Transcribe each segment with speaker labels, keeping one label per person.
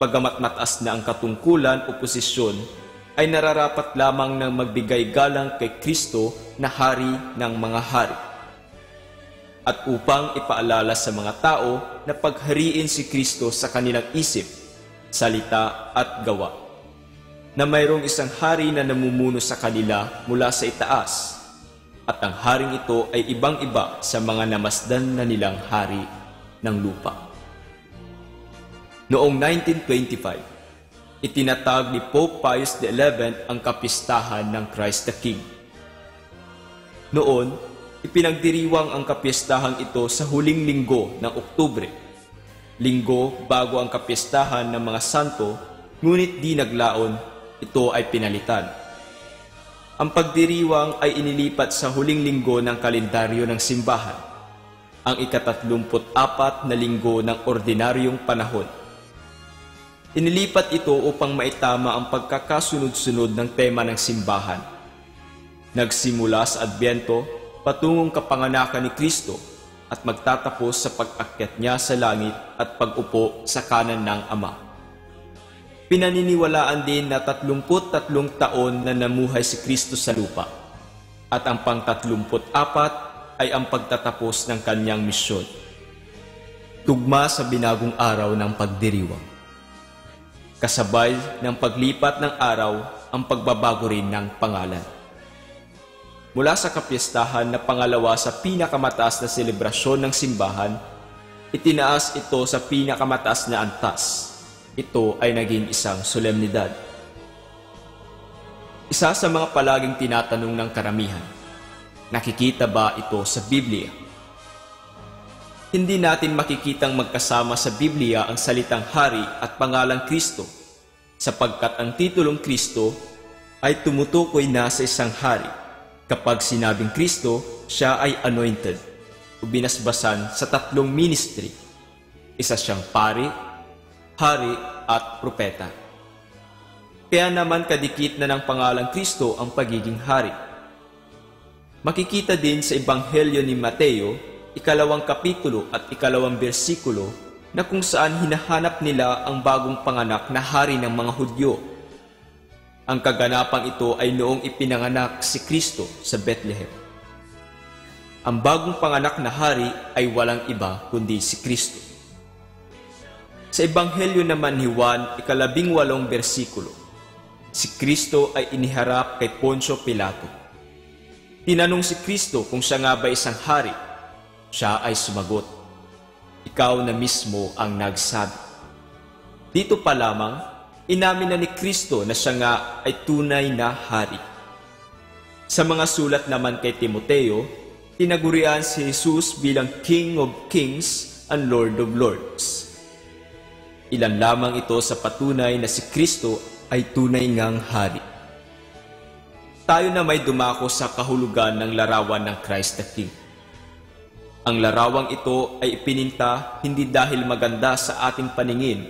Speaker 1: bagamat mataas na ang katungkulan o posisyon, ay nararapat lamang na magbigay galang kay Kristo na hari ng mga hari. At upang ipaalala sa mga tao na paghariin si Kristo sa kanilang isip, salita at gawa, na mayroong isang hari na namumuno sa kanila mula sa itaas, at ang haring ito ay ibang-iba sa mga namasdan na nilang hari ng lupa. Noong 1925, itinatag ni Pope Pius XI ang kapistahan ng Christ the King. Noon, ipinagdiriwang ang kapistahan ito sa huling linggo ng Oktubre, linggo bago ang kapistahan ng mga santo, ngunit di naglaon, ito ay pinalitan. Ang pagdiriwang ay inilipat sa huling linggo ng kalendaryo ng simbahan, ang ika-34 na linggo ng ordinaryong panahon. Inilipat ito upang maitama ang pagkakasunod-sunod ng tema ng simbahan. Nagsimula sa Adbyento patungong kapanganakan ni Kristo at magtatapos sa pag-akyat niya sa langit at pag-upo sa kanan ng Ama. Pinaniniwalaan din na 33 taon na namuhay si Kristo sa lupa at ang pang-34 ay ang pagtatapos ng kanyang misyon. Tugma sa binagong araw ng pagdiriwang. Kasabay ng paglipat ng araw ang pagbabago rin ng pangalan. Mula sa kapistahan na pangalawa sa pinakamataas na selebrasyon ng simbahan, itinaas ito sa pinakamataas na antas. Ito ay naging isang solemnidad. Isa sa mga palaging tinatanong ng karamihan, nakikita ba ito sa Biblia? Hindi natin makikitang magkasama sa Biblia ang salitang hari at pangalang Kristo, sapagkat ang titulong Kristo ay tumutukoy na sa isang hari. Kapag sinabing Kristo, siya ay anointed o binasbasan sa 3 ministry. Isa siyang pari, hari at propeta. Kaya naman kadikit na ng pangalang Kristo ang pagiging hari. Makikita din sa Ebanghelyo ni Mateo, 2 kapitulo at 2 bersikulo na kung saan hinahanap nila ang bagong panganak na hari ng mga Hudyo. Ang kaganapang ito ay noong ipinanganak si Kristo sa Bethlehem. Ang bagong panganak na hari ay walang iba kundi si Kristo. Sa Ebanghelyo naman ni Juan, 18 bersikulo, si Kristo ay iniharap kay Poncio Pilato. Tinanong si Kristo kung siya nga ba isang hari. Siya ay sumagot, "Ikaw na mismo ang nagsabi." Dito pa lamang, inamin na ni Kristo na siya nga ay tunay na hari. Sa mga sulat naman kay Timoteo, tinagurian si Jesus bilang King of Kings and Lord of Lords. Ilan lamang ito sa patunay na si Kristo ay tunay ngang hari. Tayo na may dumako sa kahulugan ng larawan ng Christ the King. Ang larawang ito ay ipininta hindi dahil maganda sa ating paningin,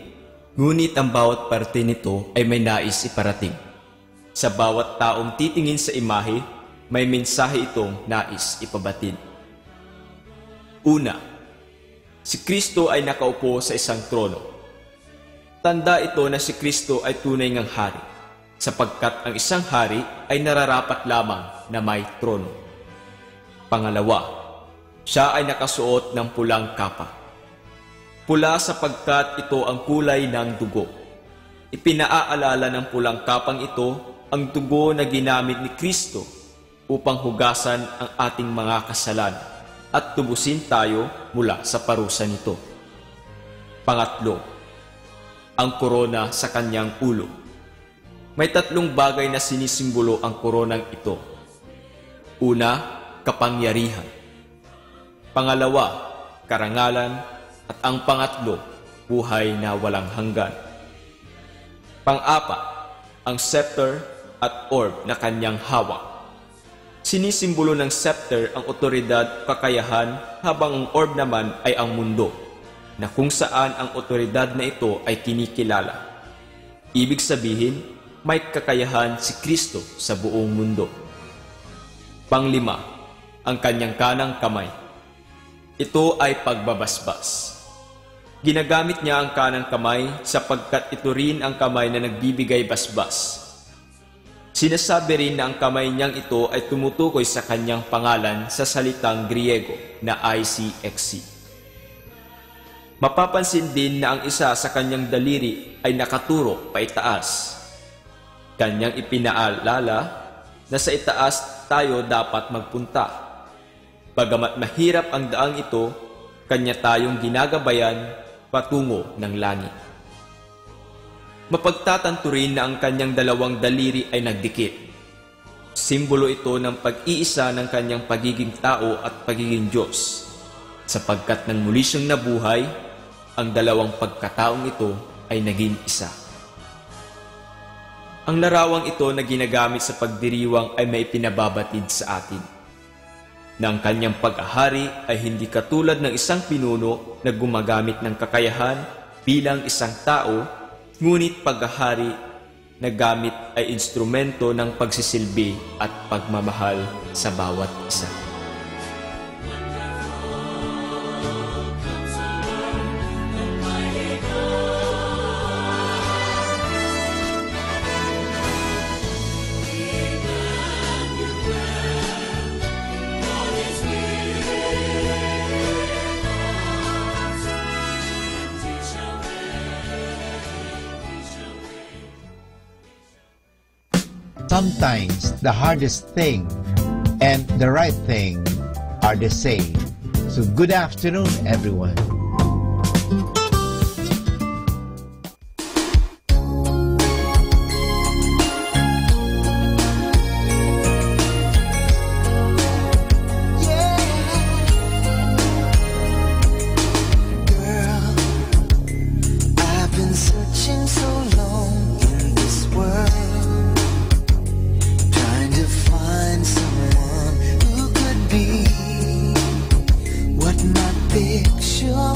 Speaker 1: ngunit ang bawat parte nito ay may nais iparating. Sa bawat taong titingin sa imahe, may mensahe itong nais ipabatid. Una, si Kristo ay nakaupo sa isang trono. Tanda ito na si Kristo ay tunay ngang hari, sapagkat ang isang hari ay nararapat lamang na may trono. Pangalawa, siya ay nakasuot ng pulang kapa. Pula sapagkat ito ang kulay ng dugo. Ipinaaalala ng pulang kapang ito ang dugo na ginamit ni Kristo upang hugasan ang ating mga kasalanan at tubusin tayo mula sa parusa nito. Pangatlo, ang korona sa kanyang ulo. May 3 bagay na sinisimbolo ang koronang ito. Una, kapangyarihan. Pangalawa, karangalan, at ang pangatlo, buhay na walang hanggan. Pang-apat, ang scepter at orb na kanyang hawak. Sinisimbolo ng scepter ang otoridad, kakayahan, habang ang orb naman ay ang mundo, na kung saan ang otoridad na ito ay kinikilala. Ibig sabihin, may kakayahan si Kristo sa buong mundo. Panglima, ang kanyang kanang kamay. Ito ay pagbabasbas. Ginagamit niya ang kanang kamay sapagkat ito rin ang kamay na nagbibigay basbas. Sinasabi rin na ang kamay niyang ito ay tumutukoy sa kanyang pangalan sa salitang Griego na ICXC. Mapapansin din na ang isa sa kanyang daliri ay nakaturo paitaas. Kanyang ipinaalala na sa itaas tayo dapat magpunta. Bagamat mahirap ang daang ito, kanya tayong ginagabayan patungo ng langit. Mapagtatanto rin na ang kanyang dalawang daliri ay nagdikit. Simbolo ito ng pag-iisa ng kanyang pagiging tao at pagiging Diyos, sapagkat nang muli siyang nabuhay, ang dalawang pagkataong ito ay naging isa. Ang larawang ito na ginagamit sa pagdiriwang ay may pinababatid sa atin na ang kanyang pag-ahari ay hindi katulad ng isang pinuno na gumagamit ng kakayahan bilang isang tao, ngunit pag-ahari na gamit ay instrumento ng pagsisilbi at pagmamahal sa bawat isa.
Speaker 2: Sometimes the hardest thing and the right thing are the same. So good afternoon, everyone.
Speaker 3: Girl, I've been searching so long in this world, trying to find someone who could be what my picture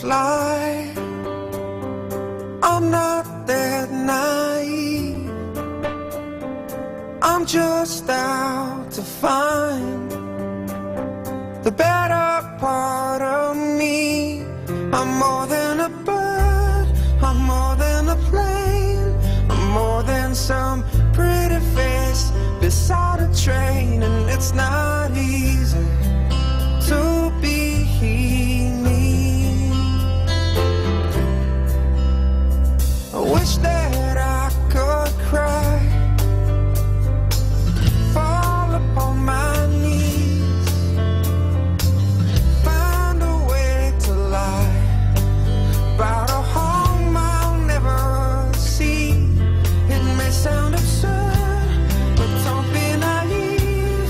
Speaker 4: fly. I'm not that naive. I'm just out to find the better part of me. I'm more than a bird, I'm more than a plane, I'm more than some pretty face beside a train. And it's not easy to be me. I wish that I could cry, fall upon my knees, find a way to lie about a home I'll never see. It may sound absurd, but don't be naive.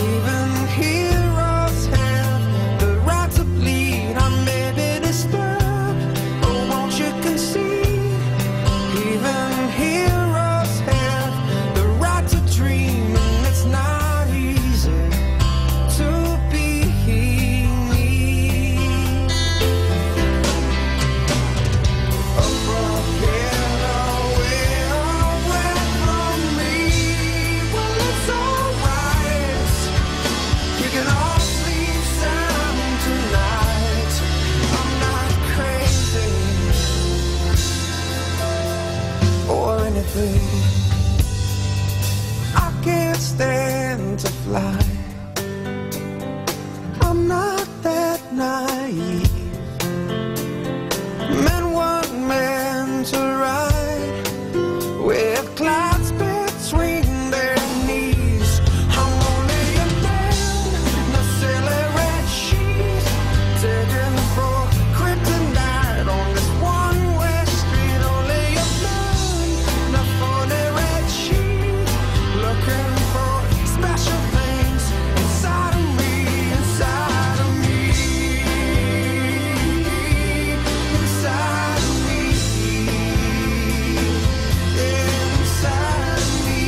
Speaker 4: Even heroes have the right to bleed. I may be disturbed, but won't you concede? Even heroes have the right to dream, and it's not easy to be me. Up ahead, away, away from me. Well, it's alright. You can all sleep sound tonight. I'm not crazy or anything. I can't stand to fly. I'm not that naive. Men want men to ride with clouds between their knees. I'm only a man in a silly red sheet, taken for kryptonite on this one-way street. Only a man in a funny red sheet, looking for special things inside of me, inside of me, inside of me, inside of me,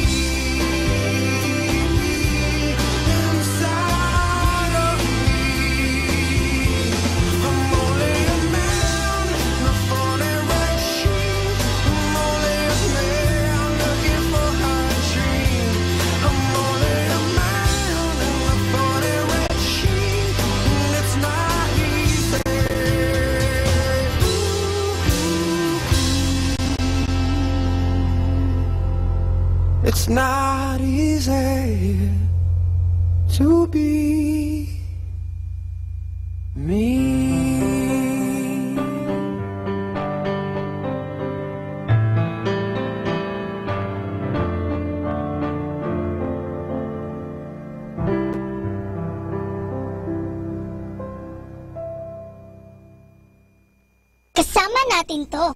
Speaker 4: inside of me. I'm only a man in a funny red sheet. I'm only a man looking for a dream. I'm only a man in a funny red sheet, and it's not easy. It's not easy to be me.
Speaker 5: Kasama natin to.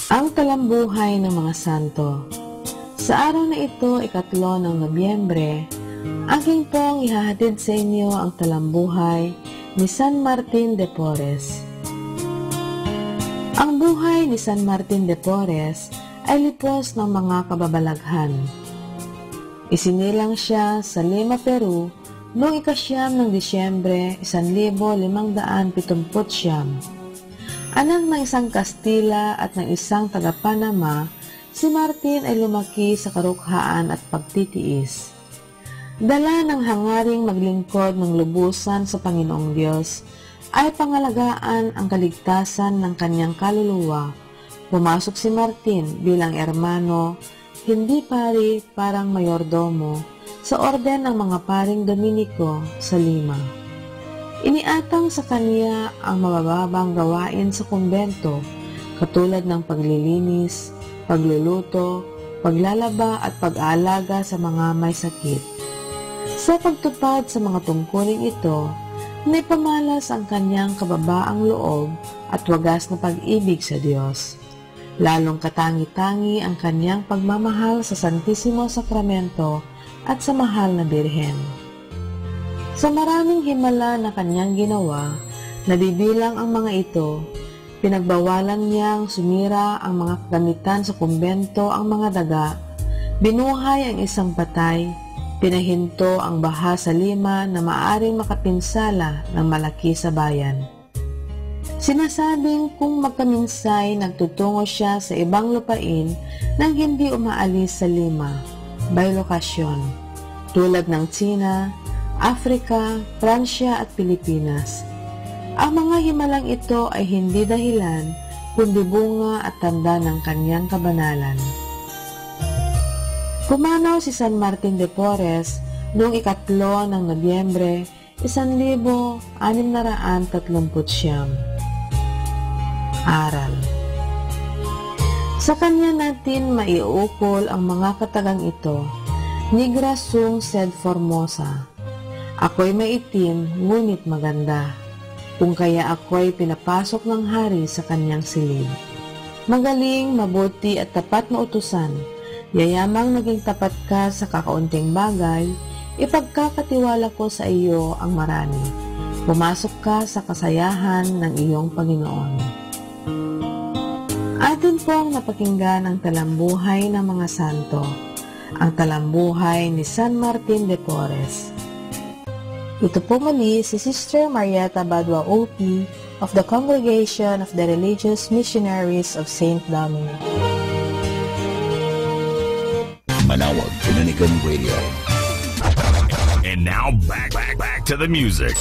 Speaker 6: Ang talambuhay ng mga santo. Sa araw na ito, 3 ng Nobyembre, aking pong ihahatid sa inyo ang talambuhay ni San Martin de Porres. Ang buhay ni San Martin de Porres ay lipos ng mga kababalaghan. Isinilang siya sa Lima, Peru noong 9 ng Disyembre 1579. Anak ng isang Kastila at ng isang taga-Panama, si Martin ay lumaki sa karukhaan at pagtitiis. Dala ng hangaring maglingkod ng lubusan sa Panginoong Diyos, ay pangalagaan ang kaligtasan ng kanyang kaluluwa. Pumasok si Martin bilang ermano, hindi pari, parang mayordomo, sa orden ng mga paring Dominiko sa Lima. Iniatang sa kanya ang mabababang gawain sa kumbento, katulad ng paglilinis, pagluluto, paglalaba at pag-aalaga sa mga may sakit. Sa pagtupad sa mga tungkulin ito, naipamalas ang kanyang kababaang loob at wagas na pag-ibig sa Diyos. Lalong katangi-tangi ang kanyang pagmamahal sa Santisimo Sakramento at sa mahal na Birhen. Sa maraming himala na kanyang ginawa, nabibilang ang mga ito, pinagbawalan niyang sumira ang mga kagamitan sa kumbento, ang mga daga, binuhay ang isang patay, Pinahinto ang baha sa Lima na maaring makapinsala ng malaki sa bayan. Sinasabing kung magkaminsay nagtutungo siya sa ibang lupain nang hindi umaalis sa Lima, by lokasyon, tulad ng China, Africa, Pransya at Pilipinas. Ang mga himalang ito ay hindi dahilan kundi bunga at tanda ng kanyang kabanalan. Pumanaw si San Martin de Porres noong 3 ng Nobyembre 1639. Aral. Sa kanya natin maiukol ang mga katagang ito. Nigra sum sed formosa. Ako'y maitim, ngunit maganda. Kung kaya ako'y pinapasok ng hari sa kanyang silid. Magaling, mabuti at tapat na utusan. Yayamang naging tapat ka sa kakaunting bagay, ipagkakatiwala ko sa iyo ang marami. Pumasok ka sa kasayahan ng iyong Panginoon. Atin pong napakinggan ang talambuhay ng mga santo, ang talambuhay ni San Martin de Porres. Ito po muli si Sister Marieta Badwa OP of the Congregation of the Religious Missionaries of St. Dominic.
Speaker 7: Manawag Dominican Radio.
Speaker 8: And now back to the music.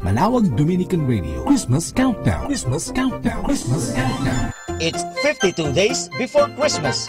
Speaker 9: Manawag Dominican Radio Christmas Countdown. Christmas Countdown. Christmas Countdown.
Speaker 10: It's 52 days before Christmas.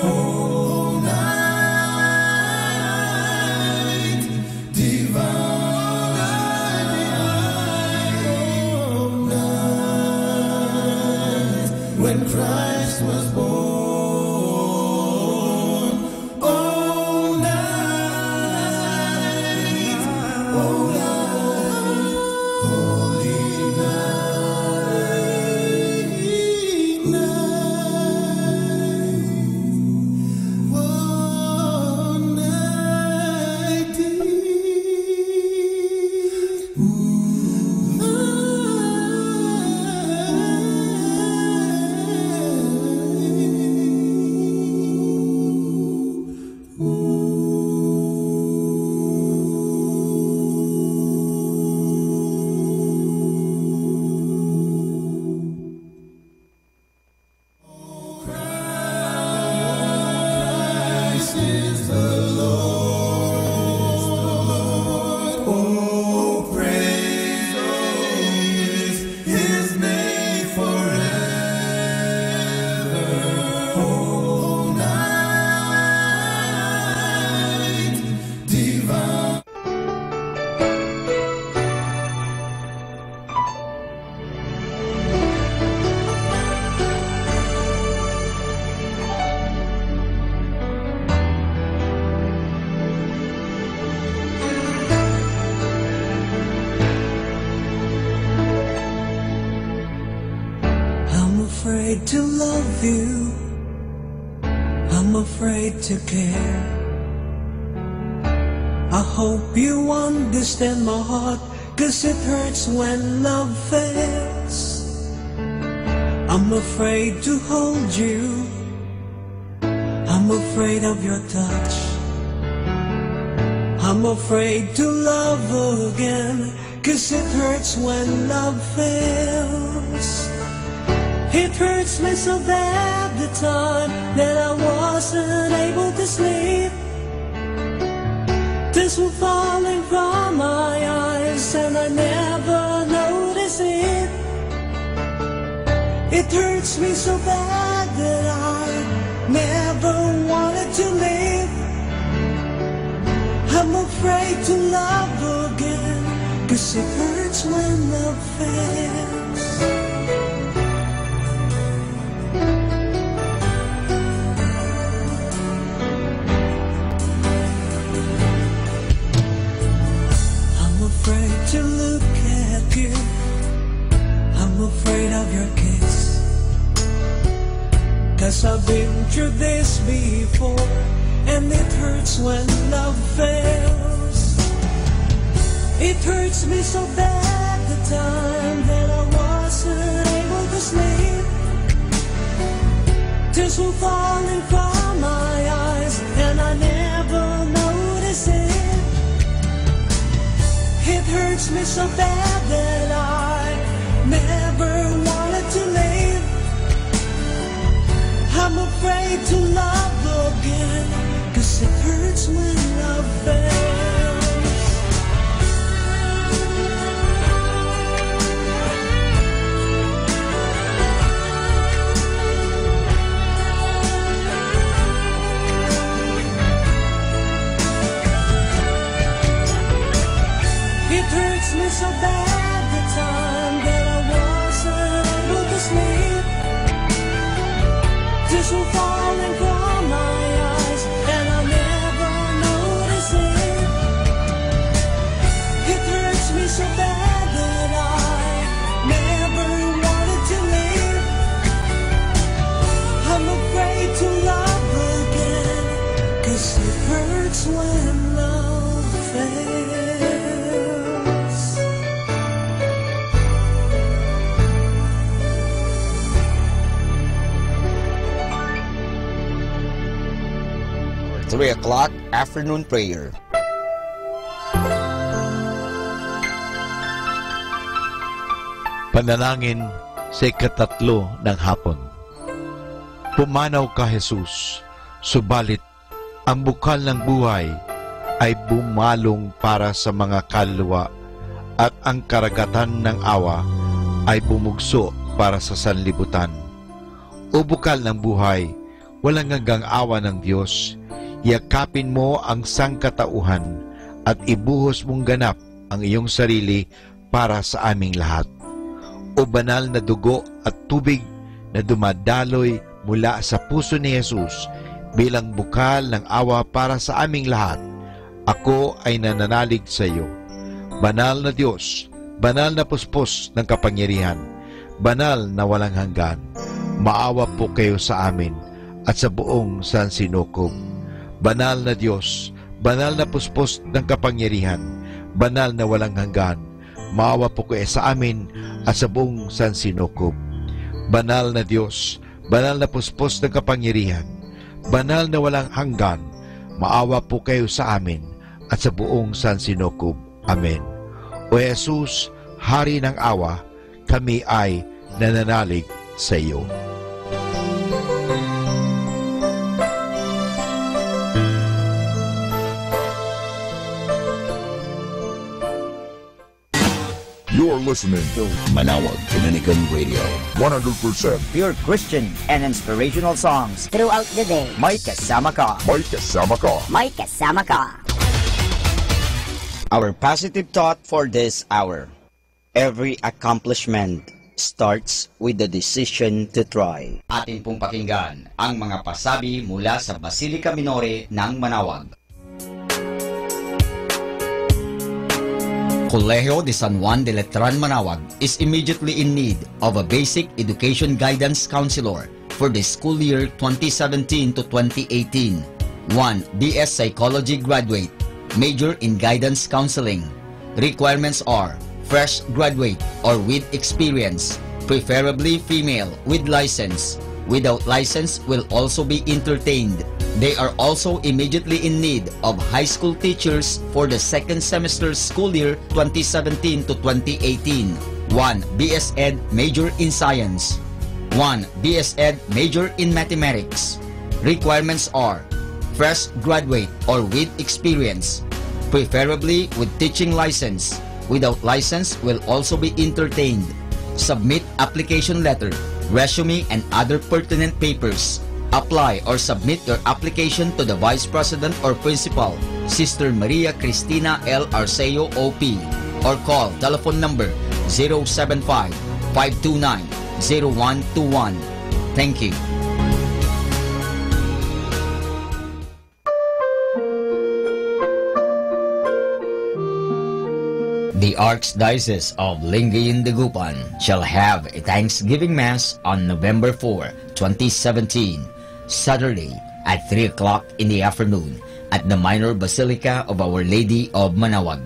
Speaker 3: All night, divine, all night, when Christ was born. All night, all night, holy night, one night, Christ is the Lord. Oh, praise His name forever. All night, divine.
Speaker 11: I'm afraid to love you. I'm afraid to care. I hope you understand my heart, 'cause it hurts when love fails. I'm afraid to hold you. I'm afraid of your touch. I'm afraid to love again, 'cause it hurts when love fails. It hurts me so bad the time that I wasn't able to sleep. Tears were falling from my eyes and I never noticed it. It hurts me so bad that I never wanted to live. I'm afraid to love again, 'cause it hurts when love fails. I'm afraid to look at you. I'm afraid of your kiss. 'Cause I've been through this before, and it hurts when love fails. It hurts me so bad the time that I wasn't able to sleep. Tears were falling from my eyes and I never noticed it. It hurts me so bad that I never wanted to live. I'm afraid to love again, 'cause it hurts when love fails. It hurts me so bad the time that I wasn't able to sleep. Tears were falling from my eyes and I never noticed it. It hurts me so bad that I never wanted to live. I'm afraid to love again, 'cause it hurts when love fails.
Speaker 12: For 3 o'clock afternoon prayer.
Speaker 2: Panalangin sa ikatatlo ng hapon. Pumanaw ka, Jesus, subalit ang bukal ng buhay ay bumalong para sa mga kaluluwa at ang karagatan ng awa ay bumugso para sa sanlibutan. O bukal ng buhay, walang hanggang awa ng Diyos, yakapin mo ang sangkatauhan at ibuhos mong ganap ang iyong sarili para sa aming lahat. O banal na dugo at tubig na dumadaloy mula sa puso ni Jesus bilang bukal ng awa para sa aming lahat, ako ay nananalig sa iyo. Banal na Diyos, banal na puspos ng kapangyarihan, banal na walang hanggan, maawa po kayo sa amin at sa buong sansinukob. Banal na Diyos, banal na puspos ng kapangyarihan, banal na walang hanggan, maawa po kayo sa amin at sa buong sansinukob. Banal na Diyos, banal na puspos ng kapangyarihan, banal na walang hanggan, maawa po kayo sa amin at sa buong sansinukob. Amen. O Jesus, Hari ng awa, kami ay nananalig sa iyo.
Speaker 8: You're listening to
Speaker 7: Manawag Dominican Radio.
Speaker 8: 100%
Speaker 10: Pure Christian and inspirational songs
Speaker 5: Throughout the day.
Speaker 10: May kasama ka.
Speaker 8: May kasama ka.
Speaker 5: May kasama ka.
Speaker 12: Our positive thought for this hour. Every accomplishment starts with the decision to try.
Speaker 13: Atin pong pakinggan ang mga pasabi mula sa Basilica Minore ng Manawag. Colegio de San Juan de Letran Manawag is immediately in need of a basic education guidance counselor for the school year 2017 to 2018. 1. BS Psychology graduate, major in guidance counseling. Requirements are fresh graduate or with experience, preferably female with license. Without license will also be entertained. They are also immediately in need of high school teachers for the second semester school year 2017 to 2018. 1. BS Ed major in science. 1. BS Ed major in mathematics. Requirements are fresh graduate or with experience, preferably with teaching license. Without license will also be entertained. Submit application letter, resume and other pertinent papers. Apply or submit your application to the Vice President or Principal, Sister Maria Cristina L. Arceo OP, or call telephone number 075-529-0121. Thank you. The Archdiocese of Lingayen Dagupan shall have a Thanksgiving Mass on November 4, 2017, Saturday at 3 o'clock in the afternoon at the Minor Basilica of Our Lady of Manawag.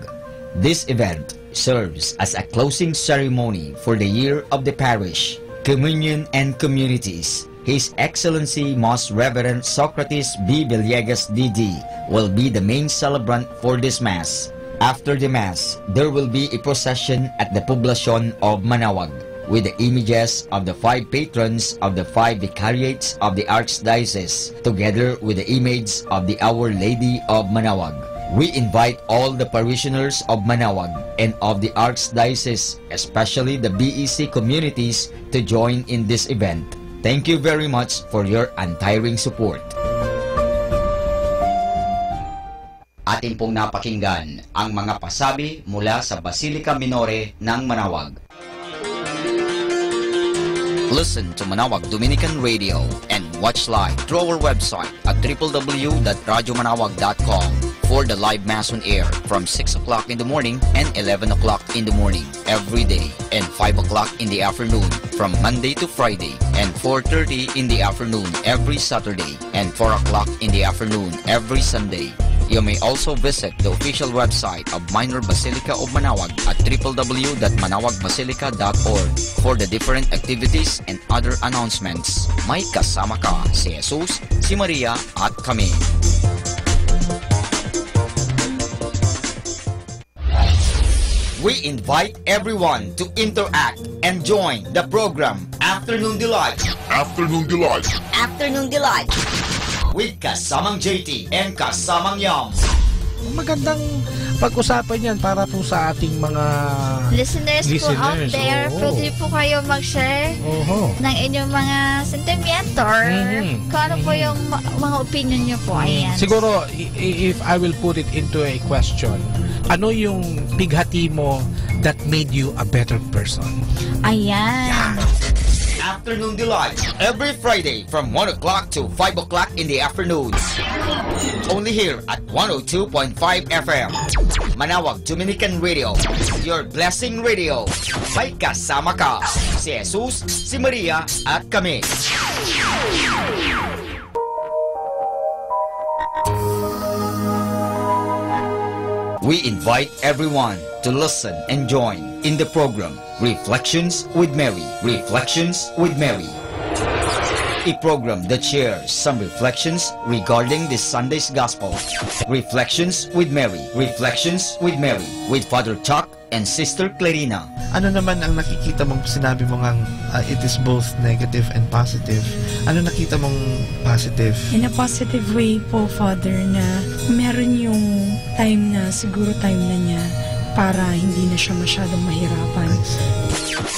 Speaker 13: This event serves as a closing ceremony for the year of the parish, communion and communities. His Excellency Most Reverend Socrates B. Villegas D.D. will be the main celebrant for this Mass. After the Mass, there will be a procession at the Poblacion of Manawag with the images of the 5 patrons of the 5 vicariates of the Archdiocese, together with the image of the Our Lady of Manawag. We invite all the parishioners of Manawag and of the Archdiocese, especially the BEC communities, to join in this event. Thank you very much for your untiring support. Atin pong napakinggan ang mga pasabi mula sa Basilica Minore ng Manawag. Listen to Manawag Dominican Radio and watch live through our website at www.radyomanawag.com for the live Mass on air from 6 o'clock in the morning and 11 o'clock in the morning every day, and 5 o'clock in the afternoon from Monday to Friday, and 4:30 in the afternoon every Saturday, and 4 o'clock in the afternoon every Sunday. You may also visit the official website of Minor Basilica of Manawag at www.manawagbasilica.org for the different activities and other announcements. May kasama ka si Jesus, si Maria at kami. We invite everyone to interact and join the program Afternoon Delight.
Speaker 8: Afternoon Delight.
Speaker 5: Afternoon Delight.
Speaker 13: With Kasamang JT and Kasamang Yams.
Speaker 14: magandang pag-usapan yan para po sa ating mga
Speaker 15: listeners po out there. Pwede po kayo mag-share ng inyong mga sentimento or kung ano po yung mga opinion nyo po. Ayan.
Speaker 14: Siguro, if I will put it into a question, ano yung bighati mo that made you a better person?
Speaker 15: Ayan.
Speaker 13: Afternoon Delight every Friday from 1 o'clock to 5 o'clock in the afternoon. Only here at 102.5 FM. Manawag Dominican Radio, your blessing radio. May kasama ka, si Jesus, si Maria, at kami. We invite everyone to listen and join in the program Reflections with Mary. Reflections with Mary. A program that shares some reflections regarding this Sunday's Gospel. Reflections with Mary. Reflections with Mary. With Father Chuck and Sister Clarina.
Speaker 16: Ano naman ang nakikita mong sinabi mo ngang it is both negative and positive? Ano nakita mong positive?
Speaker 17: In a positive way po, Father, na meron yung time na, siguro time na niya para hindi na siya masyadong mahirapan.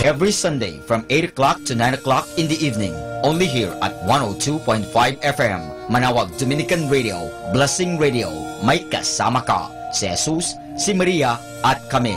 Speaker 13: Every Sunday from 8 o'clock to 9 o'clock in the evening. Only here at 102.5 FM. Manawag Dominican Radio, Blessing Radio. May kasama ka, si Jesus, si Maria, at kami.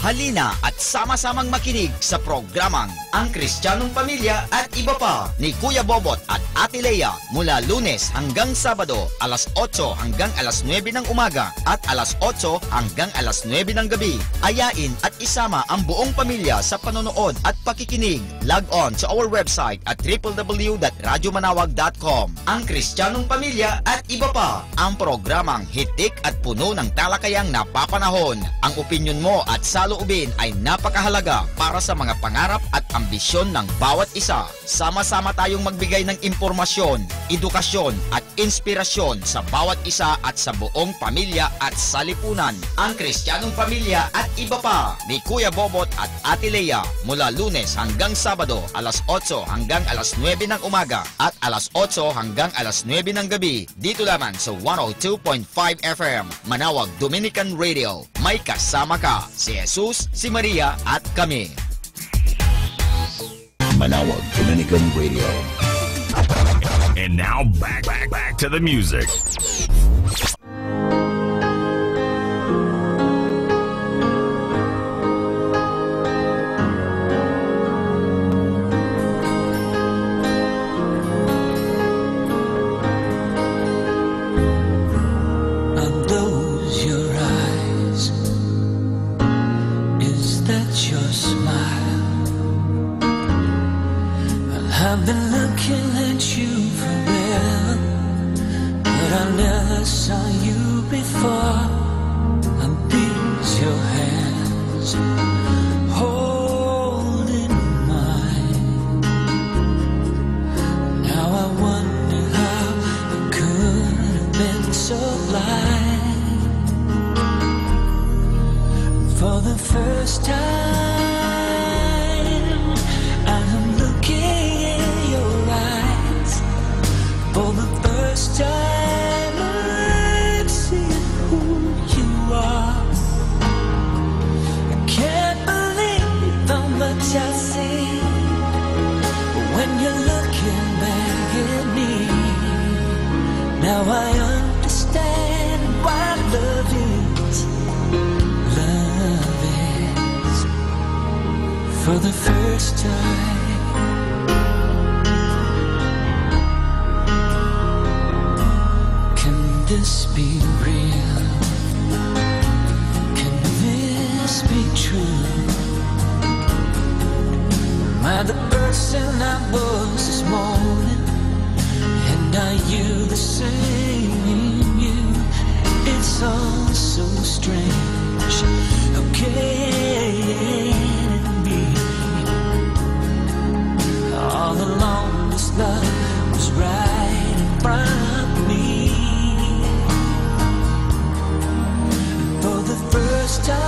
Speaker 13: Halina at sama-samang makinig sa programang Ang Kristiyanong Pamilya at Iba Pa ni Kuya Bobot at Ate Lea mula Lunes hanggang Sabado alas 8 hanggang alas 9 ng umaga at alas 8 hanggang alas 9 ng gabi. Ayain at isama ang buong pamilya sa panonood at pakikinig. Log on to our website at www.radyomanawag.com. Ang Kristiyanong Pamilya at Iba Pa, ang programang hitik at puno ng talakayang napapanahon. Ang opinyon mo at saloobin ay napakahalaga para sa mga pangarap at ambisyon ng bawat isa. Sama-sama tayong magbigay ng impormasyon, edukasyon at inspirasyon sa bawat isa at sa buong pamilya at salipunan. Ang Kristiyanong Pamilya at Iba Pa ni Kuya Bobot at Ate Lea mula Lunes hanggang Sabado alas 8 hanggang alas 9 ng umaga at alas 8 hanggang alas 9 ng gabi dito lamang sa 102.5 FM Manawag Dominican Radio. May kasama ka, si Jesus, si Maria at kami.
Speaker 7: Manawag Dominican Radio.
Speaker 8: And now back to the music.
Speaker 11: I've been looking at you forever, but I never saw you before. And these your hands holding mine. Now I wonder how I could have been so blind. For the first time for the first time I'm seeing who you are. I can't believe how much I see when you're looking back at me. Now I understand why love is. Love is for the first time. This be real? Can this be true? Am I the person I was this morning? And are you the same you? It's all so strange. How can it be? All along this love was right in front of me. For the first first time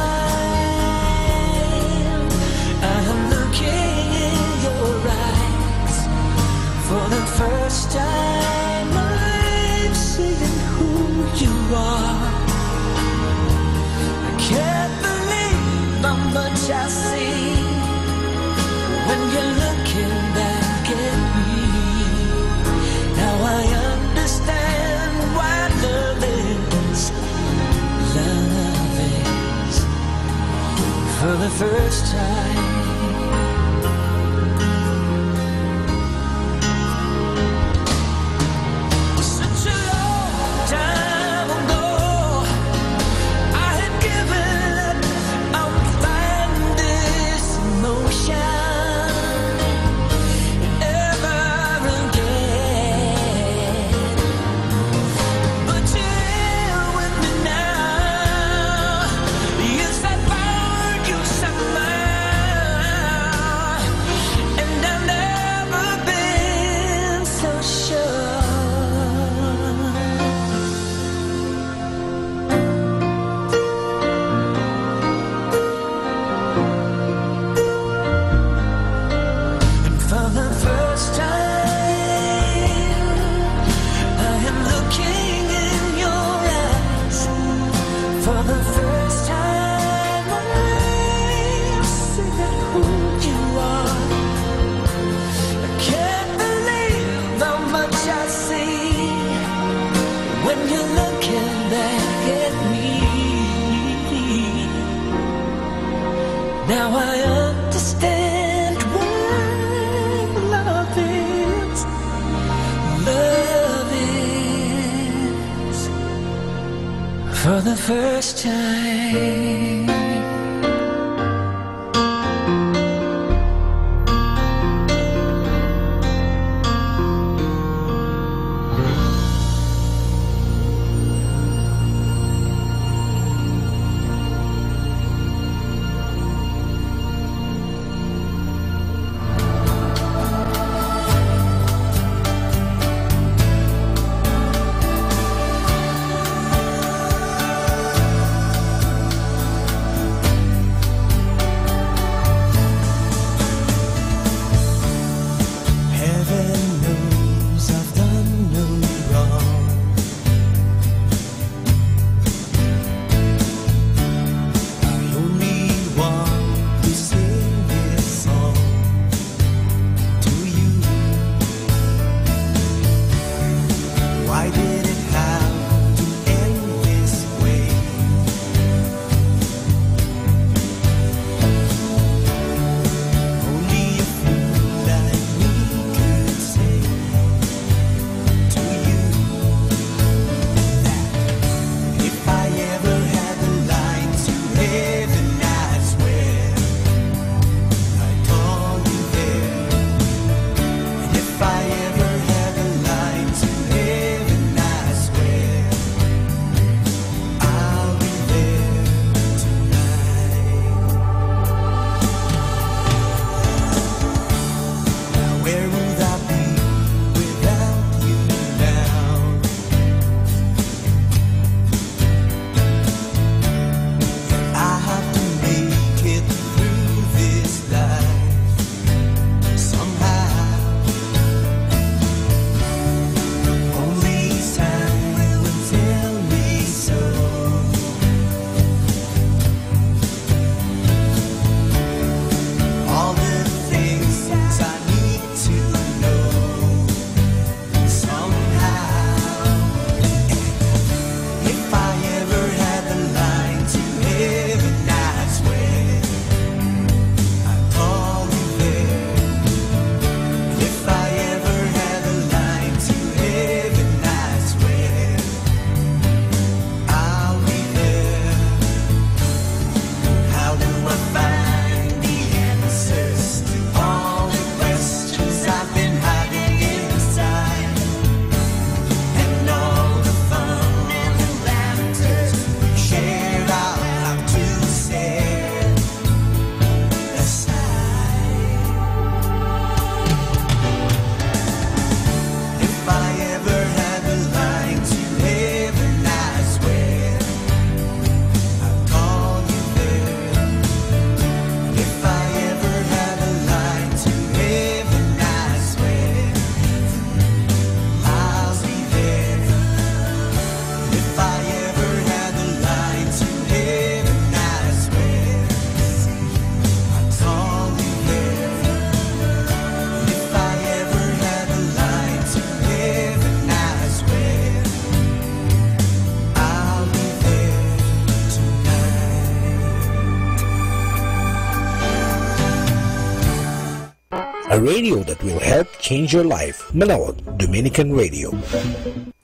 Speaker 11: I'm looking in your eyes. For the first time I'm seeing who you are. I can't believe how much I see when you're looking back at me. Now I understand why love is for the first time. Such a long time ago, I had given up on fighting this emotion ever again. But you're here with me now. Yes, I found you somehow, and I've never been so sure. And for the first time, I am looking in your eyes. For the first time, I'm seeing who you are. I can't believe how much I see when you're looking back at me. Now I understand what love is. Love is for the first time.
Speaker 9: A radio that will help change your life. Manaoag Dominican Radio.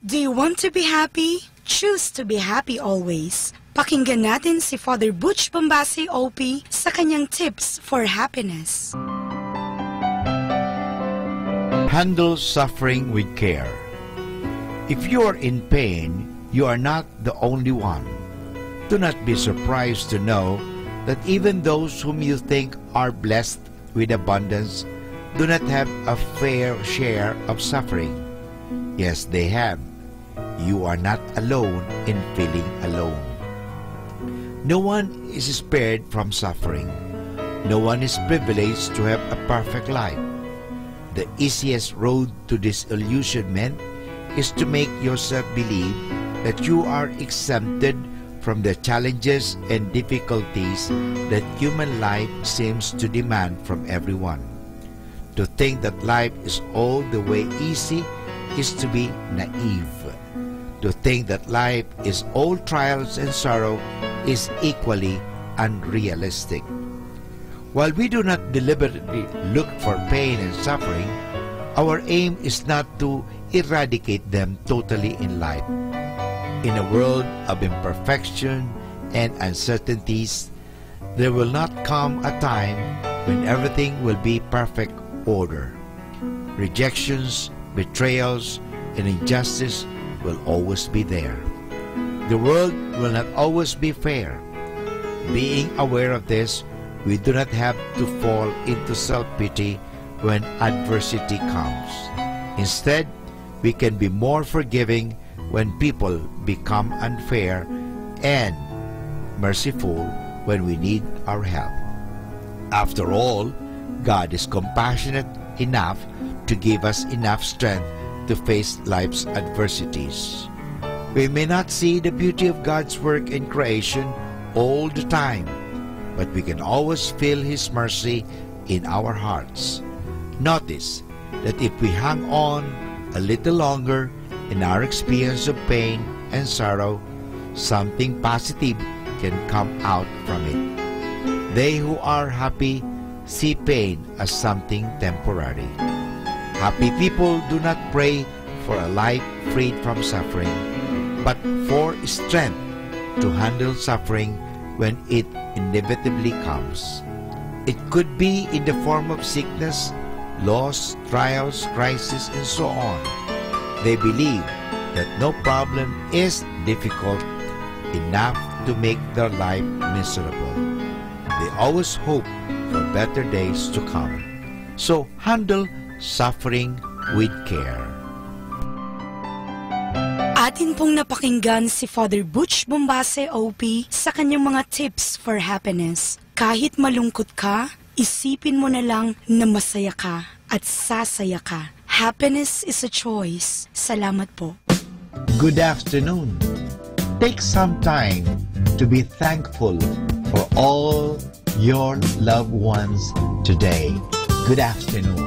Speaker 17: Do you want to be happy? Choose to be happy always. Pakinggan natin si Father Butch Bombase OP sa kanyang tips for happiness.
Speaker 2: Handle suffering with care. If you are in pain, you are not the only one. Do not be surprised to know that even those whom you think are blessed with abundance do not have a fair share of suffering. Yes, they have. You are not alone in feeling alone. No one is spared from suffering. No one is privileged to have a perfect life. The easiest road to disillusionment is to make yourself believe that you are exempted from the challenges and difficulties that human life seems to demand from everyone. To think that life is all the way easy is to be naive. To think that life is all trials and sorrow is equally unrealistic. While we do not deliberately look for pain and suffering, our aim is not to eradicate them totally in life. In a world of imperfection and uncertainties, there will not come a time when everything will be perfect order. Rejections, betrayals, and injustice will always be there. The world will not always be fair. Being aware of this, we do not have to fall into self-pity when adversity comes. Instead, we can be more forgiving when people become unfair and merciful when we need our help. After all, God is compassionate enough to give us enough strength to face life's adversities. We may not see the beauty of God's work in creation all the time, but we can always feel His mercy in our hearts. Notice that if we hang on a little longer in our experience of pain and sorrow, something positive can come out from it. They who are happy see pain as something temporary. Happy people do not pray for a life freed from suffering, but for strength to handle suffering when it inevitably comes. It could be in the form of sickness, loss, trials, crisis, and so on. They believe that no problem is difficult enough to make their life miserable. They always hope for better days to come. So handle suffering with care.
Speaker 17: Atin pong napakinggan si Father Butch Bombase OP sa kanyang mga tips for happiness. Kahit malungkot ka, isipin mo na lang na masaya ka at sasaya ka. Happiness is a choice. Salamat po.
Speaker 2: Good afternoon. Take some time to be thankful for all your loved ones today. Good afternoon.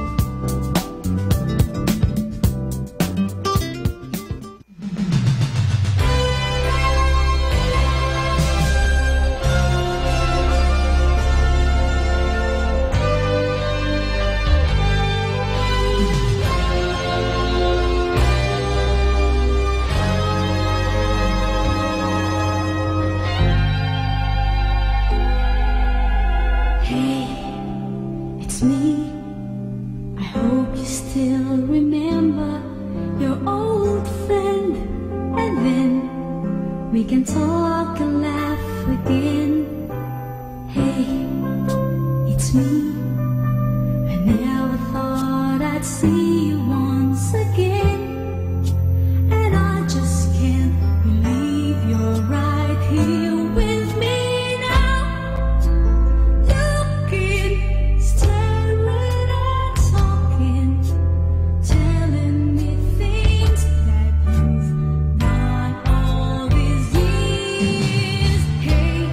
Speaker 18: We can talk and laugh again. Hey, it's me. I never thought I'd see you once again. And I just can't believe you're right here with me now. Looking, staring and talking, telling me things that you've done all these years. Hey,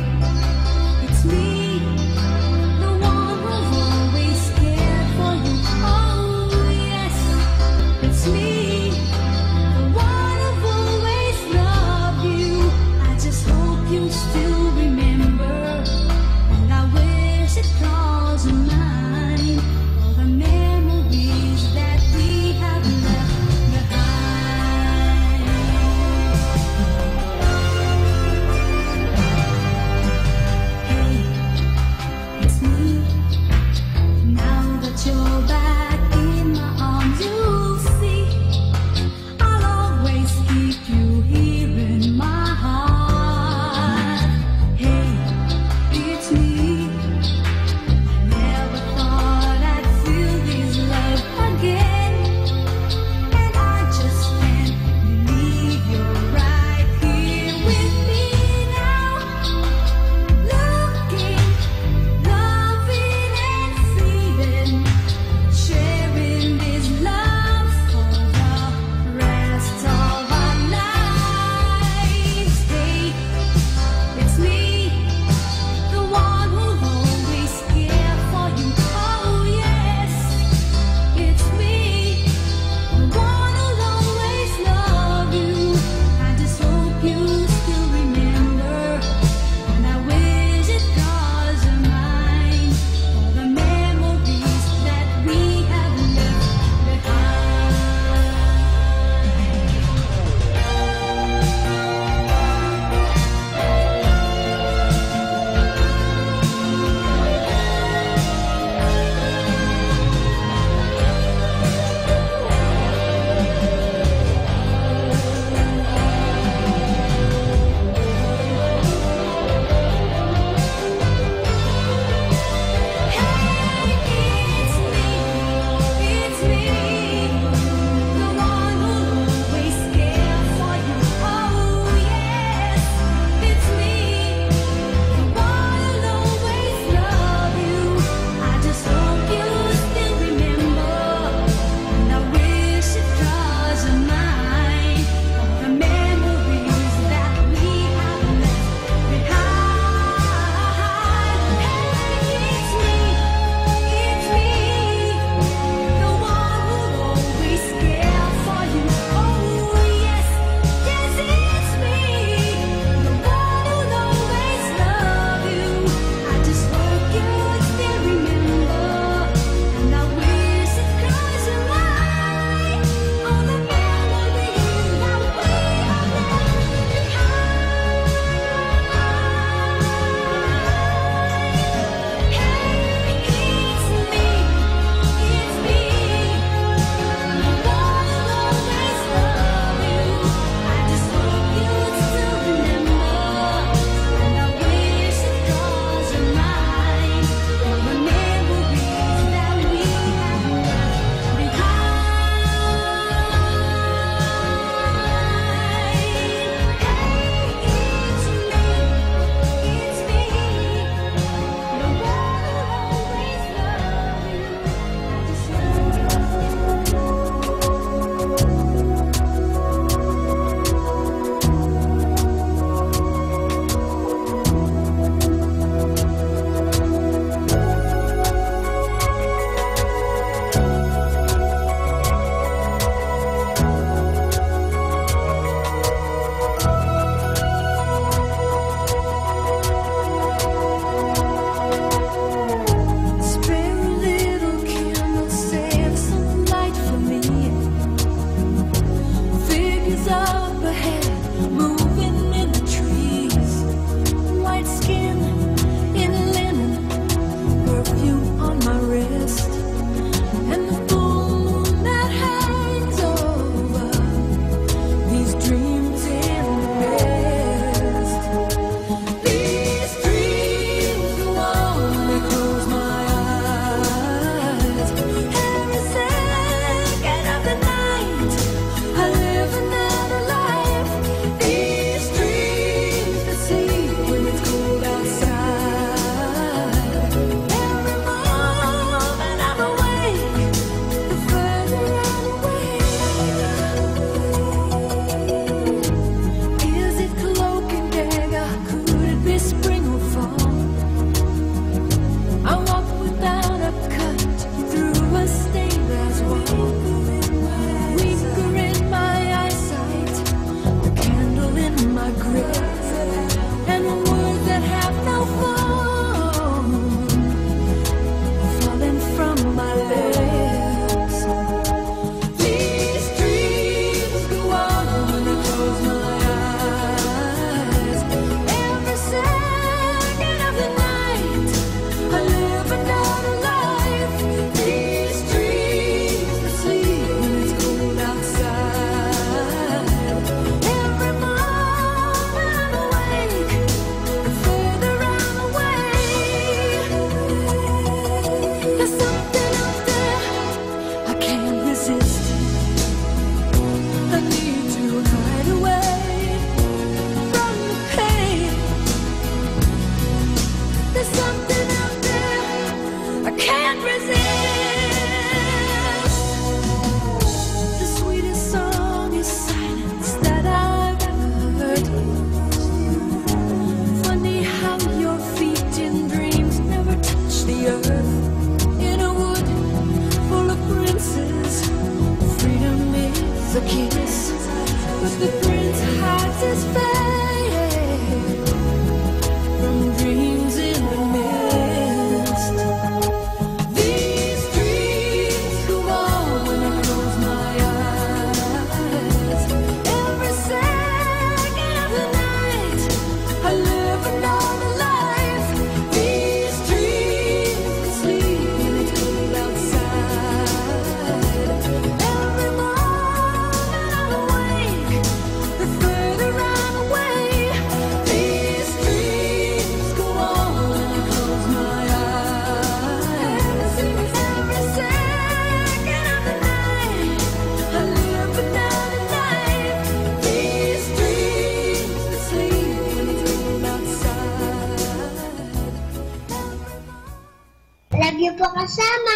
Speaker 19: po kasama.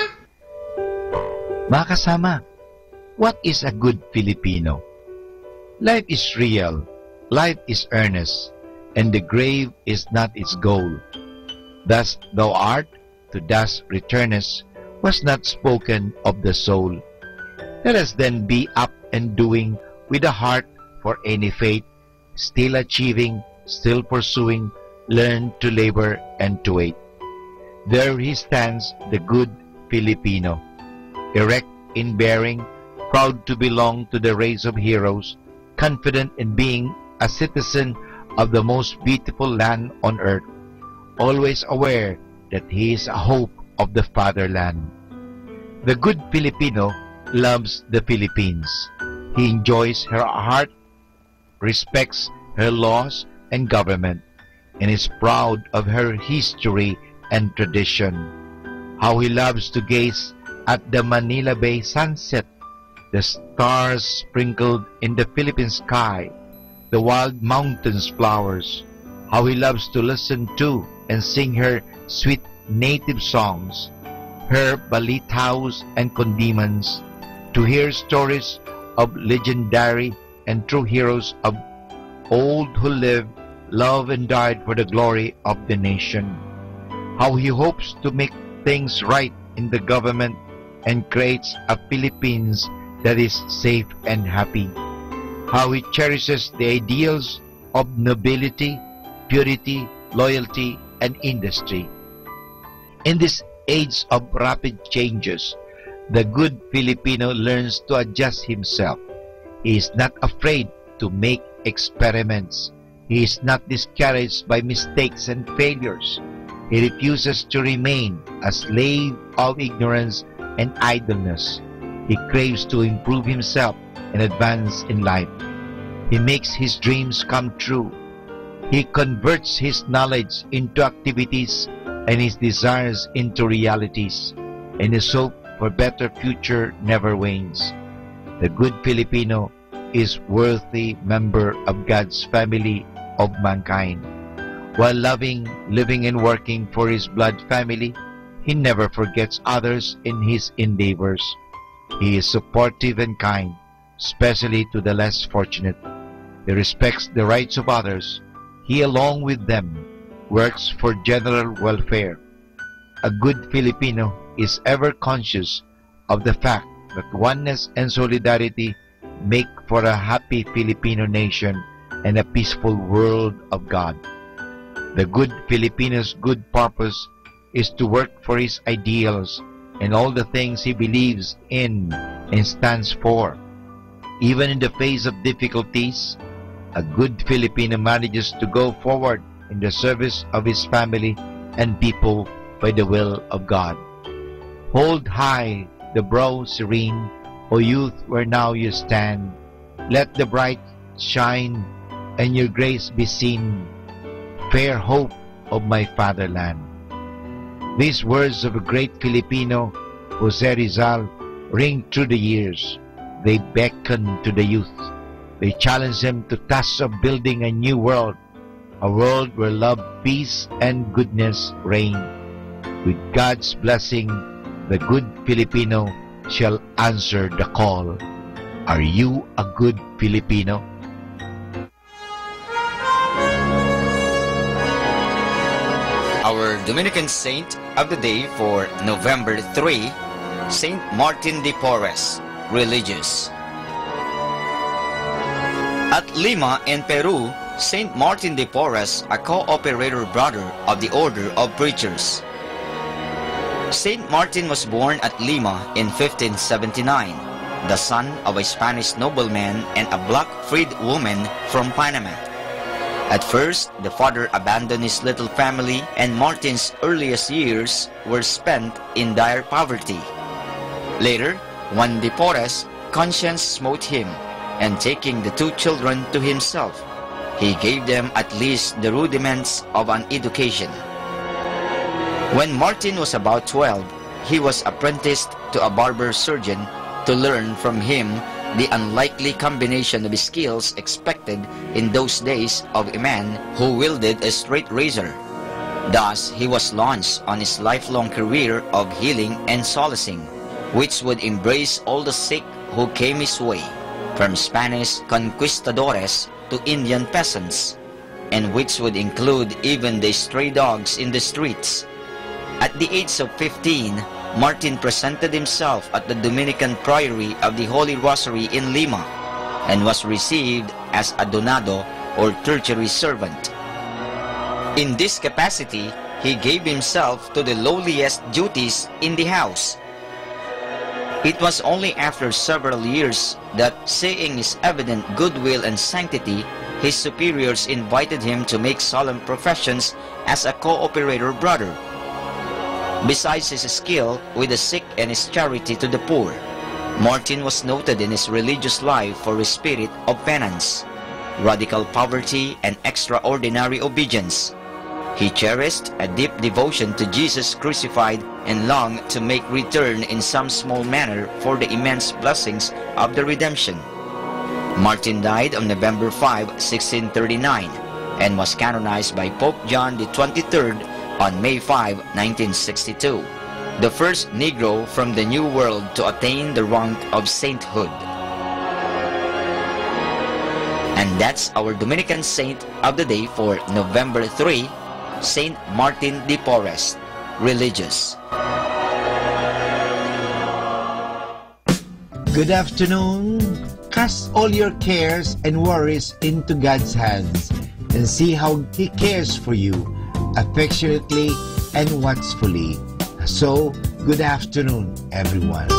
Speaker 2: Mga kasama, what is a good Filipino? Life is real, life is earnest, and the grave is not its goal. Thus thou art, to dust returnest, was not spoken of the soul. Let us then be up and doing with a heart for any fate, still achieving, still pursuing, learn to labor and to wait. There he stands, the good Filipino, erect in bearing, proud to belong to the race of heroes, confident in being a citizen of the most beautiful land on earth, always aware that he is a hope of the fatherland. The good Filipino loves the Philippines. He enjoys her heart, respects her laws and government, and is proud of her history and tradition. How he loves to gaze at the Manila Bay sunset, the stars sprinkled in the Philippine sky, the wild mountains' flowers. How he loves to listen to and sing her sweet native songs, her balitaos and condiments, to hear stories of legendary and true heroes of old who lived, loved, and died for the glory of the nation. How he hopes to make things right in the government and creates a Philippines that is safe and happy. How he cherishes the ideals of nobility, purity, loyalty, and industry. In this age of rapid changes, the good Filipino learns to adjust himself. He is not afraid to make experiments. He is not discouraged by mistakes and failures. He refuses to remain a slave of ignorance and idleness. He craves to improve himself and advance in life. He makes his dreams come true. He converts his knowledge into activities and his desires into realities, and his hope for better future never wanes. The good Filipino is worthy member of God's family of mankind. While loving, living, and working for his blood family, he never forgets others in his endeavors. He is supportive and kind, especially to the less fortunate. He respects the rights of others. He, along with them, works for general welfare. A good Filipino is ever conscious of the fact that oneness and solidarity make for a happy Filipino nation and a peaceful world of God. The good Filipino's good purpose is to work for his ideals and all the things he believes in and stands for. Even in the face of difficulties, a good Filipino manages to go forward in the service of his family and people by the will of God. Hold high the brow serene, O youth, where now you stand. Let the bright shine and your grace be seen, fair hope of my fatherland. These words of a great Filipino, Jose Rizal, ring through the years. They beckon to the youth. They challenge them to task of building a new world, a world where love, peace, and goodness reign. With God's blessing, the good Filipino shall answer the call. Are you a good Filipino?
Speaker 20: Our Dominican saint of the day for November 3, Saint Martin de Porres, religious. At Lima in Peru, Saint Martin de Porres, a cooperator brother of the Order of Preachers. Saint Martin was born at Lima in 1579, the son of a Spanish nobleman and a black freed woman from Panama. At first, the father abandoned his little family, and Martin's earliest years were spent in dire poverty. Later, one de Porres, conscience smote him, and taking the two children to himself, he gave them at least the rudiments of an education. When Martin was about 12, he was apprenticed to a barber surgeon to learn from him the unlikely combination of skills expected in those days of a man who wielded a straight razor. Thus, he was launched on his lifelong career of healing and solacing, which would embrace all the sick who came his way, from Spanish conquistadores to Indian peasants, and which would include even the stray dogs in the streets. At the age of 15, Martin presented himself at the Dominican Priory of the Holy Rosary in Lima, and was received as a donado or tertiary servant. In this capacity, he gave himself to the lowliest duties in the house. It was only after several years that, seeing his evident goodwill and sanctity, his superiors invited him to make solemn professions as a cooperator brother. Besides his skill with the sick and his charity to the poor, Martin was noted in his religious life for his spirit of penance, radical poverty, and extraordinary obedience. He cherished a deep devotion to Jesus crucified and longed to make return in some small manner for the immense blessings of the redemption. Martin died on November 5, 1639, and was canonized by Pope John XXIII on May 5, 1962, the first Negro from the New World to attain the rank of sainthood. And that's our Dominican saint of the day for November 3, Saint Martin de Porres, religious.
Speaker 2: Good afternoon. Cast all your cares and worries into God's hands and see how He cares for you affectionately and watchfully. So, good afternoon, everyone.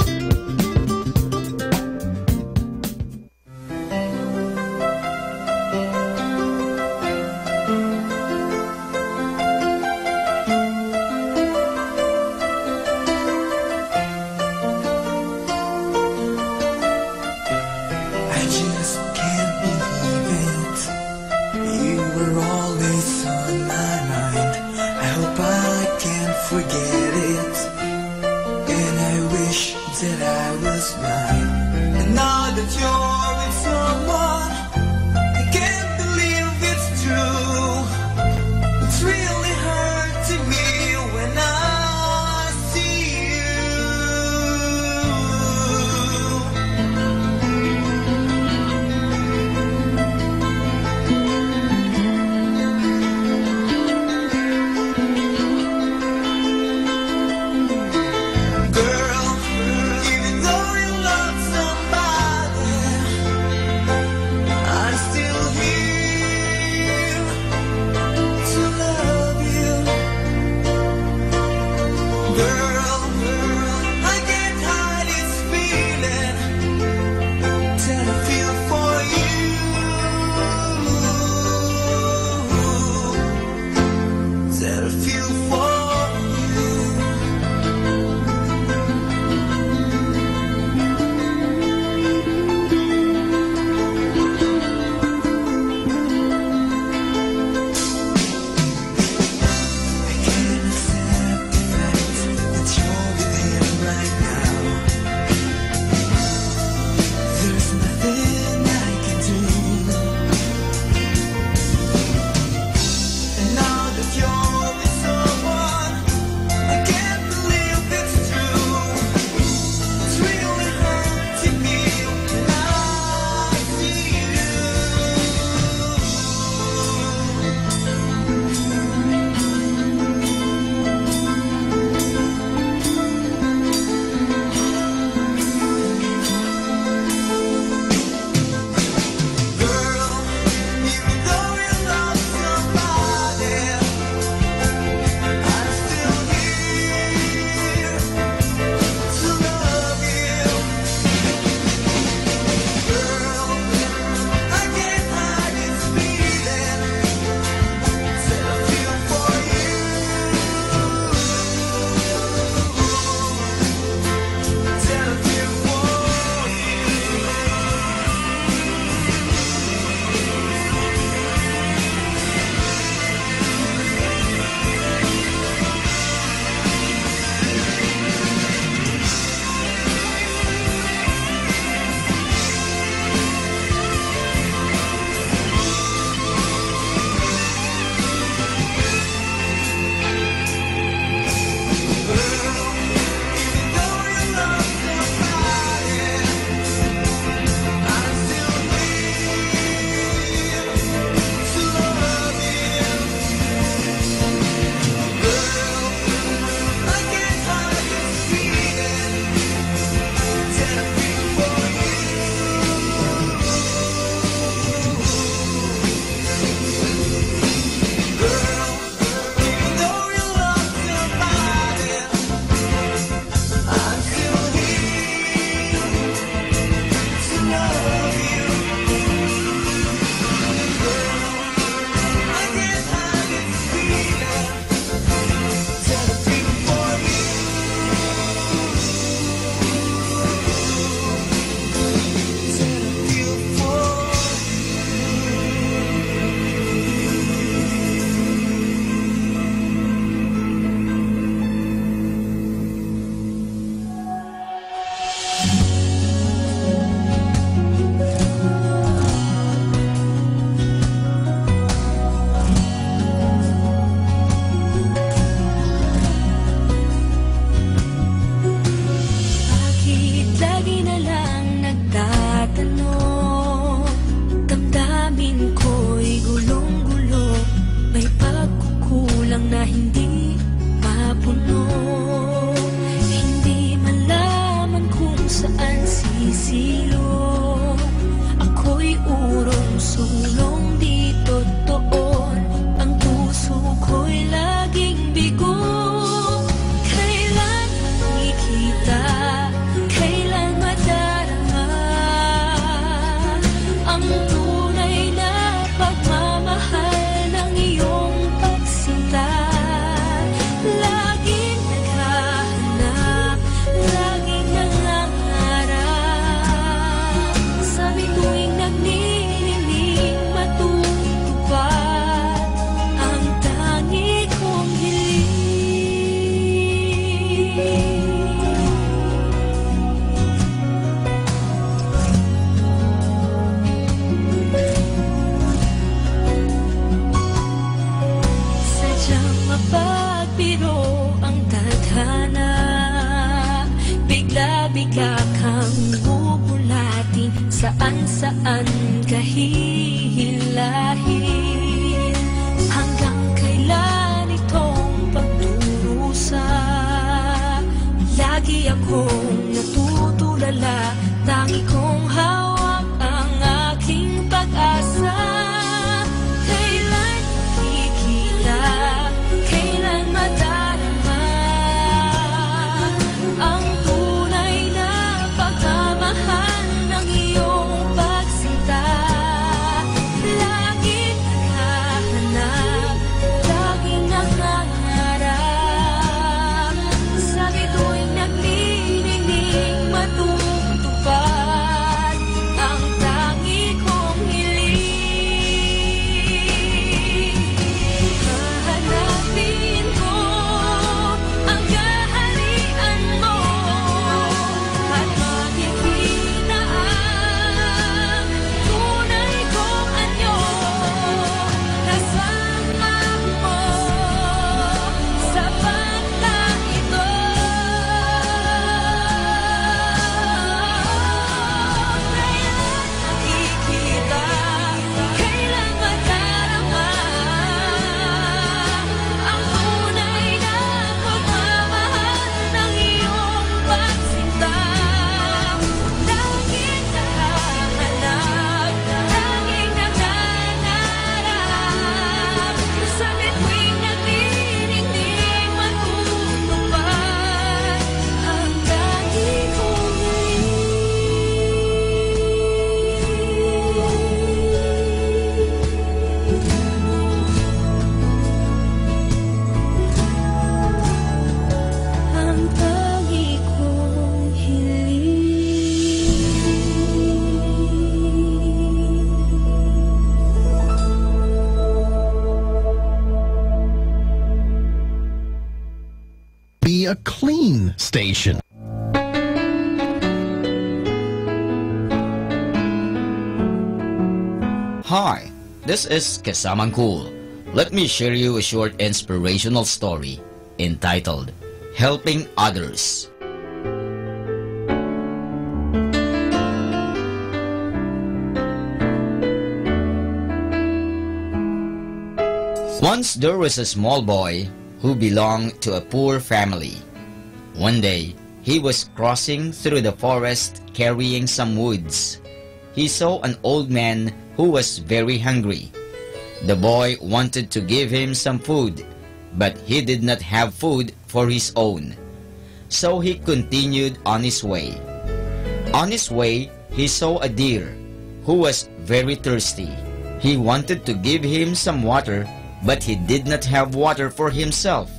Speaker 18: mapagbiro ang tadhana. Bigla-bigla kang bubulatin, saan-saan kahihilahin. Hanggang kailan itong pagdurusa? Lagi akong natutulala, tangi kong hawak ang aking pag-asa. Kailan makikita, kailan madarama ang tunay na pagmamahal ng iyong pagsinta. Laging naghahanap, laging nangangarap, sa bituing naglilinig matutupad ang tangi kong hiling. Hahanapin ko ang kaharian mo at makikita ang tunay kong anyo. Kasama mo sa banda ito. Kailan makikita, kailan madarama ang tunay na pagmamahal ng iyong pagsinta. Laging nakahanap, laging nangangarap, sa bituing naglilinig matutupad ang tangi kong ang tangi kong
Speaker 9: Be a clean station.
Speaker 13: Hi, this is Kasamang Cool. Let me share you a short inspirational story entitled Helping Others. Once there was a small boy who belonged to a poor family. One day, he was crossing through the forest carrying some woods. He saw an old man who was very hungry. The boy wanted to give him some food, but he did not have food for his own. So he continued on his way. On his way, he saw a deer who was very thirsty. He wanted to give him some water, but he did not have water for himself.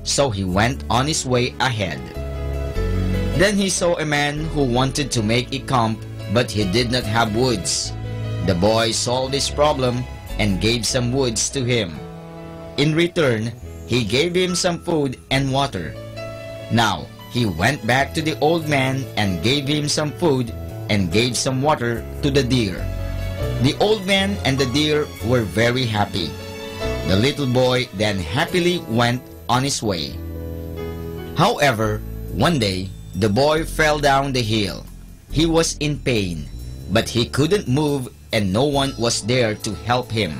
Speaker 13: So he went on his way ahead. Then he saw a man who wanted to make a camp, but he did not have woods. The boy solved his problem and gave some woods to him. In return, he gave him some food and water. Now, he went back to the old man and gave him some food and gave some water to the deer. The old man and the deer were very happy. The little boy then happily went on his way. However, one day, the boy fell down the hill. He was in pain, but he couldn't move and no one was there to help him.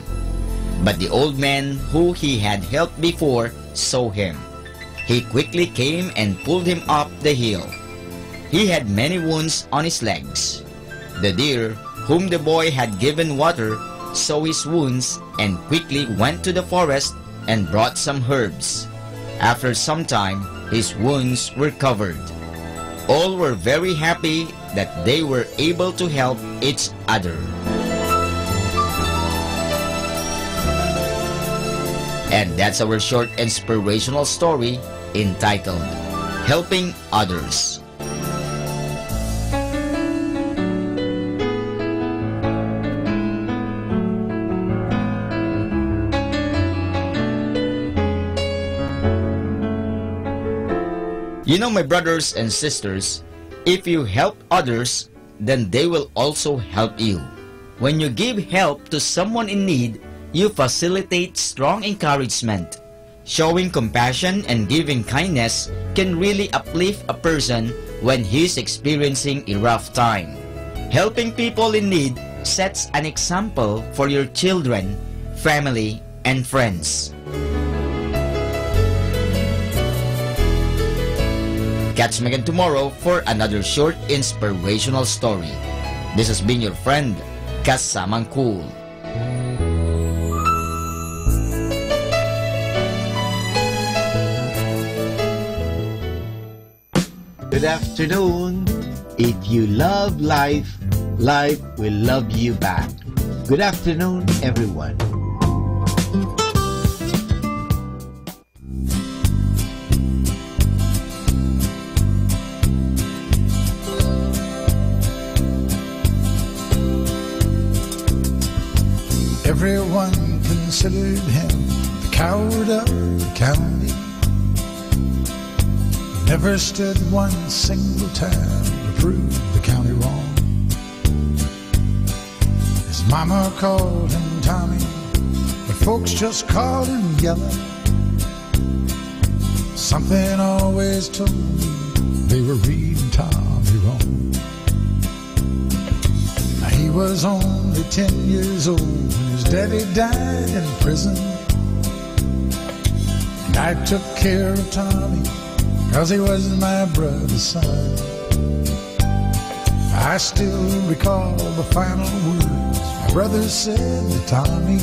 Speaker 13: But the old man who he had helped before saw him. He quickly came and pulled him up the hill. He had many wounds on his legs. The deer, whom the boy had given water, saw his wounds and quickly went to the forest and brought some herbs. After some time, his wounds were covered. All were very happy that they were able to help each other. And that's our short inspirational story entitled Helping Others. You know, my brothers and sisters, if you help others, then they will also help you. When you give help to someone in need, you facilitate strong encouragement. Showing compassion and giving kindness can really uplift a person when he's experiencing a rough time. Helping people in need sets an example for your children, family, and friends. Catch me again tomorrow for another short inspirational story. This has been your friend, Kasamang Cool.
Speaker 2: Good afternoon. If you love life, life will love you back. Good afternoon, everyone.
Speaker 3: Everyone considered him the coward of the county. Never stood one single time to prove the county wrong. His mama called him Tommy, but folks just called him Yellow. Something always told me they were reading Tommy wrong. Now he was only 10 years old when his daddy died in prison, and I took care of Tommy 'cause he was my brother's son. I still recall the final words my brother said to Tommy.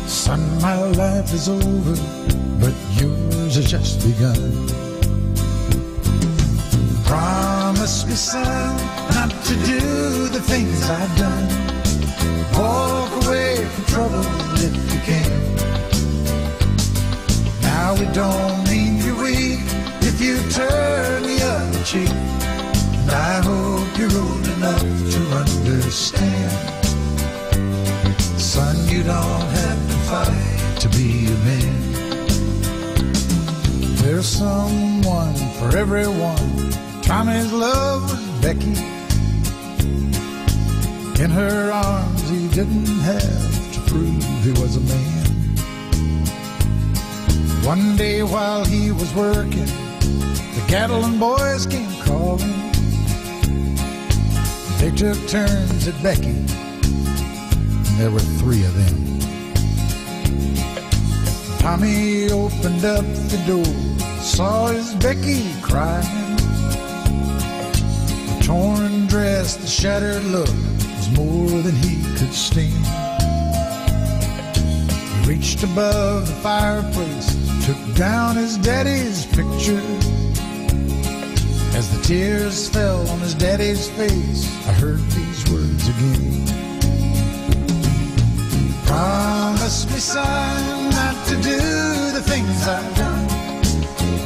Speaker 3: Son, my life is over, but yours has just begun. Promise me, son, not to do the things I've done. Walk away from trouble if you can. Now it don't mean you're weak if you turn the other cheek. And I hope you're old enough to understand. Son, you don't have to fight to be a man. There's someone for everyone. Tommy's love was Becky. In her arms he didn't have to prove he was a man. One day while he was working, the Gatlin boys came calling. They took turns at Becky, and there were 3 of them. Tommy opened up the door, saw his Becky crying. The torn dress, the shattered look was more than he could stand. He reached above the fireplace, took down his daddy's picture. As the tears fell on his daddy's face, I heard these words again. Promise me, son, not to do the things I've done.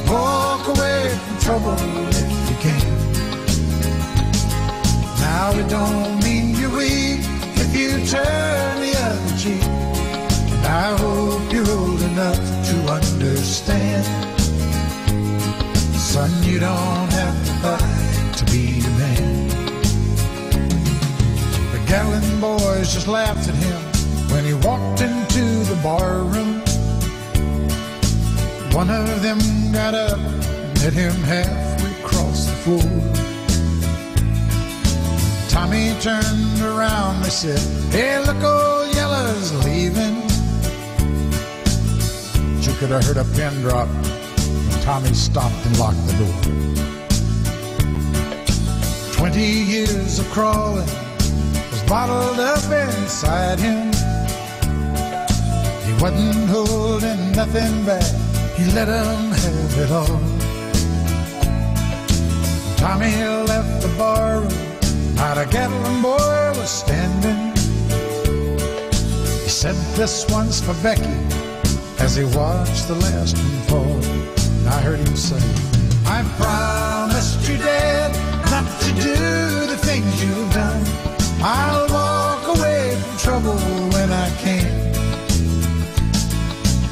Speaker 3: Walk away from trouble if you can. Now it don't mean you're weak if you turn the other cheek. And I hope you're old enough to understand. Son, you don't have to fight to be a man. The Gatlin boys just laughed at him when he walked into the bar room. One of them got up and met him halfway across the floor. Tommy turned around, they said, "Hey, look, old Yellow's leaving." But you could have heard a pin drop. Tommy stopped and locked the door. 20 years of crawling was bottled up inside him. He wasn't holding nothing back, he let him have it all. Tommy left the barroom, not a Gatlin boy was standing. He said, "This one's for Becky," as he watched the last one fall. I heard him say, "I promised you, Dad, not to do the things you've done. I'll walk away from trouble when I can.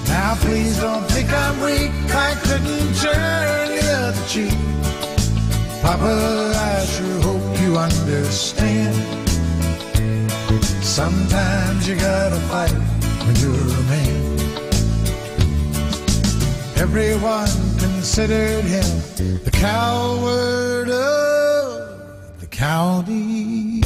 Speaker 3: Now please don't think I'm weak, I couldn't turn the other cheek. Papa, I sure hope you understand. Sometimes you gotta fight when you're a man." Everyone considered him the coward of the county.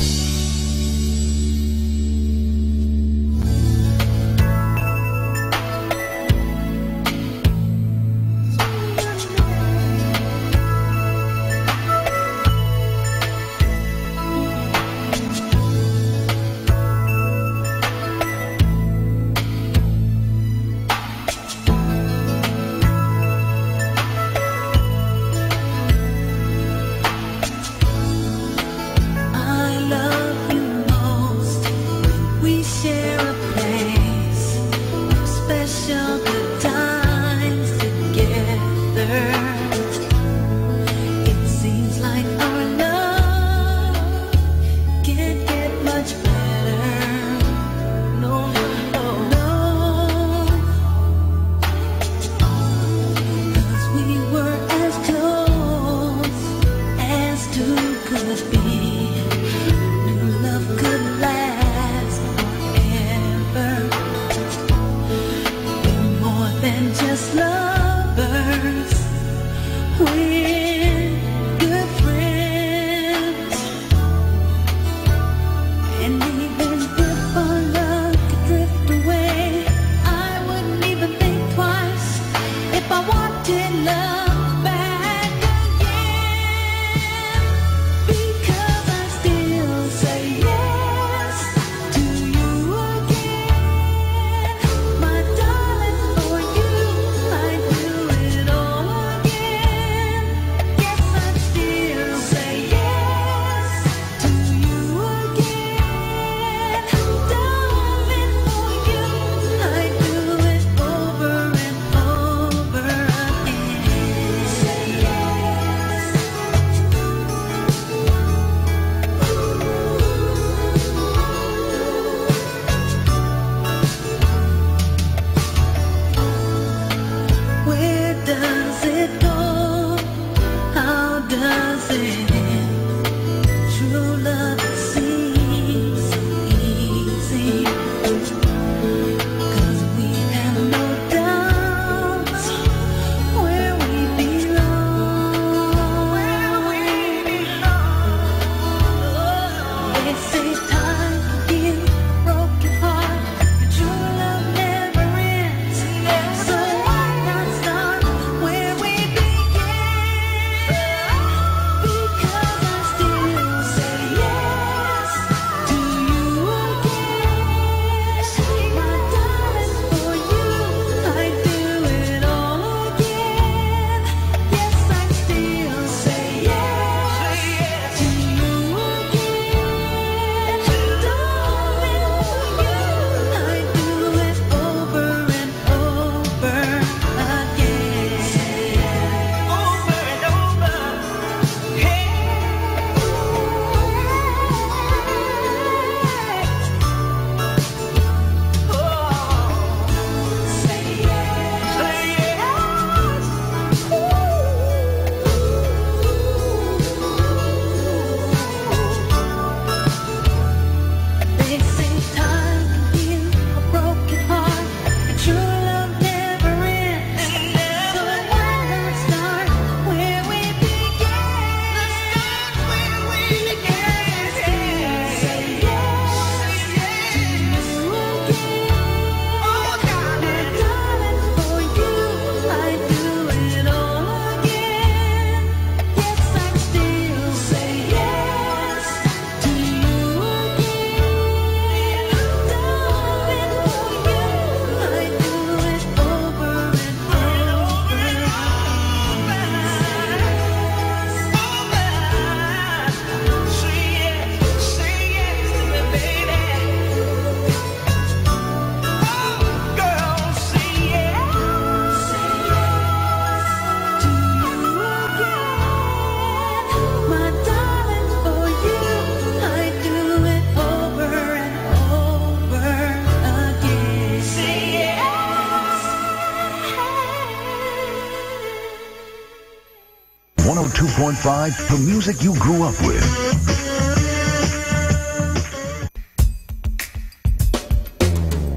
Speaker 8: The music you grew up with.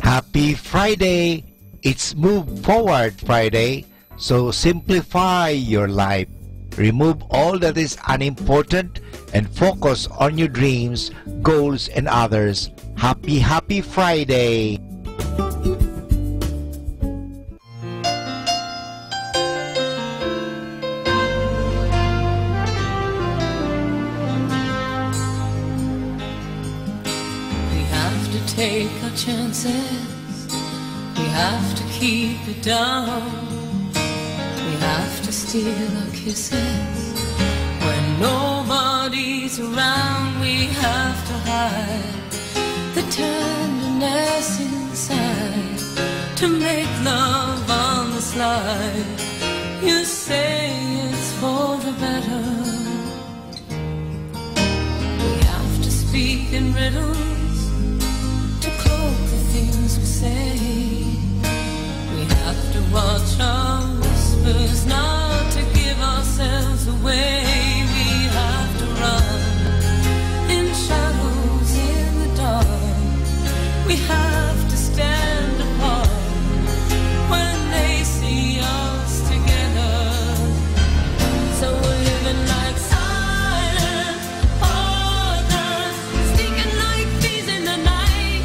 Speaker 2: Happy Friday! It's Move Forward Friday. So simplify your life. Remove all that is unimportant and focus on your dreams, goals, and others. Happy Friday!
Speaker 18: Take our chances, we have to keep it down, we have to steal our kisses, when nobody's around we have to hide the tenderness inside, to make love on the slide, you say it's for the better, we have to speak in riddles, things we say, we have to watch our whispers not to give ourselves away, we have to run in shadows in the dark, we have to stand apart when they see us together, so we're living like silent partners, sneaking like thieves in the night.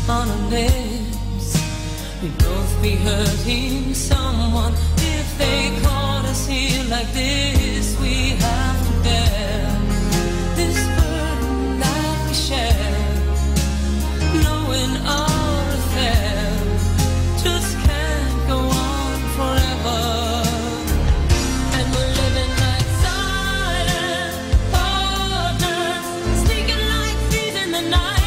Speaker 18: On our lips, we'd both be hurting someone if they caught us here like this. We have to bear this burden that we share, knowing our affair just can't go on forever. And we're living like silent partners, sneaking like thieves in the night.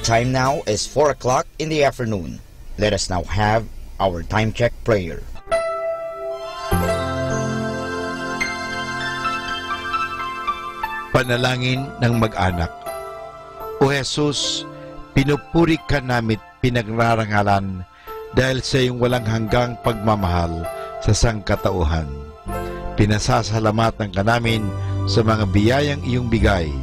Speaker 12: Time now is 4 o'clock in the afternoon. Let us now have our time check prayer.
Speaker 2: Panalangin ng mag-anak. O Jesus, pinupuri ka namit pinagrarangalan dahil sa iyong walang hanggang pagmamahal sa sangkatauhan. Pinasasalamatan ka namin sa mga biyayang iyong bigay.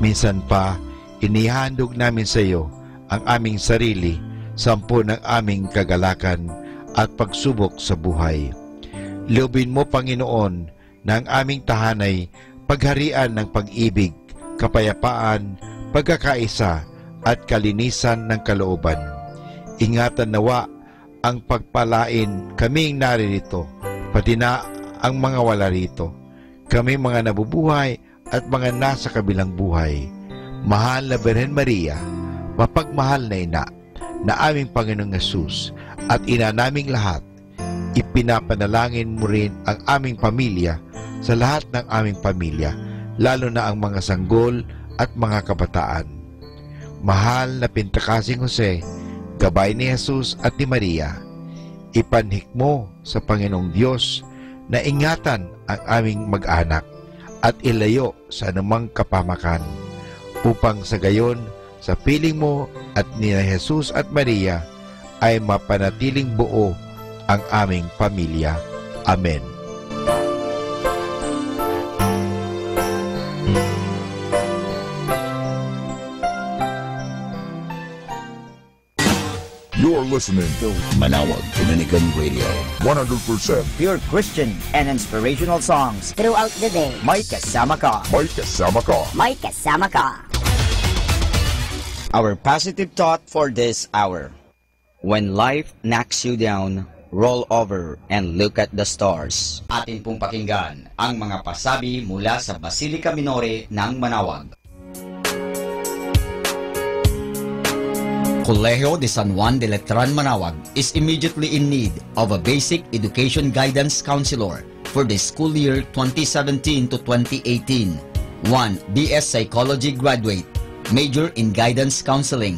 Speaker 2: Minsan pa, inihandog namin sa iyo ang aming sarili, sampo ng aming kagalakan at pagsubok sa buhay. Loobin mo, Panginoon, na ang aming tahanay pagharian ng pag-ibig, kapayapaan, pagkakaisa at kalinisan ng kalooban. Ingatan nawa ang pagpalain kaming naririto, pati na ang mga wala rito. Kami mga nabubuhay at mga nasa kabilang buhay. Mahal na Birhen Maria, mapagmahal na ina, na aming Panginoong Yesus at ina naming lahat, ipinapanalangin mo rin ang aming pamilya sa lahat ng aming pamilya, lalo na ang mga sanggol at mga kabataan. Mahal na Pintakasing Jose, gabay ni Jesus at ni Maria, ipanhik mo sa Panginoong Diyos na ingatan ang aming mag-anak at ilayo sa anumang kapamakan, upang sa gayon, sa piling mo at ni Jesus at Maria, ay mapanatiling buo ang aming pamilya. Amen.
Speaker 8: You're listening to
Speaker 7: Manawag Dominican Radio.
Speaker 10: 100% pure Christian and inspirational songs
Speaker 5: throughout the day.
Speaker 10: May kasama ka.
Speaker 8: May kasama ka.
Speaker 5: May kasama ka.
Speaker 12: Our positive thought for this hour. When life knocks you down, roll over and look at the stars.
Speaker 13: Atin pong pakinggan ang mga pasabi mula sa Basilica Minore ng Manawag. Colegio de San Juan de Letran Manawag is immediately in need of a basic education guidance counselor for the school year 2017 to 2018. 1. BS Psychology graduate, major in guidance counseling.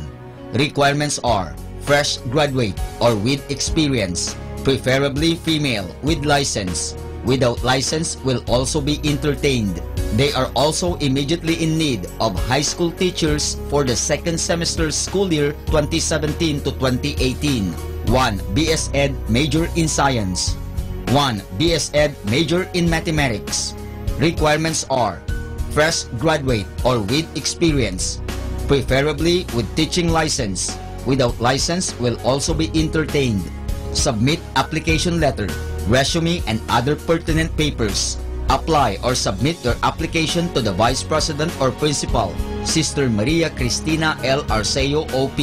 Speaker 13: Requirements are fresh graduate or with experience, preferably female with license. Without license will also be entertained. They are also immediately in need of high school teachers for the second semester school year 2017 to 2018. 1. BS Ed major in science. 1. BS Ed major in mathematics. Requirements are fresh graduate or with experience, preferably with teaching license. Without license will also be entertained. Submit application letter, resume and other pertinent papers. Apply or submit your application to the Vice President or Principal, Sister Maria Cristina L. Arceo OP,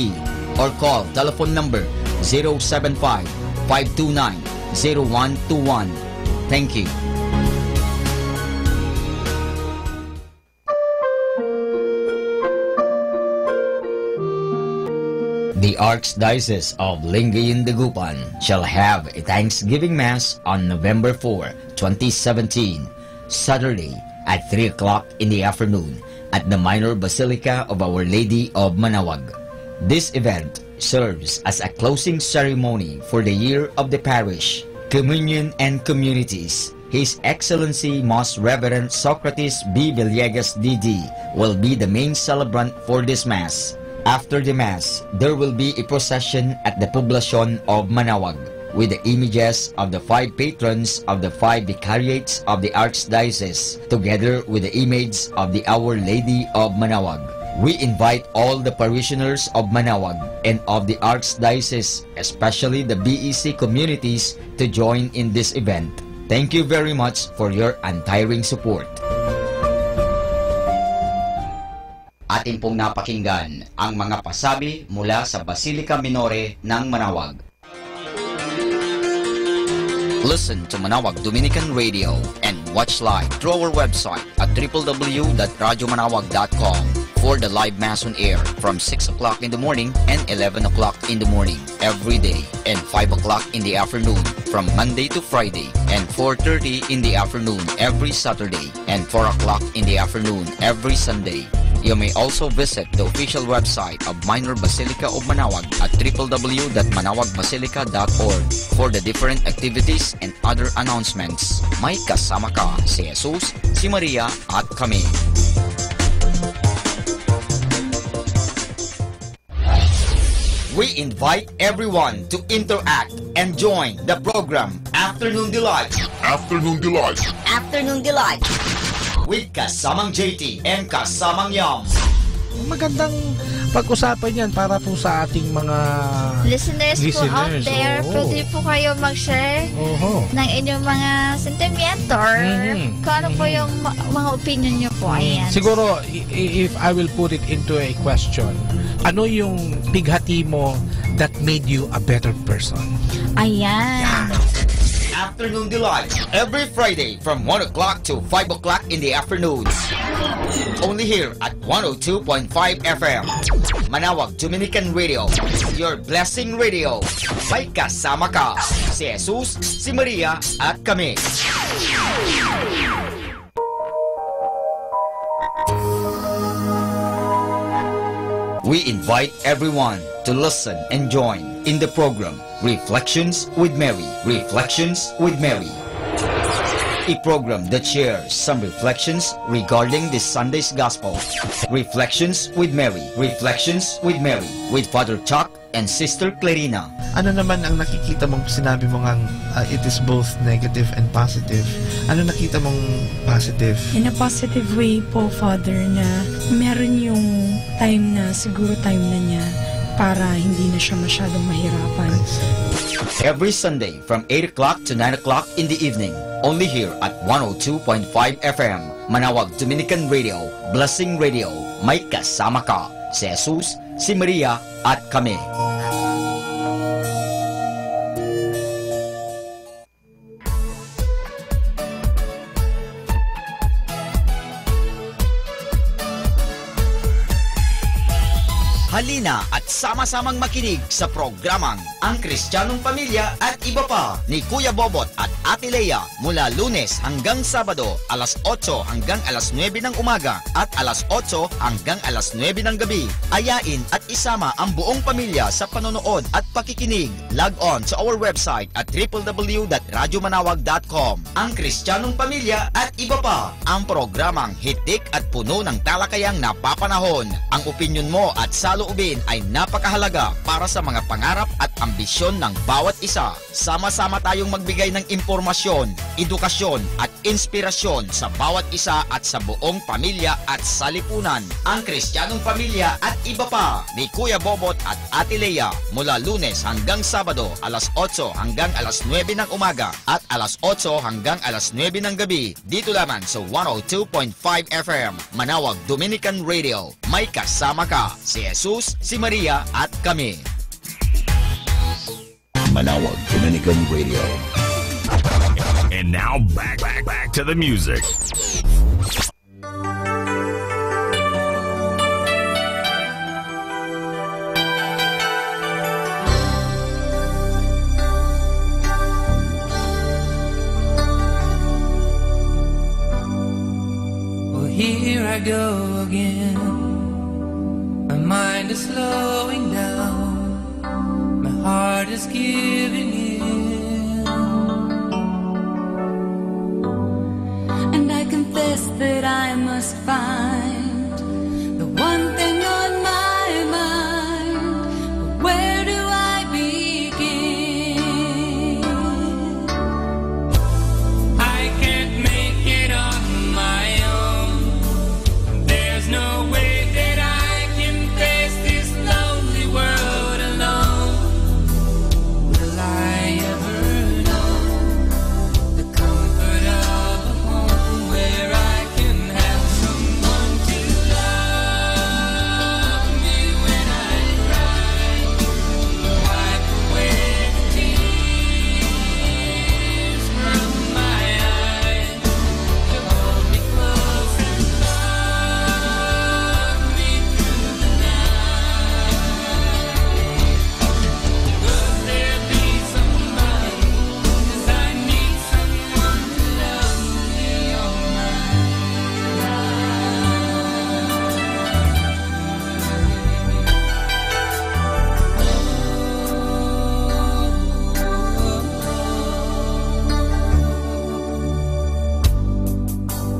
Speaker 13: or call telephone number 075-529-0121. Thank you. The Archdiocese of Lingayen Dagupan shall have a Thanksgiving Mass on November 4, 2017, Saturday at 3 o'clock in the afternoon at the Minor Basilica of Our Lady of Manawag. This event serves as a closing ceremony for the year of the parish, communion and communities. His Excellency Most Reverend Socrates B. Villegas D.D. will be the main celebrant for this Mass. After the Mass, there will be a procession at the Poblacion of Manawag with the images of the 5 patrons of the 5 vicariates of the Archdiocese, together with the image of the Our Lady of Manawag. We invite all the parishioners of Manawag and of the Archdiocese, especially the BEC communities, to join in this event. Thank you very much for your untiring support. Atin pong napakinggan ang mga pasabi mula sa Basilica Minore ng Manawag. Listen to Manawag Dominican Radio and watch live through our website at www.radyomanawag.com for the live Mass on air from 6 o'clock in the morning and 11 o'clock in the morning every day, and 5 o'clock in the afternoon from Monday to Friday, and 4:30 in the afternoon every Saturday, and 4 o'clock in the afternoon every Sunday. You may also visit the official website of Minor Basilica of Manawag at www.manawagbasilica.org for the different activities and other announcements. May kasama ka si Jesus, si Maria at kami. We invite everyone to interact and join the program Afternoon Delight.
Speaker 8: Afternoon Delight.
Speaker 5: Afternoon Delight.
Speaker 13: With Kasamang JT and Kasamang Yam.
Speaker 14: Magandang pag-usapan yan para po sa ating mga
Speaker 15: listeners po out there. Pwede po kayo mag-share ng inyong mga sentimiento or kung ano po yung mga opinion nyo po. Ayan.
Speaker 14: Siguro, if I will put it into a question, ano yung bighati mo that made you a better person?
Speaker 15: Ayan.
Speaker 13: Afternoon Delight, every Friday from 1 o'clock to 5 o'clock in the afternoon. Only here at 102.5 FM. Manawag Dominican Radio, your blessing radio. May kasama ka, si Jesus, si Maria, at kami. We invite everyone to listen and join in the program Reflections with Mary. Reflections with Mary. A program that shares some reflections regarding this Sunday's Gospel. Reflections with Mary. Reflections with Mary. With Father Chuck and Sister Clarina.
Speaker 16: Ano naman ang nakikita mong sinabi mo ngang it is both negative and positive? Ano nakita mong positive?
Speaker 17: In a positive way po, Father, na meron yung time na, siguro time na niya para hindi na siya masyadong mahirapan.
Speaker 13: Every Sunday from 8 o'clock to 9 o'clock in the evening. Only here at 102.5 FM. Manawag Dominican Radio, Blessing Radio. May kasama ka, si Jesus, si Maria, at kami. Halina at sama-samang makinig sa programang Ang Kristiyanong Pamilya at Iba Pa ni Kuya Bobot at Ate Lea mula Lunes hanggang Sabado alas 8 hanggang alas 9 ng umaga at alas 8 hanggang alas 9 ng gabi. Ayain at isama ang buong pamilya sa panonood at pakikinig. Log on to our website at www.radyomanawag.com. Ang Kristiyanong Pamilya at Iba Pa, ang programang hitik at puno ng talakayang napapanahon. Ang opinyon mo at saloobin ay napakahalaga para sa mga pangarap at ambisyon ng bawat isa. Sama-sama tayong magbigay ng impormasyon, edukasyon at inspirasyon sa bawat isa at sa buong pamilya at salipunan. Ang Kristiyanong Pamilya at Iba Pa ni Kuya Bobot at Ate Lea mula Lunes hanggang Sabado alas 8 hanggang alas 9 ng umaga at alas 8 hanggang alas 9 ng gabi dito lamang sa 102.5 FM Manawag Dominican Radio. May kasama ka, si Jesus, si Maria at kami.
Speaker 7: Manawag Dominican Radio.
Speaker 8: And now back to the music.
Speaker 18: Well, here I go again. My mind is slowing down. My heart is giving in.
Speaker 11: And I confess that I must find the one thing on my mind. But where do I begin?
Speaker 18: I can't make it on my own. There's no way that I can face this lonely world alone. Will I ever know the comfort of a home where I can have someone to love me when I cry, wipe away the tears from my eyes, to hold me close and love me through the night? Will there be somebody? 'Cause I need someone to love me all my life.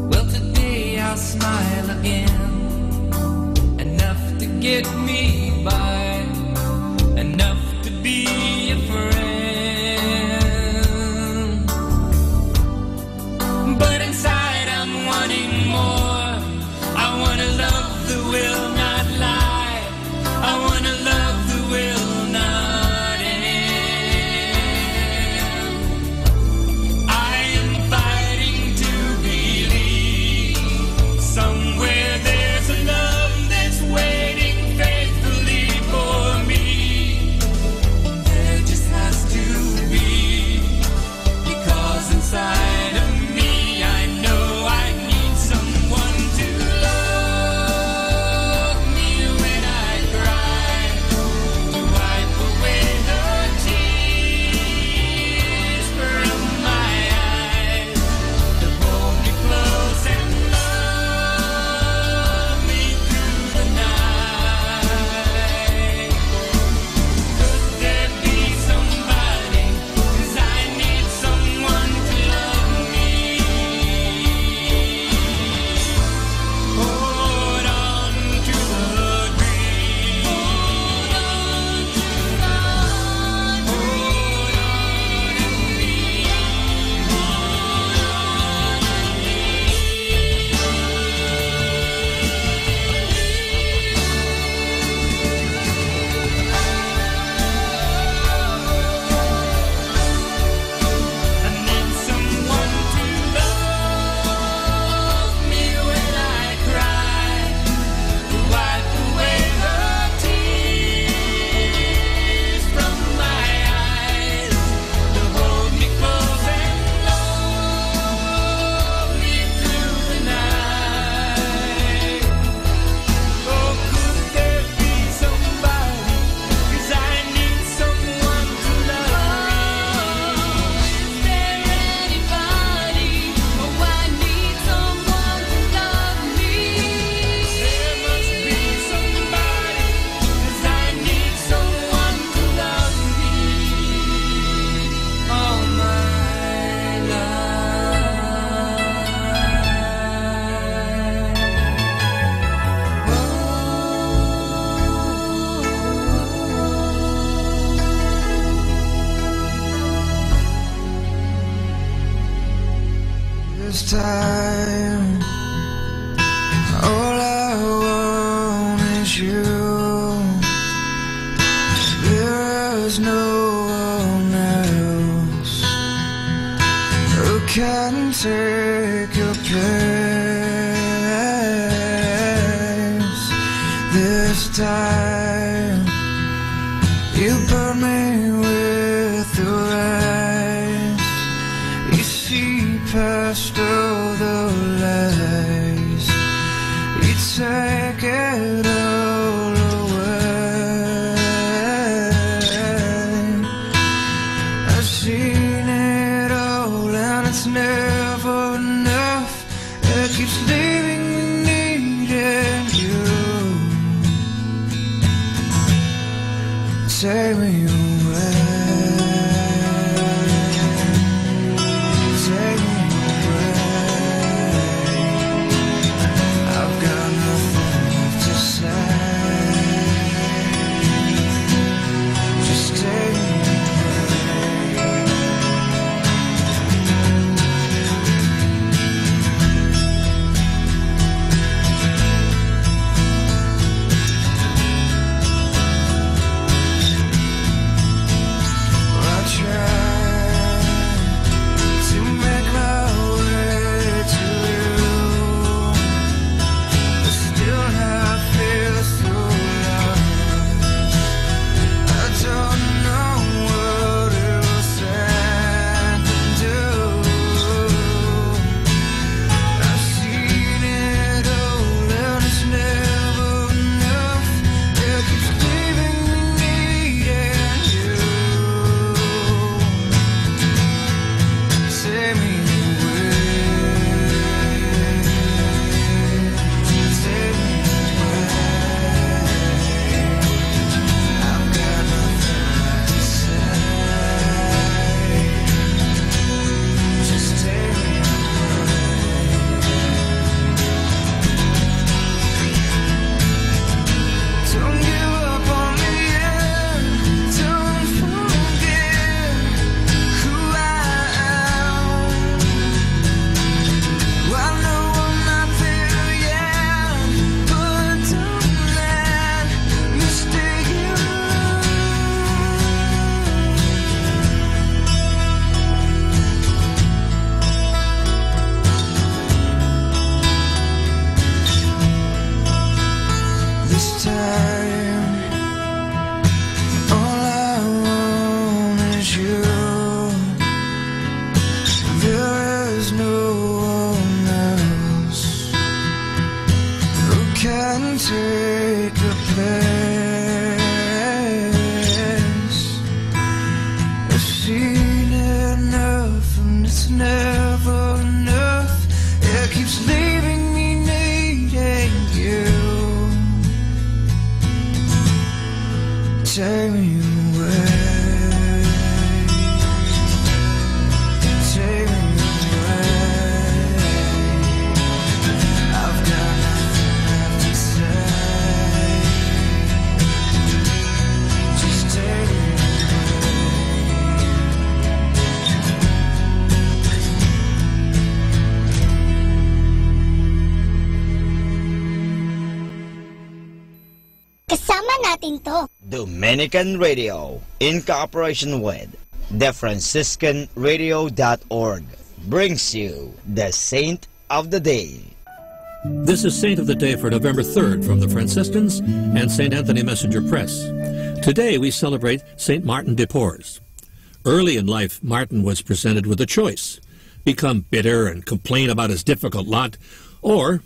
Speaker 18: Well, today I'll smile again, enough to get me by, enough to be a friend. But inside I'm wanting more. I wanna love that will not lie. I wanna love that will not end. I am fighting to believe somewhere there's a love that's waiting faithfully for
Speaker 4: this time. All I want is you. There is no one else who can take your place. This time you burn me with your eyes. You see past all the lies. You take it all away. I've seen it all and it's never enough. It keeps leaving me needing you. Take me away. Take me away. I've got nothing left to say. Just take me take your place. I've seen enough and it's never enough. It keeps leaving me needing you. Take me away. Take me away. I've got nothing left to say. Just take me
Speaker 19: Kasama natin to.
Speaker 12: Dominican Radio, in cooperation with TheFranciscanRadio.org, brings you the Saint of the Day.
Speaker 21: This is Saint of the Day for November 3rd from the Franciscans and St. Anthony Messenger Press. Today we celebrate St. Martin de Porres. Early in life, Martin was presented with a choice: become bitter and complain about his difficult lot, or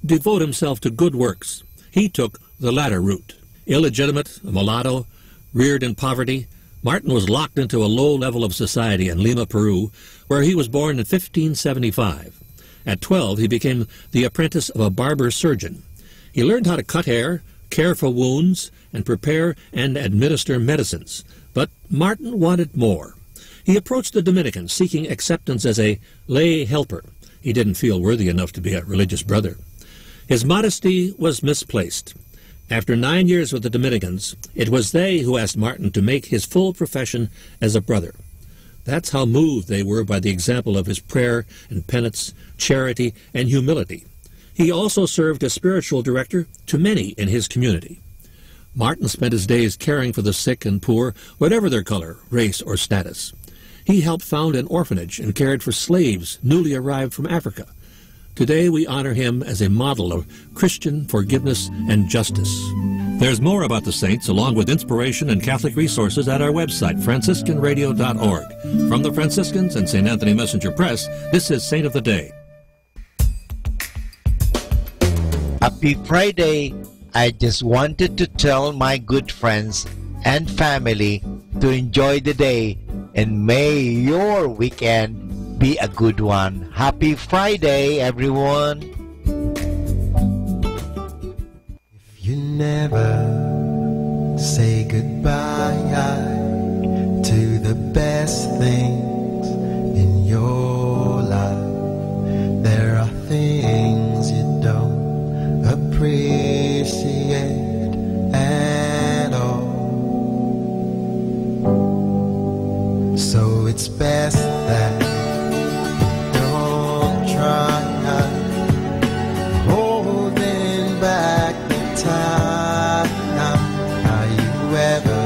Speaker 21: devote himself to good works. He took the latter route. Illegitimate, a mulatto, reared in poverty, Martin was locked into a low level of society in Lima, Peru, where he was born in 1575. At 12, he became the apprentice of a barber surgeon. He learned how to cut hair, care for wounds, and prepare and administer medicines. But Martin wanted more. He approached the Dominicans, seeking acceptance as a lay helper. He didn't feel worthy enough to be a religious brother. His modesty was misplaced. After 9 years with the Dominicans, it was they who asked Martin to make his full profession as a brother. That's how moved they were by the example of his prayer and penance, charity, and humility. He also served as spiritual director to many in his community. Martin spent his days caring for the sick and poor, whatever their color, race, or status. He helped found an orphanage and cared for slaves newly arrived from Africa. Today we honor him as a model of Christian forgiveness and justice. There's more about the saints, along with inspiration and Catholic resources, at our website, franciscanradio.org. From the Franciscans and St. Anthony Messenger Press, this is Saint of the Day.
Speaker 2: Happy Friday! I just wanted to tell my good friends and family to enjoy the day, and may your weekend be a good one. Happy Friday, everyone!
Speaker 19: If you never say goodbye to the best things in your life, there are things you don't appreciate at all. So it's best that don't try holding back the time. Are you ever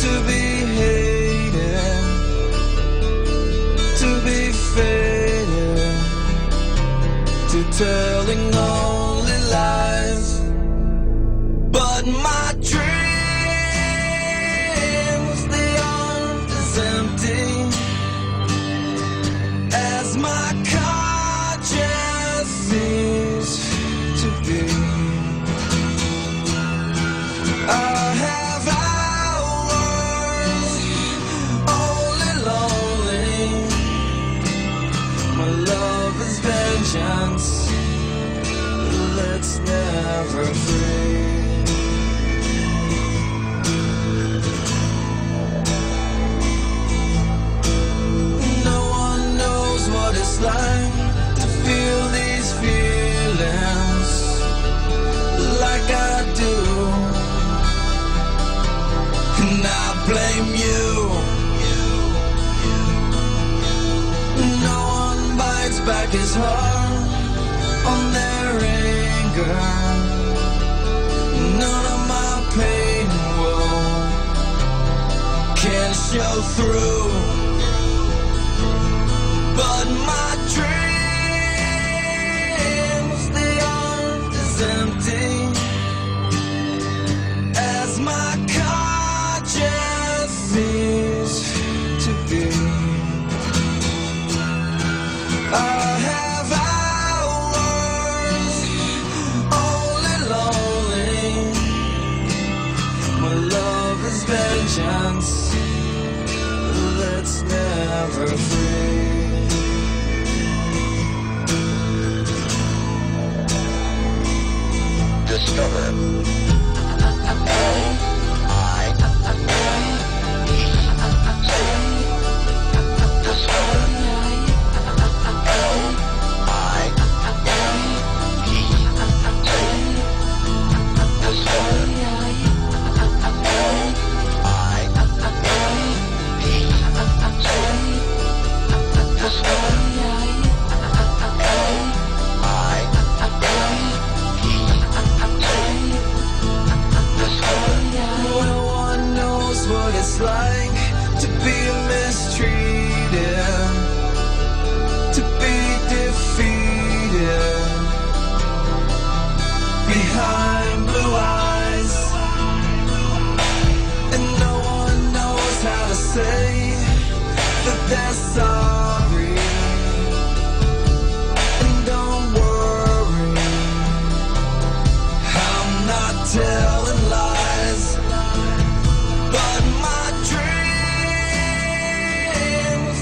Speaker 4: to be hated, to be faded, to telling only lies. But my dreams, the arms is empty, as my conscience seems to be. I have hours only lonely. My love is vengeance. Let's never free. No one knows what it's like to feel these feelings like I do. And I blame you. No one bites back his heart on their anger. None of my pain can show through. But my dreams, the arms is empty, as my conscience seems to be. I have hours only lonely. My love is vengeance. Let's never free. Discover what it's like to be mistreated, to be defeated behind blue eyes, and no one knows how to say that they're sorry. And don't worry, I'm not telling lies. But my dreams,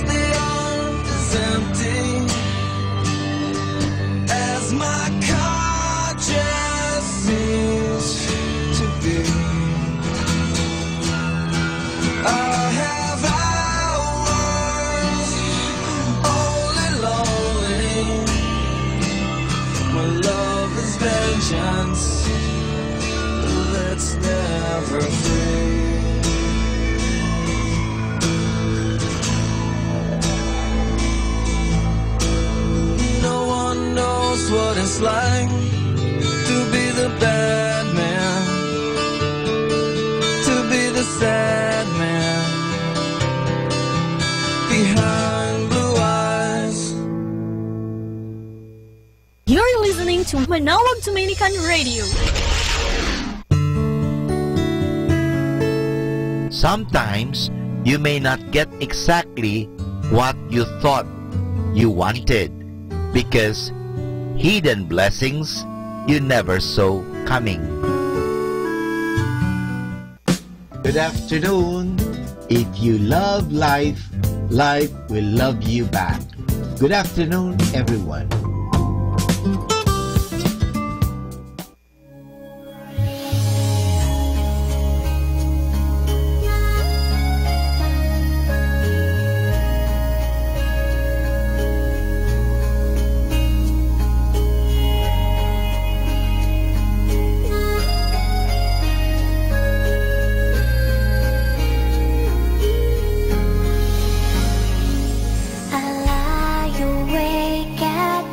Speaker 4: the arms is empty, as my conscience seems to be. I have hours only lonely. My love is vengeance. Let's never free. What it's like to be the bad man, to be the sad man behind blue eyes.
Speaker 1: You're listening to Manawag Dominican Radio.
Speaker 2: Sometimes you may not get exactly what you thought you wanted, because hidden blessings you never saw coming. Good afternoon. If you love life, life will love you back. Good afternoon, everyone.
Speaker 22: I lie awake at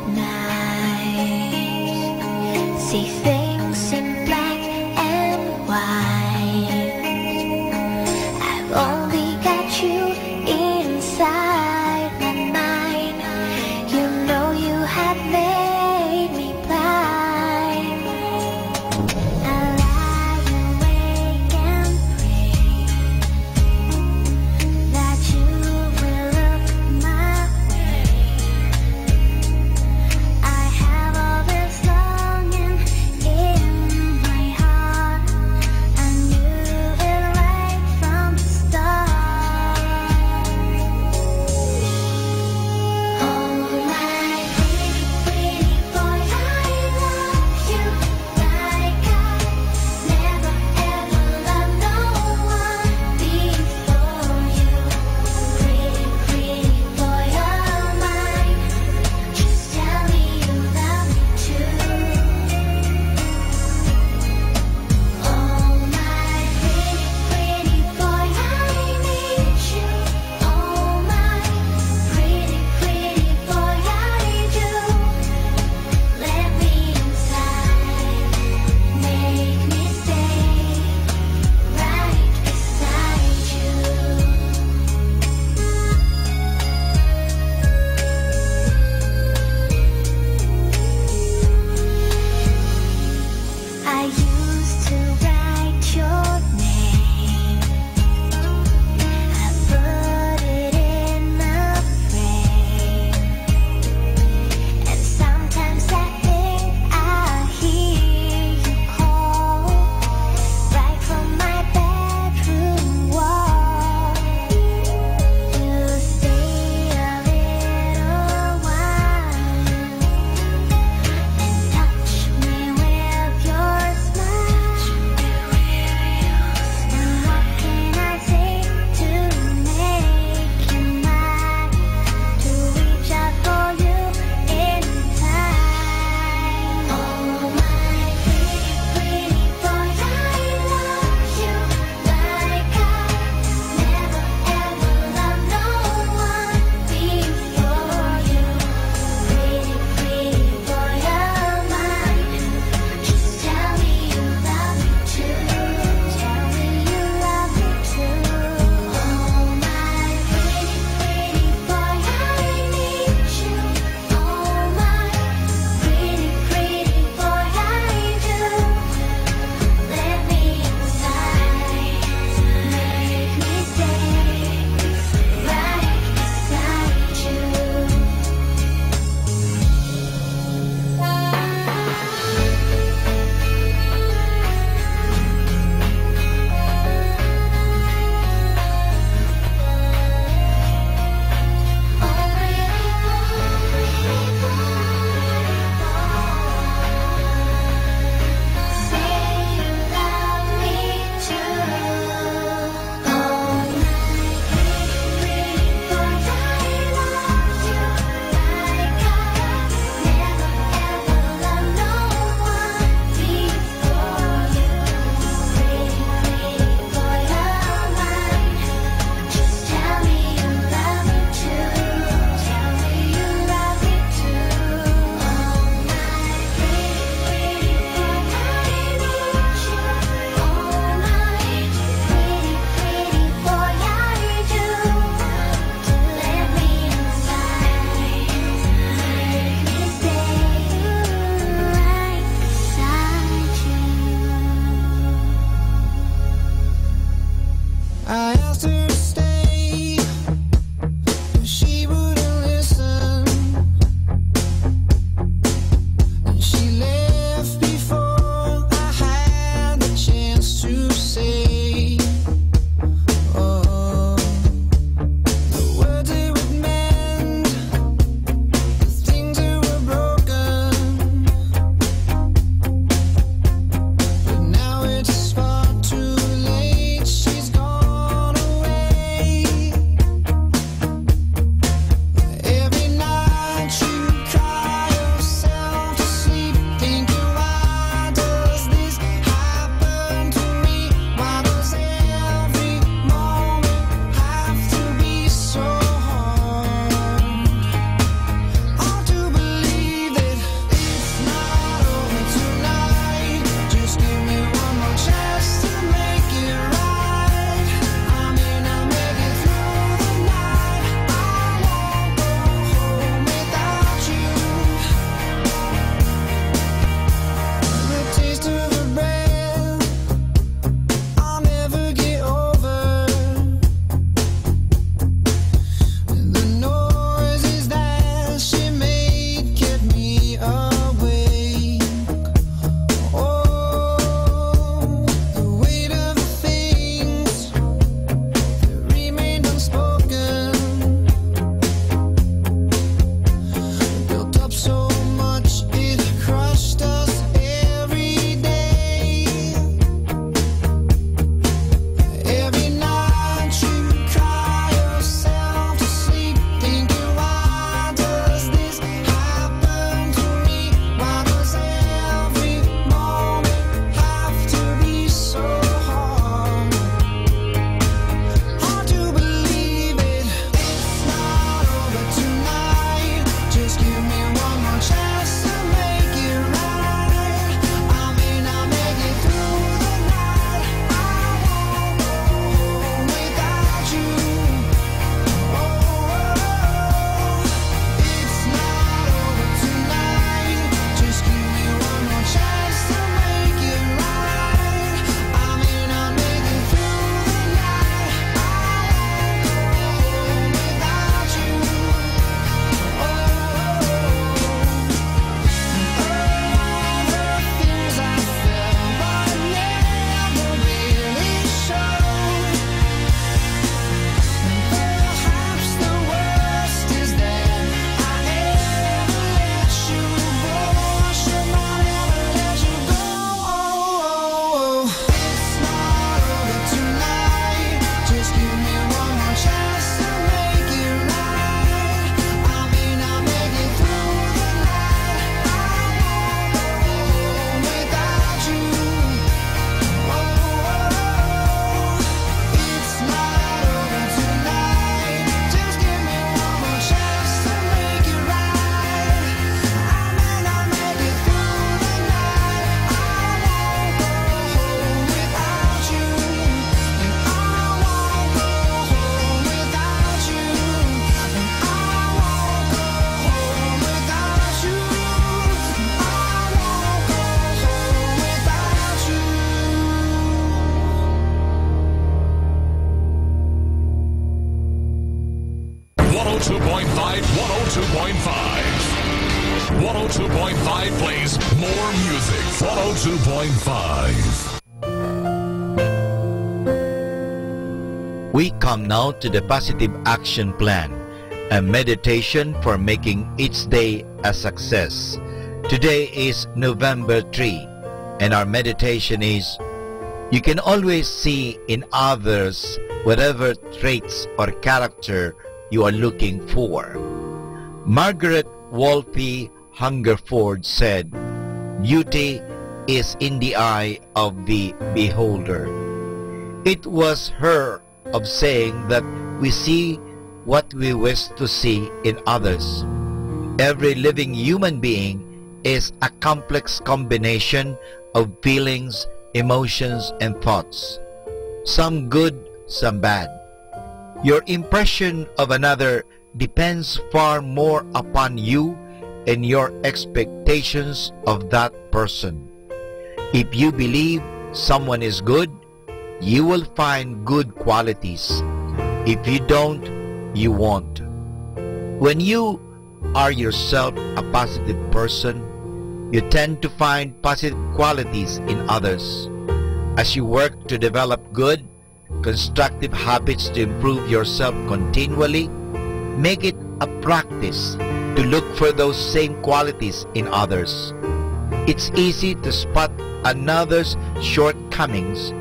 Speaker 8: 102.5, 102.5. 102.5 plays more music. 102.5.
Speaker 2: We come now to the Positive Action Plan, a meditation for making each day a success. Today is November 3, and our meditation is, you can always see in others whatever traits or character you are looking for. Margaret Wolfe Hungerford said, beauty is in the eye of the beholder. It was her of saying that we see what we wish to see in others. Every living human being is a complex combination of feelings, emotions, and thoughts. Some good, some bad. Your impression of another depends far more upon you and your expectations of that person. If you believe someone is good, you will find good qualities. If you don't, you won't. When you are yourself a positive person, you tend to find positive qualities in others. As you work to develop good, constructive habits to improve yourself continually, make it a practice to look for those same qualities in others. It's easy to spot another's shortcomings,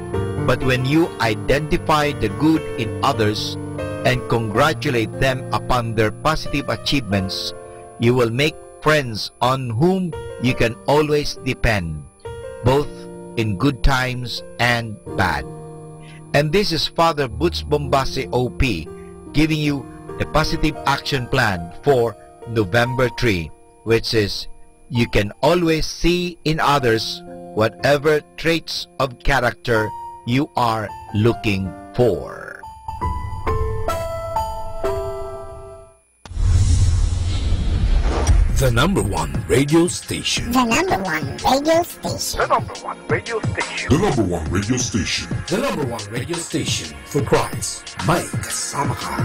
Speaker 2: but when you identify the good in others and congratulate them upon their positive achievements, you will make friends on whom you can always depend, both in good times and bad. And this is Father Butch Bombase OP giving you the Positive Action Plan for November 3, which is, you can always see in others whatever traits of character you are looking for.
Speaker 9: The number one radio station.
Speaker 6: The number one radio station.
Speaker 9: The number one radio station. The number one radio station. The number one radio station for Christ. May kasama ka.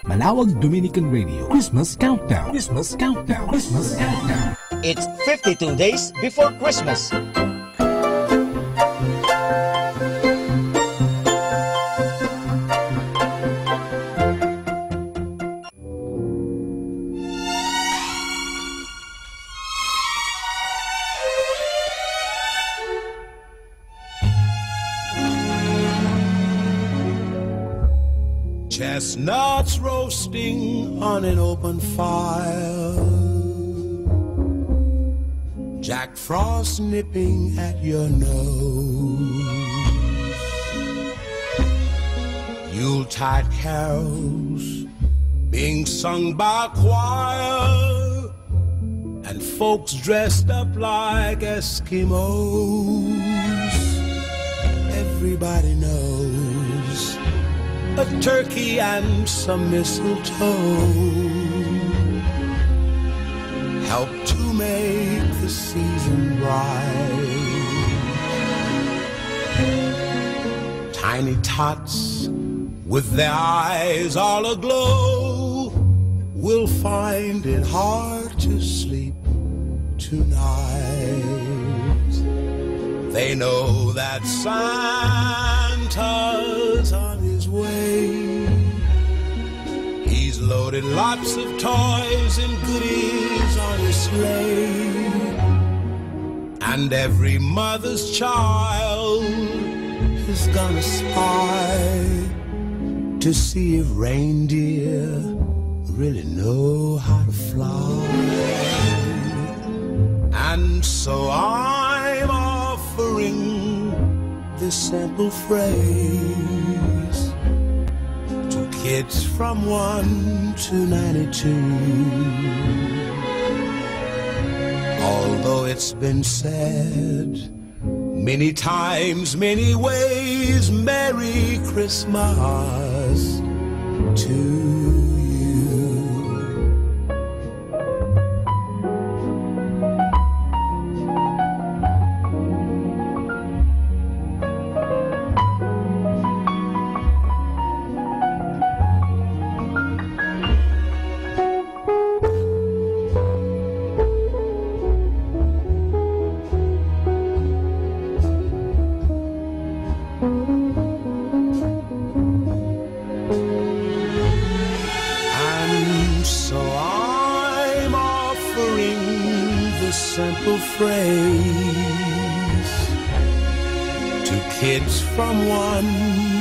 Speaker 9: Manawag Dominican Radio Christmas Countdown. Christmas Countdown. Christmas Countdown.
Speaker 10: It's 52 days before Christmas.
Speaker 3: Chestnuts roasting on an open fire, Jack Frost nipping at your nose, Yuletide carols being sung by a choir, and folks dressed up like Eskimos. Everybody knows a turkey and some mistletoe help to make the season bright. Tiny tots with their eyes all aglow will find it hard to sleep tonight. They know that Santa's on his way. He's loaded lots of toys and goodies on his sleigh, and every mother's child is gonna spy to see if reindeer really know how to fly. And so I'm offering this simple phrase to kids from 1 to 92. Although it's been said many times, many ways, Merry Christmas to you.
Speaker 20: phrase to kids from 1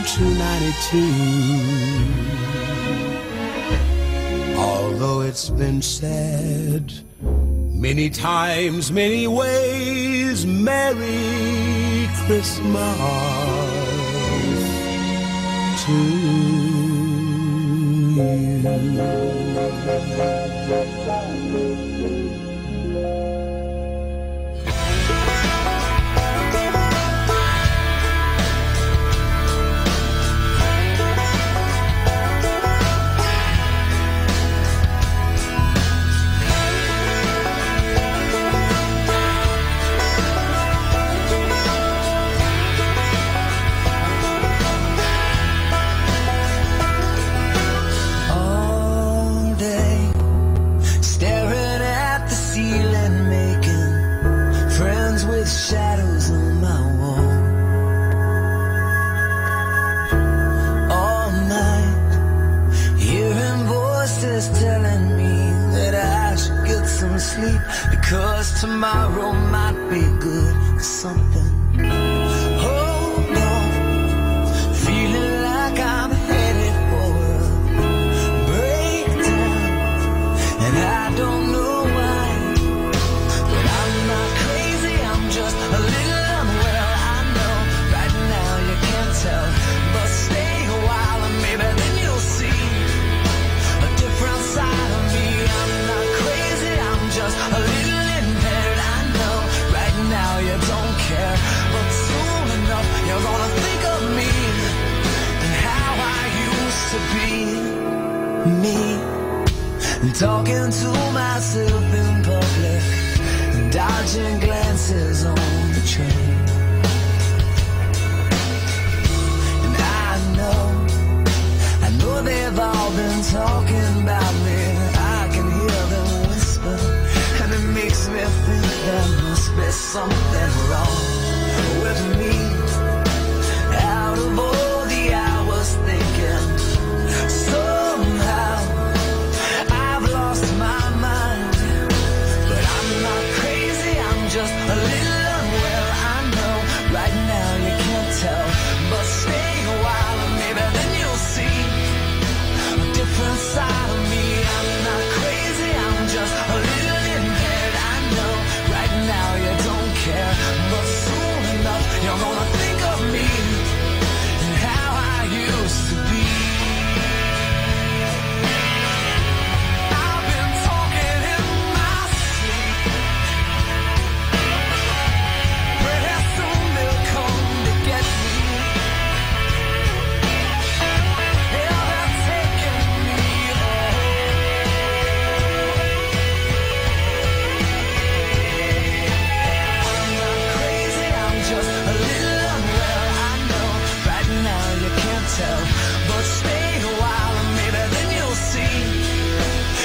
Speaker 20: to 92. Although it's been said many times, many ways, Merry Christmas to
Speaker 11: shadows on my wall. All night, hearing voices telling me that I should get some sleep, because tomorrow might be good for something. Hold on, feeling like I'm headed for a breakdown, and I don't know why, but I'm not crazy, I'm just a little unwell. I know right now you can't tell, but stay a while and maybe then you'll see a different side of me. I'm not crazy, I'm just a little impaired. I know right now you don't care, but soon enough you're gonna think of me and how I used to be. Me, talking to myself in public, dodging glances on the train. And I know they've all been talking about me. I can hear them whisper, and it makes me think there must be something wrong with me. Out of all the hours thinking, somehow I've lost my mind. But I'm not crazy, I'm just a little unwell. I know right now you can't tell, but stay a while and maybe then you'll see a different side of me. I'm not crazy, I'm just a little impaired. I know right now you don't care, but soon enough you're gonna think of me and how I used to be. I've been talking in my sleep. Pretty soon they'll come to get me. Yeah, they're taking me away. I'm not crazy, I'm just a little unwell. I know right now you can't tell, but stay a while and maybe then you'll see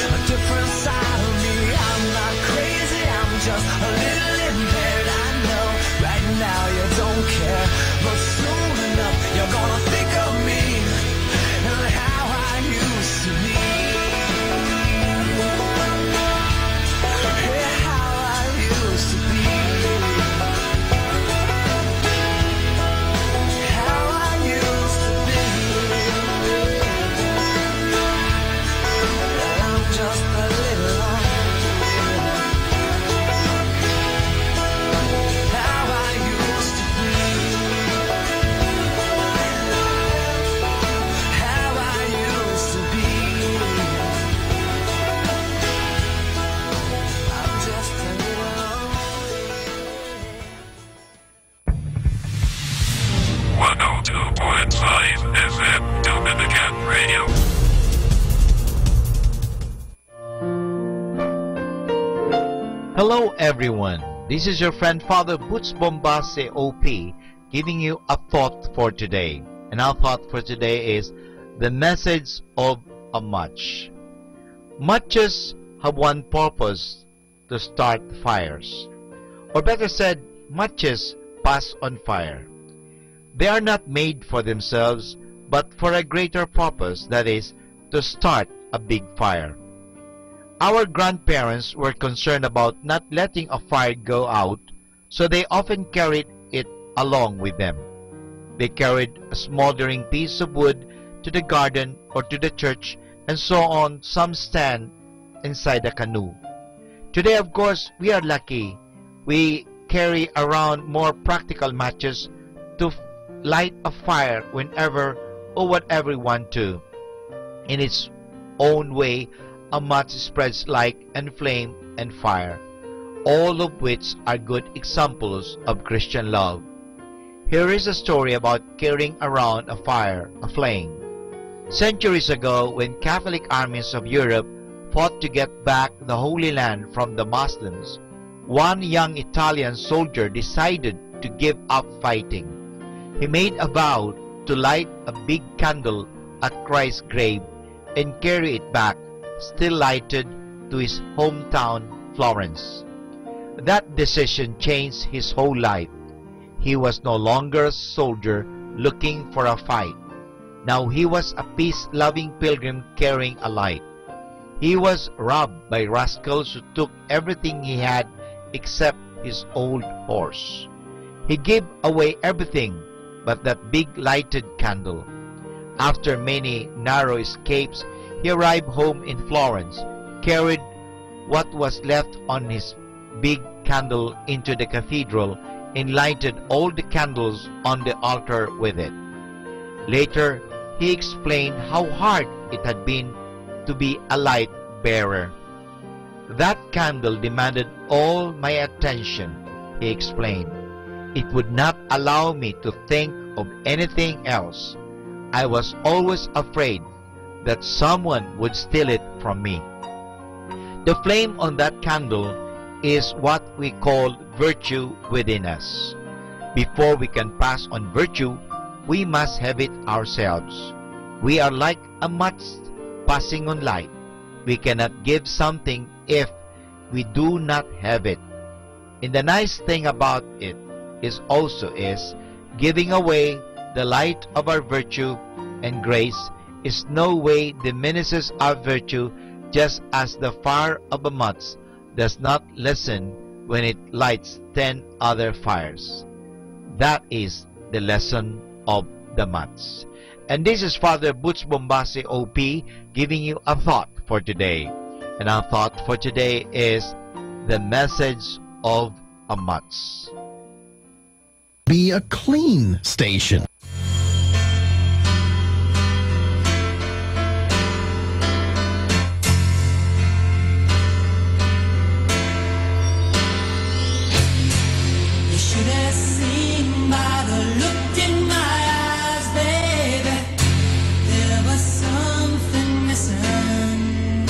Speaker 11: a different side of me. I'm not crazy, I'm just a little impaired. I know right now you don't care, but soon enough you're gonna think of me and how I used to be. Yeah, how I used to be. How I used to be. I'm just a little how I used to be. How I used to be. I'm just a little
Speaker 8: 102.5 FM Dominican Radio.
Speaker 2: Hello everyone, this is your friend Father Butch Bombase OP giving you a thought for today. And our thought for today is the message of a match. Matches have one purpose, to start fires. Or better said, matches pass on fire. They are not made for themselves, but for a greater purpose, that is, to start a big fire. Our grandparents were concerned about not letting a fire go out, so they often carried it along with them. They carried a smoldering piece of wood to the garden or to the church, and so on some stand inside the canoe. Today, of course, we are lucky. We carry around more practical matches to light a fire whenever or whatever we want to. In its own way, a match spreads light and flame and fire, all of which are good examples of Christian love. Here is a story about carrying around a fire, a flame. Centuries ago, when Catholic armies of Europe fought to get back the Holy Land from the Muslims, one young Italian soldier decided to give up fighting. He made a vow to light a big candle at Christ's grave and carry it back, still lighted, to his hometown, Florence. That decision changed his whole life. He was no longer a soldier looking for a fight. Now he was a peace-loving pilgrim carrying a light. He was robbed by rascals who took everything he had except his old horse. He gave away everything but that big lighted candle. After many narrow escapes, he arrived home in Florence, carried what was left on his big candle into the cathedral, and lighted all the candles on the altar with it. Later, he explained how hard it had been to be a light bearer. That candle demanded all my attention, he explained. It would not allow me to think of anything else. I was always afraid that someone would steal it from me. The flame on that candle is what we call virtue within us. Before we can pass on virtue, we must have it ourselves. We are like a match passing on light. We cannot give something if we do not have it. And the nice thing about it is giving away the light of our virtue and grace is no way diminishes our virtue, just as the fire of a match does not lessen when it lights 10 other fires. That is the lesson of the match. And this is Father Butch Bombase OP giving you a thought for today. And our thought for today is the message of a match.
Speaker 9: Be a clean station.
Speaker 11: You should have seen by the look in my eyes, baby, there was something missing.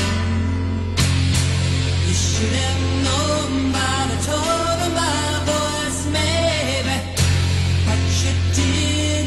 Speaker 11: You should have known by the tone of my voice, maybe, but you did.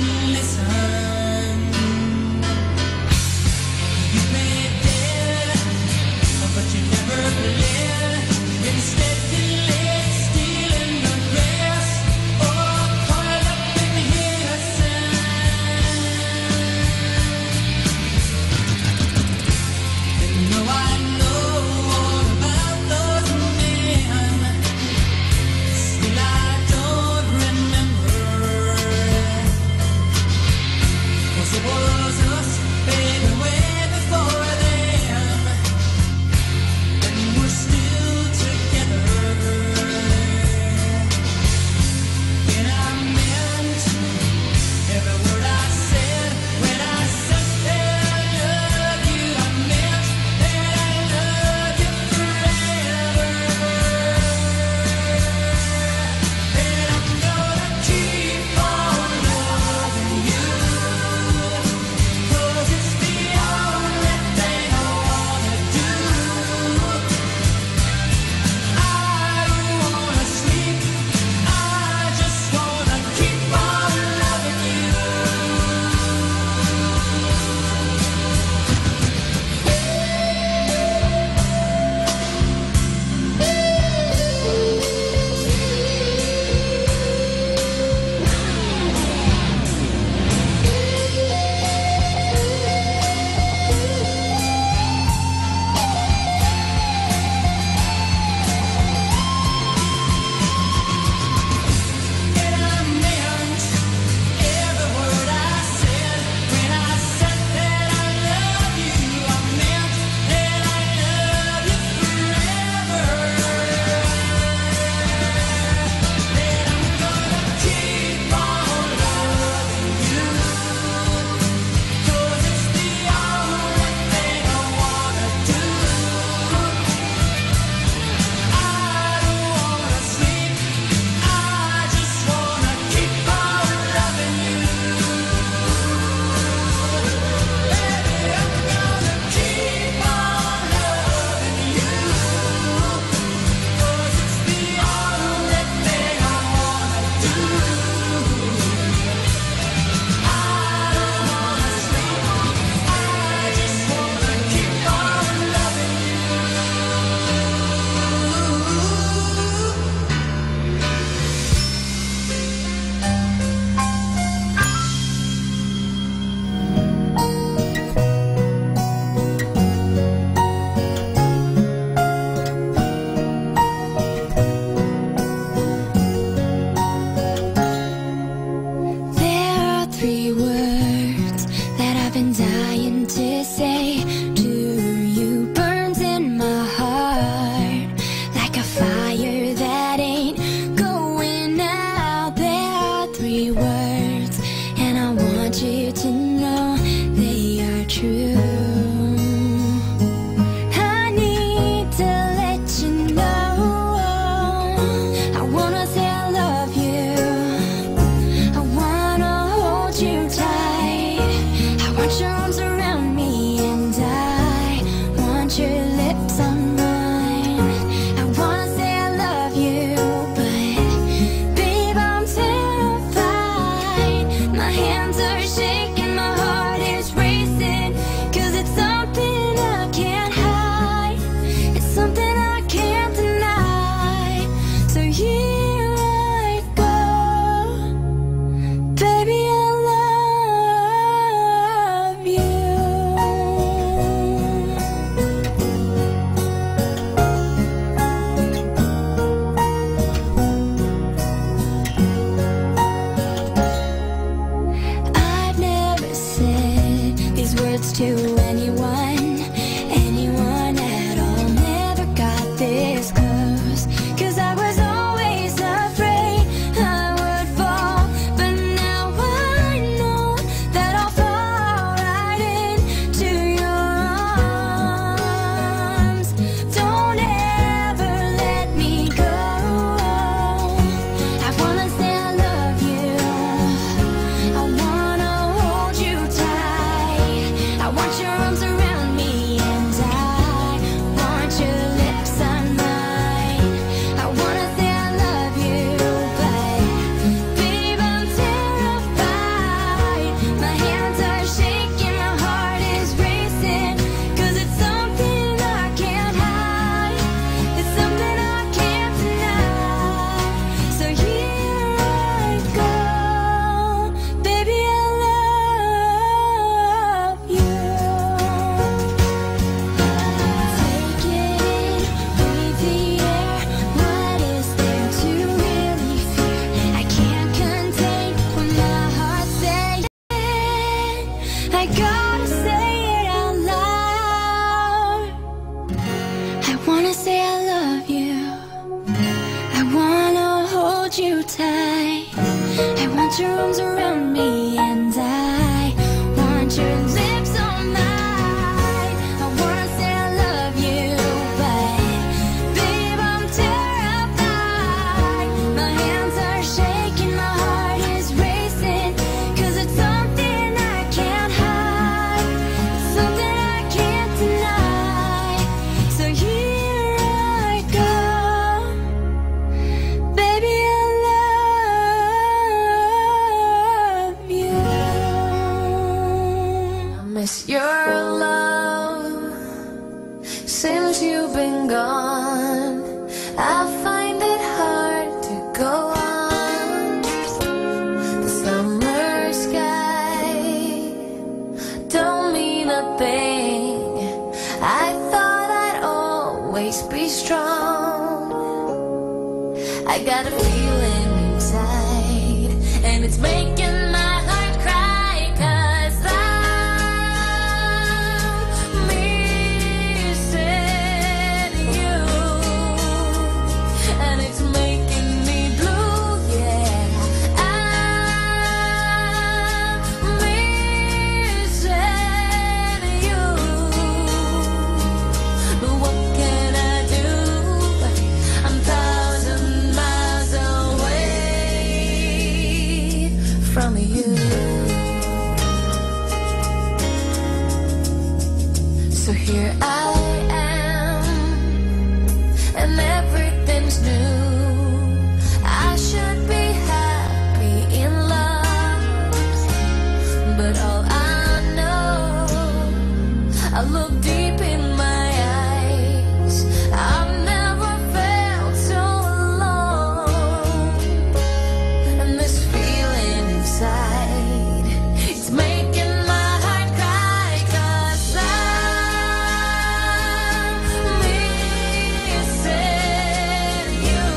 Speaker 18: you tight. I want your arms around me, and I want your lips all night. I wanna say I love you, but babe, I'm terrified. My hands are shaking, my heart is racing, 'cause it's something I can't hide. It's something I can't deny. So here I go. Baby, I love you. I miss your love since you've been gone. I find it hard to go on. The summer sky don't mean a thing. I thought I'd always be strong. I got a feeling inside, and it's making my heart cry, 'cause I'm missing you, and it's making me blue, yeah. I'm missing you, but what can I do? I'm 1,000 miles away from you. So here I am, and everything's new. I should be happy in love, but all I know, I look deep in my eyes, I've never felt so alone. And this feeling inside, it's making my heart cry, 'cause I'm missing you,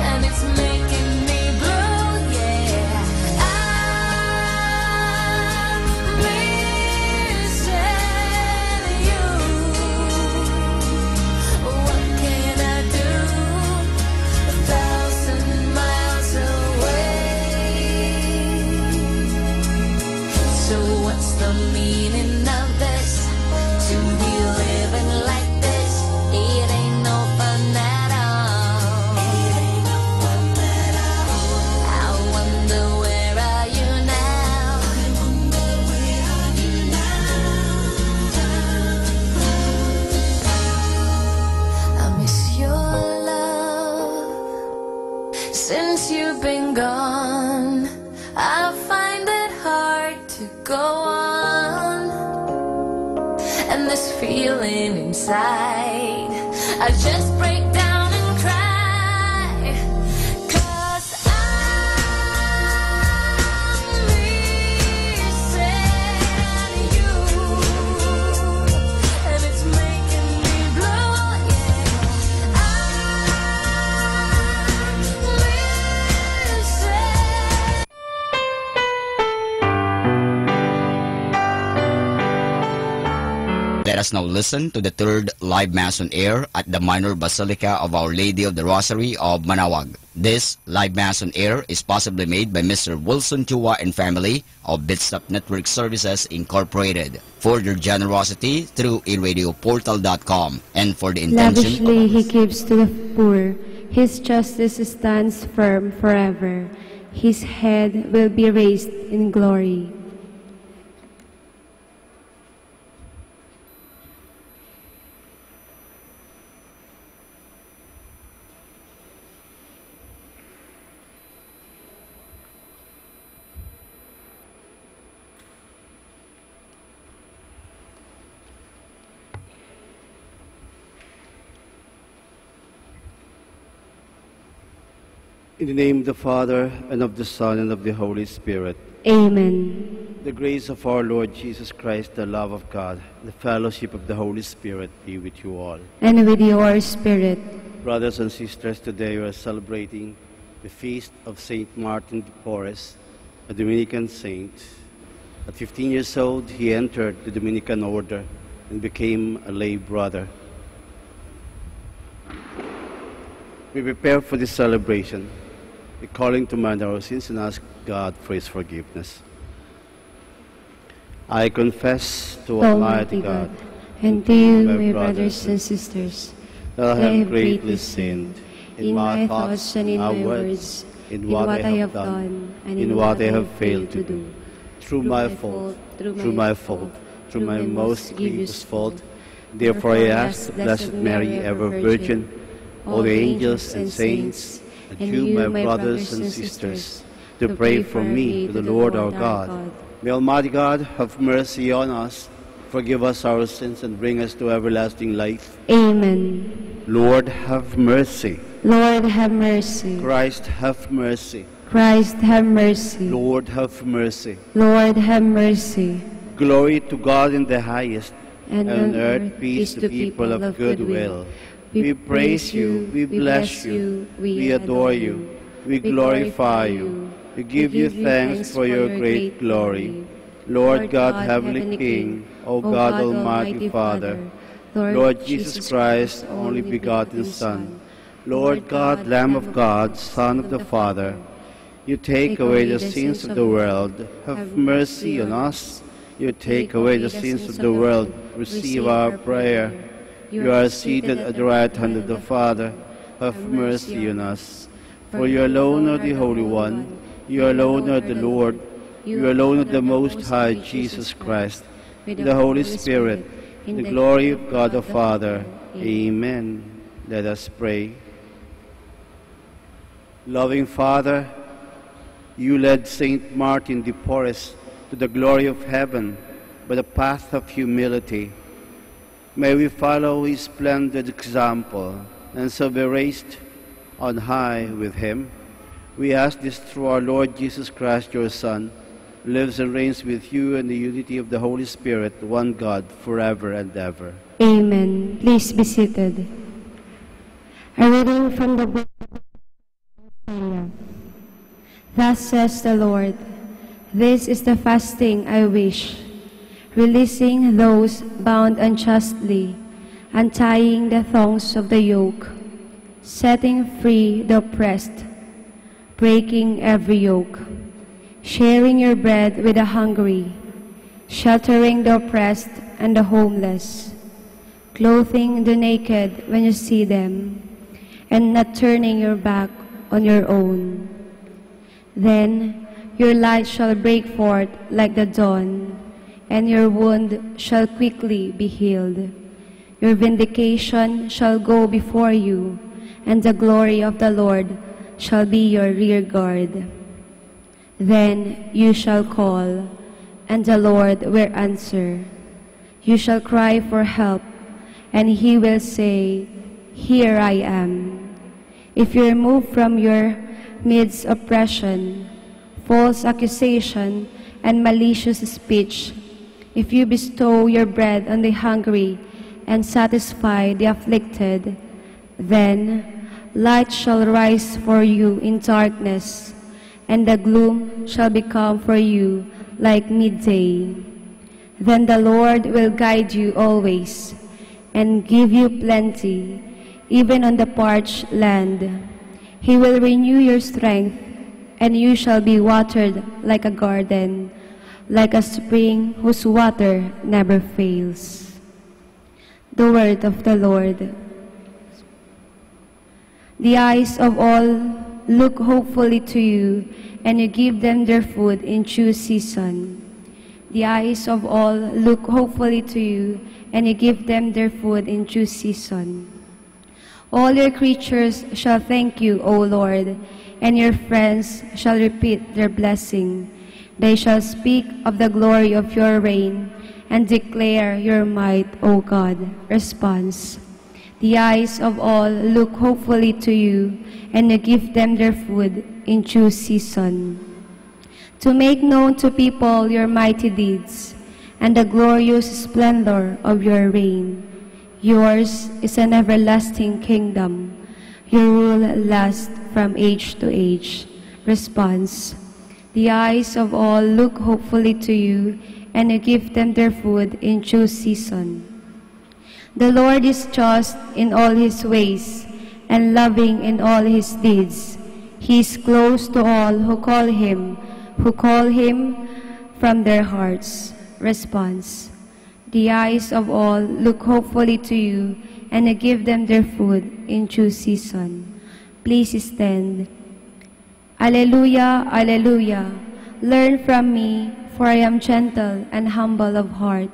Speaker 18: and it's making me blue, yeah. I'm missing you. What can I do? 1,000 miles away. So what's the meaning of this? To be living like this, it ain't no fun at all. I wonder where are you now? I miss your love since you've been gone. I find it hard to go on, and this feeling inside, I just break down and cry, 'cause I'm missing you, and it's making me blue, yeah. I'm missing.
Speaker 13: Let us now listen to the third live Mass on air at the Minor Basilica of Our Lady of the Rosary of Manaoag. This live Mass on air is possibly made by Mr. Wilson Chua and family of Bitstop Network Services Incorporated for their generosity through eradioportal.com and for the intention
Speaker 5: Lavishly he gives to the poor. His justice stands firm forever. His head will be raised in glory.
Speaker 22: In the name of the Father, and of the Son, and of the Holy Spirit.
Speaker 5: Amen.
Speaker 22: The grace of our Lord Jesus Christ, the love of God, the fellowship of the Holy Spirit be with you all.
Speaker 5: And with your spirit.
Speaker 22: Brothers and sisters, today we are celebrating the feast of Saint Martin de Porres, a Dominican saint. At 15 years old, he entered the Dominican order and became a lay brother. we prepare for this celebration, we calling to mind our sins and ask God for His forgiveness. I confess to Almighty God
Speaker 5: and to you, my brothers and sisters,
Speaker 22: that I have greatly sinned in my thoughts and in my words, in what I have done, and in what I have failed to do, through my fault, through my most grievous fault. Therefore I ask the Blessed Mary, ever Virgin, all the angels and saints, and you, my brothers and sisters, to pray for me to the Lord our God. May Almighty God have mercy on us, forgive us our sins, and bring us to everlasting life.
Speaker 5: Amen.
Speaker 22: Lord, have mercy.
Speaker 5: Lord, have mercy.
Speaker 22: Christ, have mercy.
Speaker 5: Christ, have mercy.
Speaker 22: Lord, have mercy.
Speaker 5: Lord, have mercy.
Speaker 22: Glory to God in the highest,
Speaker 5: and
Speaker 22: on earth peace to people of good will. We praise you, we bless you, we adore you, we glorify you, we give you thanks for your great glory. Lord God, Heavenly King, O God, Almighty Father, Lord Jesus Christ, only begotten Son, Lord God, Lamb of God, Son of the Father, you take away the sins of the world, have mercy on us. You take away the sins of the world, receive our prayer. You are seated at the right hand of the Father, have mercy on us. For you alone are the Holy One, you alone are the Lord, you alone are the Most High Jesus Christ, with the Holy Spirit, in the glory of God the Father. Amen. Let us pray. Loving Father, you led Saint Martin de Porres to the glory of heaven by the path of humility. May we follow his splendid example and so be raised on high with him. We ask this through our Lord Jesus Christ, your Son, who lives and reigns with you in the unity of the Holy Spirit, one God, forever and ever.
Speaker 5: Amen. Please be seated. A reading from the book of Isaiah. Thus says the Lord, this is the fasting I wish, releasing those bound unjustly, untying the thongs of the yoke, setting free the oppressed, breaking every yoke, sharing your bread with the hungry, sheltering the oppressed and the homeless, clothing the naked when you see them, and not turning your back on your own. Then your light shall break forth like the dawn, and your wound shall quickly be healed. Your vindication shall go before you, and the glory of the Lord shall be your rear guard. Then you shall call, and the Lord will answer. You shall cry for help, and he will say, here I am. If you remove from your midst oppression, false accusation, and malicious speech, if you bestow your bread on the hungry and satisfy the afflicted, then light shall rise for you in darkness, and the gloom shall become for you like midday. Then the Lord will guide you always, and give you plenty, even on the parched land. He will renew your strength, and you shall be watered like a garden, like a spring whose water never fails. The word of the Lord. The eyes of all look hopefully to you, and you give them their food in due season. The eyes of all look hopefully to you, and you give them their food in due season. All your creatures shall thank you, O Lord, and your friends shall repeat their blessing. They shall speak of the glory of your reign and declare your might, O God. Response. The eyes of all look hopefully to you, and you give them their food in due season. To make known to people your mighty deeds and the glorious splendor of your reign. Yours is an everlasting kingdom. Your rule lasts from age to age. Response. The eyes of all look hopefully to you, and you give them their food in due season. The Lord is just in all his ways, and loving in all his deeds. He is close to all who call him from their hearts. Response. The eyes of all look hopefully to you, and you give them their food in due season. Please stand. Alleluia, alleluia. Learn from me, for I am gentle and humble of heart,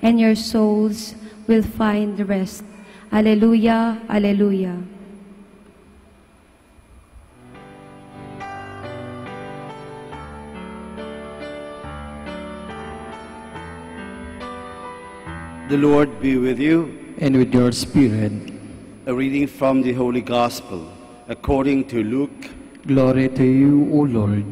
Speaker 5: and your souls will find rest. Alleluia, alleluia.
Speaker 22: The Lord be with you.
Speaker 14: And with your spirit.
Speaker 22: A reading from the Holy Gospel according to Luke.
Speaker 14: Glory to you, O Lord.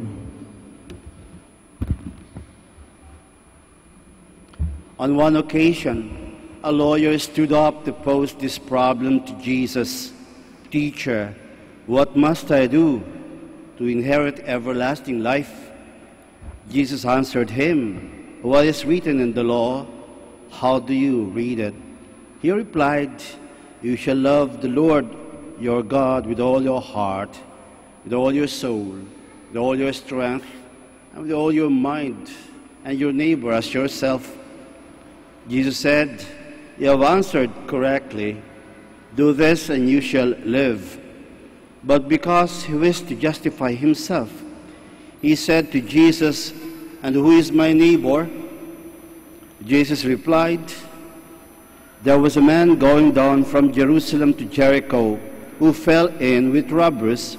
Speaker 22: On one occasion, a lawyer stood up to pose this problem to Jesus. Teacher, what must I do to inherit everlasting life? Jesus answered him, what is written in the law? How do you read it? He replied, you shall love the Lord your God with all your heart, with all your soul, with all your strength, and with all your mind, and your neighbor as yourself. Jesus said, you have answered correctly. Do this and you shall live. But because he wished to justify himself, he said to Jesus, and who is my neighbor? Jesus replied, there was a man going down from Jerusalem to Jericho who fell in with robbers.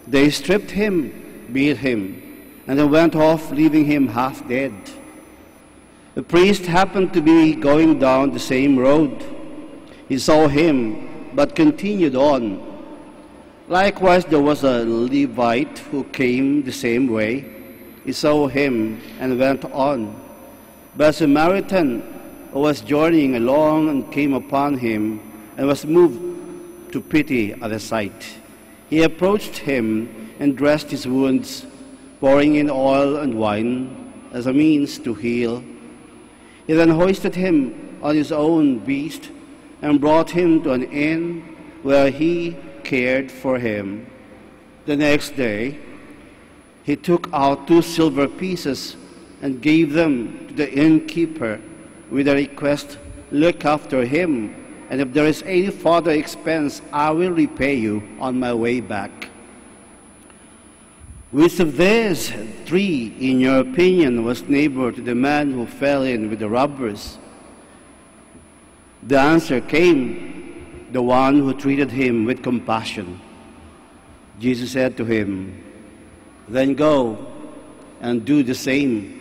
Speaker 22: They stripped him, beat him, and then went off, leaving him half dead. The priest happened to be going down the same road. He saw him, but continued on. Likewise, there was a Levite who came the same way. He saw him and went on. But a Samaritan who was journeying along and came upon him and was moved to pity at the sight. He approached him and dressed his wounds, pouring in oil and wine as a means to heal. He then hoisted him on his own beast and brought him to an inn where he cared for him. The next day, he took out 2 silver pieces and gave them to the innkeeper with a request, look after him, and if there is any further expense, I will repay you on my way back. Which of these 3, in your opinion, was neighbor to the man who fell in with the robbers? The answer came, the one who treated him with compassion. Jesus said to him, then go and do the same.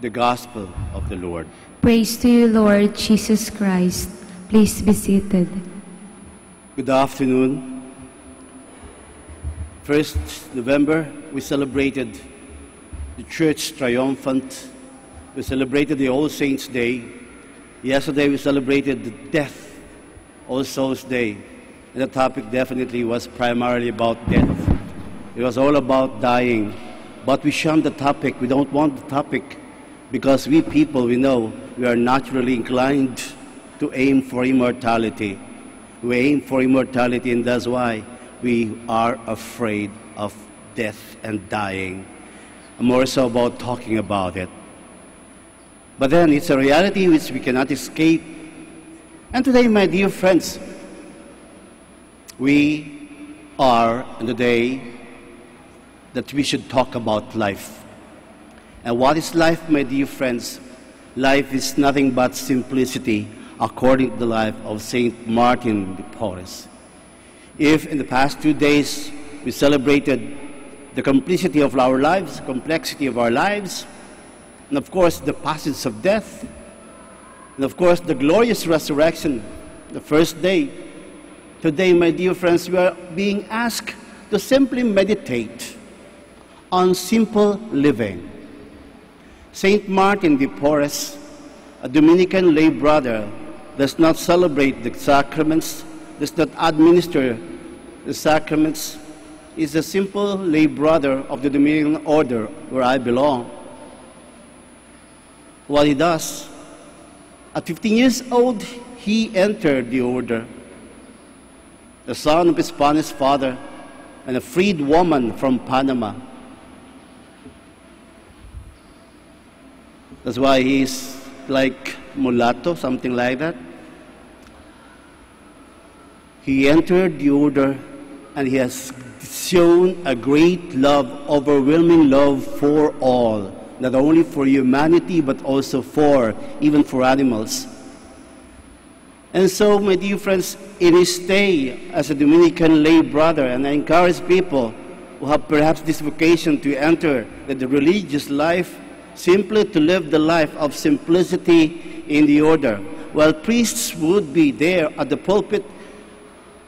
Speaker 22: The Gospel of the Lord.
Speaker 5: Praise to you, Lord Jesus Christ. Please be seated.
Speaker 22: Good afternoon. 1st November, we celebrated the Church Triumphant. We celebrated the All Saints' Day. Yesterday, we celebrated the Death, All Souls' Day. And the topic definitely was primarily about death. It was all about dying. But we shunned the topic. We don't want the topic. Because we people, we know, we are naturally inclined to aim for immortality. We aim for immortality, and that's why we are afraid of death and dying. More so about talking about it. But then it's a reality which we cannot escape. And today, my dear friends, we are in the day that we should talk about life. And what is life, my dear friends? Life is nothing but simplicity, according to the life of Saint Martin de Porres. If in the past 2 days we celebrated the complexity of our lives, and of course the passage of death, and of course the glorious resurrection, the first day, today, my dear friends, we are being asked to simply meditate on simple living. Saint Martin de Porres, a Dominican lay brother, does not celebrate the sacraments, does not administer the sacraments, is a simple lay brother of the Dominican order where I belong. What he does, at 15 years old, he entered the order. the son of his Spanish father, and a freed woman from Panama. That's why he's like mulatto, something like that. He entered the order, and he has shown a great love, overwhelming love for all, not only for humanity, but also even for animals. And so, my dear friends, in his stay as a Dominican lay brother, and I encourage people who have perhaps this vocation to enter the religious life, simply to live the life of simplicity in the order. While priests would be there at the pulpit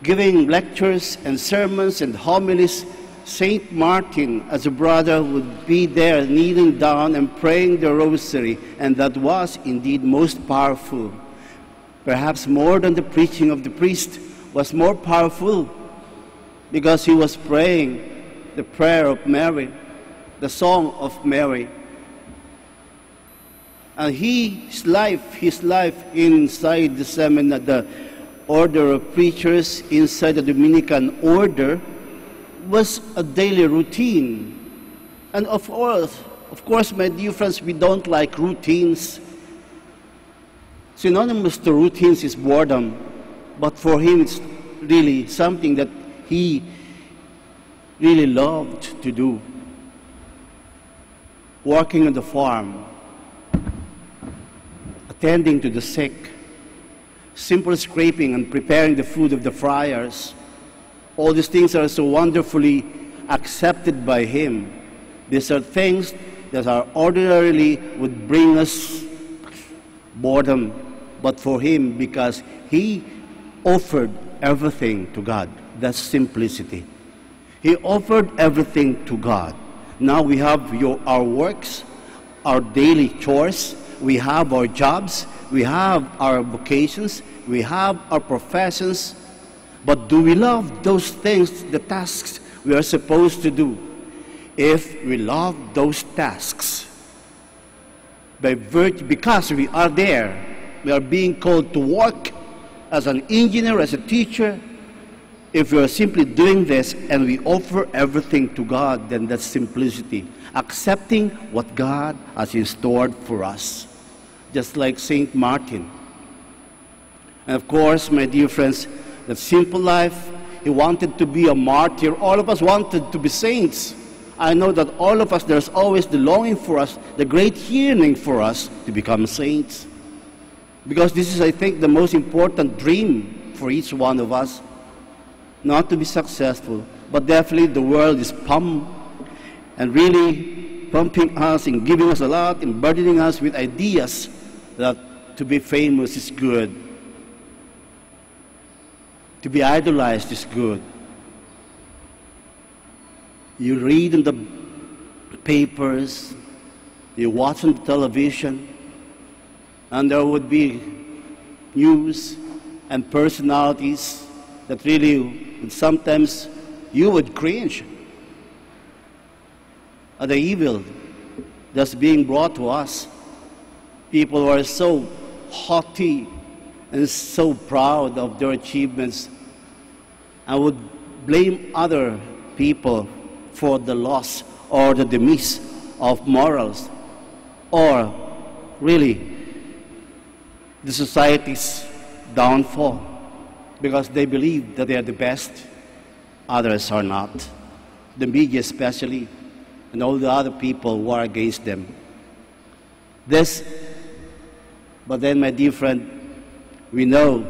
Speaker 22: giving lectures and sermons and homilies, Saint Martin as a brother would be there kneeling down and praying the rosary, and that was indeed most powerful. Perhaps more than the preaching of the priest was more powerful, because he was praying the prayer of Mary, the song of Mary. And his life inside the seminar, the order of preachers inside the Dominican order, was a daily routine. And of course, my dear friends, we don't like routines. Synonymous to routines is boredom, but for him it's really something that he really loved to do. Working on the farm, attending to the sick, simple scraping and preparing the food of the friars. All these things are so wonderfully accepted by him. These are things that are ordinarily would bring us boredom, but for him, because he offered everything to God. That's simplicity. He offered everything to God. Now we have our works, our daily chores, we have our jobs, we have our vocations, we have our professions, but do we love those things, the tasks we are supposed to do? If we love those tasks, because we are there, we are being called to work as an engineer, as a teacher. If we are simply doing this and we offer everything to God, then that's simplicity, accepting what God has in store for us, just like Saint Martin. And of course, my dear friends, that simple life, he wanted to be a martyr. All of us wanted to be saints. I know that all of us, there's always the longing for us, the great yearning for us to become saints. Because this is, I think, the most important dream for each one of us. Not to be successful, but definitely the world is pumped and really pumping us and giving us a lot and burdening us with ideas that to be famous is good. To be idolized is good. You read in the papers, you watch on the television, and there would be news and personalities that really, sometimes you would cringe at the evil that's being brought to us. People who are so haughty and so proud of their achievements and would blame other people for the loss or the demise of morals, or really the society's downfall, because they believe that they are the best, others are not. The media especially, and all the other people who are against them. But then, my dear friend, we know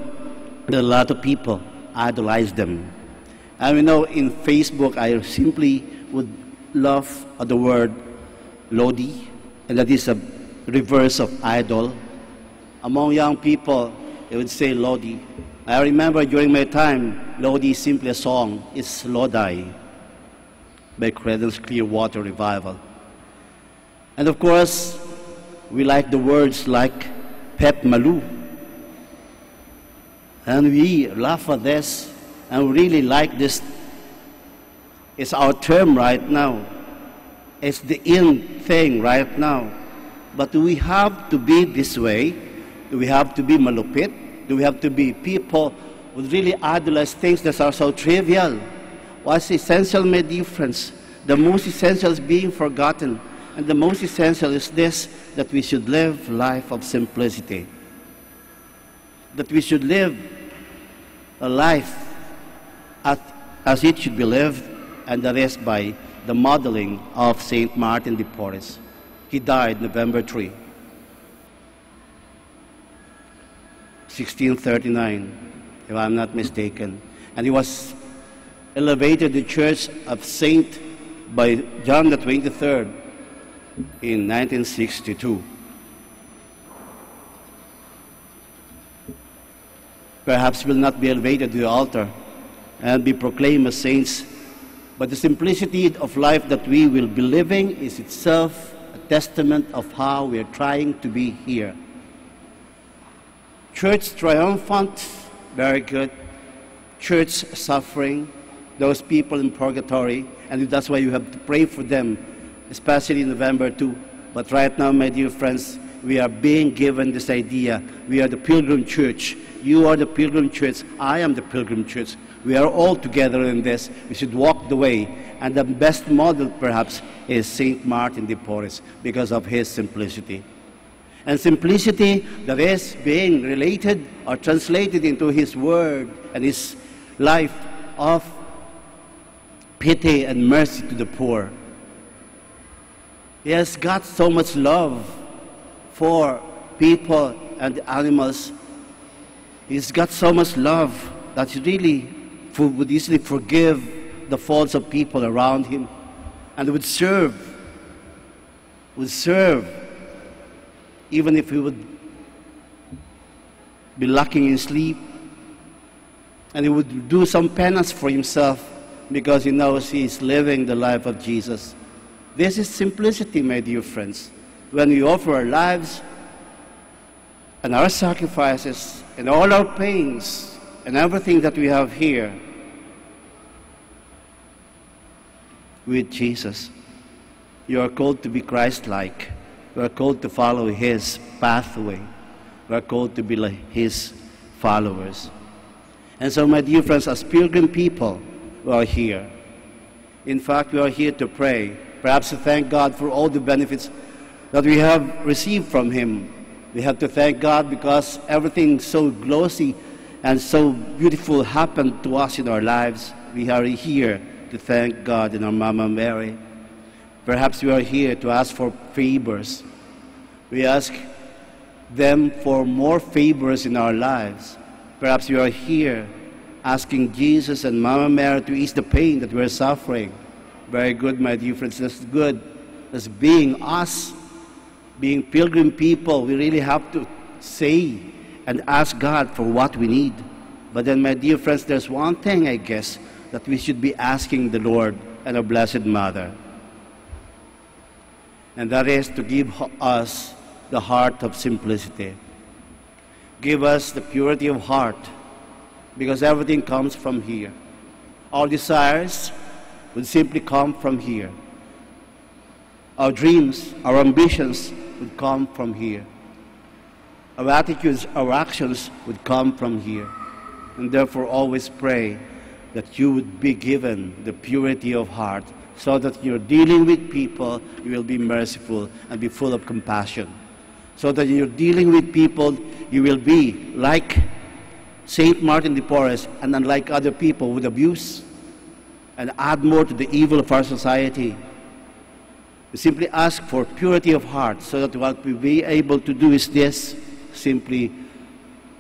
Speaker 22: that a lot of people idolize them. And we know in Facebook, I simply would laugh at the word Lodi, and that is a reverse of idol. Among young people, they would say Lodi. I remember during my time, Lodi is simply a song. It's Lodi by Creedence Clearwater Revival. And of course, we like the words like Pep Malu. And we laugh at this, and we really like this. It's our term right now. It's the in thing right now. But do we have to be this way? Do we have to be malupit? Do we have to be people would really idolize things that are so trivial. What's essential, my dear friends? The most essential is being forgotten. And the most essential is this, that we should live life of simplicity. That we should live a life as it should be lived, and that is by the modeling of St. Martin de Porres. He died November 3, 1639, if I'm not mistaken. And he was elevated to the Church of Saint by John the 23rd in 1962. Perhaps will not be elevated to the altar and be proclaimed as saints, but the simplicity of life that we will be living is itself a testament of how we are trying to be here. Church triumphant, very good. Church suffering, those people in purgatory, and that's why you have to pray for them, especially in November 2. But right now, my dear friends, we are being given this idea. We are the Pilgrim Church. You are the Pilgrim Church. I am the Pilgrim Church. We are all together in this. We should walk the way. And the best model, perhaps, is St. Martin de Porres because of his simplicity. And simplicity that is being related or translated into his word and his life of pity and mercy to the poor. He has got so much love for people and animals. He's got so much love that he really would easily forgive the faults of people around him and would serve even if he would be lacking in sleep, and he would do some penance for himself because he knows he is living the life of Jesus. This is simplicity, my dear friends. When we offer our lives and our sacrifices and all our pains and everything that we have here with Jesus, you are called to be Christ-like. We are called to follow his pathway. We are called to be like his followers. And so, my dear friends, as pilgrim people, we are here. In fact, we are here to pray, perhaps to thank God for all the benefits that we have received from him. We have to thank God because everything so glossy and so beautiful happened to us in our lives. We are here to thank God and our Mama Mary. Perhaps we are here to ask for favors. We ask them for more favors in our lives. Perhaps we are here asking Jesus and Mama Mary to ease the pain that we are suffering. Very good, my dear friends. That's good. As being us, being pilgrim people, we really have to say and ask God for what we need. But then, my dear friends, there's one thing, I guess, that we should be asking the Lord and our Blessed Mother. And that is to give us the heart of simplicity. Give us the purity of heart, because everything comes from here. Our desires would simply come from here. Our dreams, our ambitions would come from here. Our attitudes, our actions would come from here. And therefore always pray that you would be given the purity of heart, so that you're dealing with people, you will be merciful and be full of compassion. So that you're dealing with people, you will be like St. Martin de Porres, and unlike other people with abuse and add more to the evil of our society. We simply ask for purity of heart, so that what we'll be able to do is this: simply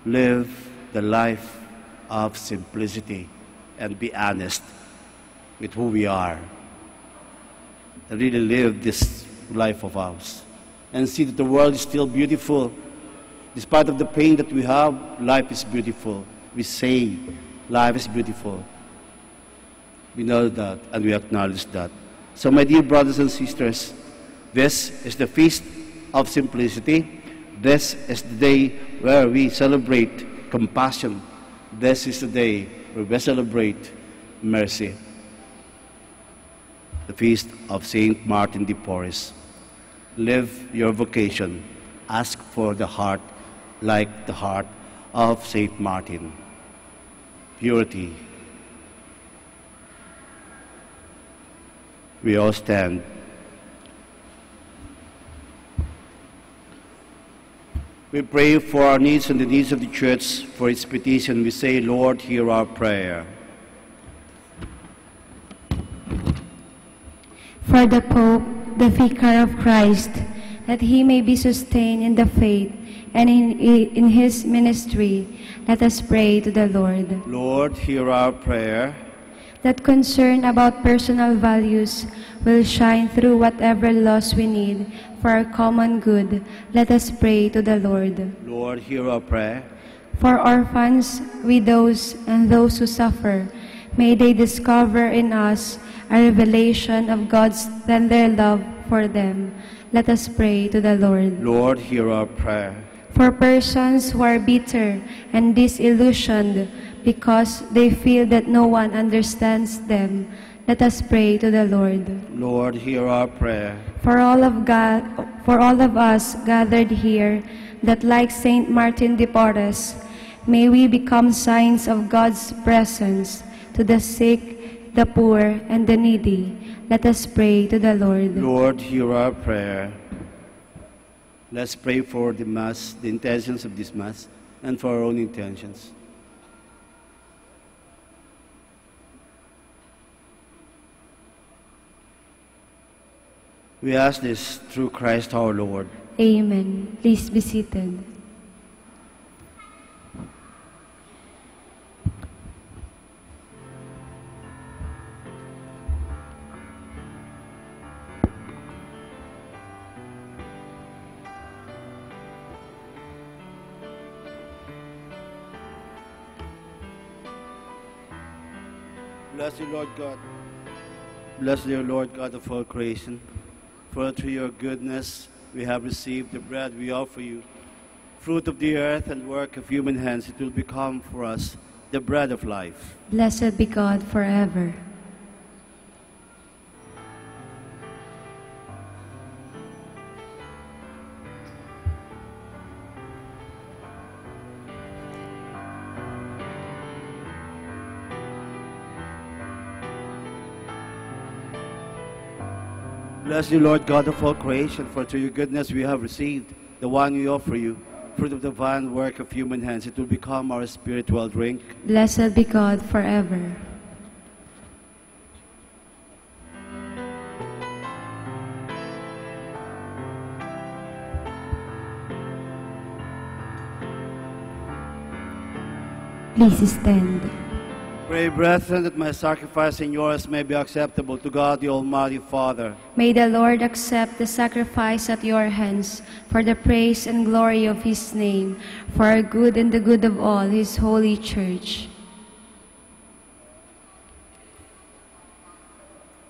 Speaker 22: live the life of simplicity and be honest with who we are. And really live this life of ours and see that the world is still beautiful. Despite of the pain that we have, life is beautiful. We say life is beautiful. We know that and we acknowledge that. So, my dear brothers and sisters, this is the Feast of Simplicity. This is the day where we celebrate compassion. This is the day where we celebrate mercy. The Feast of St. Martin de Porres. Live your vocation. Ask for the heart like the heart of St. Martin. purity. We all stand. We pray for our needs and the needs of the church. For its petition, we say, Lord, hear our prayer.
Speaker 5: For the Pope, the Vicar of Christ, that he may be sustained in the faith and in his ministry, let us pray to the Lord.
Speaker 22: Lord, hear our prayer.
Speaker 5: That concern about personal values will shine through whatever laws we need for our common good. Let us pray to the Lord.
Speaker 22: Lord, hear our prayer.
Speaker 5: For orphans, widows, and those who suffer, may they discover in us a revelation of God's tender love for them. Let us pray to the Lord.
Speaker 22: Lord, hear our prayer.
Speaker 5: For persons who are bitter and disillusioned because they feel that no one understands them, let us pray to the Lord.
Speaker 22: Lord, hear our prayer.
Speaker 5: For all of us gathered here, that like Saint Martin de Porres, may we become signs of God's presence to the sick, the poor, and the needy. Let us pray to the Lord.
Speaker 22: Lord, hear our prayer. Let's pray for the Mass, the intentions of this Mass, and for our own intentions. We ask this through Christ our Lord.
Speaker 5: Amen. Please be seated.
Speaker 22: Bless you, Lord God. Bless you, Lord God of all creation. For through your goodness we have received the bread we offer you. Fruit of the earth and work of human hands, it will become for us the bread of life.
Speaker 5: Blessed be God forever.
Speaker 22: Bless you, Lord God of all creation, for through your goodness we have received the wine we offer you, fruit of the divine work of human hands. It will become our spiritual drink.
Speaker 5: Blessed be God forever. Please stand.
Speaker 22: Pray, brethren, that my sacrifice and yours may be acceptable to God, the Almighty Father.
Speaker 5: May the Lord accept the sacrifice at your hands for the praise and glory of his name, for our good and the good of all his holy church.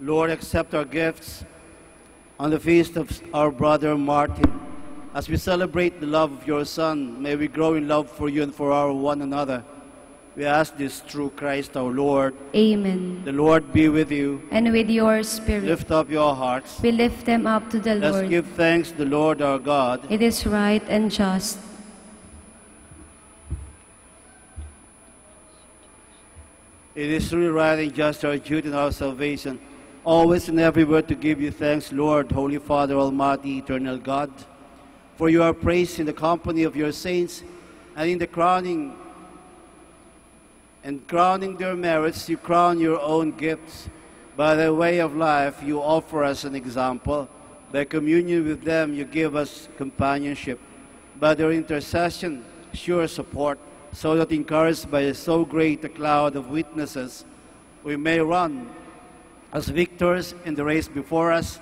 Speaker 22: Lord, accept our gifts on the feast of our brother Martin. As we celebrate the love of your Son, may we grow in love for you and for our one another. We ask this through Christ our Lord.
Speaker 5: Amen.
Speaker 22: The Lord be with you.
Speaker 5: And with your spirit.
Speaker 22: Lift up your hearts.
Speaker 5: We lift them up to the Lord.
Speaker 22: Let's give thanks to the Lord our God.
Speaker 5: It is right and just.
Speaker 22: It is truly right and just our duty and our salvation, always and everywhere to give you thanks, Lord, Holy Father, Almighty, Eternal God. For you are praised in the company of your saints, and in the crowning their merits, you crown your own gifts. By their way of life, you offer us an example. By communion with them, you give us companionship. By their intercession, sure support, so that encouraged by so great a cloud of witnesses, we may run as victors in the race before us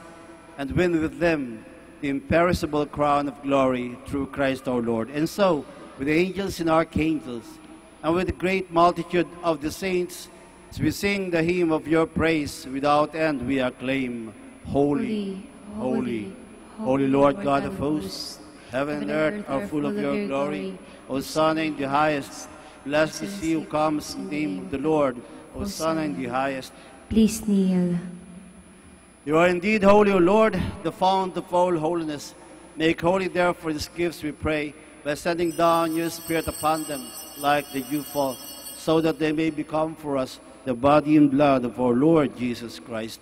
Speaker 22: and win with them the imperishable crown of glory through Christ our Lord. And so, with the angels and archangels, and with the great multitude of the saints, as we sing the hymn of your praise, without end we acclaim, Holy, Holy, Holy Lord God of hosts, heaven and earth are full of your glory. Hosanna in the highest. Blessed is he who comes in the name of the Lord. Hosanna in the highest.
Speaker 5: Please kneel.
Speaker 22: You are indeed holy, O Lord, the fount of all holiness. Make holy therefore these gifts, we pray, by sending down your Spirit upon them, like the dewfall. so that they may become for us the body and blood of our Lord Jesus Christ.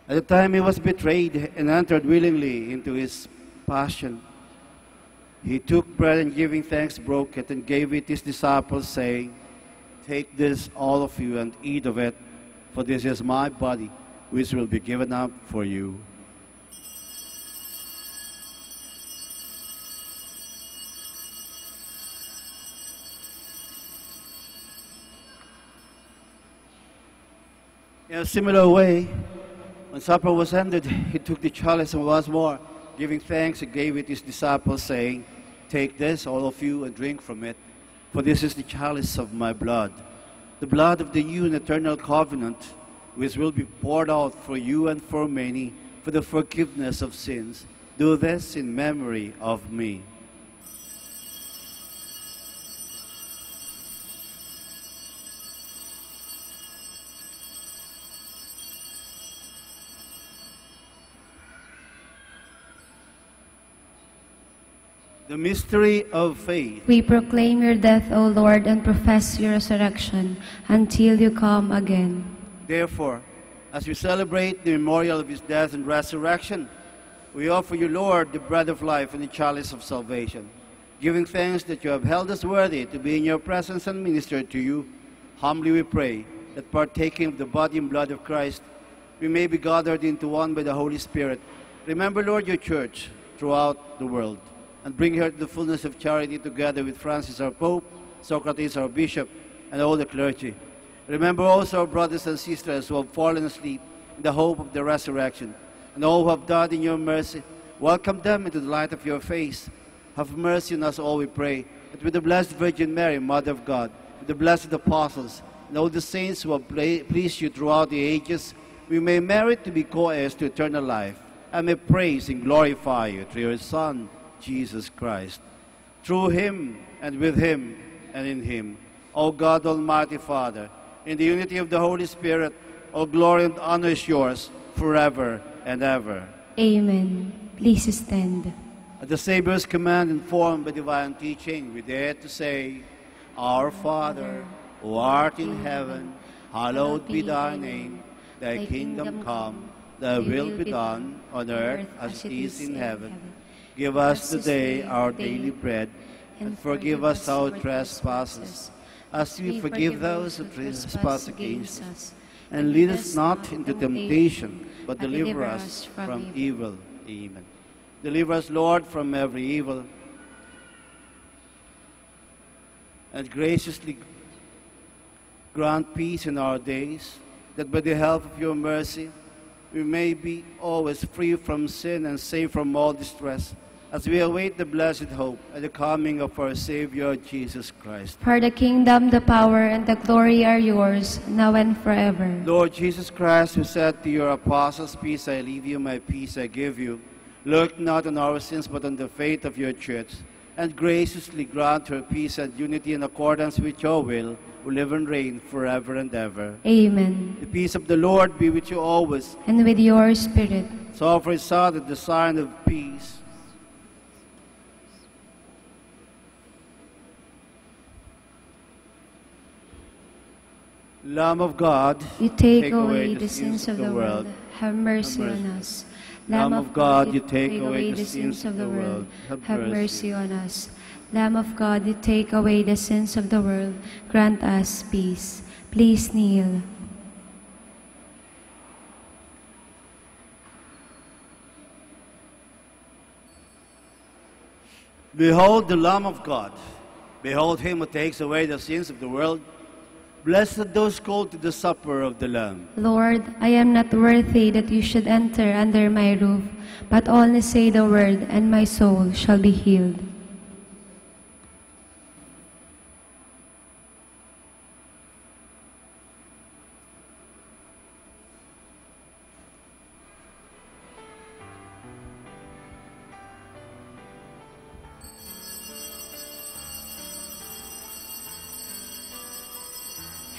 Speaker 22: At the time he was betrayed and entered willingly into his passion, he took bread and giving thanks broke it and gave it his disciples, saying, "Take this, all of you, and eat of it, for this is my body, which will be given up for you." In a similar way, when supper was ended, he took the chalice and once more, giving thanks, he gave it his disciples, saying, "Take this, all of you, and drink from it, for this is the chalice of my blood, the blood of the new and eternal covenant, which will be poured out for you and for many for the forgiveness of sins. Do this in memory of me." The mystery of faith.
Speaker 5: We proclaim your death, O Lord, and profess your resurrection until you come again.
Speaker 22: Therefore, as we celebrate the memorial of his death and resurrection, we offer you, Lord, the bread of life and the chalice of salvation. Giving thanks that you have held us worthy to be in your presence and minister to you, humbly we pray that partaking of the body and blood of Christ, we may be gathered into one by the Holy Spirit. Remember, Lord, your church throughout the world, and bring her to the fullness of charity together with Francis our Pope, Socrates our Bishop, and all the clergy. Remember also our brothers and sisters who have fallen asleep in the hope of the resurrection, and all who have died in your mercy. Welcome them into the light of your face. Have mercy on us all, we pray, that with the Blessed Virgin Mary, Mother of God, with the blessed apostles, and all the saints who have pleased you throughout the ages, we may merit to be co-heirs to eternal life, and may praise and glorify you through your Son, Jesus Christ. Through him, and with him, and in him, O God, Almighty Father, in the unity of the Holy Spirit, all glory and honor is yours forever and ever.
Speaker 5: Amen. Please stand.
Speaker 22: At the Savior's command, informed by divine teaching, we dare to say, Our Father, who art in heaven, hallowed be thy name. Thy kingdom come, thy will be done on earth as it is in heaven. Give us today our daily bread, and forgive us our trespasses, as we forgive those who trespass against us. And lead us not into temptation, but deliver us from evil. Amen. Deliver us, Lord, from every evil, and graciously grant peace in our days, that by the help of your mercy we may be always free from sin and safe from all distress, as we await the blessed hope and the coming of our Savior, Jesus Christ.
Speaker 5: For the kingdom, the power, and the glory are yours, now and forever.
Speaker 22: Lord Jesus Christ, who said to your apostles, "Peace I leave you, my peace I give you," look not on our sins, but on the faith of your church, and graciously grant her peace and unity in accordance with your will, who live and reign forever and ever.
Speaker 5: Amen.
Speaker 22: The peace of the Lord be with you always.
Speaker 5: And with your spirit.
Speaker 22: So offer his Son the sign of peace. Lamb of God,
Speaker 5: you take away the sins of the world. Have mercy on us.
Speaker 22: Lamb of God, you take away the sins of the world.
Speaker 5: Have mercy on us. Lamb of God, you take away the sins of the world. Grant us peace. Please kneel.
Speaker 22: Behold the Lamb of God. Behold him who takes away the sins of the world. Blessed those called to the supper of the Lamb.
Speaker 5: Lord, I am not worthy that you should enter under my roof, but only say the word, and my soul shall be healed.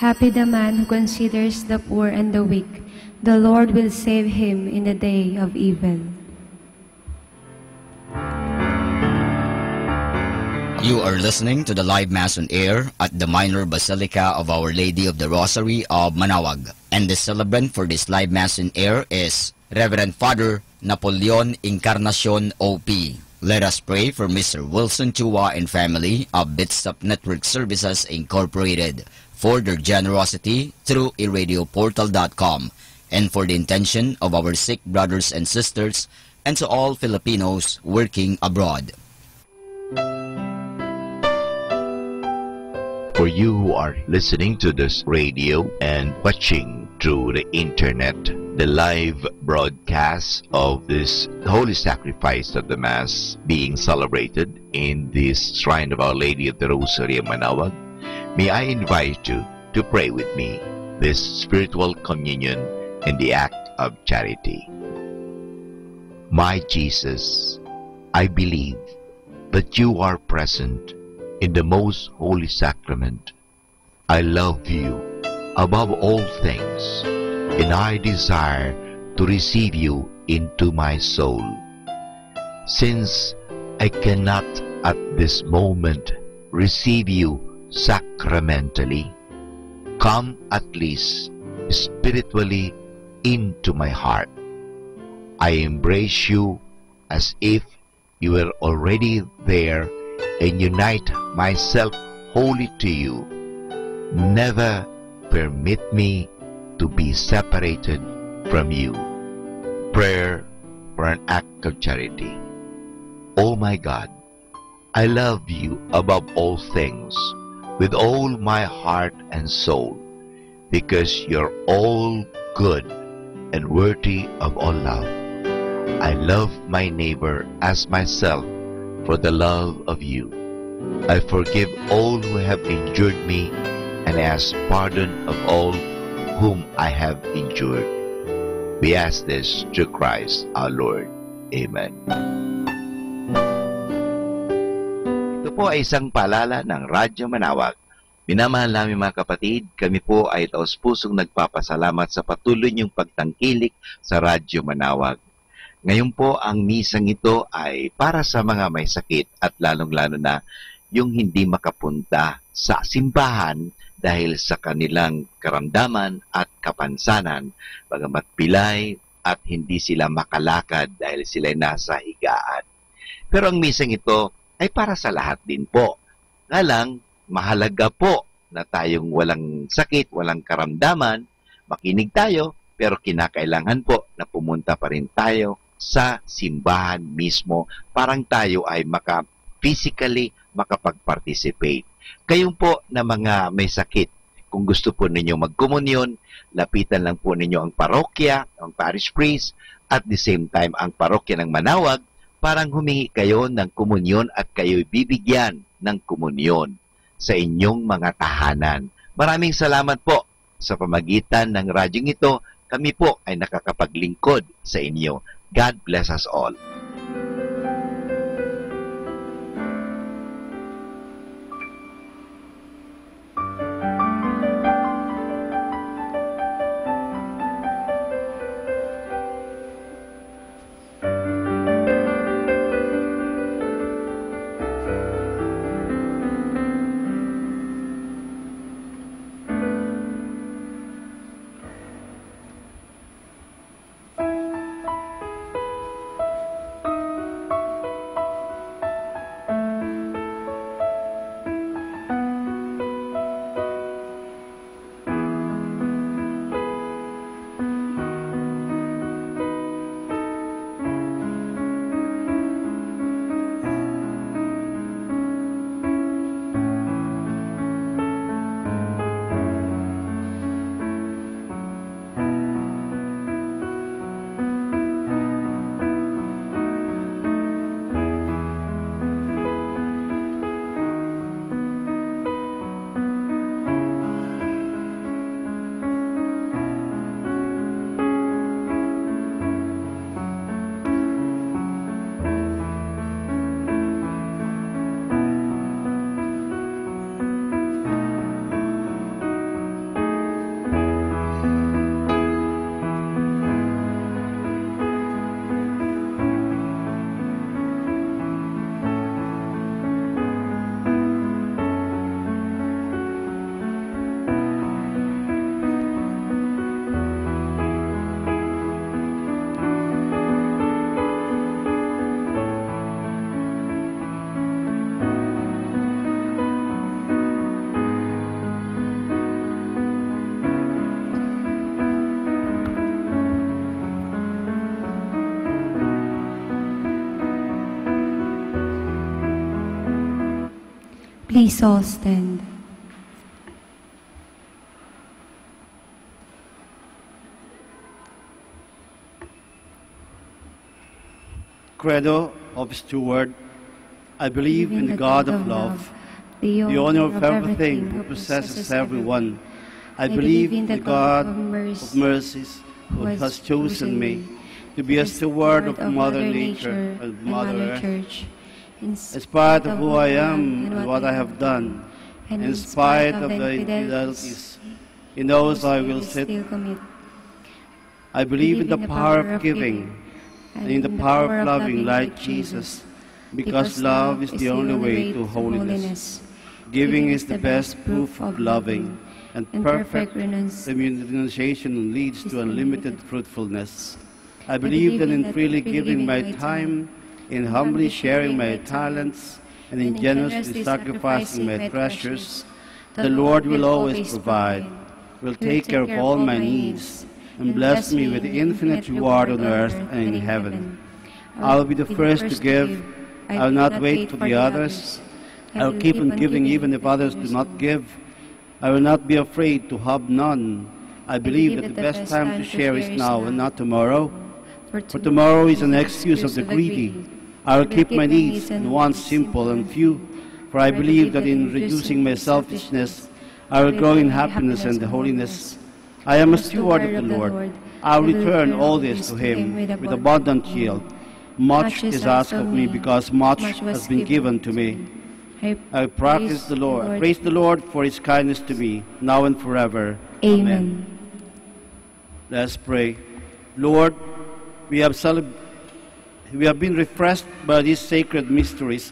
Speaker 5: Happy the man who considers the poor and the weak. The Lord will save him in the day of evil.
Speaker 13: You are listening to the live Mass on air at the Minor Basilica of Our Lady of the Rosary of Manaoag. And the celebrant for this live Mass on air is Reverend Father Napoleon Encarnacion O.P. Let us pray for Mr. Wilson Chua and family of Bitsap Network Services Incorporated for their generosity through iradioportal.com and for the intention of our sick brothers and sisters and to all Filipinos working abroad.
Speaker 2: For you who are listening to this radio and watching through the internet, the live broadcast of this Holy Sacrifice of the Mass being celebrated in this Shrine of Our Lady of the Rosary of Manaoag, may I invite you to pray with me this spiritual communion in the act of charity. My Jesus, I believe that you are present in the most holy sacrament. I love you above all things, and I desire to receive you into my soul. Since I cannot at this moment receive you sacramentally, come at least spiritually into my heart. I embrace you as if you were already there and unite myself wholly to you. Never permit me to be separated from you. Prayer for an act of charity. Oh my God, I love you above all things with all my heart and soul, because you're all good and worthy of all love. I love my neighbor as myself for the love of you. I forgive all who have injured me and ask pardon of all whom I have injured. We ask this through Christ our Lord. Amen. Ito po ay isang paalala ng Radyo Manaoag. Minamahal namin mga kapatid, kami po ay taos-pusong nagpapasalamat sa patuloy niyong pagtangkilik sa Radyo Manaoag. Ngayon po, ang misang ito ay para sa mga may sakit at lalong-lalo na yung hindi makapunta sa simbahan dahil sa kanilang karamdaman at kapansanan, bagamat pilay at hindi sila makalakad dahil sila nasa higaan. Pero ang misang ito ay para sa lahat din po. Nga lang, mahalaga po na tayong walang sakit, walang karamdaman, makinig tayo, pero kinakailangan po na pumunta pa rin tayo sa simbahan mismo, parang tayo ay physically makapag-participate. Kayong po na mga may sakit, kung gusto po ninyo magkomunyon, lapitan lang po ninyo ang parokya, ang parish priest, at the same time ang parokya ng Manaoag, parang humingi kayo ng komunyon at kayo'y bibigyan ng komunyon sa inyong mga tahanan. Maraming salamat po sa pamagitan ng radyong ito, kami po ay nakakapaglingkod sa inyo. God bless us all.
Speaker 5: Please all stand.
Speaker 22: Credo of Steward. I believe in the God of love, the owner of everything who possesses everyone. I believe in the God of mercies who has chosen me to be a steward of Mother Nature and Mother Earth. In spite of who I am and what I have done, and in spite of the infidelities in those I will sit, I believe in the power of giving and in the power of loving like Jesus, because love is the only way to holiness. Giving is the best proof of loving, and perfect renunciation leads to unlimited fruitfulness. I believe that in freely giving my time, in humbly sharing my talents, and in generously sacrificing my treasures, the Lord will always provide, will take care of all my needs, and bless me with infinite reward on earth and in heaven. I will be the first to give. I will not wait for the others. I will keep on giving even if others do not give. I will not be afraid to have none. I believe that the best time to share is now and not tomorrow. For tomorrow is an excuse of the greedy. I will keep my needs and wants simple and few, for I believe that in reducing my selfishness, I will grow in happiness and holiness. I am a steward of the Lord. I will return all this to Him with abundant yield. Much is asked of me because much has been given to me. I praise the Lord for His kindness to me, now and forever. Amen. Let's pray. Lord, we have been refreshed by these sacred mysteries.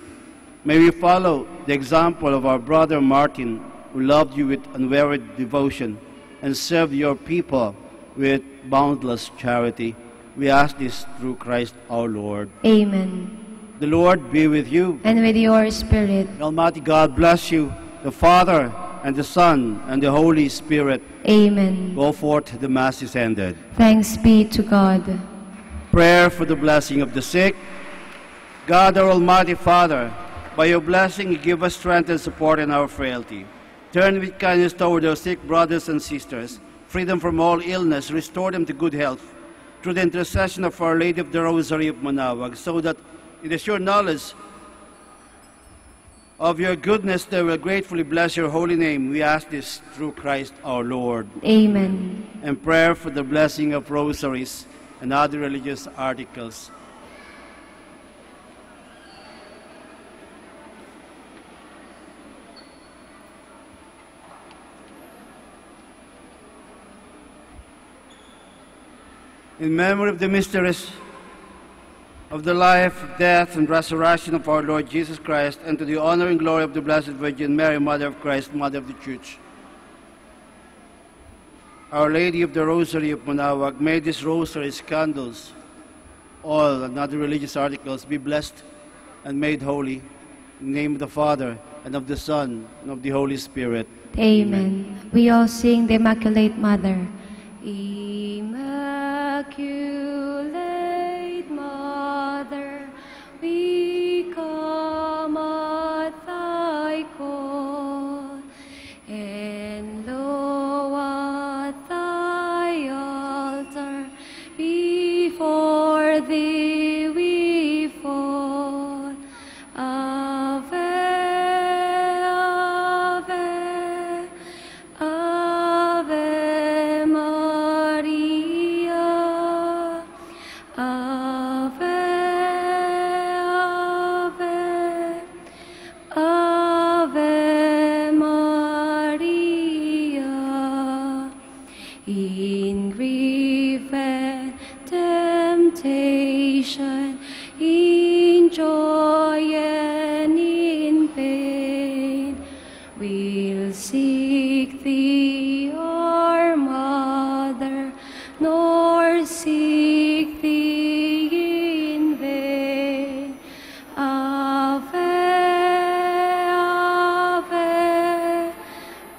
Speaker 22: May we follow the example of our brother Martin, who loved you with unwearied devotion and served your people with boundless charity. We ask this through Christ our Lord.
Speaker 5: Amen.
Speaker 22: The Lord be with you.
Speaker 5: And with your spirit.
Speaker 22: Almighty God bless you, the Father, and the Son, and the Holy Spirit.
Speaker 5: Amen.
Speaker 22: Go forth, the Mass is ended.
Speaker 5: Thanks be to God.
Speaker 22: Prayer for the blessing of the sick. God, our Almighty Father, by your blessing, you give us strength and support in our frailty. Turn with kindness toward our sick brothers and sisters. Free them from all illness. Restore them to good health. Through the intercession of Our Lady of the Rosary of Manaoag, so that in the sure knowledge of your goodness they will gratefully bless your holy name. We ask this through Christ our Lord.
Speaker 5: Amen.
Speaker 22: And prayer for the blessing of rosaries and other religious articles. In memory of the mysteries of the life, death, and resurrection of our Lord Jesus Christ, and to the honor and glory of the Blessed Virgin Mary, Mother of Christ, Mother of the Church, Our Lady of the Rosary of Manaoag, may these rosaries, candles, oil, and other religious articles be blessed and made holy. In the name of the Father, and of the Son, and of the Holy Spirit.
Speaker 5: Amen. We all sing the Immaculate Mother. Immaculate Mother, we come at thy call, and lo, at thy altar, before thee we fall. Ave, Ave, Ave Maria. Ave, Ave, Ave Maria. In grief and temptation, in joy and in pain, we'll seek thee, our Mother, nor seek thee in vain. Ave, Ave,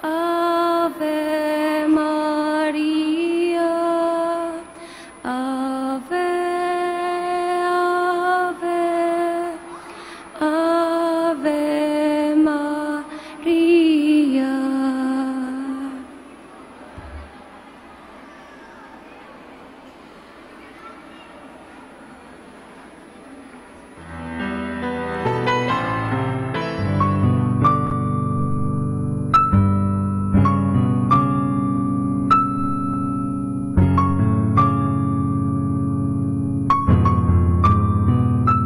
Speaker 5: Ave Maria.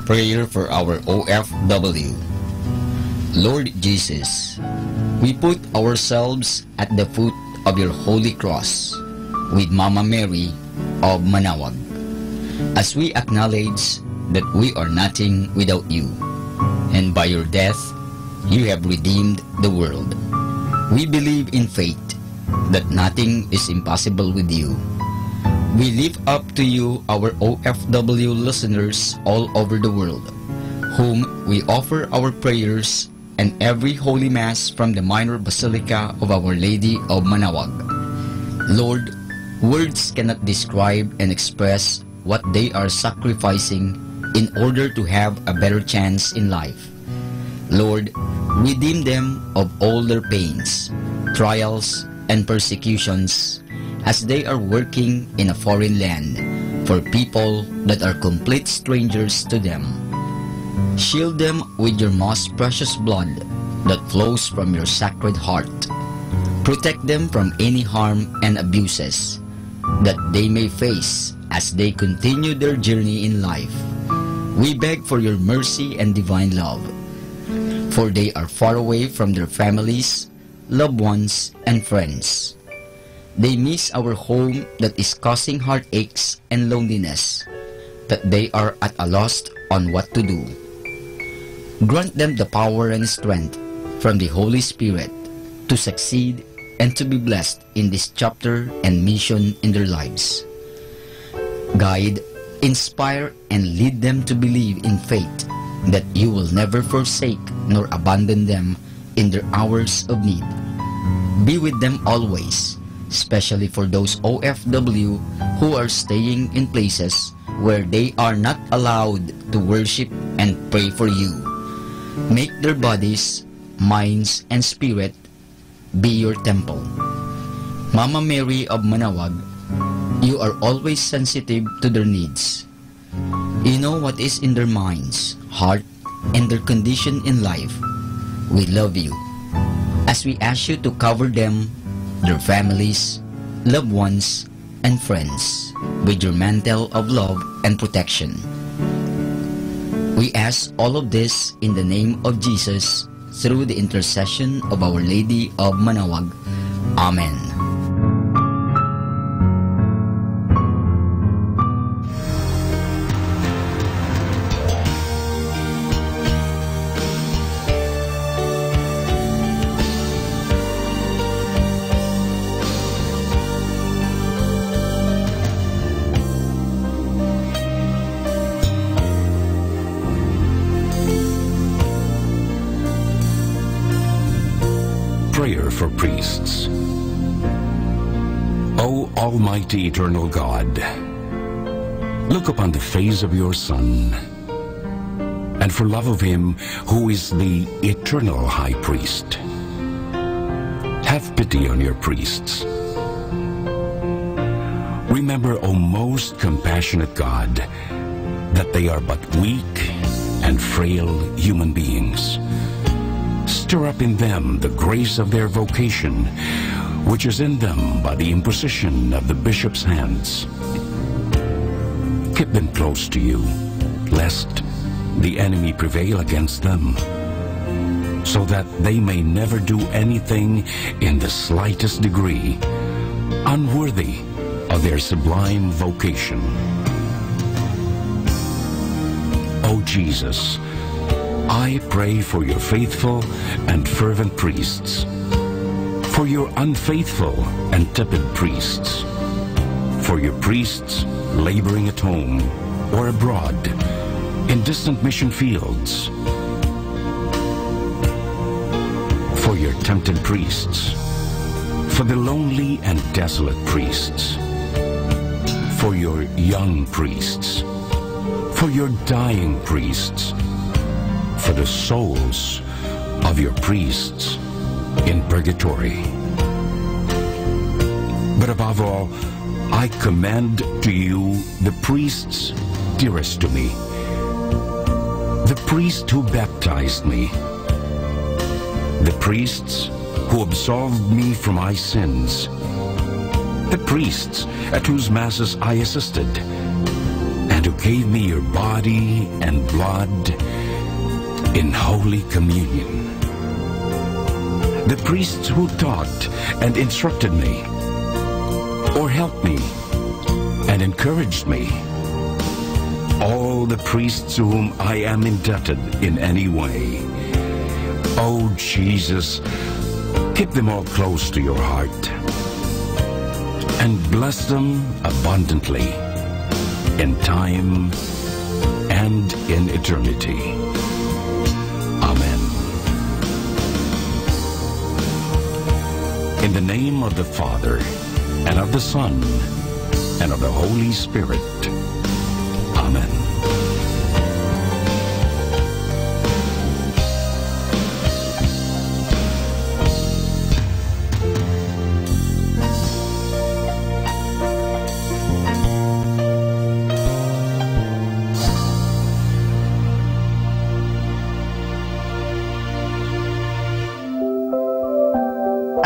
Speaker 13: Prayer for our OFW. Lord Jesus, we put ourselves at the foot of your holy cross with Mama Mary of Manaoag, as we acknowledge that we are nothing without you, and by your death, you have redeemed the world. We believe in faith that nothing is impossible with you. We lift up to you our OFW listeners all over the world, whom we offer our prayers and every Holy Mass from the Minor Basilica of Our Lady of Manaoag. Lord, words cannot describe and express what they are sacrificing in order to have a better chance in life. Lord, redeem them of all their pains, trials, and persecutions as they are working in a foreign land for people that are complete strangers to them. Shield them with your most precious blood that flows from your sacred heart. Protect them from any harm and abuses that they may face as they continue their journey in life. We beg for your mercy and divine love, for they are far away from their families, loved ones, and friends. They miss our home that is causing heartaches and loneliness, that they are at a loss on what to do. Grant them the power and strength from the Holy Spirit to succeed and to be blessed in this chapter and mission in their lives. Guide, inspire, and lead them to believe in faith that you will never forsake nor abandon them in their hours of need. Be with them always, especially for those OFW who are staying in places where they are not allowed to worship and pray for you. Make their bodies, minds, and spirit be your temple. Mama Mary of Manaoag, you are always sensitive to their needs. You know what is in their minds, heart, and their condition in life. We love you. As we ask you to cover them, their families, loved ones, and friends with your mantle of love and protection. We ask all of this in the name of Jesus through the intercession of Our Lady of Manaoag. Amen.
Speaker 9: Prayer for priests. O Almighty Eternal God, look upon the face of your Son, and for love of him who is the eternal High Priest, have pity on your priests. Remember, O most compassionate God, that they are but weak and frail human beings. Stir up in them the grace of their vocation, which is in them by the imposition of the bishop's hands. Keep them close to you, lest the enemy prevail against them, so that they may never do anything in the slightest degree unworthy of their sublime vocation. O Jesus, I pray for your faithful and fervent priests, for your unfaithful and tepid priests, for your priests laboring at home or abroad in distant mission fields, for your tempted priests, for the lonely and desolate priests, for your young priests, for your dying priests, for the souls of your priests in purgatory. But above all, I commend to you the priests dearest to me, the priest who baptized me, the priests who absolved me from my sins, the priests at whose masses I assisted, and and who gave me your body and blood in Holy Communion. The priests who taught and instructed me, or helped me and encouraged me, all the priests to whom I am indebted in any way. Oh, Jesus, keep them all close to your heart and bless them abundantly in time and in eternity. Amen. In the name of the Father, and of the Son, and of the Holy Spirit. Amen.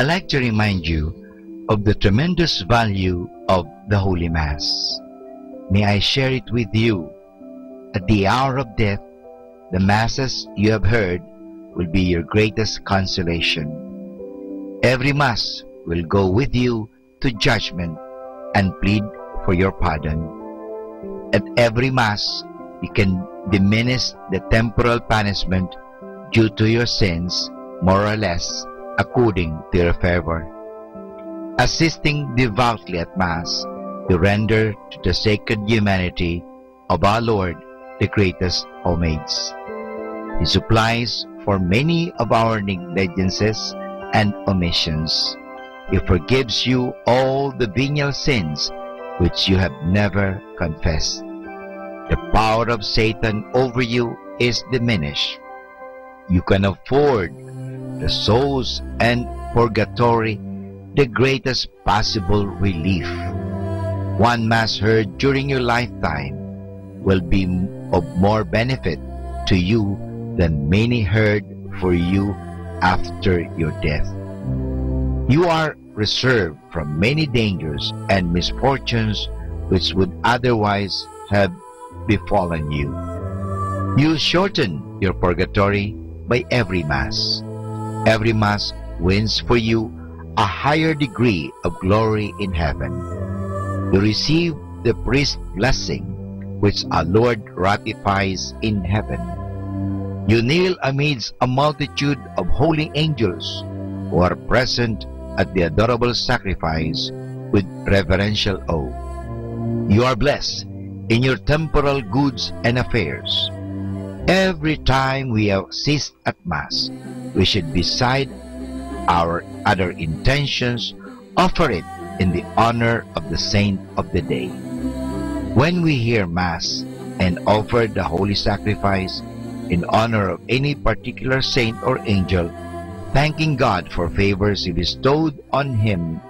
Speaker 2: I'd like to remind you of the tremendous value of the Holy Mass. May I share it with you. At the hour of death, the Masses you have heard will be your greatest consolation. Every Mass will go with you to judgment and plead for your pardon. At every Mass, you can diminish the temporal punishment due to your sins, more or less, according to your fervor. Assisting devoutly at Mass, you render to the sacred humanity of our Lord the greatest homage. He supplies for many of our negligences and omissions. He forgives you all the venial sins which you have never confessed. The power of Satan over you is diminished. You can afford the souls and purgatory the greatest possible relief. One Mass heard during your lifetime will be of more benefit to you than many heard for you after your death. You are reserved from many dangers and misfortunes which would otherwise have befallen you. You shorten your purgatory by every Mass. Every Mass wins for you a higher degree of glory in heaven. You receive the priest's blessing, which our Lord ratifies in heaven. You kneel amidst a multitude of holy angels who are present at the adorable sacrifice with reverential awe. You are blessed in your temporal goods and affairs. Every time we assist at Mass, we should, beside our other intentions, offer it in the honor of the saint of the day. When we hear Mass and offer the holy sacrifice in honor of any particular saint or angel, thanking God for favors He bestowed on him,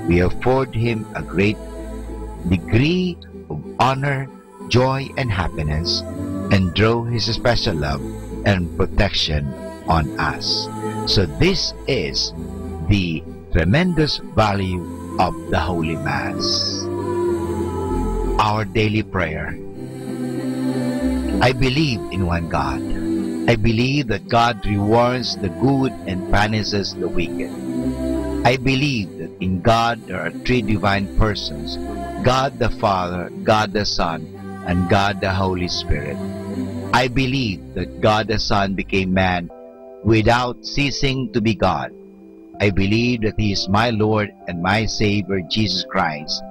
Speaker 2: we afford him a great degree of honor, joy, and happiness, and draw His special love and protection on us. So this is the tremendous value of the Holy Mass. Our daily prayer. I believe in one God. I believe that God rewards the good and punishes the wicked. I believe that in God there are three divine persons, God the Father, God the Son, and God the Holy Spirit. I believe that God the Son became man without ceasing to be God. I believe that He is my Lord and my Savior, Jesus Christ,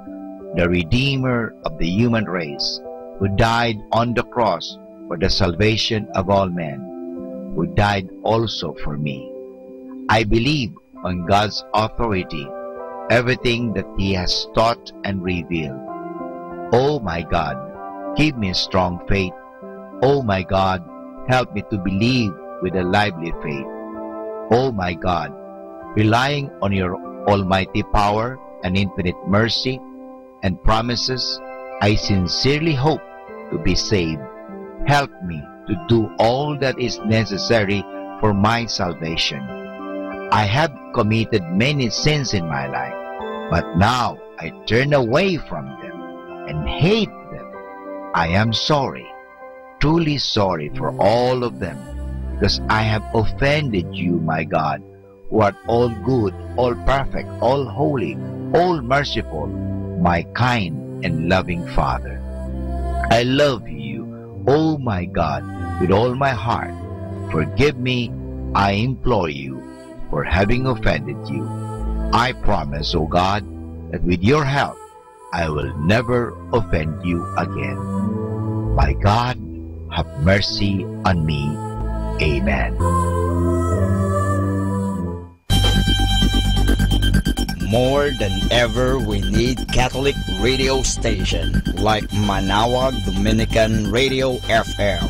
Speaker 2: the Redeemer of the human race, who died on the cross for the salvation of all men, who died also for me. I believe on God's authority, everything that He has taught and revealed. Oh my God, give me a strong faith. Oh my God, help me to believe with a lively faith. Oh my God, relying on your almighty power and infinite mercy and promises, I sincerely hope to be saved. Help me to do all that is necessary for my salvation. I have committed many sins in my life, but now I turn away from them and hate them. I am sorry, truly sorry for all of them, because I have offended you, my God, who art all good, all perfect, all holy, all merciful, my kind and loving Father. I love you, O my God, with all my heart. Forgive me, I implore you, for having offended you. I promise, O God, that with your help, I will never offend you again. My God, have mercy on me. Amen.
Speaker 12: More than ever, we need Catholic radio station like Manawag Dominican Radio FM.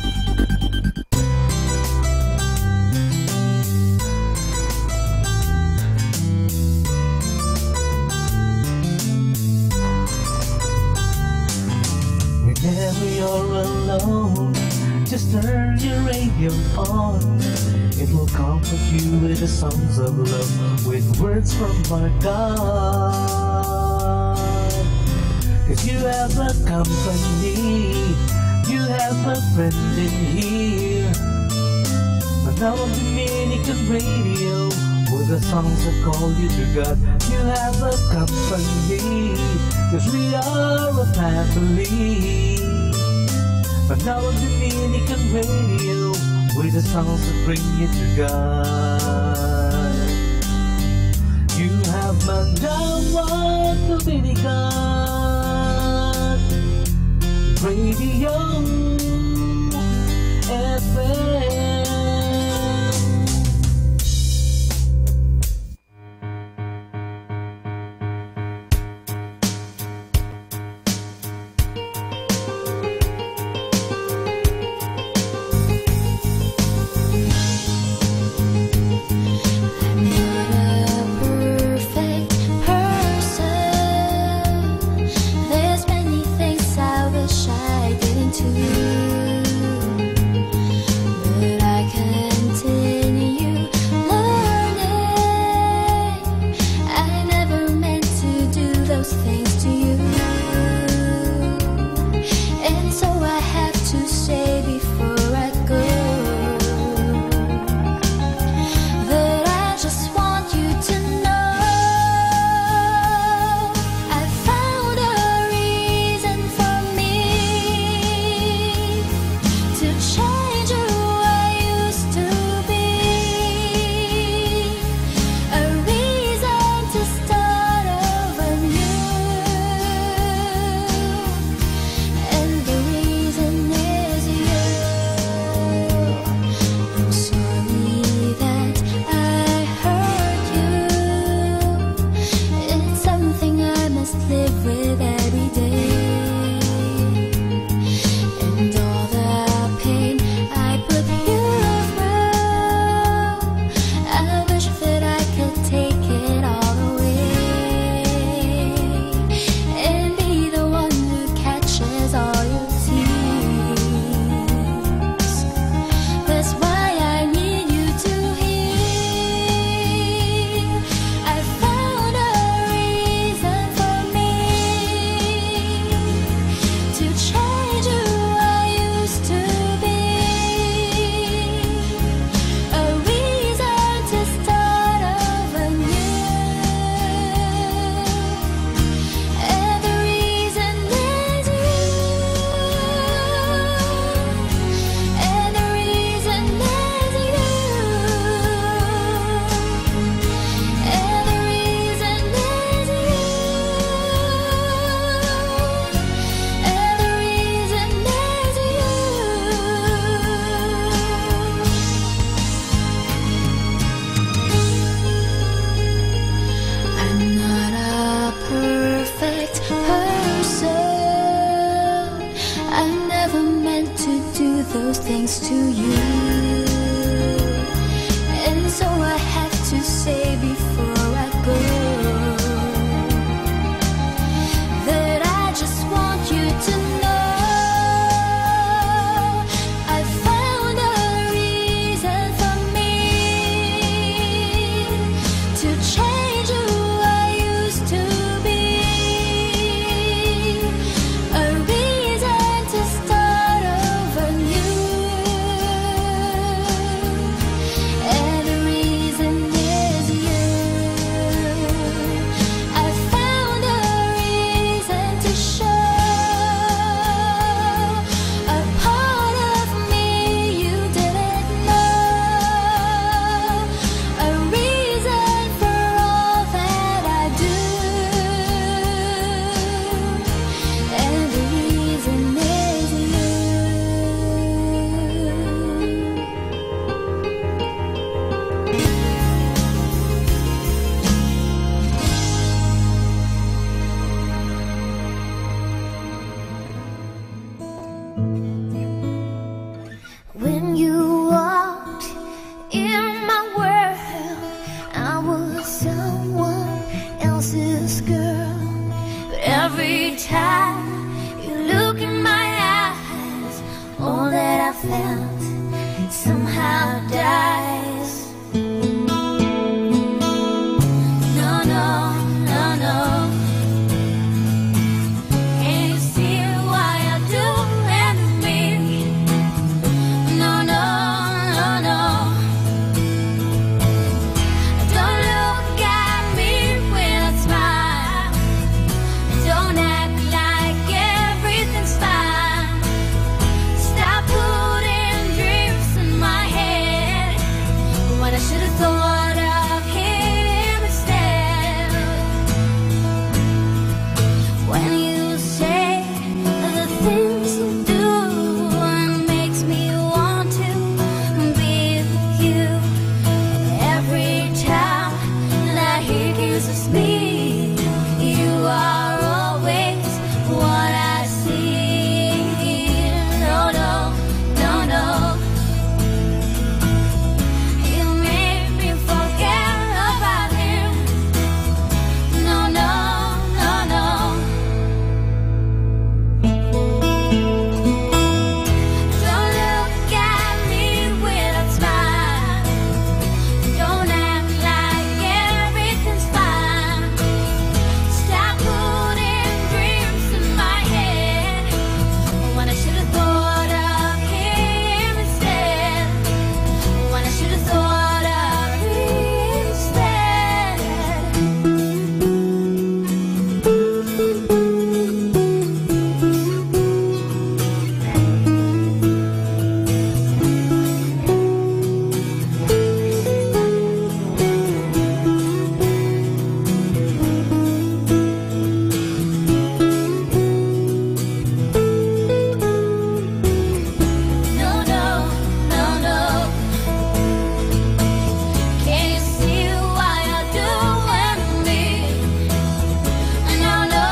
Speaker 11: Whenever you're alone, just turn your radio on. It will comfort you with the songs of love, with words from our God. If you have a company, you have a friend in here. Manawag Dominican Radio, with the songs that call you to God. You have a company, cause we are a family. Manawag Dominican Radio, with the songs that bring you to God. You have Manawag Dominican Radio FM.
Speaker 15: those things to you. And so I have to say before I go that I just want you to know I found a reason for me to change who I used to be, a reason to Every time you look in my eyes, all that I felt somehow dies. No, no, no, no. Can you see why I do and me? No, no, no, no. Don't look at me with a smile. Don't act like everything's fine. Stop putting dreams in my head when I should have thought of him instead. When you say the things you do, it makes me want to be with you. Every time that he kisses me, you are always what I see. No, no, no, no. You made me forget about him. No, no, no, no. Don't look at me with a smile. Don't act like everything's fine. Stop putting dreams in my head when I should have thought of him instead. When I should have thought of him instead. No, no, no, no. Can you see why I do and me? No, no,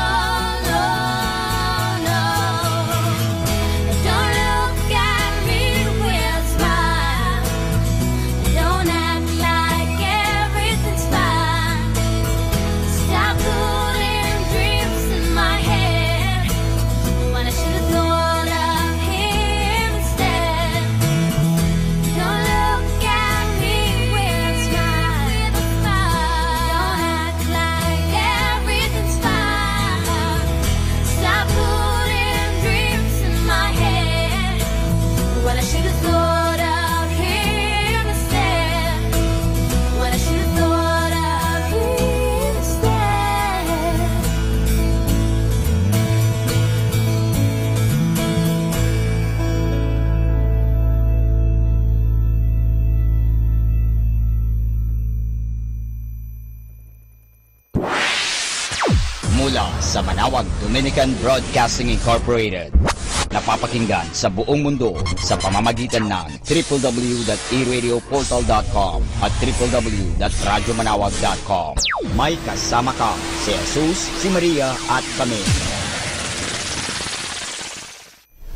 Speaker 15: no, no. Don't look at me with a smile. Don't act like everything's fine. Stop putting dreams in my head when I should have thought of him instead. Don't look at me with a smile. Don't act like everything's fine. Stop putting dreams in my head when I should have thought of him instead. When I should have thought of him instead.
Speaker 12: Mula sa Manawag Dominican Broadcasting Incorporated. Napapakinggan sa buong mundo sa pamamagitan ng www.eradioportal.com at www.radyomanawag.com. May kasama ka si Jesus, si Maria at kami.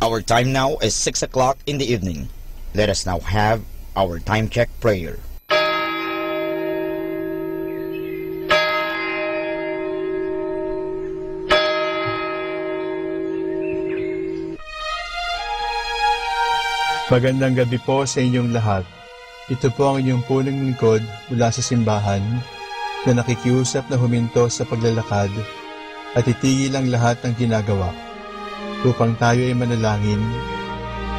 Speaker 12: Our time now is 6 o'clock in the evening. Let us now have our time check prayer.
Speaker 16: Magandang gabi po sa inyong lahat. Ito po ang inyong punong lingkod mula sa simbahan na nakikiusap na huminto sa paglalakad at itigil ang lahat ng ginagawa upang tayo ay manalangin.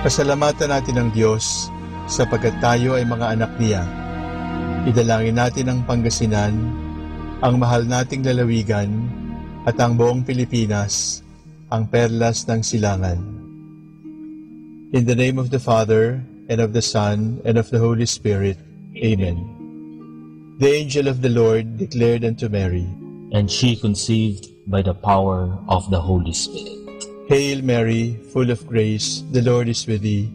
Speaker 16: Pasalamatan natin ang Diyos sapagkat tayo ay mga anak niya. Idalangin natin ang Pangasinan, ang mahal nating lalawigan at ang buong Pilipinas, ang perlas ng silangan. In the name of the Father, and of the Son, and of the Holy Spirit. Amen. The angel of the Lord declared unto Mary,
Speaker 17: and she conceived by the power of the Holy Spirit.
Speaker 16: Hail Mary, full of grace, the Lord is with thee.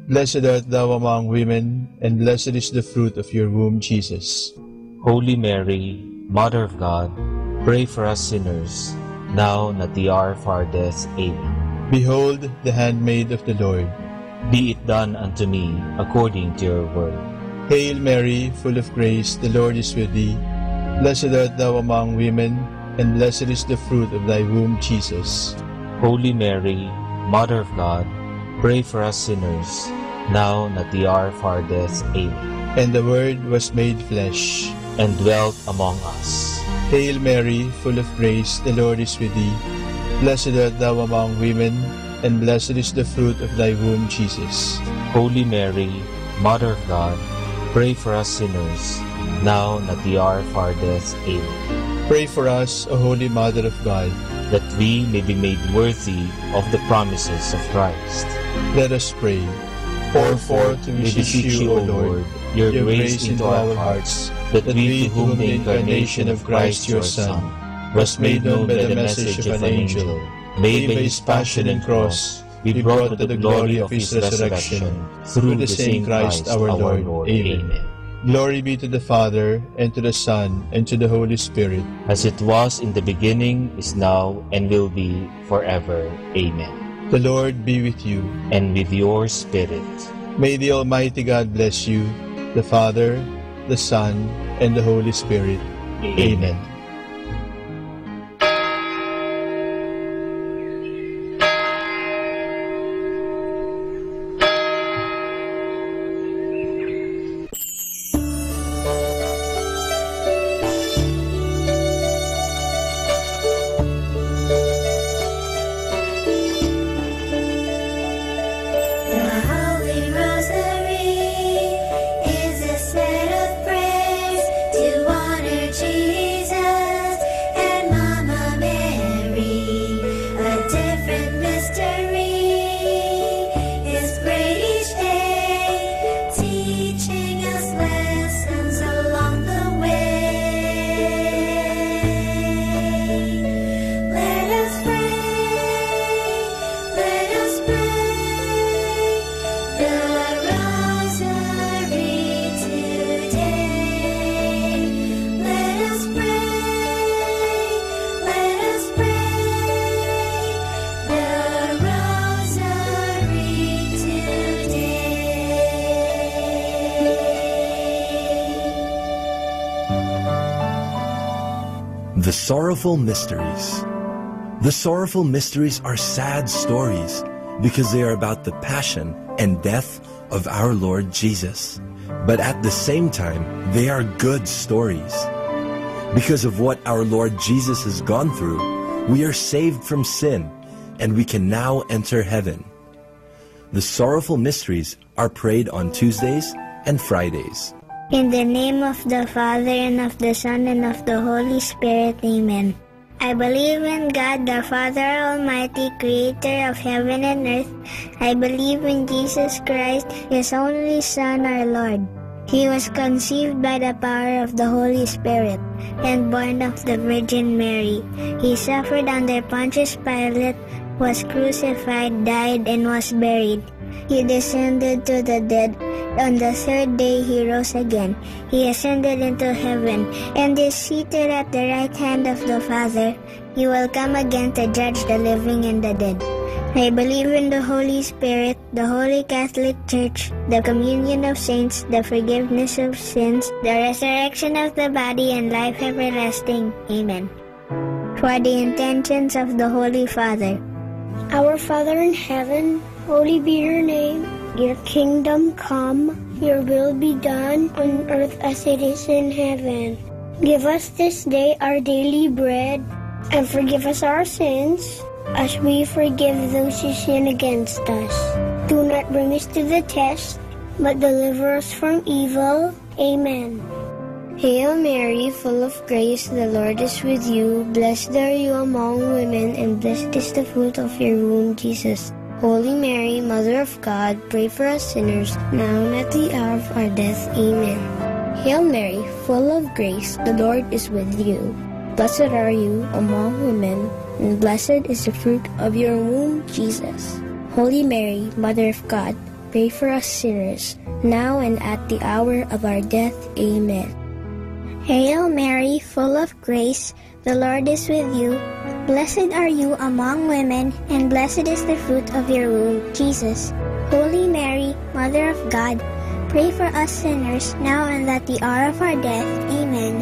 Speaker 16: Blessed art thou among women, and blessed is the fruit of your womb, Jesus.
Speaker 17: Holy Mary, Mother of God, pray for us sinners, now and at the hour of our death. Amen.
Speaker 16: Behold, the handmaid of the Lord.
Speaker 17: Be it done unto me according to your word.
Speaker 16: Hail Mary, full of grace, the Lord is with thee. Blessed art thou among women, and blessed is the fruit of thy womb, Jesus.
Speaker 17: Holy Mary, Mother of God, pray for us sinners, now and at the hour of our death. Amen.
Speaker 16: And the Word was made flesh,
Speaker 17: and dwelt among us.
Speaker 16: Hail Mary, full of grace, the Lord is with thee. Blessed art thou among women, and blessed is the fruit of thy womb, Jesus.
Speaker 17: Holy Mary, Mother of God, pray for us sinners, now and at the hour of our death. Amen.
Speaker 16: Pray for us, O Holy Mother of God,
Speaker 17: that we may be made worthy of the promises of Christ.
Speaker 16: Let us pray. Pour forth, we beseech you, O Lord, your grace into our hearts, that we, to whom the incarnation of Christ your Son was made known by the message of an angel, may by his passion and cross be brought to the glory of his resurrection, through the same Christ our Lord. Amen. Glory be to the Father, and to the Son, and to the Holy Spirit,
Speaker 17: as it was in the beginning, is now, and will be forever. Amen.
Speaker 16: The Lord be with you,
Speaker 17: and with your spirit.
Speaker 16: May the Almighty God bless you, the Father, the Son, and the Holy Spirit. Amen.
Speaker 7: The Sorrowful Mysteries. The sorrowful mysteries are sad stories because they are about the passion and death of our Lord Jesus. But at the same time, they are good stories. Because of what our Lord Jesus has gone through, we are saved from sin and we can now enter heaven. The sorrowful mysteries are prayed on Tuesdays and Fridays.
Speaker 6: In the name of the Father, and of the Son, and of the Holy Spirit. Amen. I believe in God, the Father Almighty, creator of heaven and earth. I believe in Jesus Christ, his only Son, our Lord. He was conceived by the power of the Holy Spirit and born of the Virgin Mary. He suffered under Pontius Pilate, was crucified, died, and was buried. He descended to the dead. On the third day he rose again. He ascended into heaven, and is seated at the right hand of the Father. He will come again to judge the living and the dead. I believe in the Holy Spirit, the Holy Catholic Church, the communion of saints, the forgiveness of sins, the resurrection of the body, and life everlasting. Amen. For the intentions of the Holy Father.
Speaker 21: Our Father in heaven, holy be your name. Your kingdom come, your will be done on earth as it is in heaven. Give us this day our daily bread, and forgive us our sins, as we forgive those who sin against us. Do not bring us to the test, but deliver us from evil. Amen. Hail Mary, full of grace, the Lord is with you. Blessed are you among women, and blessed is the fruit of your womb, Jesus. Holy Mary, Mother of God, pray for us sinners, now and at the hour of our death. Amen. Hail Mary, full of grace, the Lord is with you. Blessed are you among women, and blessed is the fruit of your womb, Jesus. Holy Mary, Mother of God, pray for us sinners, now and at the hour of our death. Amen.
Speaker 6: Hail Mary, full of grace, the Lord is with you. Blessed are you among women, and blessed is the fruit of your womb, Jesus. Holy Mary, Mother of God, pray for us sinners, now and at the hour of our death. Amen.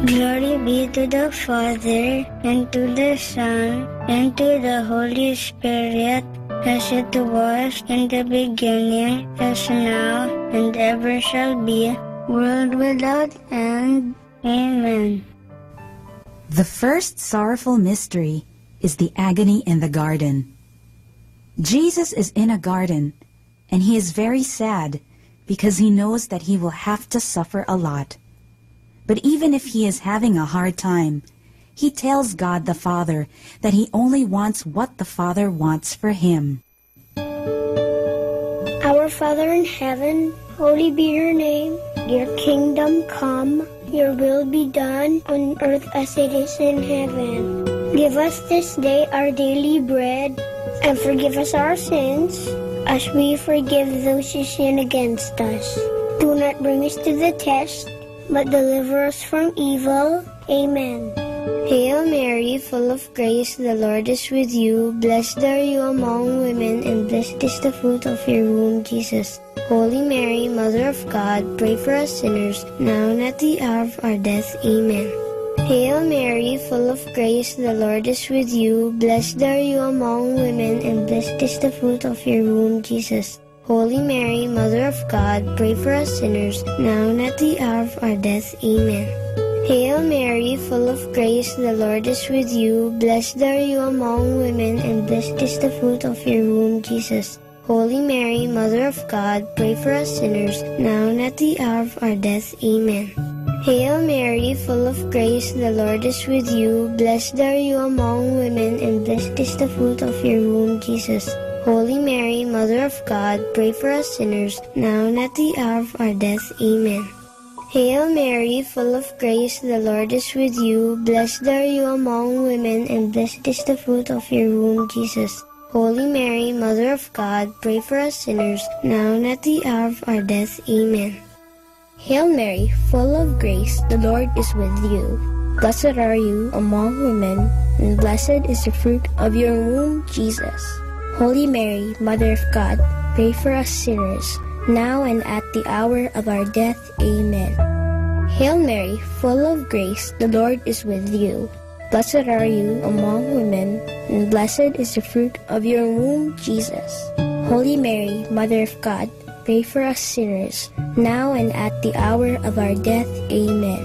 Speaker 6: Glory be to the Father, and to the Son, and to the Holy Spirit, as it was in the beginning, as now, and ever shall be, world without end. Amen.
Speaker 4: The first sorrowful mystery is the agony in the garden. Jesus is in a garden, and he is very sad because he knows that he will have to suffer a lot. But even if he is having a hard time, he tells God the Father that he only wants what the Father wants for him.
Speaker 21: Our Father in heaven, holy be your name. Your kingdom come, your will be done on earth as it is in heaven. Give us this day our daily bread, and forgive us our sins, as we forgive those who sin against us. Do not bring us to the test, but deliver us from evil. Amen. Hail Mary, full of grace, the Lord is with you. Blessed are you among women, and blessed is the fruit of your womb, Jesus. Holy Mary, Mother of God, pray for us sinners, now and at the hour of our death. Amen. Hail Mary, full of grace, the Lord is with you. Blessed are you among women, and blessed is the fruit of your womb, Jesus. Holy Mary, Mother of God, pray for us sinners, now and at the hour of our death. Amen. Hail Mary, full of grace, the Lord is with you. Blessed are you among women, and blessed is the fruit of your womb, Jesus. Holy Mary, Mother of God, pray for us sinners, now and at the hour of our death. Amen. Hail Mary, full of grace, the Lord is with you. Blessed are you among women, and blessed is the fruit of your womb, Jesus. Holy Mary, Mother of God, pray for us sinners, now and at the hour of our death. Amen. Hail Mary, full of grace, the Lord is with you. Blessed are you among women, and blessed is the fruit of your womb, Jesus. Holy Mary, Mother of God, pray for us sinners, now and at the hour of our death. Amen. Hail Mary, full of grace, the Lord is with you. Blessed are you among women, and blessed is the fruit of your womb, Jesus. Holy Mary, Mother of God, pray for us sinners, now and at the hour of our death. Amen. Hail Mary, full of grace, the Lord is with you. Blessed are you among women, and blessed is the fruit of your womb, Jesus. Holy Mary, Mother of God, pray for us sinners, now and at the hour of our death. Amen.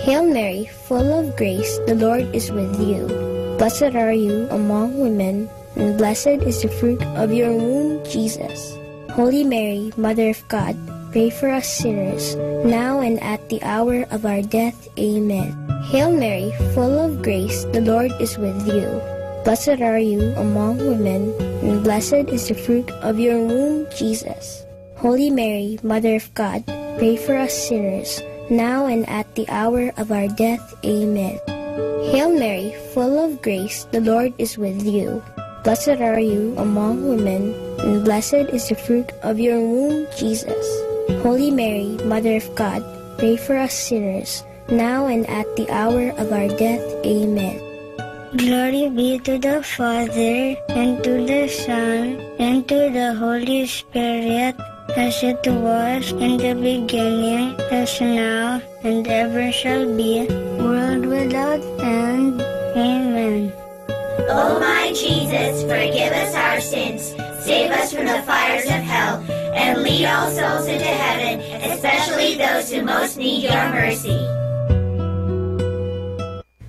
Speaker 21: Hail Mary, full of grace, the Lord is with you. Blessed are you among women, and blessed is the fruit of your womb, Jesus. Holy Mary, Mother of God, pray for us sinners, now and at the hour of our death. Amen. Hail Mary, full of grace, the Lord is with you. Blessed are you among women, and blessed is the fruit of your womb, Jesus. Holy Mary, Mother of God, pray for us sinners, now and at the hour of our death. Amen. Hail Mary, full of grace, the Lord is with you. Blessed are you among women, and blessed is the fruit of your womb, Jesus. Holy Mary, Mother of God, pray for us sinners, now and at the hour of our death. Amen.
Speaker 6: Glory be to the Father, and to the Son, and to the Holy Spirit, as it was in the beginning, as now, and ever shall be, world without end. Amen.
Speaker 19: O my Jesus, forgive us our sins, save us from the fires of hell, and lead all souls into heaven, especially those who most need your mercy.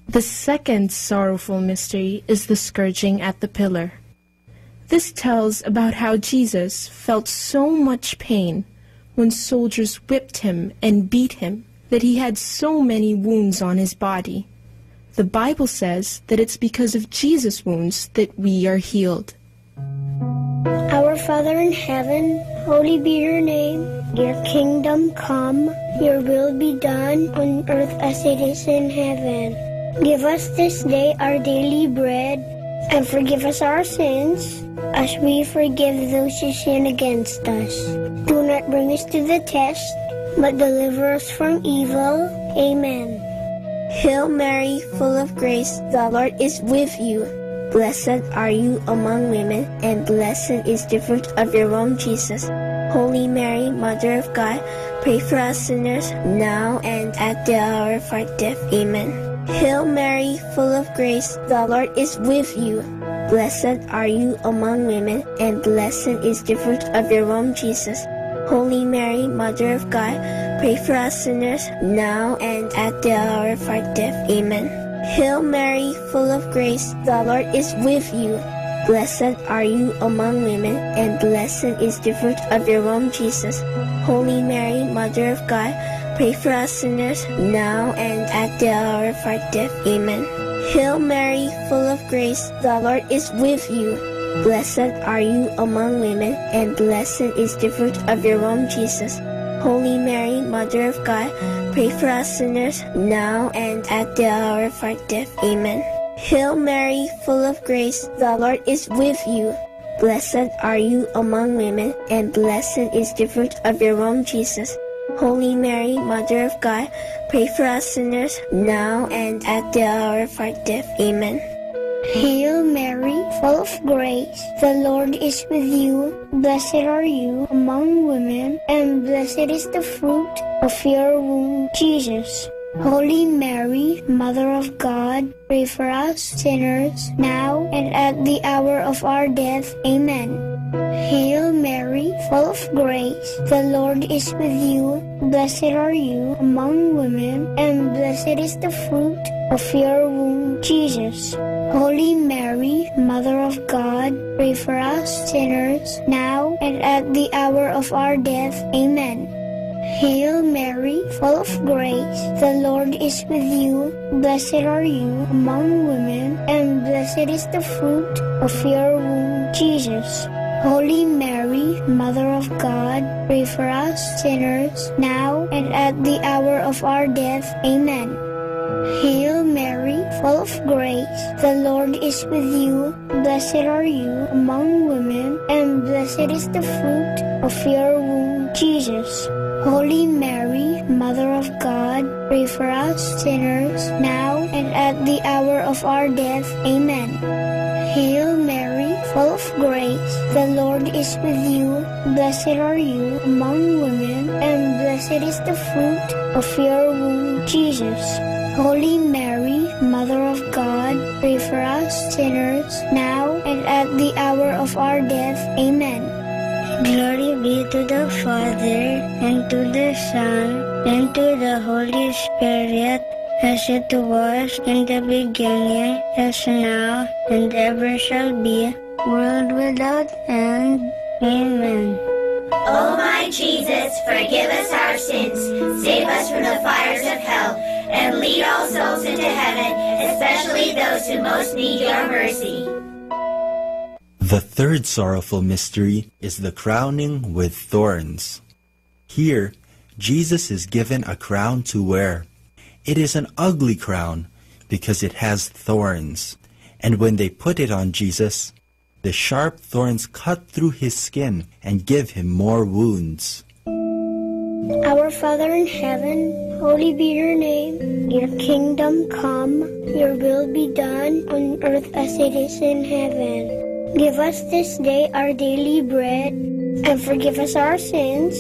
Speaker 23: The second sorrowful mystery is the scourging at the pillar. This tells about how Jesus felt so much pain when soldiers whipped him and beat him that he had so many wounds on his body. The Bible says that it's because of Jesus' wounds that we are healed.
Speaker 21: Our Father in heaven, holy be your name. Your kingdom come, your will be done on earth as it is in heaven. Give us this day our daily bread, and forgive us our sins, as we forgive those who sin against us. Do not bring us to the test, but deliver us from evil. Amen.
Speaker 24: Hail Mary, full of grace, the Lord is with you. Blessed are you among women, and blessed is the fruit of your womb, Jesus. Holy Mary, Mother of God, pray for us sinners, now and at the hour of our death. Amen. Hail Mary, full of grace, the Lord is with you. Blessed are you among women, and blessed is the fruit of your womb, Jesus. Holy Mary, Mother of God, pray for us sinners, now and at the hour of our death. Amen. Hail Mary, full of grace, the Lord is with you. Blessed are you among women, and blessed is the fruit of your womb, Jesus. Holy Mary, Mother of God, pray for us sinners, now and at the hour of our death. Amen. Hail Mary, full of grace, the Lord is with you. Blessed are you among women, and blessed is the fruit of your womb, Jesus. Holy Mary, Mother of God, pray for us sinners, now and at the hour of our death. Amen. Hail Mary, full of grace, the Lord is with you. Blessed are you among women, and blessed is the fruit of your womb, Jesus. Holy Mary, Mother of God, pray for us sinners, now and at the hour of our death. Amen.
Speaker 21: Hail Mary, full of grace, the Lord is with you. Blessed are you among women, and blessed is the fruit of your womb, Jesus. Holy Mary, Mother of God, pray for us sinners, now and at the hour of our death. Amen. Hail Mary, full of grace, the Lord is with you. Blessed are you among women, and blessed is the fruit of your womb, Jesus. Holy Mary, Mother of God, pray for us sinners, now and at the hour of our death. Amen. Hail Mary, full of grace, the Lord is with you. Blessed are you among women, and blessed is the fruit of your womb, Jesus. Holy Mary, Mother of God, pray for us sinners, now and at the hour of our death. Amen. Hail Mary, full of grace, the Lord is with you. Blessed are you among women, and blessed is the fruit of your womb, Jesus. Holy Mary, Mother of God, pray for us sinners, now and at the hour of our death. Amen. Hail Mary, full of grace, the Lord is with you. Blessed are you among women, and blessed is the fruit of your womb, Jesus. Holy Mary, Mother of God, pray for us sinners, now and at the hour of our death. Amen.
Speaker 6: Glory be to the Father, and to the Son, and to the Holy Spirit, as it was in the beginning, as now, and ever shall be, world without end. Amen.
Speaker 19: O my Jesus, forgive us our sins, save us from the fires of hell, and lead all souls into heaven, especially those who most need your mercy.
Speaker 7: The third sorrowful mystery is the crowning with thorns. Here, Jesus is given a crown to wear. It is an ugly crown because it has thorns. And when they put it on Jesus, the sharp thorns cut through his skin and give him more wounds.
Speaker 21: Our Father in heaven, holy be your name. Your kingdom come, your will be done on earth as it is in heaven. Give us this day our daily bread, and forgive us our sins,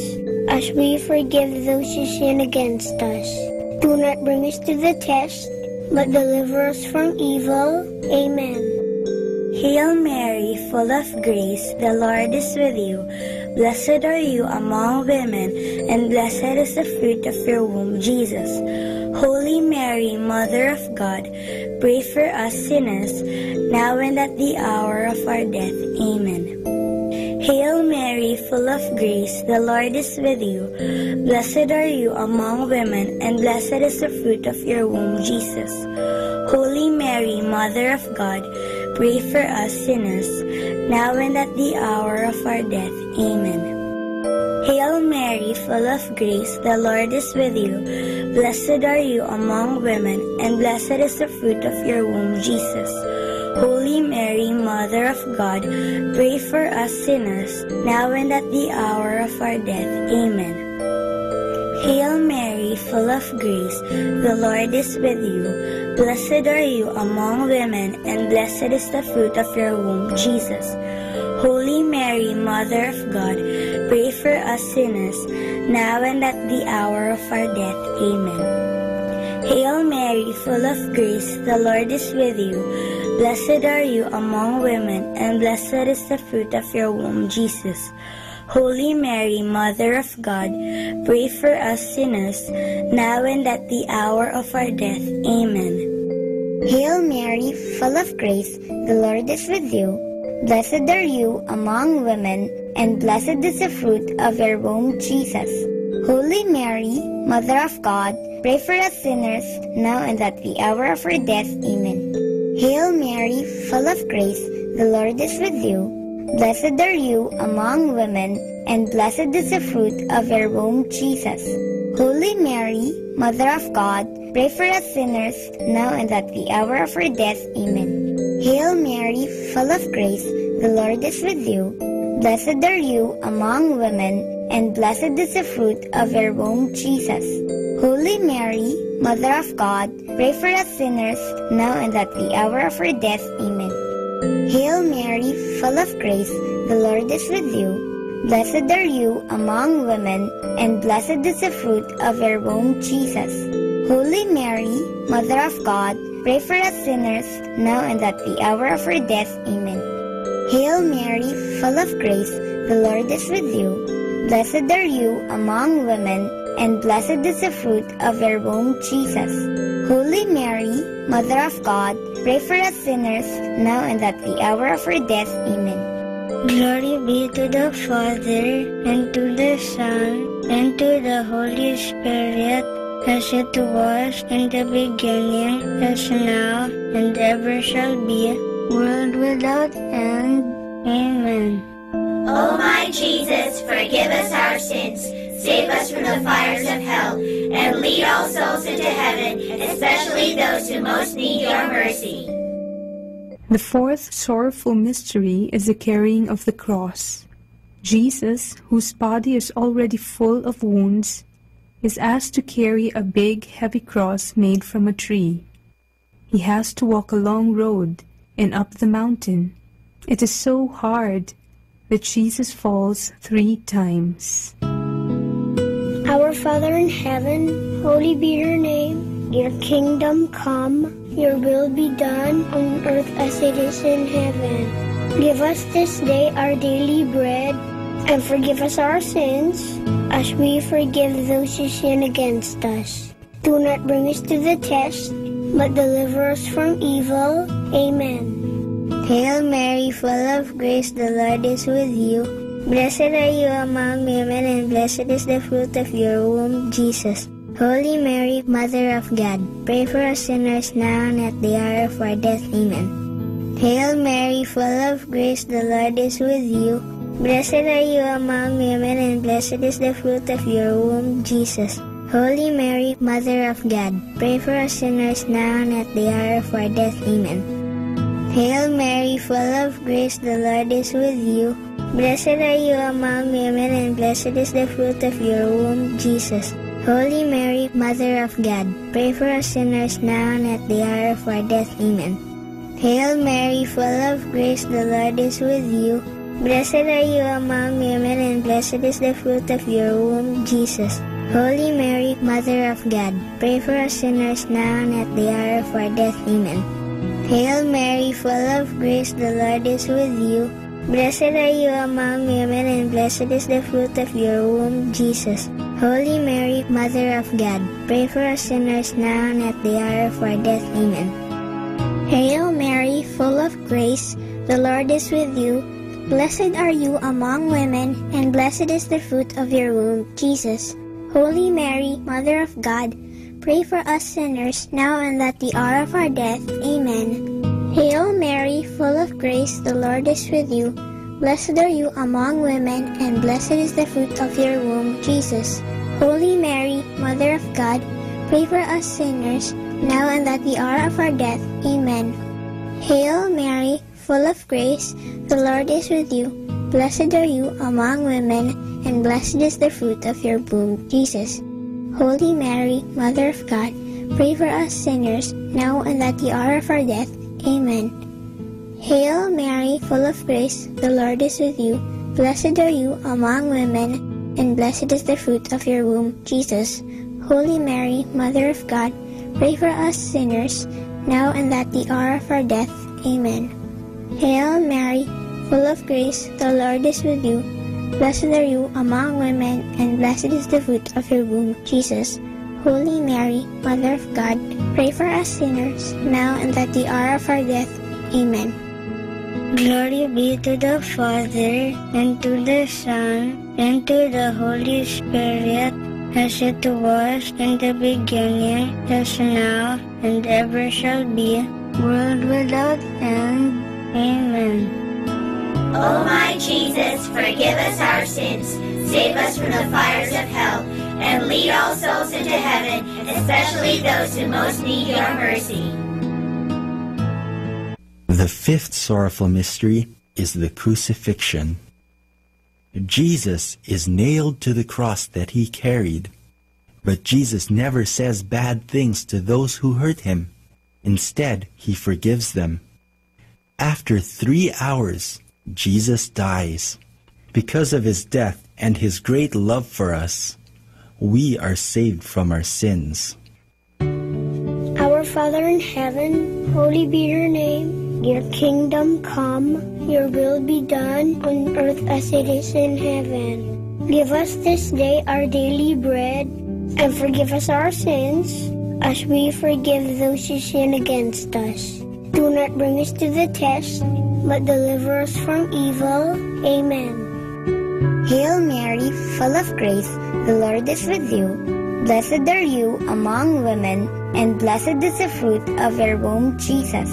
Speaker 21: as we forgive those who sin against us. Do not bring us to the test, but deliver us from evil. Amen.
Speaker 4: Hail Mary, full of grace, the Lord is with you. Blessed are you among women, and blessed is the fruit of your womb, Jesus. Holy Mary, Mother of God, pray for us sinners, now and at the hour of our death. Amen. Hail Mary, full of grace, the Lord is with you. Blessed are you among women, and blessed is the fruit of your womb, Jesus. Holy Mary, Mother of God, pray for us sinners, now and at the hour of our death. Amen. Hail Mary, full of grace, the Lord is with you. Blessed are you among women, and blessed is the fruit of your womb, Jesus. Holy Mary, Mother of God, pray for us sinners, now and at the hour of our death. Amen. Hail Mary, full of grace, the Lord is with you. Blessed are you among women, and blessed is the fruit of your womb, Jesus.
Speaker 6: Holy Mary, Mother of God, pray for us sinners, now and at the hour of our death. Amen. Hail Mary, full of grace, the Lord is with you. Blessed are you among women, and blessed is the fruit of your womb, Jesus. Holy Mary, Mother of God, pray for us sinners, now and at the hour of our death. Amen.
Speaker 21: Hail Mary, full of grace, the Lord is with you. Blessed are you among women, and blessed is the fruit of your womb, Jesus. Holy Mary, Mother of God, pray for us sinners, now and at the hour of our death. Amen. Hail Mary, full of grace, the Lord is with you. Blessed are you among women, and blessed is the fruit of your womb, Jesus. Holy Mary, Mother of God, pray for us sinners, now and at the hour of our death. Amen. Hail Mary, full of grace, the Lord is with you. Blessed are you among women, and blessed is the fruit of your womb, Jesus. Holy Mary, Mother of God, pray for us sinners, now and at the hour of our death. Amen. Hail Mary, full of grace, the Lord is with you. Blessed are you among women, and blessed is the fruit of your womb, Jesus. Holy Mary, Mother of God, pray for us sinners, now and at the hour of our death. Amen. Hail Mary, full of grace, the Lord is with you. Blessed are you among women, and blessed is the fruit of your womb, Jesus. Holy Mary, Mother of God, pray for us sinners, now and at the hour of our death. Amen.
Speaker 6: Glory be to the Father, and to the Son, and to the Holy Spirit, as it was in the beginning, as now, and ever shall be, world without end. Amen.
Speaker 19: O my Jesus, forgive us our sins, save us from the fires of hell, and lead all souls into heaven, especially those who most need your mercy.
Speaker 1: The fourth sorrowful mystery is the carrying of the cross. Jesus, whose body is already full of wounds, is asked to carry a big, heavy cross made from a tree. He has to walk a long road and up the mountain. It is so hard that Jesus falls 3 times.
Speaker 21: Our Father in heaven, holy be your name. Your kingdom come, your will be done on earth as it is in heaven. Give us this day our daily bread, and forgive us our sins, as we forgive those who sin against us. Do not bring us to the test, but deliver us from evil. Amen.
Speaker 6: Hail Mary, full of grace, the Lord is with you. Blessed are you among women, and blessed is the fruit of your womb, Jesus. Holy Mary, Mother of God, pray for us sinners now and at the hour of our death. Amen. Hail Mary, full of grace, the Lord is with you. Blessed are you among women, and blessed is the fruit of your womb, Jesus. Holy Mary, Mother of God, pray for us sinners now and at the hour of our death. Amen. Hail Mary, full of grace, the Lord is with you. Blessed are you among women, and blessed is the fruit of your womb, Jesus. Holy Mary, Mother of God, pray for us sinners now and at the hour of our death. Amen. Hail Mary, full of grace, the Lord is with you. Blessed are you among women, and blessed is the fruit of your womb, Jesus. Holy Mary, Mother of God, pray for us sinners now and at the hour of our death. Amen. Hail Mary, full of grace, the Lord is with you. Blessed are you among women, and blessed is the fruit of your womb, Jesus. Holy Mary, Mother of God, pray for us sinners now and at the hour of our death. Amen.
Speaker 21: Hail Mary, full of grace, the Lord is with you. Blessed are you among women, and blessed is the fruit of your womb, Jesus. Holy Mary, Mother of God, pray for us sinners, now and at the hour of our death. Amen. Hail Mary, full of grace, the Lord is with you. Blessed are you among women, and blessed is the fruit of your womb, Jesus. Holy Mary, Mother of God, pray for us sinners, now and at the hour of our death. Amen. Hail Mary, full of grace, the Lord is with you. Blessed are you among women, and blessed is the fruit of your womb, Jesus. Holy Mary, Mother of God, pray for us sinners, now and at the hour of our death. Amen.
Speaker 6: Hail Mary, full of grace, the Lord is with you. Blessed are you among women, and blessed is the fruit of your womb, Jesus. Holy Mary, Mother of God, pray for us sinners, now and at the hour of our death. Amen. Hail Mary, full of grace, the Lord is with you. Blessed are you among women, and blessed is the fruit of your womb, Jesus. Holy Mary, Mother of God, pray for us sinners, now and at the hour of our death. Amen. Glory be to the Father, and to the Son, and to the Holy Spirit, as it was in the beginning, as now, and ever shall be, world without end. Amen.
Speaker 19: O my Jesus, forgive us our sins, save us from the fires of hell, and lead all souls into heaven, especially those who most need your mercy.
Speaker 7: The fifth sorrowful mystery is the crucifixion. Jesus is nailed to the cross that he carried, but Jesus never says bad things to those who hurt him. Instead, he forgives them. After 3 hours, Jesus dies. Because of his death and his great love for us, we are saved from our sins.
Speaker 21: Our Father in heaven, holy be your name. Your kingdom come, your will be done on earth as it is in heaven. Give us this day our daily bread, and forgive us our sins, as we forgive those who sin against us. Do not bring us to the test, but deliver us from evil. Amen.
Speaker 24: Hail Mary, full of grace, the Lord is with you. Blessed are you among women, and blessed is the fruit of your womb, Jesus.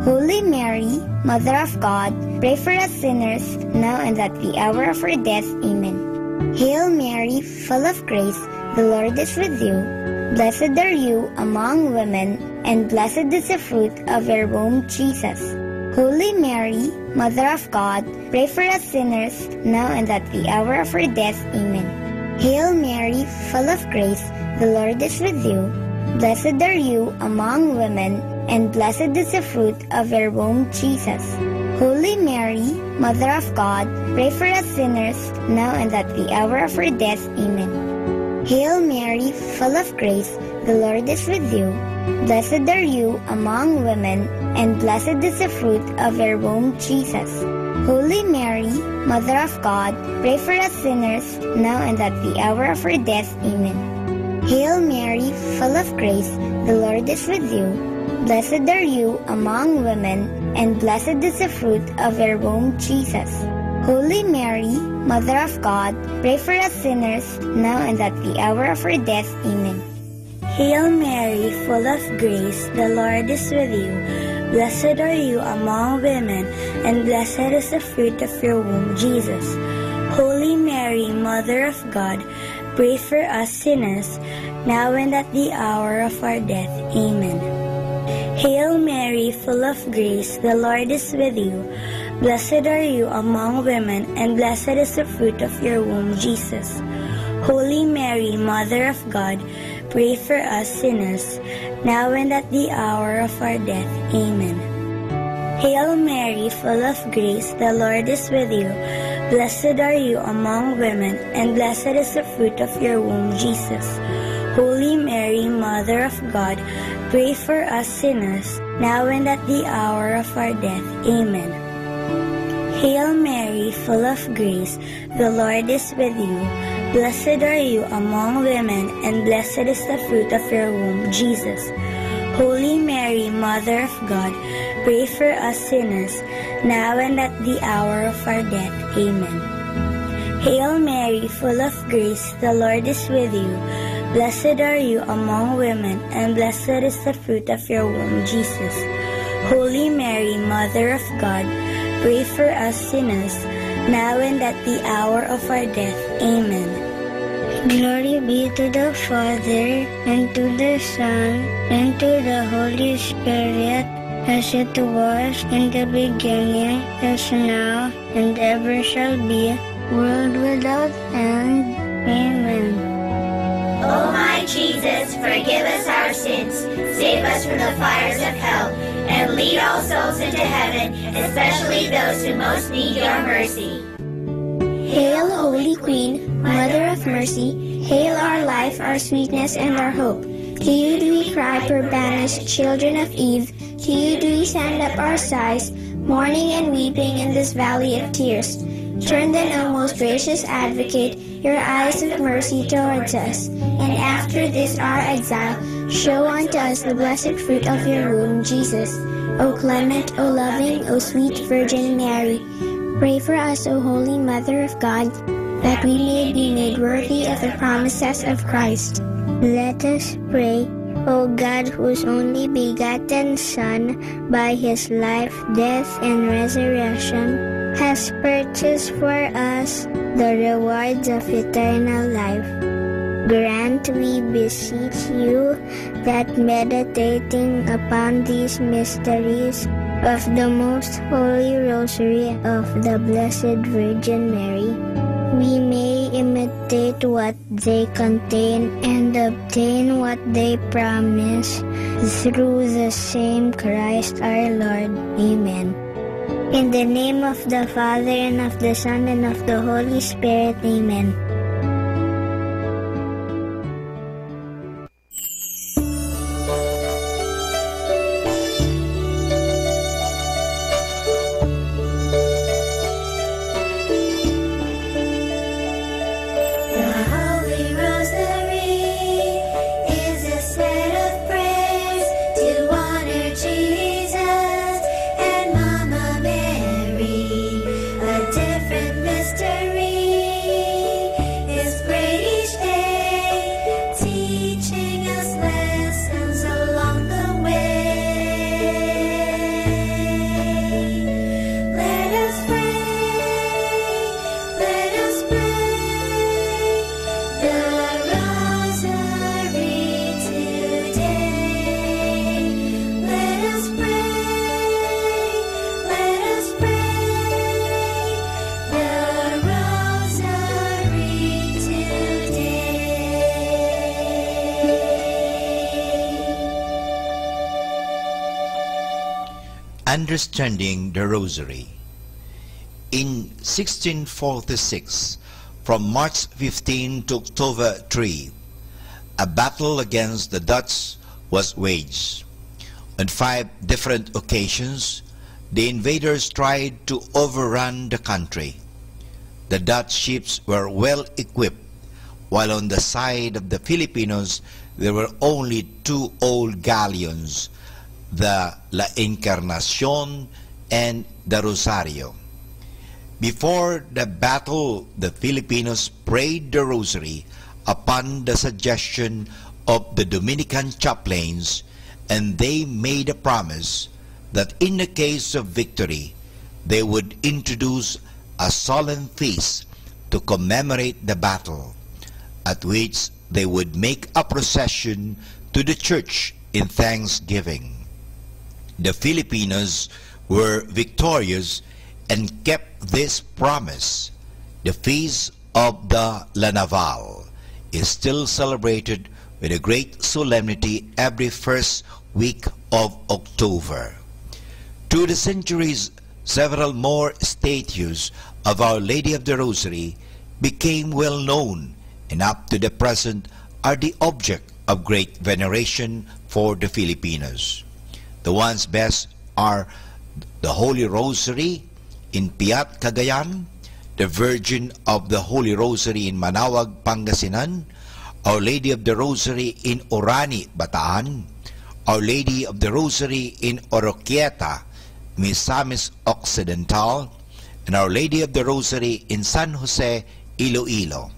Speaker 24: Holy Mary, Mother of God, pray for us sinners, now and at the hour of our death. Amen. Hail Mary, full of grace, the Lord is with you. Blessed are you among women, and blessed is the fruit of your womb, Jesus. Holy Mary, Mother of God, pray for us sinners, now and at the hour of our death. Amen. Hail Mary, full of grace, the Lord is with you. Blessed are you among women, and blessed is the fruit of your womb, Jesus. Holy Mary, Mother of God, pray for us sinners, now and at the hour of our death. Amen. Hail Mary, full of grace, the Lord is with you. Blessed are you among women, and blessed is the fruit of your womb, Jesus. Holy Mary, Mother of God, pray for us sinners, now and at the hour of our death. Amen. Hail Mary, full of grace, the Lord is with you. Blessed are you among women, and blessed is the fruit of your womb, Jesus. Holy Mary, Mother of God, pray for us sinners, now and at the hour of our death. Amen.
Speaker 21: Hail Mary, full of grace, the Lord is with you. Blessed are you among women, and blessed is the fruit of your womb, Jesus. Holy Mary, Mother of God, pray for us sinners, now and at the hour of our death. Amen. Hail Mary, full of grace, the Lord is with you. Blessed are you among women, and blessed is the fruit of your womb, Jesus. Holy Mary, Mother of God, pray for us sinners, now and at the hour of our death. Amen. Hail Mary, full of grace, the Lord is with you. Blessed are you among women, and blessed is the fruit of your womb, Jesus. Holy Mary, Mother of God, pray for us sinners, now and at the hour of our death. Amen. Hail Mary, full of grace, the Lord is with you. Blessed are you among women, and blessed is the fruit of your womb, Jesus. Holy Mary, Mother of God, pray for us sinners, now and at the hour of our death. Amen. Hail Mary, full of grace, the Lord is with you. Blessed are you among women, and blessed is the fruit of your womb, Jesus. Holy Mary, Mother of God, pray for us sinners, now and at the hour of our death. Amen. Glory be to the Father, and to the Son, and to the Holy Spirit, as it was in the beginning, as now, and ever shall be, world without end. Amen.
Speaker 19: O my Jesus, forgive us our sins, save us from the fires of hell, and lead all souls into heaven, especially those who most need your mercy.
Speaker 24: Hail, Holy Queen, Mother of Mercy, hail our life, our sweetness, and our hope. To you do we cry, poor banished children of Eve. To you do we send up our sighs, mourning and weeping in this valley of tears. Turn then, O most gracious Advocate, your eyes of mercy towards us, and after this our exile, show unto us the blessed fruit of your womb, Jesus. O clement, O loving, O sweet Virgin Mary, pray for us, O Holy Mother of God, that we may be made worthy of the promises of Christ.
Speaker 6: Let us pray. O God, whose only begotten Son, by his life, death, and resurrection, has purchased for us the rewards of eternal life, grant, we beseech you, that meditating upon these mysteries of the most holy rosary of the Blessed Virgin Mary, we may imitate what they contain and obtain what they promise, through the same Christ our Lord. Amen. In the name of the Father, and of the Son, and of the Holy Spirit. Amen.
Speaker 2: Understanding the Rosary. In 1646, from March 15 to October 3, a battle against the Dutch was waged. On 5 different occasions, the invaders tried to overrun the country. The Dutch ships were well equipped, while on the side of the Filipinos there were only 2 old galleons, the La Encarnacion and the Rosario. Before the battle, the Filipinos prayed the Rosary upon the suggestion of the Dominican chaplains, and they made a promise that in the case of victory, they would introduce a solemn feast to commemorate the battle, at which they would make a procession to the church in thanksgiving. The Filipinos were victorious and kept this promise. The feast of the La Naval is still celebrated with a great solemnity every first week of October. Through the centuries, several more statues of Our Lady of the Rosary became well known, and up to the present are the object of great veneration for the Filipinos. The ones best are the Holy Rosary in Piat, Cagayan, the Virgin of the Holy Rosary in Manaoag, Pangasinan, Our Lady of the Rosary in Orani, Bataan, Our Lady of the Rosary in Oroquieta, Misamis Occidental, and Our Lady of the Rosary in San Jose, Iloilo.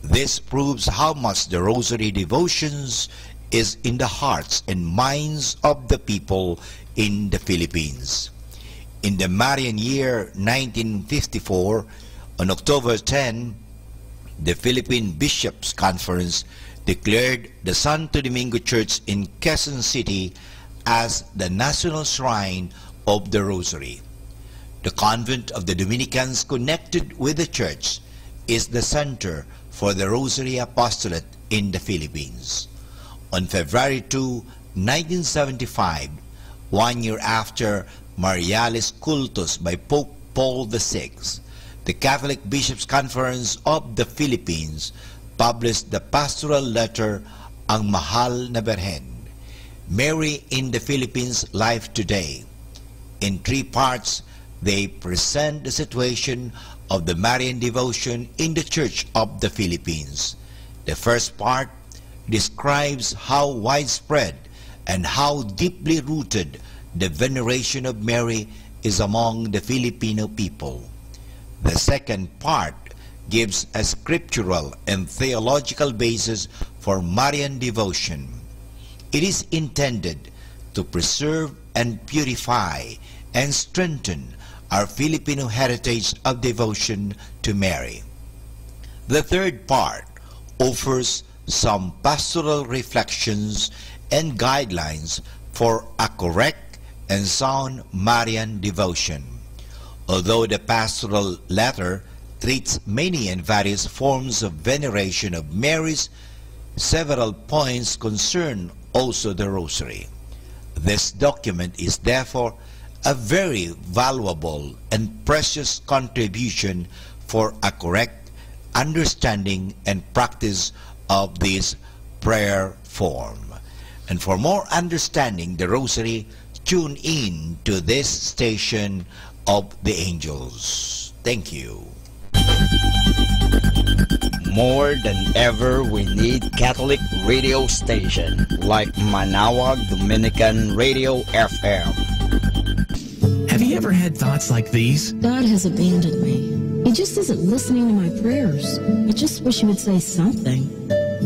Speaker 2: This proves how much the Rosary devotions is in the hearts and minds of the people in the Philippines. In the Marian year 1954, on October 10, the Philippine Bishops' Conference declared the Santo Domingo Church in Quezon City as the national shrine of the Rosary. The convent of the Dominicans connected with the church is the center for the Rosary Apostolate in the Philippines. On February 2, 1975, 1 year after Marialis Cultus by Pope Paul VI, the Catholic Bishops' Conference of the Philippines published the pastoral letter Ang Mahal na Birhen, Mary in the Philippines Life Today. In 3 parts, they present the situation of the Marian devotion in the Church of the Philippines. The first part describes how widespread and how deeply rooted the veneration of Mary is among the Filipino people. The second part gives a scriptural and theological basis for Marian devotion. It is intended to preserve and purify and strengthen our Filipino heritage of devotion to Mary. The third part offers some pastoral reflections and guidelines for a correct and sound Marian devotion. Although the pastoral letter treats many and various forms of veneration of Mary's, several points concern also the Rosary. This document is therefore a very valuable and precious contribution for a correct understanding and practice of this prayer form. And for more understanding the Rosary, tune in to this station of the angels. Thank you.
Speaker 12: More than ever, we need Catholic radio station like Manawag Dominican Radio FM.
Speaker 3: Have you ever had thoughts like these?
Speaker 8: God has abandoned me. He just isn't listening to my prayers. I just wish he would say something.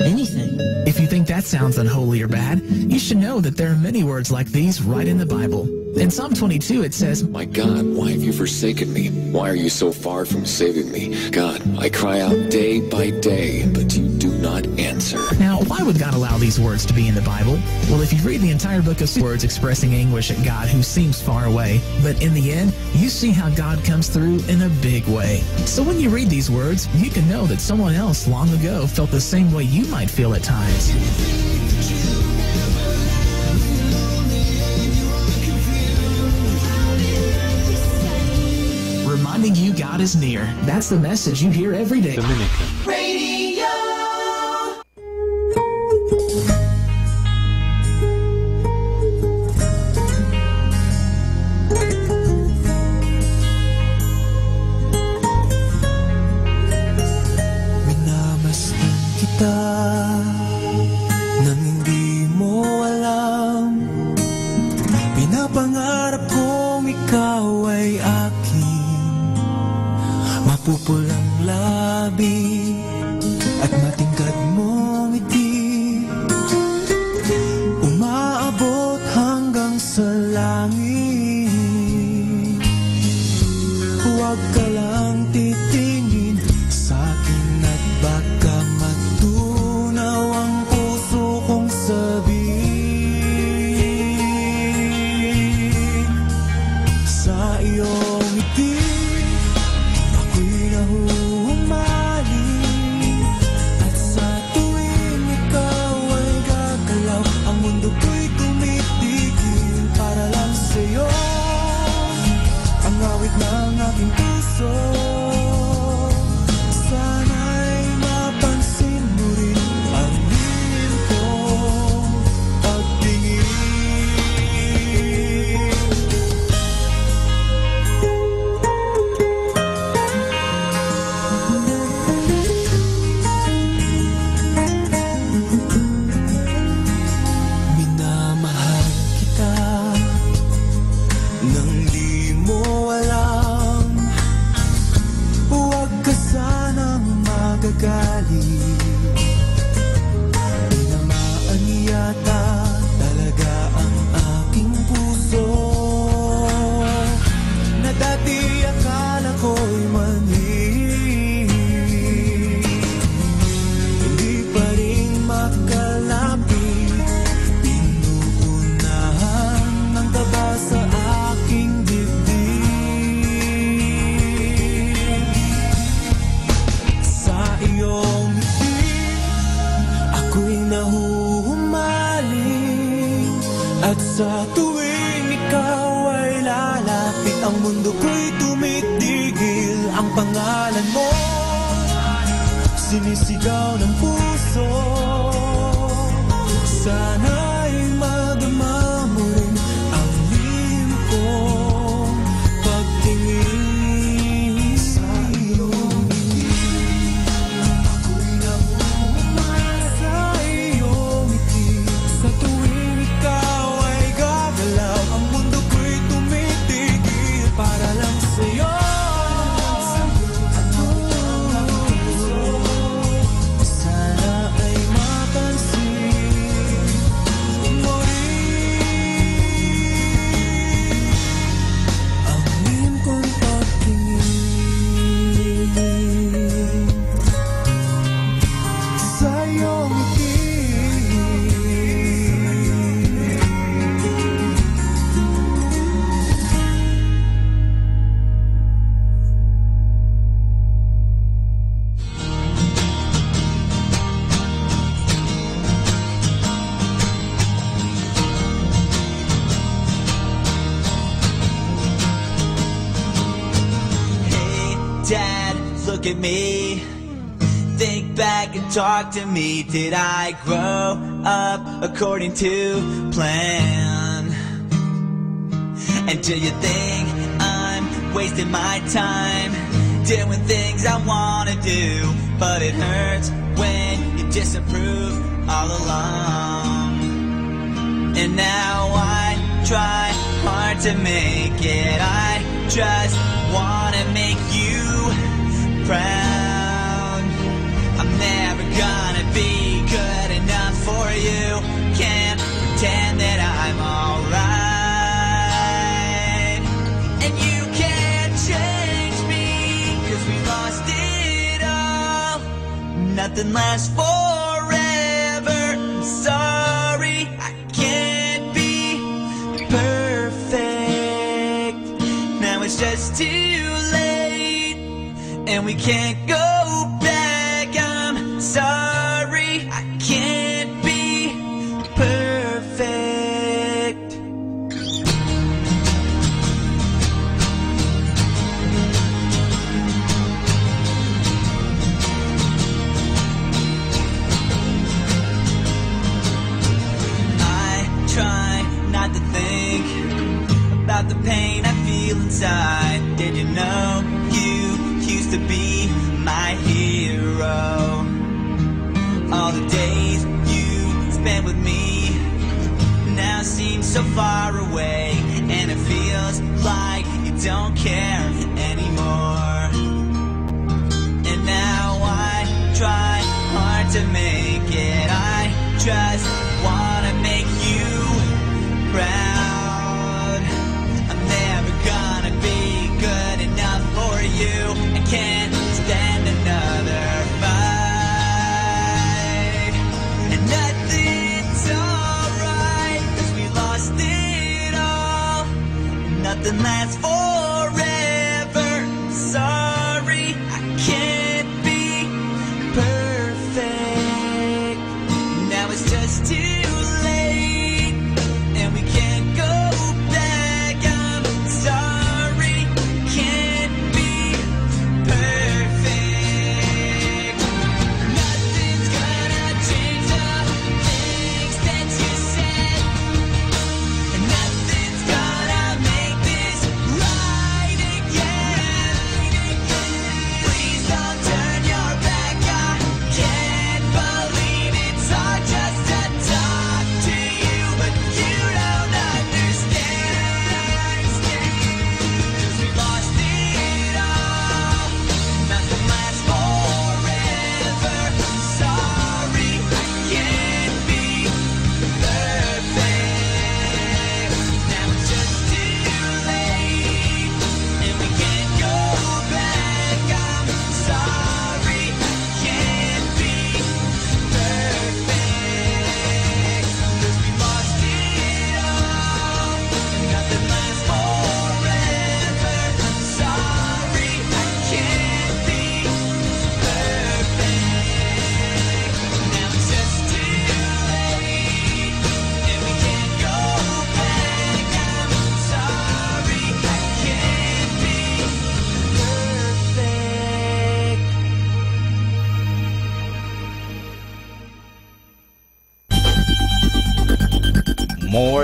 Speaker 8: Anything.
Speaker 3: If you think that sounds unholy or bad, you should know that there are many words like these right in the Bible. In Psalm 22 it says,
Speaker 10: My God, why have you forsaken me? Why are you so far from saving me? God, I cry out day by day, but you do not answer.
Speaker 3: Now, why would God allow these words to be in the Bible? Well, if you read the entire book of words expressing anguish at God who seems far away, but in the end, you see how God comes through in a big way. So when you read these words, you can know that someone else long ago felt the same way you might feel at times. Reminding you God is near. That's the message you hear every day.
Speaker 17: Dominican
Speaker 11: Radio. Minamasdan kita nang hindi mo alam. Pinapangarap kong ikaw ay mapupulang labi at matingkad mong ngiti, umaabot hanggang sa langit. Huwag ka lang titingin sa akin at baka matunaw ang puso kong sabihin. Sa iyong ngiti at sa tuwing ikaw ay gagalaw, ang mundo ko'y tumitigil para lang sa'yo. Ang awit ng aking puso, sana'y mapansin mo rin ang lihim kong pagtingin. Kahit ang mundo ko'y tumitigil, ang pangalan mo sinisigaw ng puso. Sana'y madama mo rin ang lihim kong pagtingin sa iyong ngiti. Ako'y namumay sa iyong ngiti. Sa tuwing ikaw ay gagalaw, ang mundo ko'y tumitigil para lang sa'yo.
Speaker 14: Look at me, think back and talk to me. Did I grow up according to plan? And do you think I'm wasting my time doing things I wanna do? But it hurts when you disapprove all along. And now I try hard to make it. I just wanna make you proud. I'm never gonna be good enough for you. Can't pretend that I'm alright. And you can't change me, 'cause we lost it all. Nothing lasts forever. I'm sorry, I can't be perfect. Now it's just too late, and we can't go back. I'm sorry, I can't be perfect. I try not to think about the pain I feel inside. Did you know you used to be my hero? All the days you spent with me now seem so far away, and it feels like you don't care anymore. And now I try hard to make it. I just wanna make you proud. I'm never gonna be good enough for you. I can't stand another fight. And nothing's alright, 'cause we lost it all. Nothing lasts forever.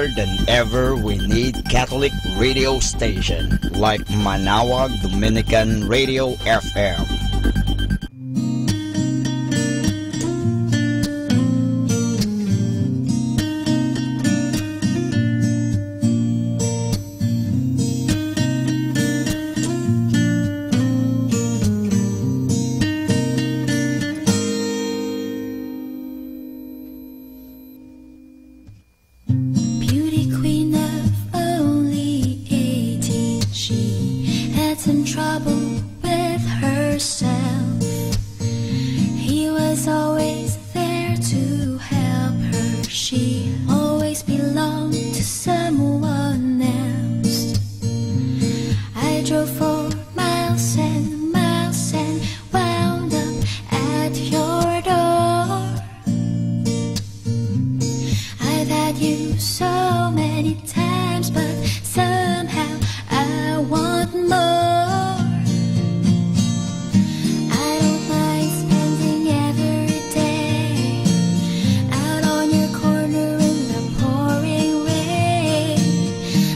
Speaker 12: More than ever, we need Catholic radio station like Manawag Dominican Radio FM.
Speaker 15: Beauty queen of only 18, she had some trouble with herself. He was always there to help her. She always belonged to someone else. I drove for miles and miles and wound up at your door. I've had you so many times, but somehow I want more. I don't mind spending every day out on your corner in the pouring rain.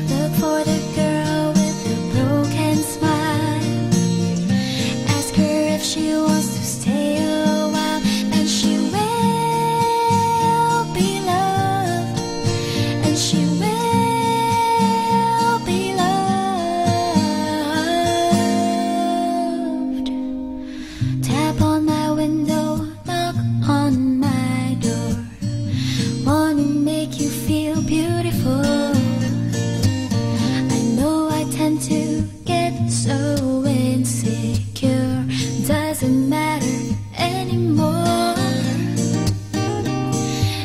Speaker 15: Look for the girl with the broken smile. Ask her if she wants to stay a while, and she will be loved. And she will be loved. Tap on my window, knock on my door. Wanna make you feel beautiful. I know I tend to get so insecure. Doesn't matter anymore.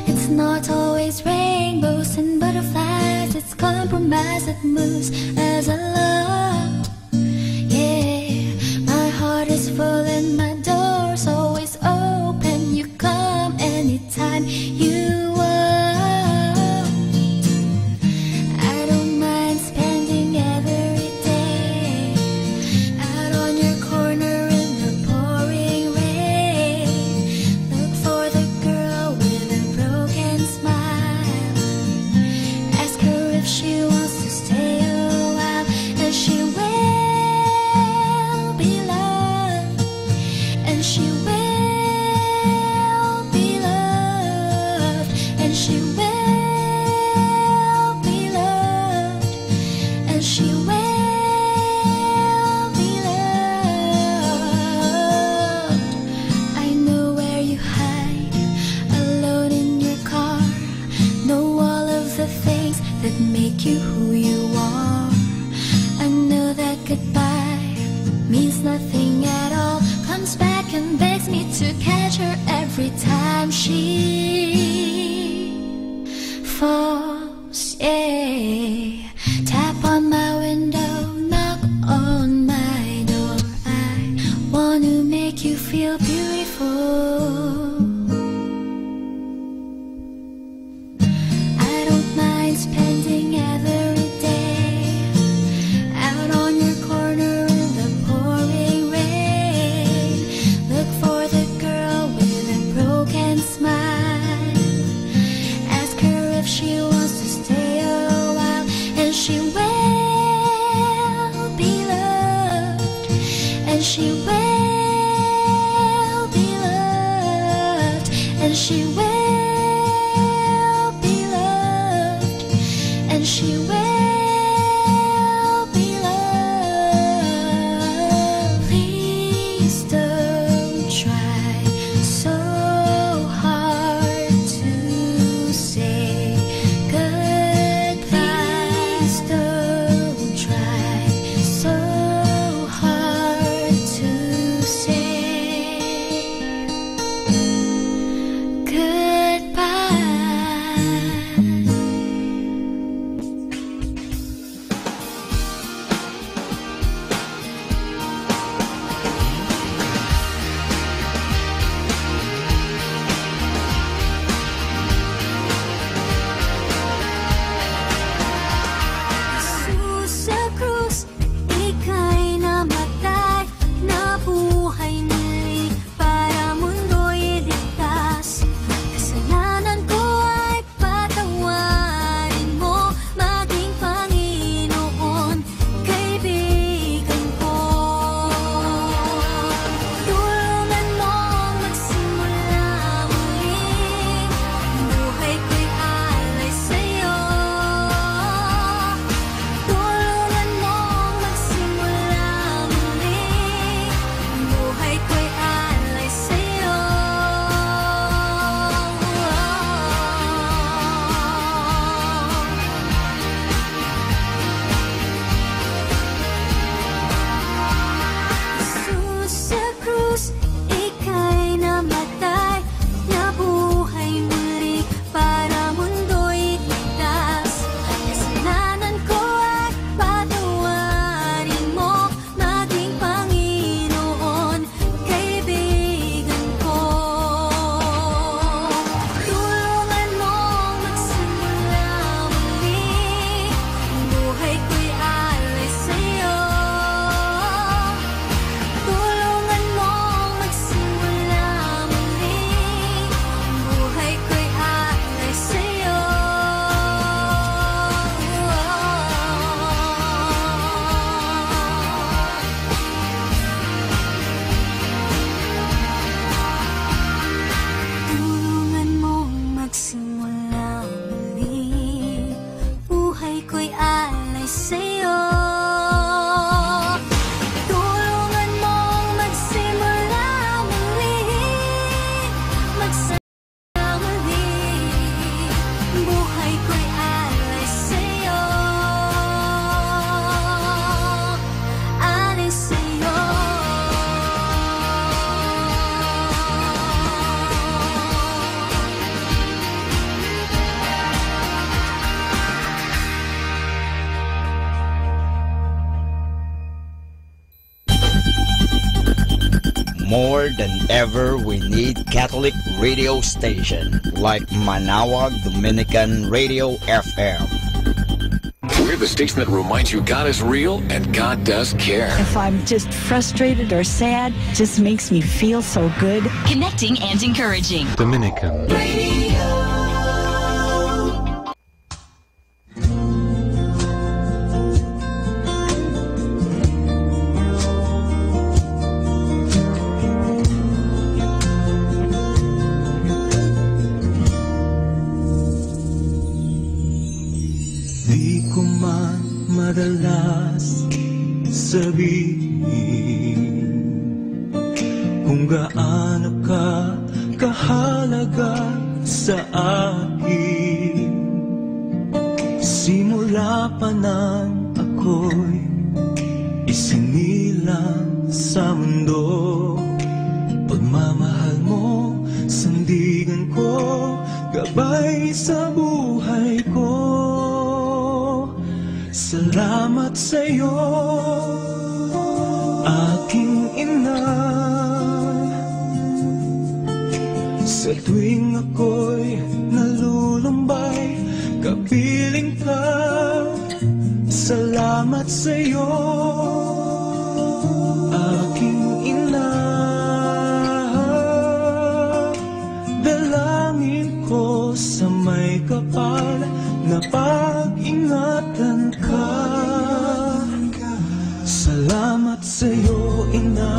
Speaker 15: It's not always rainbows and butterflies. It's compromise that moves as a love. Yeah, my heart is full and my door's always open. You come anytime you want. I don't mind spending every day out on your corner in the pouring rain. Look for the girl with a broken smile. Ask her if she wants to stay a while, and she will be loved. And she will be loved. And she will be loved. And she will be loved. I know where you hide, alone in your car. Know all of the things that make you who you are. I know that goodbye means nothing at all. Comes back and begs me to catch her every time she falls. Yeah, tap on my window, knock on my door. I want to make you feel beautiful. I don't mind spending every day out on your corner in the pouring rain. Look for the girl with a broken smile. Ask her if she wants to stay a while, and she will be loved. And she will be loved. And she will be loved. And she will be loved. Please don't try so hard to say goodbye. Please don't try so hard to say goodbye.
Speaker 12: More than ever, we need Catholic radio station like Manawag Dominican Radio FM.
Speaker 10: We're the station that reminds you God is real and God does care.
Speaker 5: If I'm just frustrated or sad, it just makes me feel so good.
Speaker 18: Connecting and encouraging.
Speaker 2: Dominican
Speaker 18: Radio.
Speaker 11: Madalas sabihin kung gaano ka kahalaga sa akin. Simula pa nang ako'y isinilang sa mundo, pagmamahal mo, sandigan ko, gabay sa buhay ko. Salamat sa'yo, aking ina. Sa tuwing ako'y nalulumbay, kapiling ka. Salamat sa'yo, aking ina. Dalangin ko sa may kapal na pag-ingatan ka. Salamat sa'yo, ina.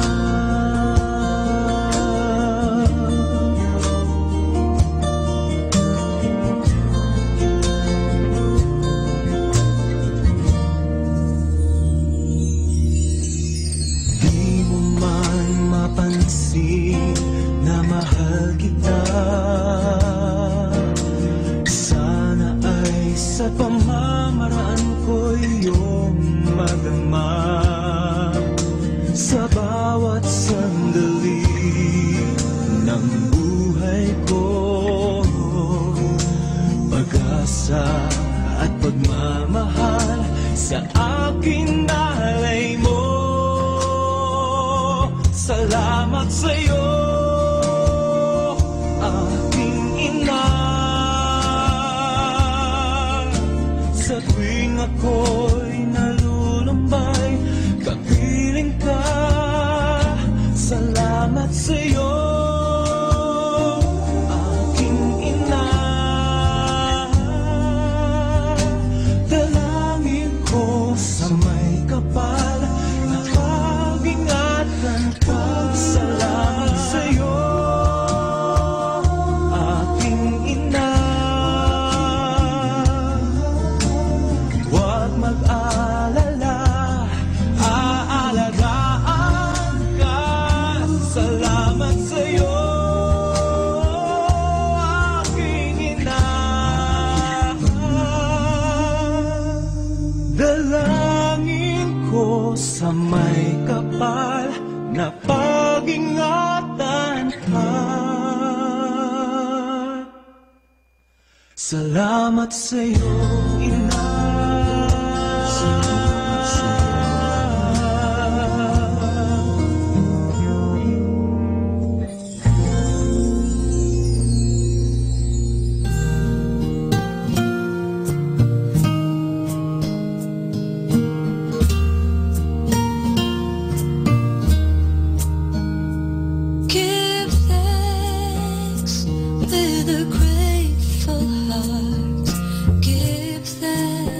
Speaker 11: Di mo man mapansin na mahal kita. Sa pamamaraan ko iyong magama. Sa bawat sandali ng buhay ko, pag-asa at pagmamahal sa aking nalay mo. Salamat sa'yo, aking ina. Sa tuwing ako'y nalulumbay, kapiling ka. Salamat sa'yo, aking ina. Dalangin ko sa may kapal na pag-ingatan ka. Salamat sa'yo, aking ina. Huwag mag-alala, aalagaan ka. Salamat sa'yo, aking ina. Dalangin ko sa may kapal na pag-ingatan ka. Salamat sa'yo, ina.
Speaker 15: Give thanks with a grateful heart. Give thanks.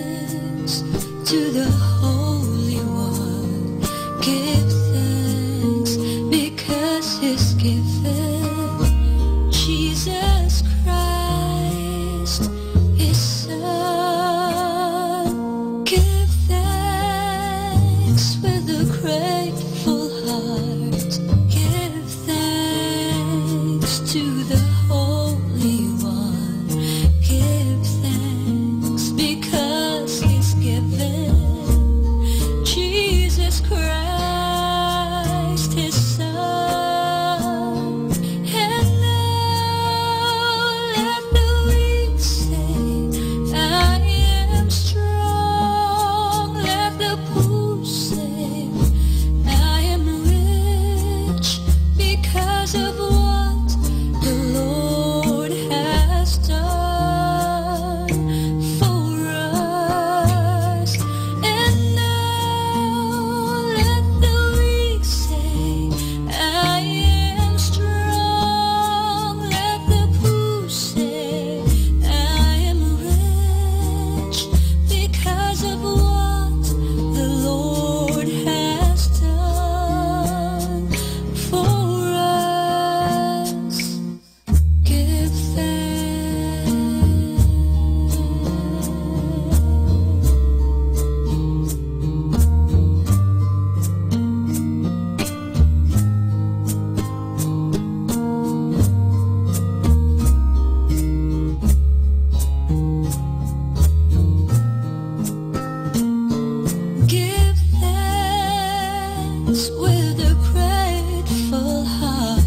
Speaker 9: with a grateful heart.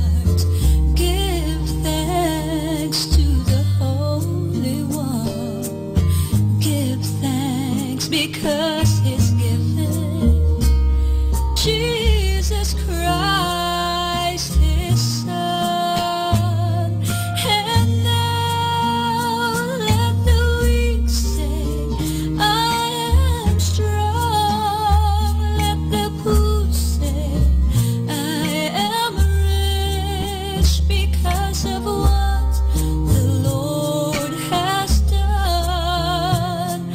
Speaker 9: Give thanks to the Holy One. Give thanks because He's given Jesus Christ His Son. And now let the weak say, I am strong. Let the poor say, I am rich because of what the Lord has done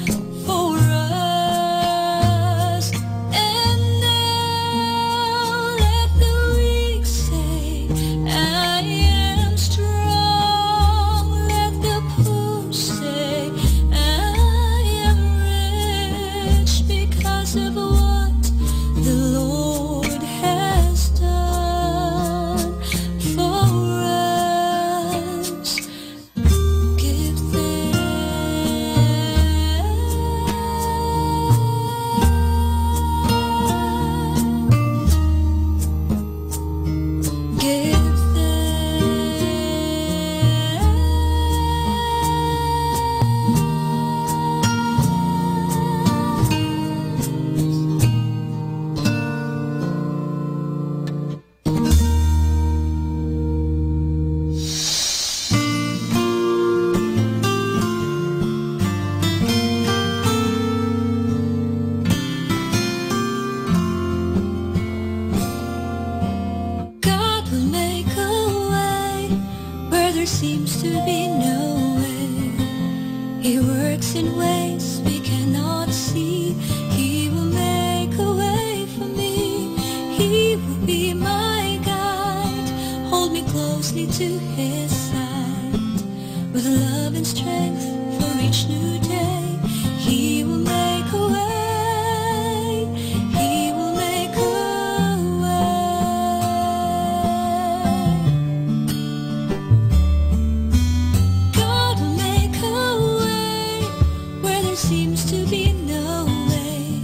Speaker 9: for us. And now let the weak say, I am strong. Let the poor say, I am rich because of what the Lord has done for us. Give thanks. Give God will make a way where there seems to be no way. He works in ways we cannot see. He will make a way for me. He will be my guide. Hold me closely to His side. With love and strength for each new day. He will make a way. He will make a way. God will make a way where there seems to be no way.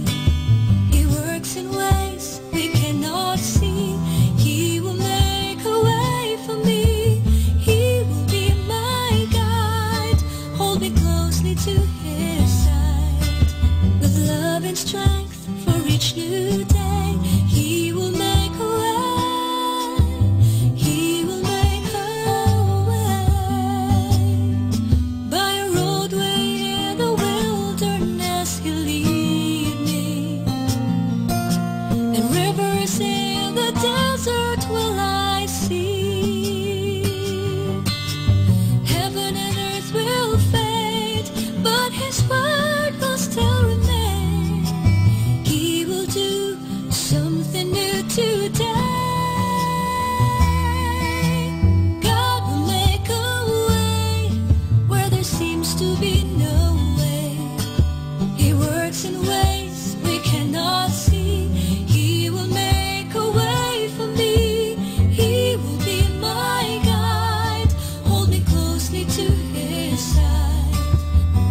Speaker 9: He works in ways we cannot see. He will make a way for me. He will be my guide. Hold me closely to His side. With love and strength for each new day. He will make a way. He will make a way. By a roadway in the wilderness He'll lead me. And rivers in the desert will I see. Heaven and earth will fade, but His word will still remain. He will do something new today. God will make a way where there seems to be no way. He works in ways we cannot see. He will make a way for me. He will be my guide. Hold me closely to His side.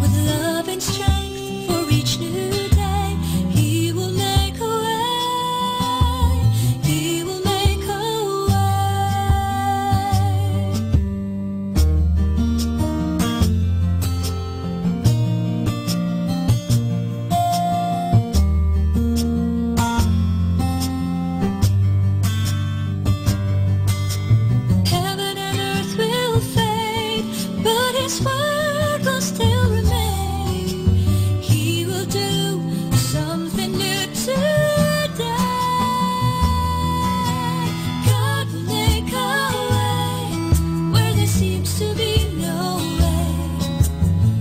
Speaker 9: With love and strength for each new day. He will make a way. He will make a Heaven and earth will fade, but His word will still remain. He will do something new today. God will make a way where there seems to be no way.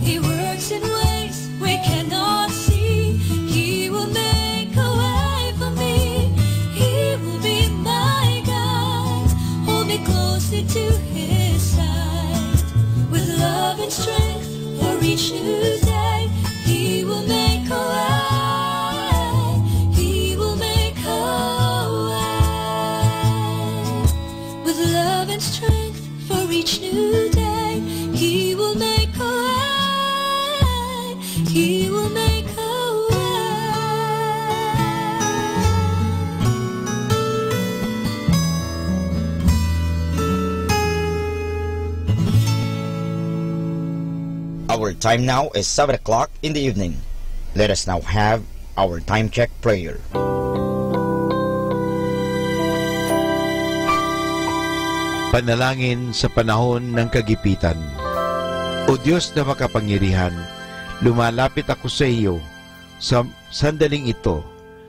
Speaker 9: He works in ways we cannot see. He will make a way for me. He will be my guide. Hold me closely to His side. With love and strength for each new day. He will make a way. He will make a way. With love and strength for each new day. He will make a way. He will make a way.
Speaker 12: Our time now is 7 o'clock in the evening. Let us now have our time check prayer.
Speaker 2: Panalangin sa panahon ng kagipitan. O Diyos na makapangyarihan, lumalapit ako sa iyo sa sandaling ito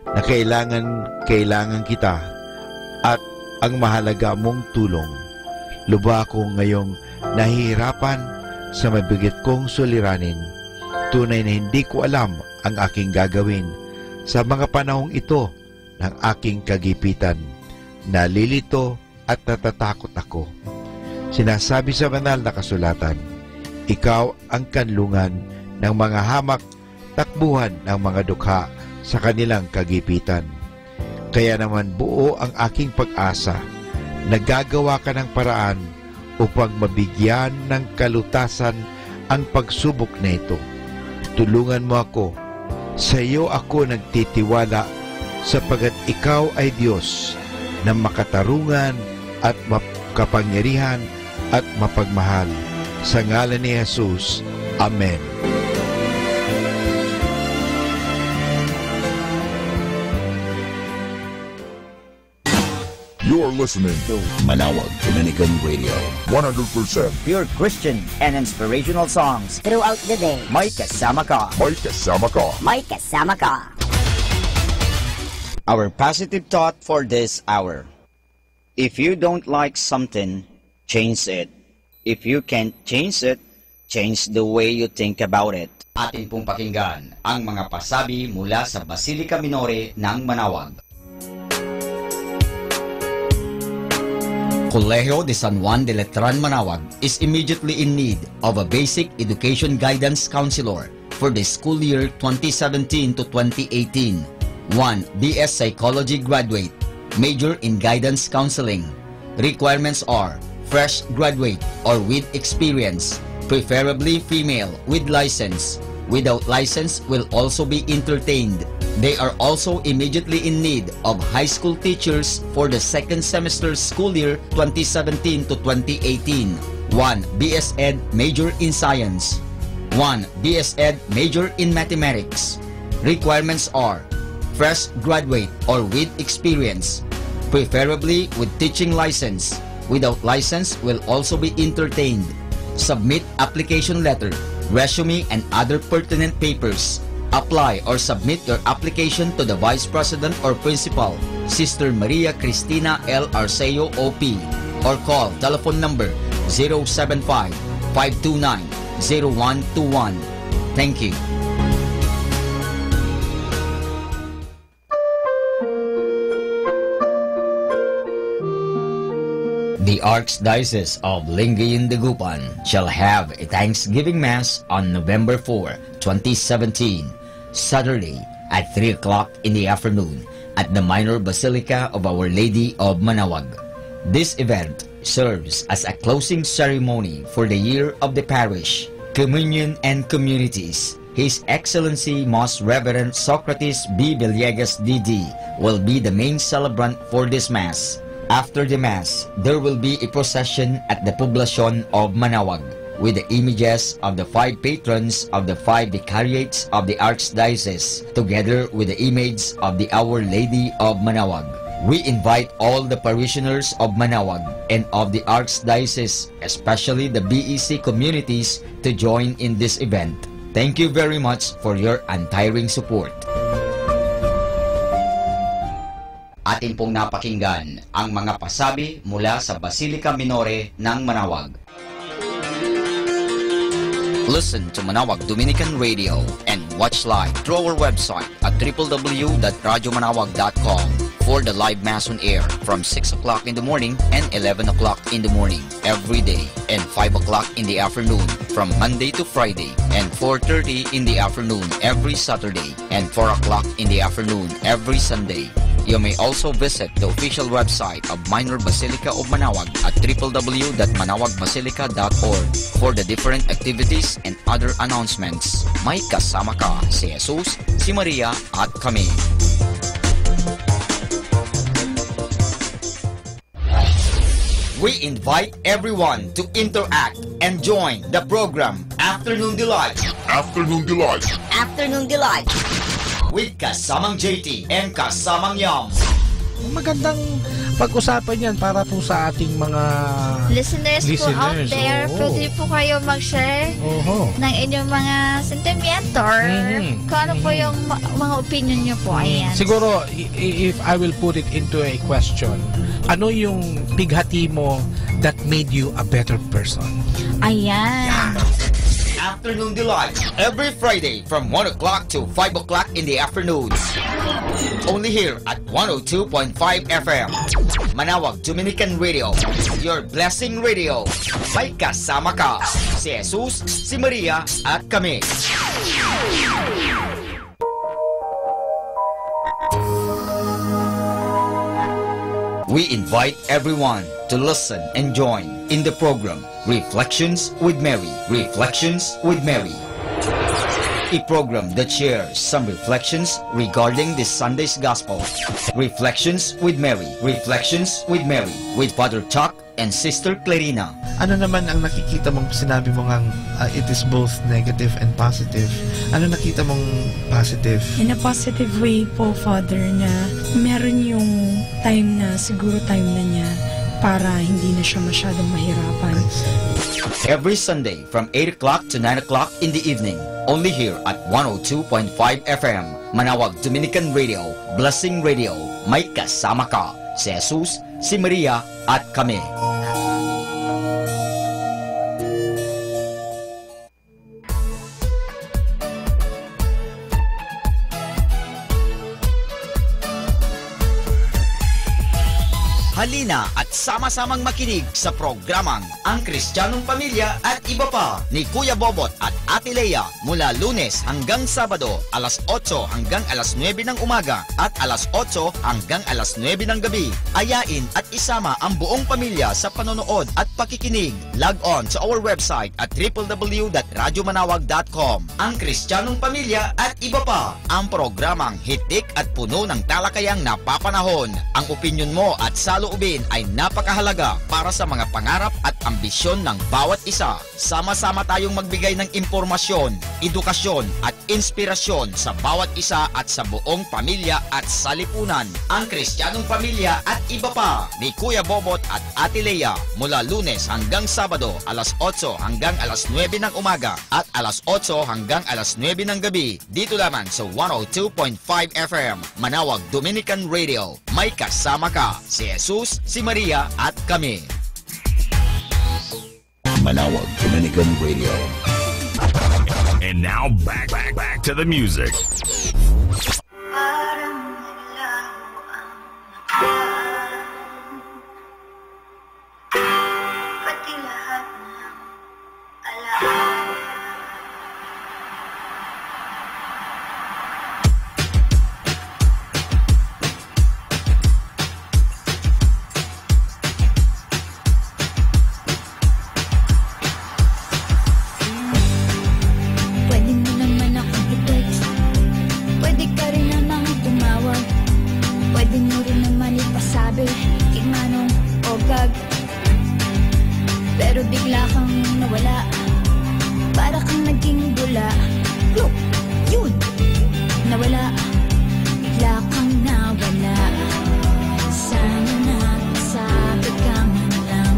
Speaker 2: na kailangan kita at ang mahalaga mong tulong. Lubha ako ngayong nahihirapan sa mabigat kong suliranin. Tunay na hindi ko alam ang aking gagawin sa mga panahong ito ng aking kagipitan. Nalilito at natatakot ako. Sinasabi sa banal na kasulatan, ikaw ang kanlungan ng mga hamak, takbuhan ng mga dukha sa kanilang kagipitan. Kaya naman buo ang aking pag-asa. Nagagawa ka ng paraan upang mabigyan ng kalutasan ang pagsubok na ito. Tulungan mo ako. Sa iyo ako nagtitiwala sapagat ikaw ay Diyos na makatarungan at makapangyarihan at mapagmahal. Sa ngalan ni Jesus. Amen.
Speaker 13: You're listening to Manawag Dominican Radio. 100%
Speaker 12: pure Christian and inspirational songs
Speaker 16: throughout the day.
Speaker 12: May kasama ka.
Speaker 13: May kasama ka.
Speaker 16: May kasama ka.
Speaker 12: Our positive thought for this hour. If you don't like something, change it. If you can't change it, change the way you think about it. Atin pong pakinggan ang mga pasabi mula sa Basilica Minore ng Manawag. Colegio de San Juan de Letran Manawag is immediately in need of a basic education guidance counselor for the school year 2017 to 2018. 1. BS Psychology graduate, major in guidance counseling. Requirements are fresh graduate or with experience, preferably female with license. Without license will also be entertained. They are also immediately in need of high school teachers for the second semester school year 2017 to 2018. 1. BS Ed major in science. 1. BS Ed major in mathematics. Requirements are fresh graduate or with experience, preferably with teaching license. Without license will also be entertained. Submit application letter, resume and other pertinent papers. Apply or submit your application to the Vice President or Principal, Sister Maria Cristina L. Arceo OP, or call telephone number 075-529-0121. Thank you. The Archdiocese of Lingayen Dagupan shall have a Thanksgiving Mass on November 4, 2017, Saturday at 3 o'clock in the afternoon at the Minor Basilica of Our Lady of Manawag. This event serves as a closing ceremony for the year of the parish, communion and communities. His Excellency Most Reverend Socrates B. Villegas D.D. will be the main celebrant for this Mass. After the Mass, there will be a procession at the Poblacion of Manawag with the images of the 5 patrons of the 5 vicariates of the Archdiocese, together with the image of the Our Lady of Manawag. We invite all the parishioners of Manawag and of the Archdiocese, especially the BEC communities, to join in this event. Thank you very much for your untiring support. Atin pong napakinggan ang mga pasabi mula sa Basilica Minore ng Manawag. Listen to Manawag Dominican Radio and watch live through our website at www.radyomanawag.com for the live Mass on air from 6 o'clock in the morning and 11 o'clock in the morning every day, and 5 o'clock in the afternoon from Monday to Friday, and 4:30 in the afternoon every Saturday, and 4 o'clock in the afternoon every Sunday. You may also visit the official website of Minor Basilica of Manawag at www.manawagbasilica.org for the different activities and other announcements. May kasama ka si Jesus, si Maria at kami. We invite everyone to interact and join the program Afternoon Delight.
Speaker 4: Afternoon Delight.
Speaker 16: Afternoon Delight.
Speaker 12: With kasamang JT and kasamang Yum.
Speaker 20: Magandang pag-usapan yan para po sa ating mga
Speaker 22: listeners po out there. Pwede po kayo mag-share ng inyong mga sentimiento or kung ano po yung mga opinion nyo po. Ayan.
Speaker 20: Siguro, if I will put it into a question, ano yung bighati mo that made you a better person?
Speaker 22: Ayan.
Speaker 12: Afternoon Delight every Friday from 1 o'clock to 5 o'clock in the afternoons. Only here at 102.5 FM. Manawag Dominican Radio, your blessing radio. May kasama ka, si Jesus, si Maria, at kami. We invite everyone to listen and join in the program Reflections with Mary. Reflections with Mary. A program that shares some reflections regarding this Sunday's Gospel. Reflections with Mary. Reflections with Mary. With Father Chuck and Sister Clarina.
Speaker 20: Ano naman ang nakikita mong sinabi mo ngang it is both negative and positive? Ano nakita mong positive?
Speaker 23: In a positive way po, Father, na meron yung time na, siguro time na niya para hindi na siya masyadong mahirapan.
Speaker 12: Every Sunday from 8 o'clock to 9 o'clock in the evening. Only here at 102.5 FM. Manawag Dominican Radio, Blessing Radio. May kasama ka, si Jesus, si Maria, at kami. Halina at sama-samang makinig sa programang Ang Kristiyanong Pamilya at Iba Pa ni Kuya Bobot at Ate Lea mula Lunes hanggang Sabado alas 8 hanggang alas 9 ng umaga at alas 8 hanggang alas 9 ng gabi. Ayain at isama ang buong pamilya sa panonood at pakikinig. Log on to our website at www.radyomanawag.com. Ang Kristiyanong Pamilya at Iba Pa, ang programang hitik at puno ng talakayang napapanahon. Ang opinyon mo at saloobin ay napakahalaga para sa mga pangarap at ambisyon ng bawat isa. Sama-sama tayong magbigay ng impormasyon, edukasyon at inspirasyon sa bawat isa at sa buong pamilya at salipunan. Ang Kristiyanong Pamilya at Iba Pa ni Kuya Bobot at Ate Lea mula Lunes hanggang Sabado alas 8 hanggang alas 9 ng umaga at alas 8 hanggang alas 9 ng gabi dito lamang sa 102.5 FM Manawag Dominican Radio. May kasama ka, si Jesus, si Maria at kami.
Speaker 13: Manawag Dominican Radio.
Speaker 25: And now back to the music.
Speaker 9: Pero bigla kang nawala, para kang naging bula. Yun, nawala, bigla kang nawala. Sana nagsabi ka man lang,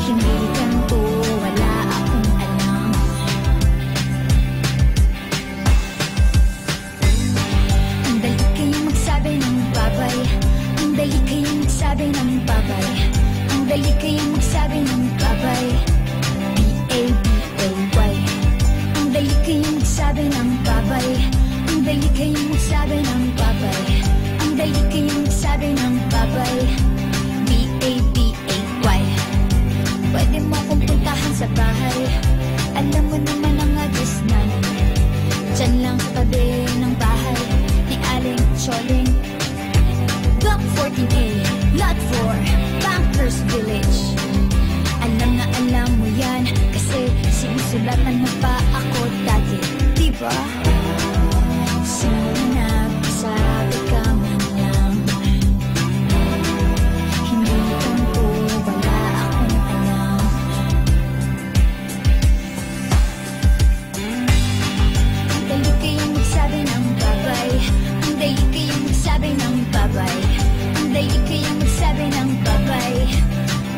Speaker 9: hindi ganito, wala akong alam. Ang dali kayong magsabi ng babay, ang dali kayong magsabi ng babay, ang dali kayong magsabi ng babay. B-A-B-A-Y. Ang dali kayong magsabi ng babay, ang dali kayong magsabi ng babay, ang dali kayong magsabi ng babay. B-A-B-A-Y. Pwede mo akong puntahan sa bahay, alam mo naman ang address namin. Diyan lang sa tabi ng bahay ni Aling Choling. Block 14A, Lot 4, Bankers Village. Alam na alam mo yan, kasi sinusulatan mo pa ako dati, diba? Sana nagsabi ka man lang, hindi
Speaker 15: babay. Ang dali kayang magsabi ng babay.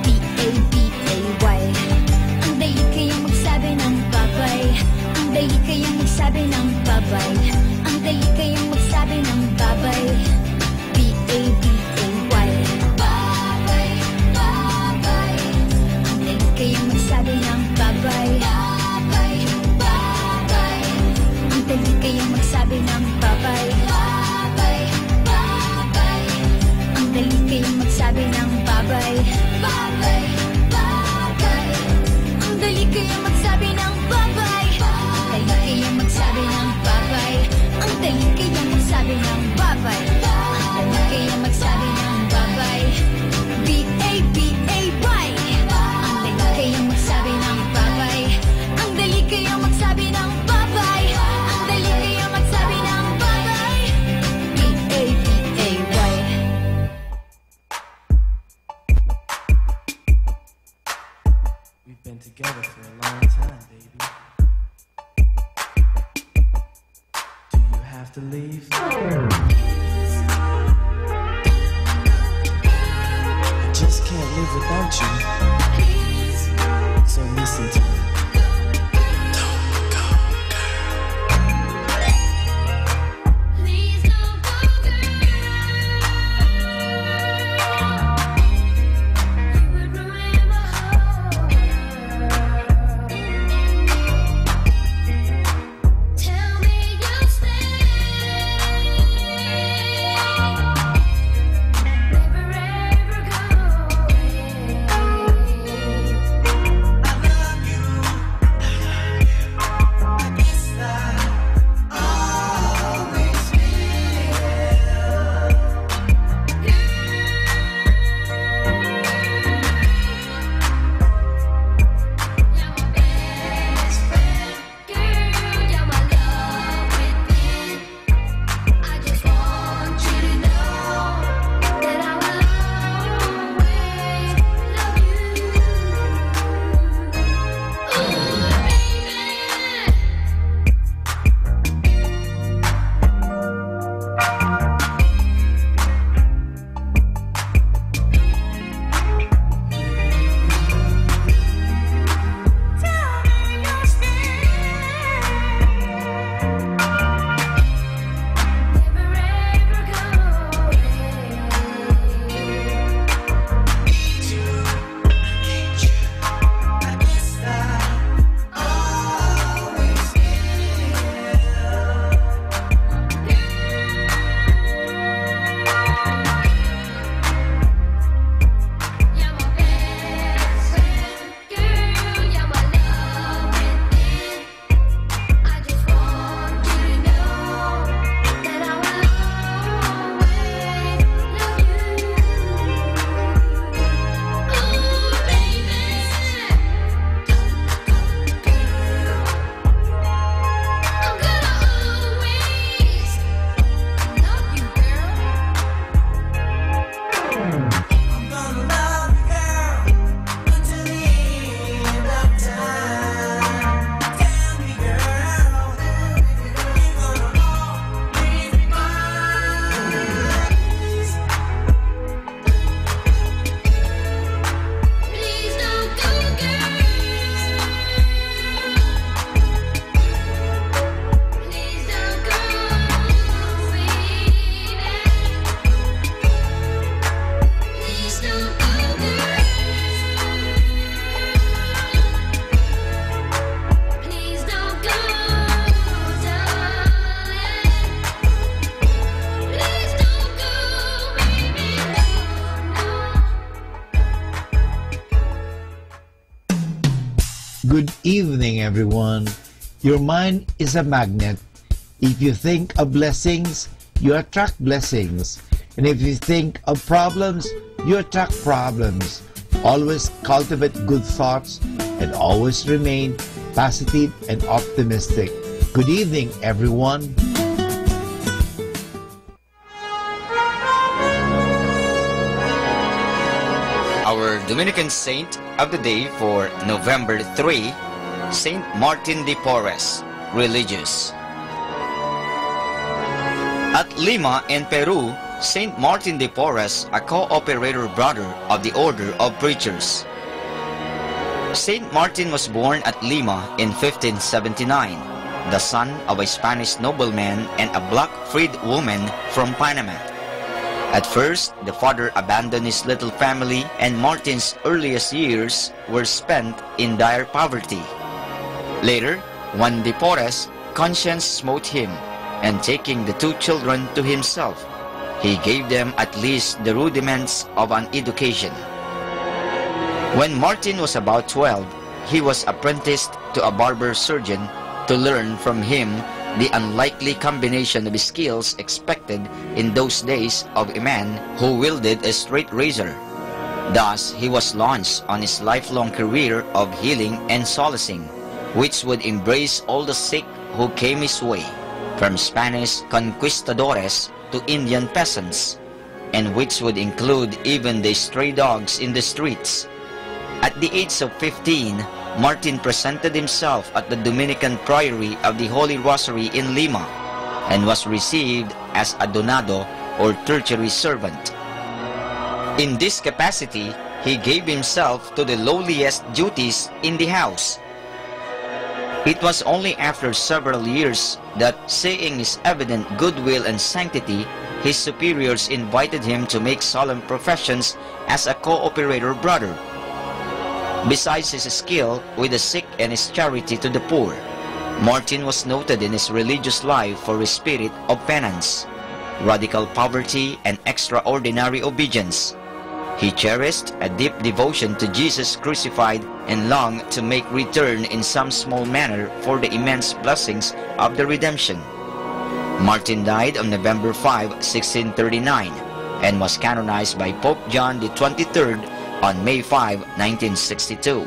Speaker 15: B-A-B-A-Y. Ang dali kayang magsabi ng babay. Ang dali kayang magsabi ng babay. Ang dali kayang magsabi ng babay. B-A-B-A-Y. Babay, babay. Ang dali kayang magsabi ng babay. Babay, babay. Ang dali kayang magsabi ng babay. Babay, babay. Ang dali kayang magsabi ng babay. Babay, babay. Ang dali kayang magsabi ng babay. Ang dali kayang magsabi ng babay. Ang dali kayang magsabi ng babay. Ang dali kayang magsabi ng babay. B-A-B-A-Y. Ang dali kayang magsabi ng babay. Ang dali kayang magsabi ng babay. Ang dali kayang magsabi ng babay. B-A-B-A-Y.
Speaker 11: We've been together for a long time, baby. Do you have to leave? I just can't live without you. So listen to me.
Speaker 15: Please don't go, girl. You would ruin my whole world. Tell me you'll stay. Never ever go
Speaker 2: Good evening, everyone. Your mind is a magnet. If you think of blessings, you attract blessings. And if you think of problems, you attract problems. Always cultivate good thoughts and always remain positive and optimistic. Good evening, everyone.
Speaker 12: Our Dominican saint of the day for November 3, Saint Martin de Porres, religious. At Lima in Peru, Saint Martin de Porres, a co-operator brother of the Order of Preachers. Saint Martin was born at Lima in 1579, the son of a Spanish nobleman and a black freed woman from Panama. At first, the father abandoned his little family, and Martin's earliest years were spent in dire poverty. Later, one de Porres, conscience smote him, and taking the two children to himself, he gave them at least the rudiments of an education. When Martin was about 12, he was apprenticed to a barber surgeon to learn from him the unlikely combination of skills expected in those days of a man who wielded a straight razor. Thus, he was launched on his lifelong career of healing and solacing, which would embrace all the sick who came his way, from Spanish conquistadores to Indian peasants, and which would include even the stray dogs in the streets. At the age of 15, Martin presented himself at the Dominican Priory of the Holy Rosary in Lima, and was received as a donado or tertiary servant. In this capacity, he gave himself to the lowliest duties in the house. It was only after several years that, seeing his evident goodwill and sanctity, his superiors invited him to make solemn professions as a co-operator brother. Besides his skill with the sick and his charity to the poor, Martin was noted in his religious life for his spirit of penance, radical poverty, and extraordinary obedience. He cherished a deep devotion to Jesus crucified and longed to make return in some small manner for the immense blessings of the redemption. Martin died on November 5, 1639, and was canonized by Pope John XXIII on May 5, 1962,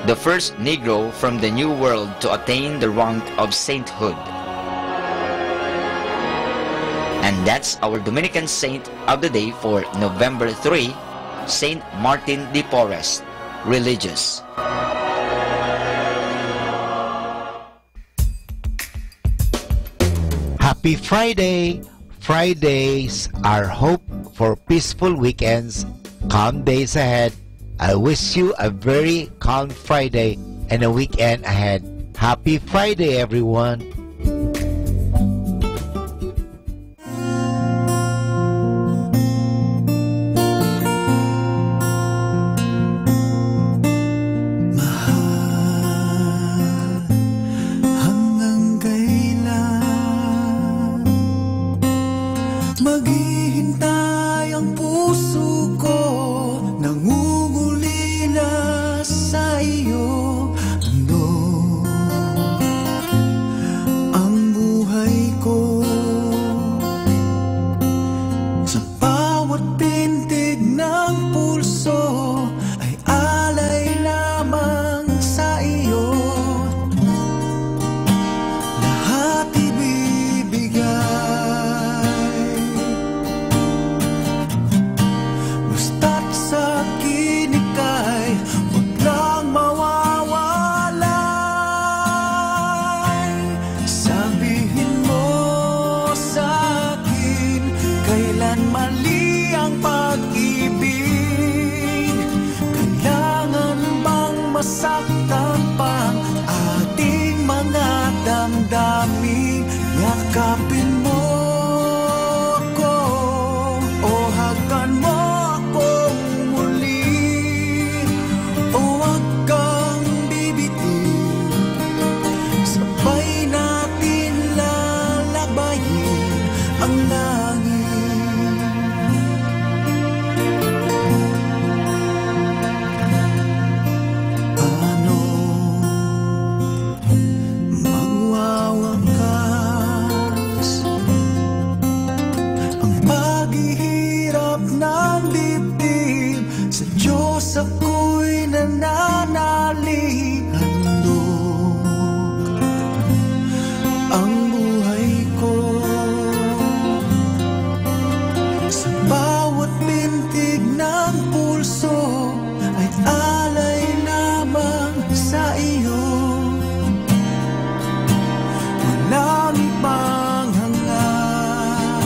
Speaker 12: the first Negro from the New World to attain the rank of sainthood. And that's our Dominican saint of the day for November 3, Saint Martin de Porres, religious.
Speaker 2: Happy Friday! Fridays are hope for peaceful weekends, calm days ahead. I wish you a very calm Friday and a weekend ahead. Happy Friday, everyone!
Speaker 11: Maghihintay ang puso ko, nangungulila sa iyo. Ano ang buhay ko? Sa bawat pintig ng pulso ay alay lamang sa iyo. Lahat ibibigay, basta't sa akin ika'y huwag lang mawawalay. Sabihin mo sa akin, kailan mali ang pag-ibig? Kailangan bang masaktan pa ating mga damdamin? Yakapin mo ako o hagan mo akong muli, o wag kang bibitin. Sabay natin lalabayin ang langit. Paano magwawakas ang paghihirap ng dibdib? Sa Diyos ako'y nananalig. Handog ang buhay ko, sa bawat bintig ng pulso ay alay lamang sa iyo. Walang ibang hangad.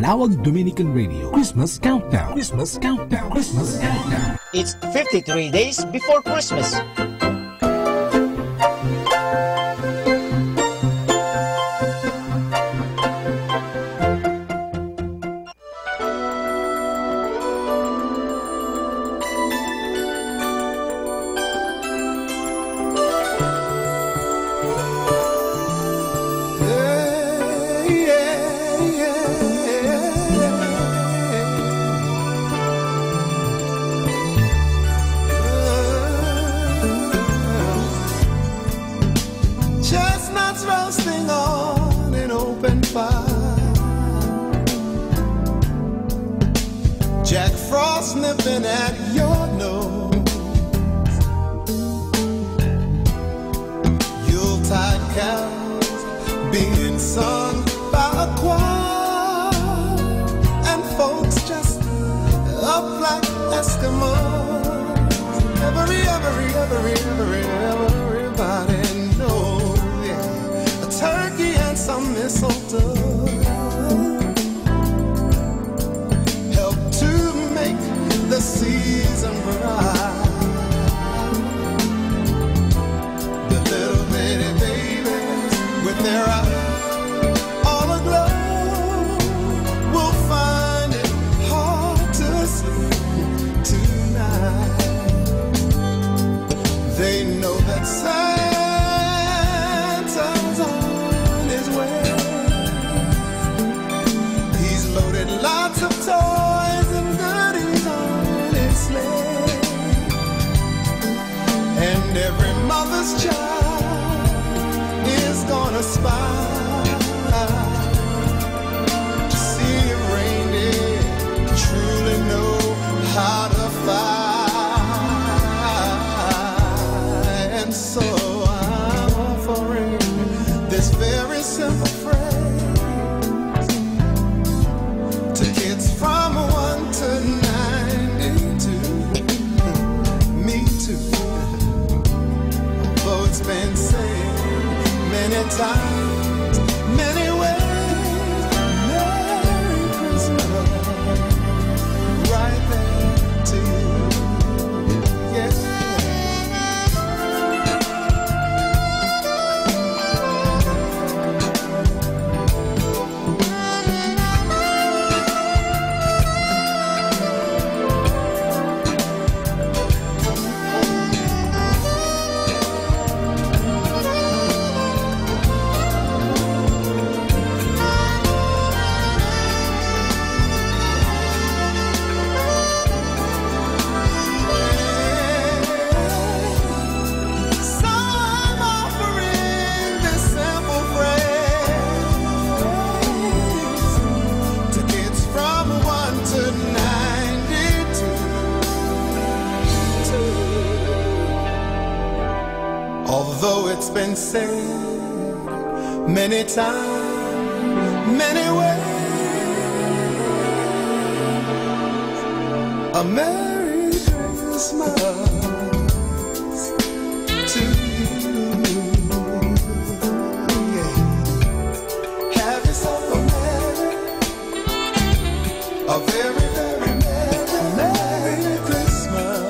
Speaker 1: Manawag Dominican Radio Christmas Countdown. Christmas Countdown. Christmas Countdown.
Speaker 4: It's 53 days before Christmas.
Speaker 11: Chestnuts roasting on an open fire, Jack Frost nipping at your nose, Yuletide cows being sung by a choir, and folks just up like Eskimos. Everybody knows, yeah, a turkey and some mistletoe help to make the season bright. The little bitty babies with their eyes all aglow will find it hard to sleep tonight. They know that Santa's on his way. He's loaded lots of toys and goodies on his sleigh. And every mother's child is gonna spy to see if reindeer truly know how to fly. So I'm offering this very simple phrase to kids from 1 to 92. Me too. Though it's been said many times, many ways, Merry Christmas, right there to you. Yes. Although it's been said many times, many ways, a Merry Christmas to you. Yeah. Have yourself a very, very Merry Christmas.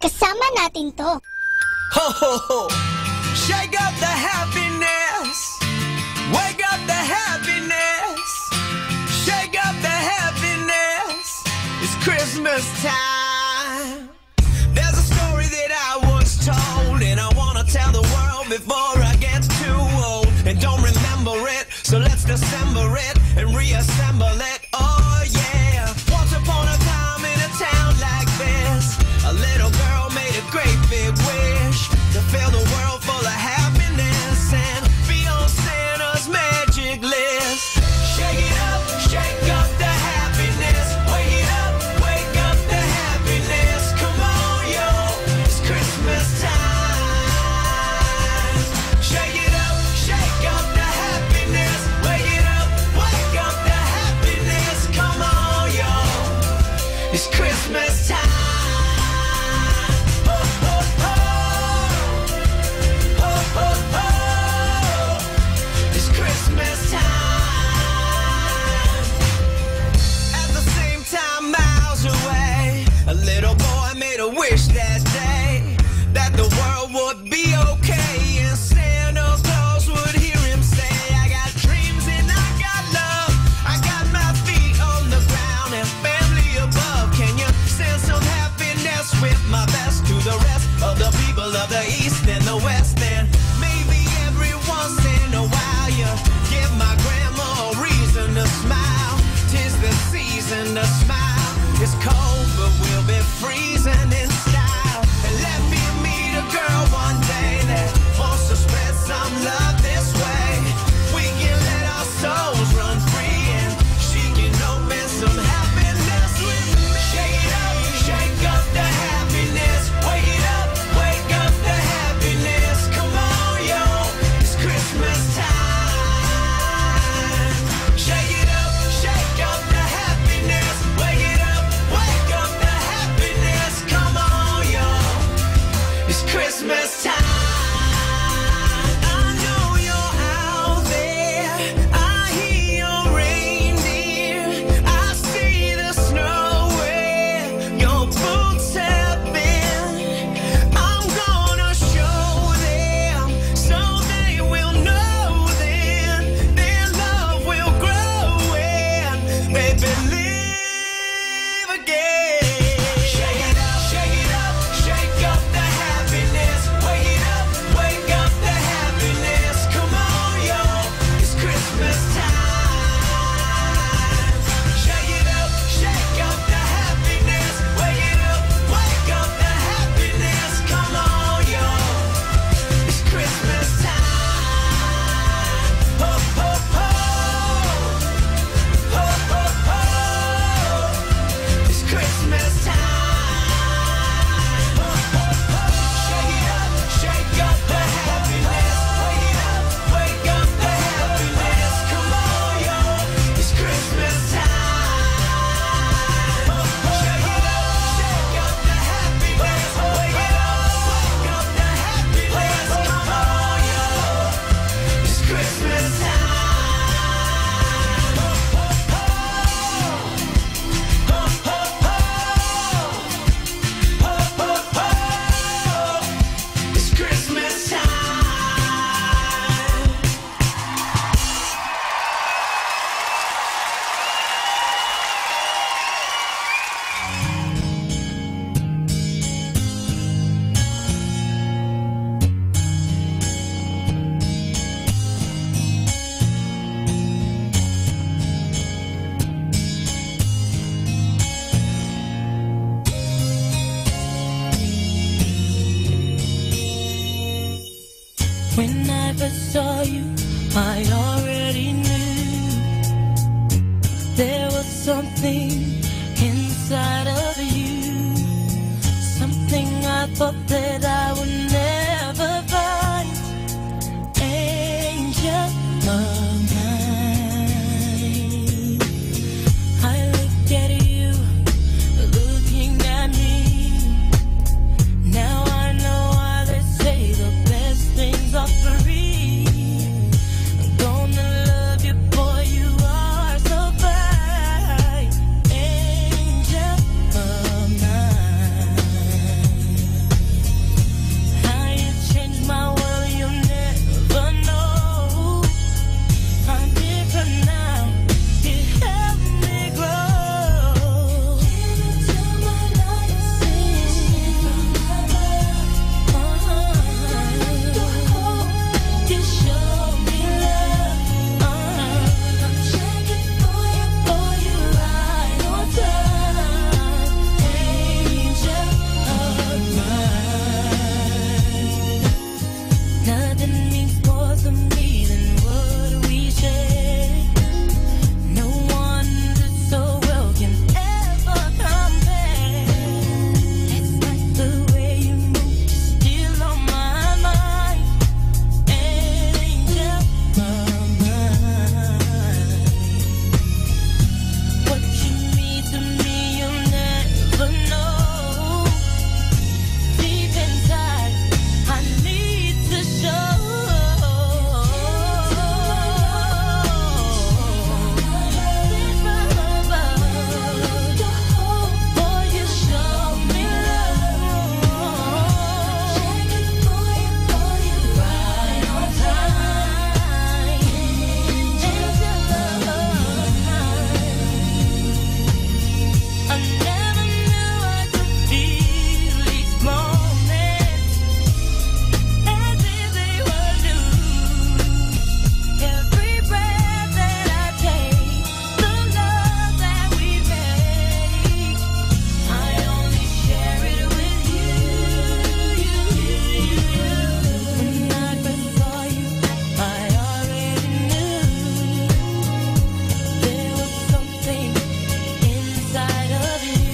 Speaker 7: Kasama natin to.
Speaker 14: Ho, ho, ho. Shake up the happiness. Wake up the happiness. Shake up the happiness. It's Christmas time. There's a story that I was told, and I want to tell the world before I get too
Speaker 11: When I first saw you, I already knew there was something inside of you, something I thought that I would never find. Angel of mine, I looked at you, looking at me. Now I know why they say the best things are free. I'm gonna love you, boy, you are so fine. Angel of mine, how you changed my world, you'll never know. I'm different now, you help me grow. Into my life, sing from my love. You show me love. I'm checking for you right on time. Angel of mine, nothing means more to me than what we share. No one does so well can ever compare. It's like the way you move, still on my mind. Angel of mine, what you mean to me, you'll never know. Deep inside, I need to show. Boy, you show me love. Checking for you right on time. Angel of mine, I never knew I could feel each moment as if they were new. Every breath that I take, the love that we make, I only share it with you. When I first saw you, I already knew there was something inside of you,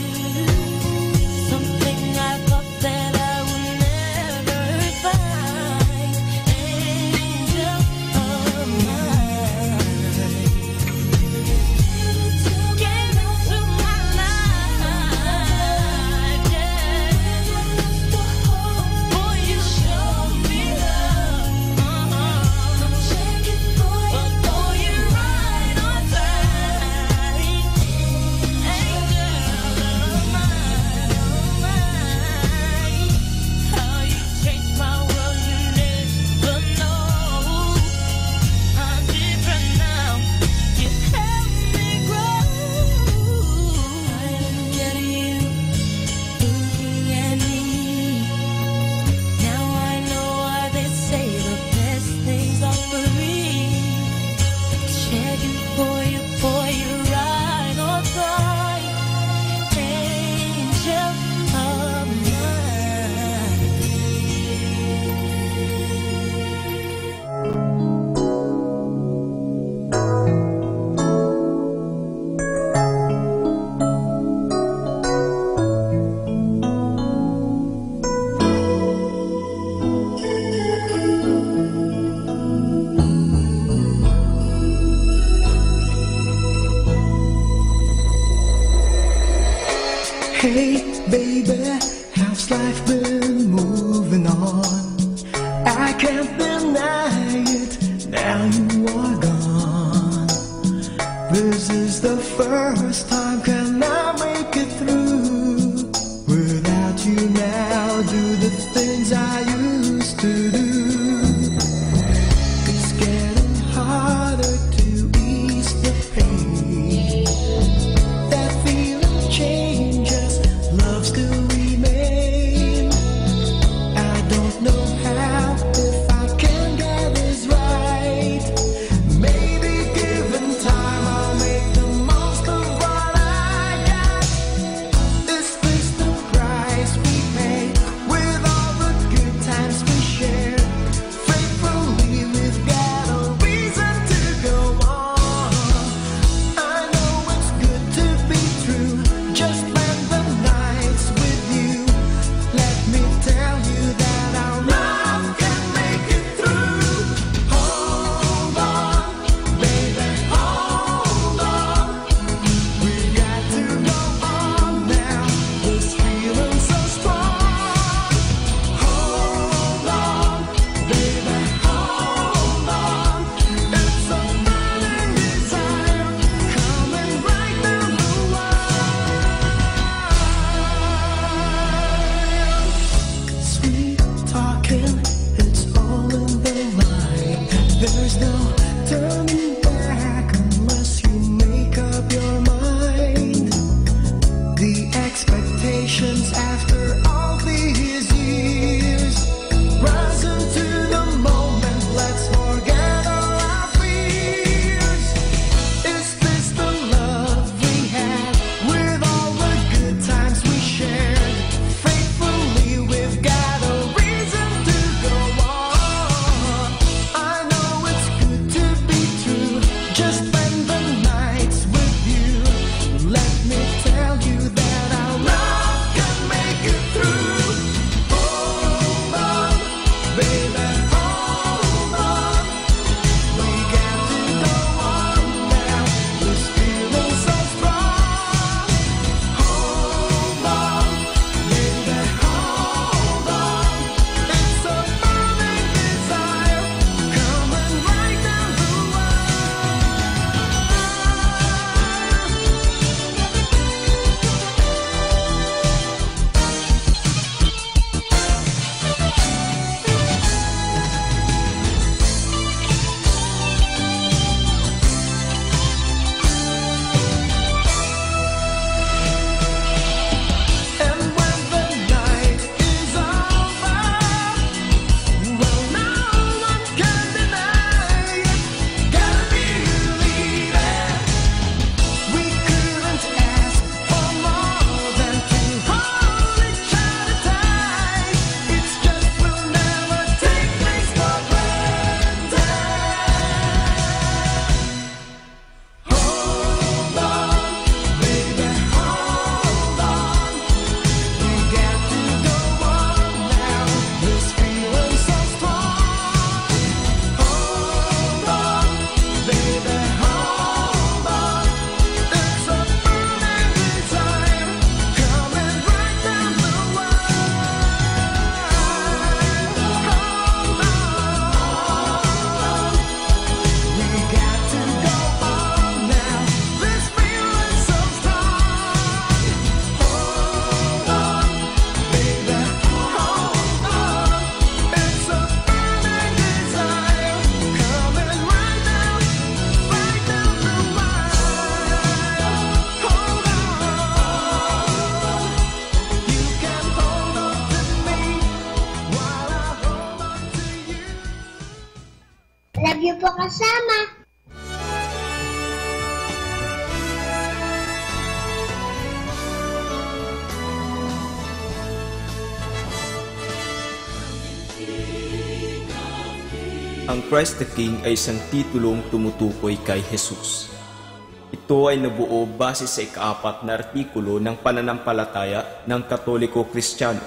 Speaker 11: something I thought that I would never find. Angel of mine, came into my life, yeah. Boy, you showed me love. I'm checking for you, right on time. Angel of mine, how you changed my world, you never know. I'm different now, you help me grow. I look at you, looking at me. Now I know why they say the best things are free. Checking for you, boy, you right on time. Angel of mine. Hey, baby, how's life been moving on? I can't deny it, now you are gone. This is the first time, can I make it through? Without you now, do the things I used to do. It's getting harder to ease the pain. That feeling changes, love still remains. There's no turning back unless you make up your mind. The expectations after all these years rise into the moment. Let's forget all our fears. Is this the love we had with all the good times we shared? Faithfully, we've got a reason to go on. I know it's good to be true. Just spend the nights with you. Let me tell you that our love can make it through. Hold on, baby, hold on. We got to go on now. This feeling so strong. Hold on, baby, hold on. It's a burning desire coming right down the And when the night is over, well, no one can deny it. Gotta believe it. We couldn't ask for more than to hold each other tight. It's just we'll never take things for granted. Hold on, baby, hold on. We got to go on now. This feeling so strong. Hold on, baby, hold on. It's a burning desire coming right down the line. We got to go on now. This feeling so strong. Hold on, baby, hold on. It's a burning desire coming right down the line. Hold on. You can hold on to me while I hold on to you.
Speaker 7: Love you po kasama.
Speaker 6: Ang Christ the King ay isang titulong tumutukoy kay Jesus. Ito ay nabuo base sa ika-4 na artikulo ng pananampalataya ng Katoliko Kristiyano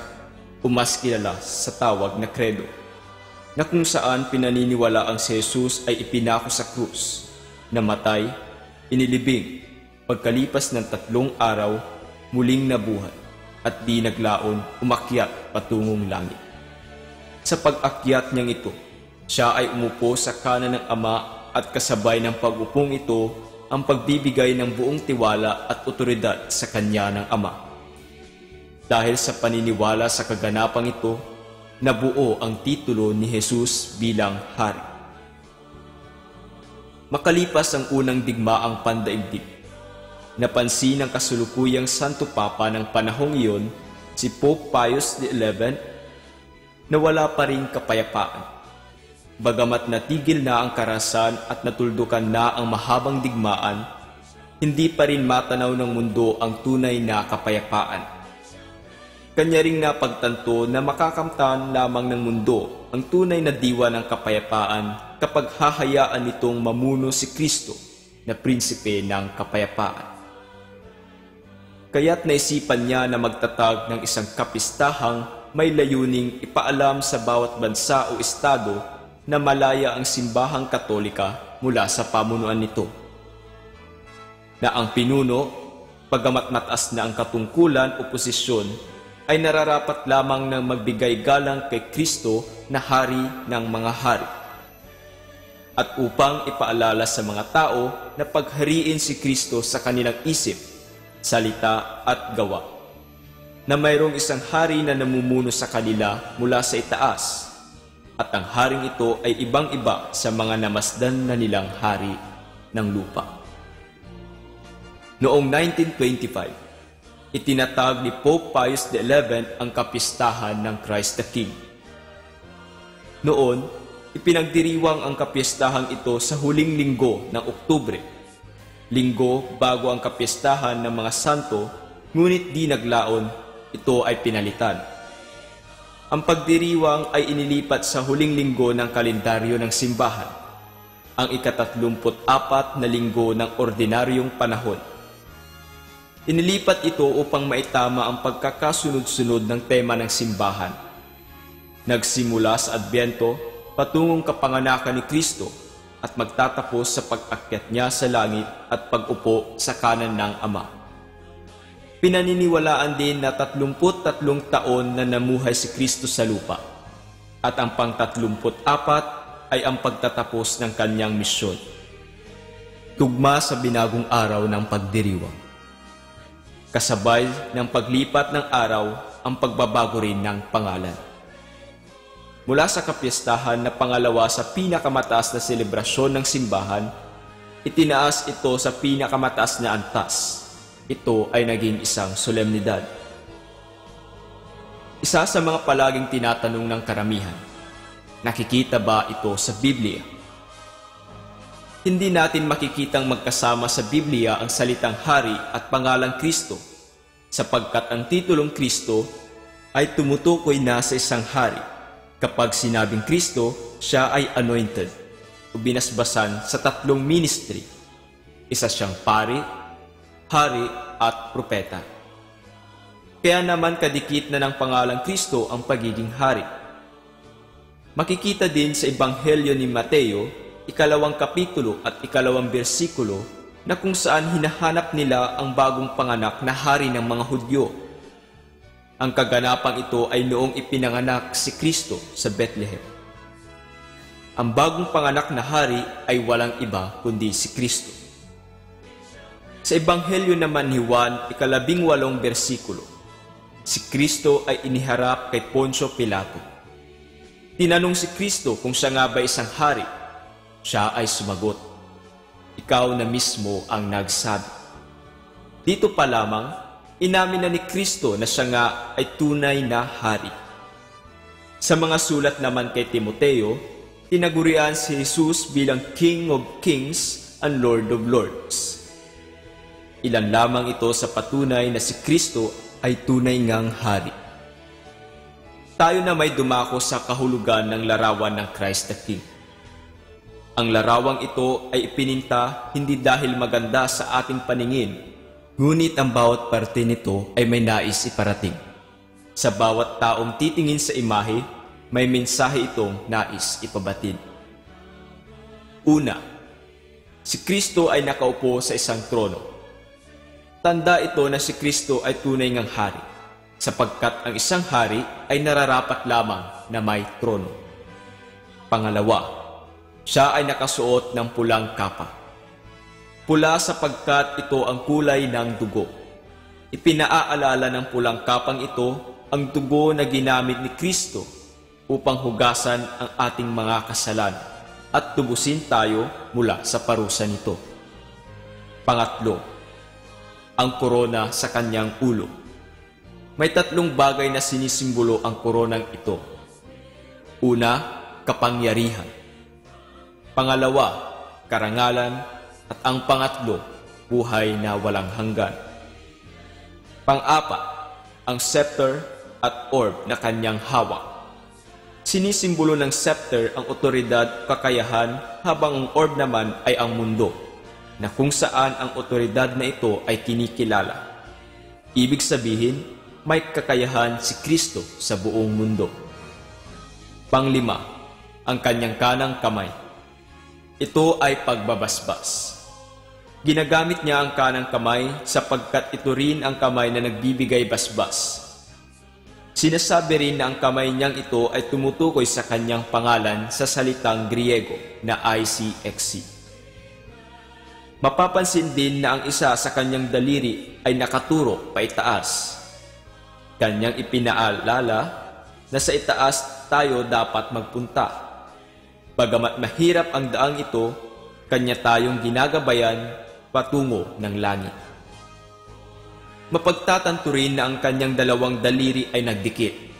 Speaker 6: o mas kilala sa tawag na Credo, na kung saan pinaniniwala ang si Jesus ay ipinako sa krus, namatay, inilibing, pagkalipas ng 3 araw, muling nabuhay, at di naglaon umakyat patungong langit. Sa pag-akyat niyang ito, siya ay umupo sa kanan ng Ama at kasabay ng pag-upong ito ang pagbibigay ng buong tiwala at otoridad sa kanya ng Ama. Dahil sa paniniwala sa kaganapang ito, nabuo ang titulo ni Jesus bilang Hari. Makalipas ang unang digmaang pandaigdig, napansin ng kasulukuyang Santo Papa ng panahong iyon, si Pope Pius XI, na wala pa ring kapayapaan. Bagamat natigil na ang karahasan at natuldukan na ang mahabang digmaan, hindi pa rin matanaw ng mundo ang tunay na kapayapaan. Kanya ring napagtanto na makakamtan lamang ng mundo ang tunay na diwa ng kapayapaan kapag hahayaan nitong mamuno si Kristo na prinsipe ng kapayapaan. Kaya't naisipan niya na magtatag ng isang kapistahang may layuning ipaalam sa bawat bansa o estado na malaya ang simbahang Katolika mula sa pamunuan nito. Na ang pinuno, pagamat mataas na ang katungkulan o posisyon, ay nararapat lamang ng magbigay galang kay Kristo na hari ng mga hari. At upang ipaalala sa mga tao na paghariin si Kristo sa kanilang isip, salita at gawa. Na mayroong isang hari na namumuno sa kanila mula sa itaas, at ang haring ito ay ibang-iba sa mga namasdan na nilang hari ng lupa. Noong 1925, itinatag ni Pope Pius XI ang kapistahan ng Christ the King. Noon, ipinagdiriwang ang kapistahan ito sa huling linggo ng Oktubre, linggo bago ang kapistahan ng mga santo, ngunit di naglaon, ito ay pinalitan. Ang pagdiriwang ay inilipat sa huling linggo ng kalendaryo ng simbahan, ang ika-34 na linggo ng ordinaryong panahon. Inilipat ito upang maitama ang pagkakasunod-sunod ng tema ng simbahan. Nagsimula sa Adbyento patungong kapanganakan ni Kristo at magtatapos sa pag-akyat niya sa langit at pag-upo sa kanan ng Ama. Pinaniniwalaan din na 33 taon na namuhay si Kristo sa lupa at ang pang-34 ay ang pagtatapos ng kanyang misyon. Tugma sa binagong araw ng pagdiriwang. Kasabay ng paglipat ng araw ang pagbabago rin ng pangalan. Mula sa kapistahan na pangalawa sa pinakamataas na selebrasyon ng simbahan, itinaas ito sa pinakamataas na antas. Ito ay naging isang solemnidad. Isa sa mga palaging tinatanong ng karamihan, nakikita ba ito sa Biblia? Hindi natin makikitang magkasama sa Biblia ang salitang hari at pangalang Kristo, sapagkat ang titulong Kristo ay tumutukoy na sa isang hari. Kapag sinabing Kristo, siya ay anointed o binasbasan sa 3 ministry. Isa siyang pari, hari at propeta. Kaya naman kadikit na ng pangalang Kristo ang pagiging hari. Makikita din sa Ebanghelyo ni Mateo, 2 kapitulo at 2 bersikulo na kung saan hinahanap nila ang bagong panganak na hari ng mga Hudyo. Ang kaganapang ito ay noong ipinanganak si Kristo sa Bethlehem. Ang bagong panganak na hari ay walang iba kundi si Kristo. Sa Ebanghelyo naman ni Juan, 18 bersikulo, si Kristo ay iniharap kay Poncio Pilato. Tinanong si Kristo kung siya nga ba isang hari. Siya ay sumagot, "Ikaw na mismo ang nagsabi." Dito pa lamang, inamin na ni Kristo na siya nga ay tunay na hari. Sa mga sulat naman kay Timoteo, tinagurian si Jesus bilang King of Kings and Lord of Lords. Ilan lamang ito sa patunay na si Kristo ay tunay ngang hari. Tayo na may dumako sa kahulugan ng larawan ng Christ the King. Ang larawang ito ay ipininta hindi dahil maganda sa ating paningin, ngunit ang bawat parte nito ay may nais iparating. Sa bawat taong titingin sa imahe, may mensahe itong nais ipabatid. Una, si Kristo ay nakaupo sa isang trono. Tanda ito na si Kristo ay tunay ngang hari, sapagkat ang isang hari ay nararapat lamang na may trono. Pangalawa, siya ay nakasuot ng pulang kapa. Pula sapagkat ito ang kulay ng dugo. Ipinaaalala ng pulang kapang ito ang dugo na ginamit ni Kristo upang hugasan ang ating mga kasalanan at tubusin tayo mula sa parusa nito. Pangatlo, ang korona sa kanyang ulo. May 3 bagay na sinisimbolo ang koronang ito. Una, kapangyarihan. Pangalawa, karangalan. At ang pangatlo, buhay na walang hanggan. Pang-apat, ang scepter at orb na kanyang hawak. Sinisimbolo ng scepter ang otoridad, kakayahan, habang ang orb naman ay ang mundo, na kung saan ang otoridad na ito ay kinikilala. Ibig sabihin, may kakayahan si Kristo sa buong mundo. Panglima, ang kanyang kanang kamay. Ito ay pagbabasbas. Ginagamit niya ang kanang kamay sapagkat ito rin ang kamay na nagbibigay basbas. Sinasabi rin na ang kamay niyang ito ay tumutukoy sa kanyang pangalan sa salitang Griego na ICXC. Mapapansin din na ang isa sa kanyang daliri ay nakaturo paitaas. Kanyang ipinaalala na sa itaas tayo dapat magpunta. Bagamat mahirap ang daang ito, kanya tayong ginagabayan patungo ng langit. Mapagtatanto rin na ang kanyang dalawang daliri ay nagdikit.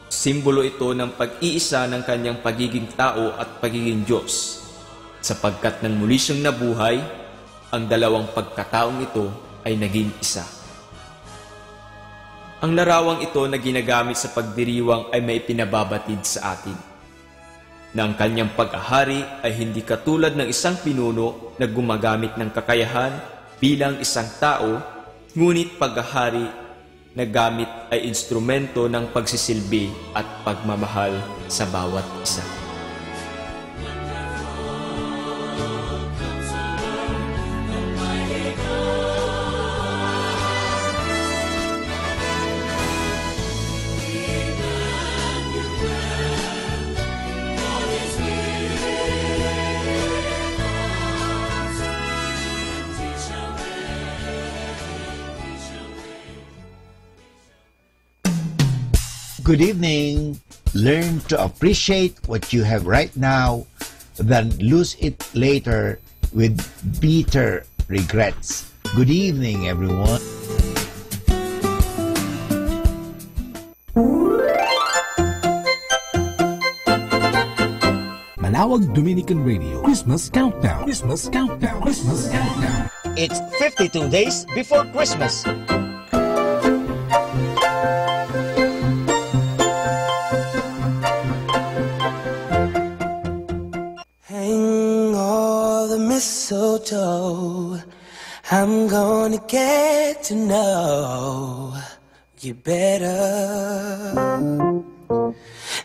Speaker 6: Simbolo ito ng pag-iisa ng kanyang pagiging tao at pagiging Diyos. Sapagkat nang muli siyang nabuhay, ang dalawang pagkataong ito ay naging isa. Ang larawang ito na ginagamit sa pagdiriwang ay may pinababatid sa atin, na ang kanyang paghahari ay hindi katulad ng isang pinuno na gumagamit ng kakayahan bilang isang tao, ngunit paghahari na gamit ay instrumento ng pagsisilbi at pagmamahal sa bawat isa.
Speaker 2: Good evening. Learn to appreciate what you have right now, than lose it later with bitter regrets. Good evening, everyone.
Speaker 1: Manawag Dominican Radio Christmas Countdown. Christmas Countdown. Christmas Countdown.
Speaker 4: It's 52 days before Christmas.
Speaker 11: Mistletoe, I'm gonna get to know you better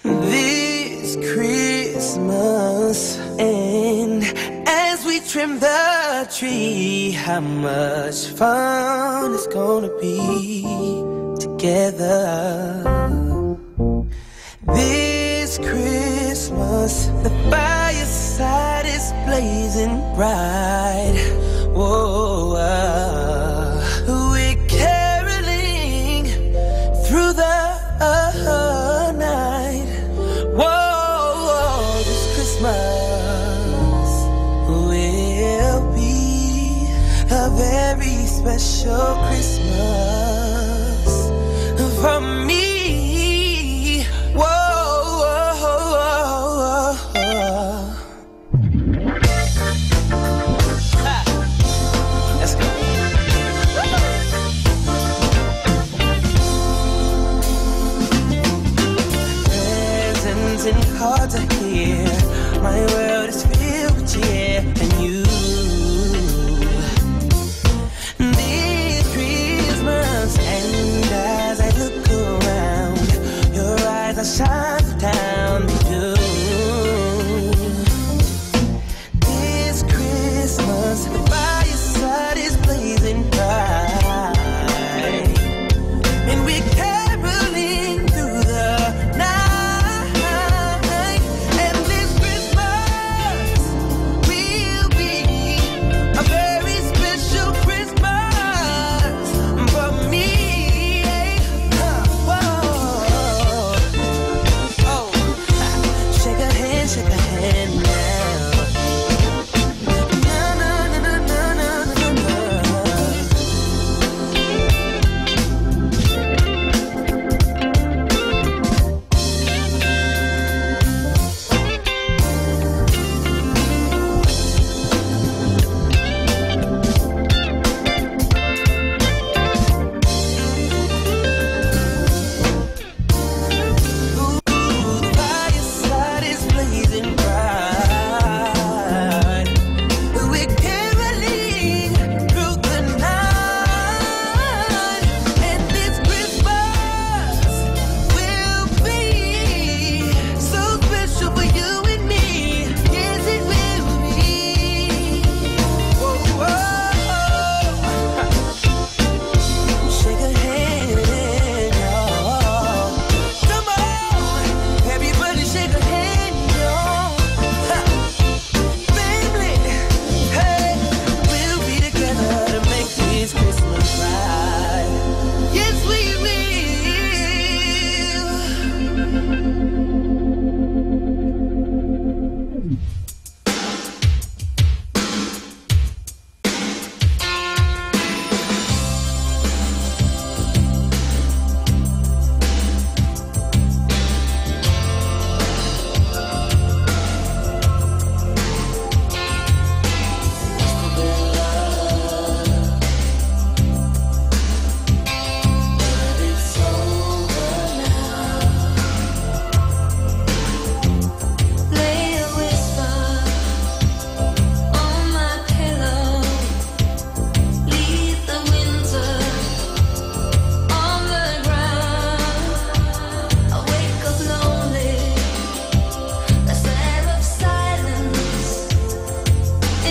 Speaker 11: this Christmas. And as we trim the tree, how much fun it's gonna be together this Christmas. The fireside is blazing bright. Whoa, we're caroling through the night. Whoa, this Christmas will be a very special Christmas for me. Hard to hear. My world is filled with cheer and you. This Christmas, and as I look around,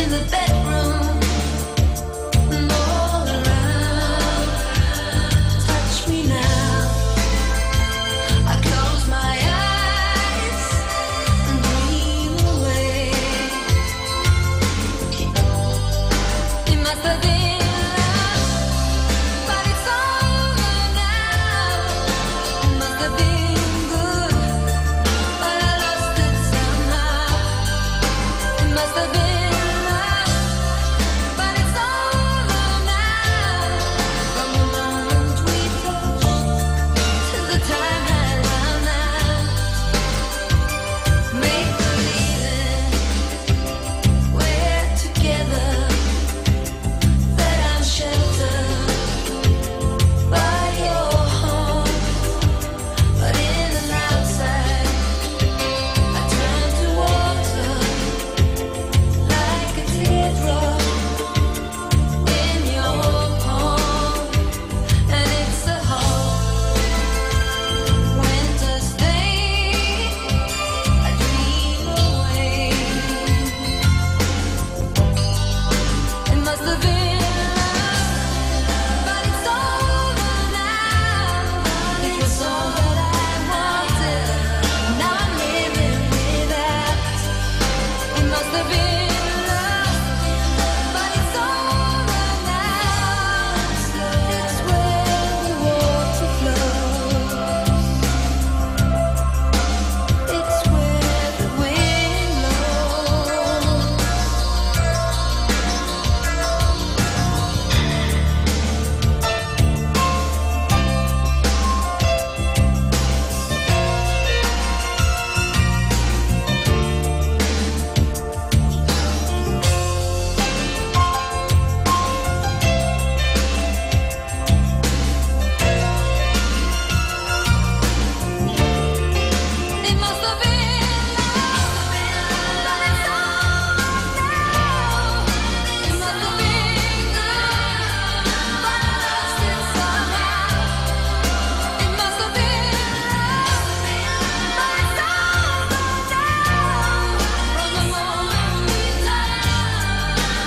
Speaker 9: the bedroom and all around. Touch me now. I close my eyes and dream away. It must have been love, but it's over now. It must have been good, but I lost it somehow. It must have been love, but it's over now. From the moment we touched to the time had run out. Make believing we're together, that I'm sheltered by your home. But in and outside, I turn to water like a teardrop in your palm. And it's a hard winter's day, I dream away. It must have been love, but it's over now. It was all that I wanted, now I'm living without. It must have been love, but it's over now. It's where the water flows. It's where the wind blows. It must have been love, but it's over now. It must have been good, but I lost it somehow. It must have been love, but it's over now. From the moment we touched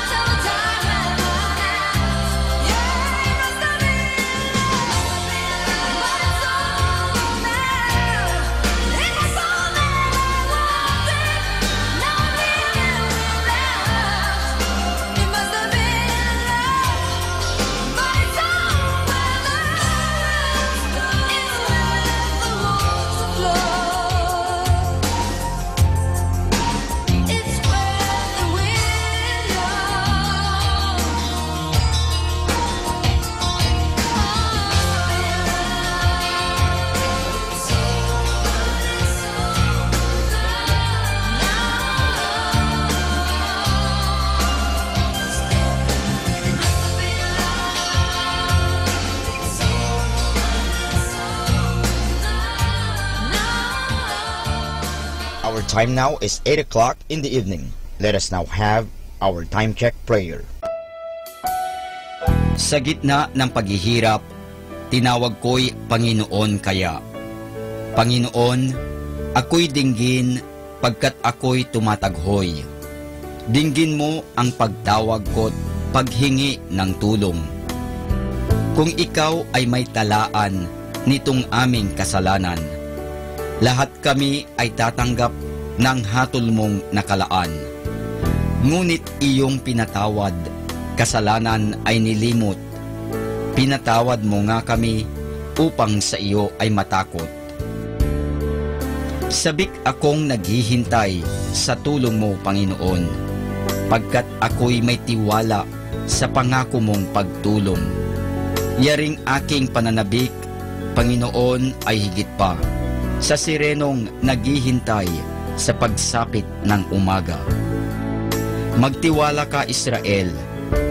Speaker 9: till the time had run out. Yeah, it must have been love, but it's over now. It was all that I wanted, now I'm living without. It must have been love, but it's over now. It's where the water flows. It's where the wind
Speaker 12: Our time now is 8 o'clock in the evening. Let us now have our time check prayer. Sa gitna ng paghihirap, tinawag ko'y Panginoon kaya. Panginoon, ako'y dinggin pagkat ako'y tumataghoy. Dinggin mo ang pagtawag ko't paghingi ng tulong. Kung ikaw ay may talaan nitong aming kasalanan, lahat kami ay tatanggap ng hatol mong nakalaan. Ngunit iyong pinatawad, kasalanan ay nilimot. Pinatawad mo nga kami upang sa iyo ay matakot. Sabik akong naghihintay sa tulong mo, Panginoon, pagkat ako'y may tiwala sa pangako mong pagtulong. Yaring aking pananabik, Panginoon, ay higit pa sa sirenong naghihintay sa pagsapit ng umaga. Magtiwala ka, Israel,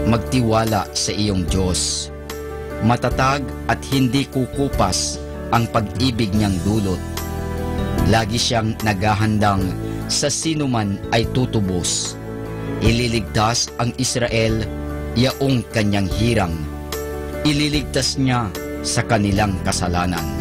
Speaker 12: magtiwala sa iyong Diyos. Matatag at hindi kukupas ang pag-ibig niyang dulot. Lagi siyang naghahandang sa sinuman ay tutubos. Ililigtas ang Israel, yaong kanyang hirang. Ililigtas niya sa kanilang kasalanan.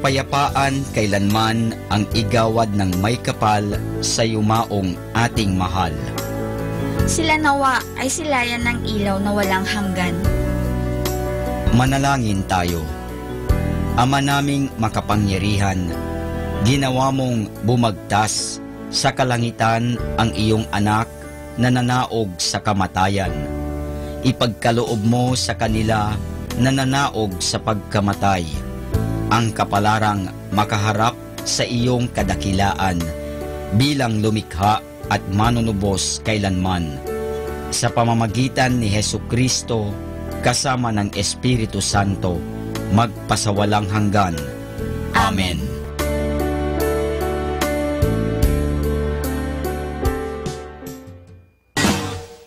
Speaker 12: kapayapaan kailanman ang igawad ng may kapal sa yumaong ating mahal.
Speaker 22: Sila nawa ay silayan ng ilaw na walang hanggan.
Speaker 12: Manalangin tayo. Ama naming makapangyarihan, ginawa mong bumagtas sa kalangitan ang iyong anak na nanaog sa kamatayan. Ipagkaloob mo sa kanila na nanaog sa pagkamatay ang kapalarang makaharap sa iyong kadakilaan bilang lumikha at manunubos kailanman. Sa pamamagitan ni Hesukristo kasama ng Espiritu Santo, magpasawalang hanggan. Amen.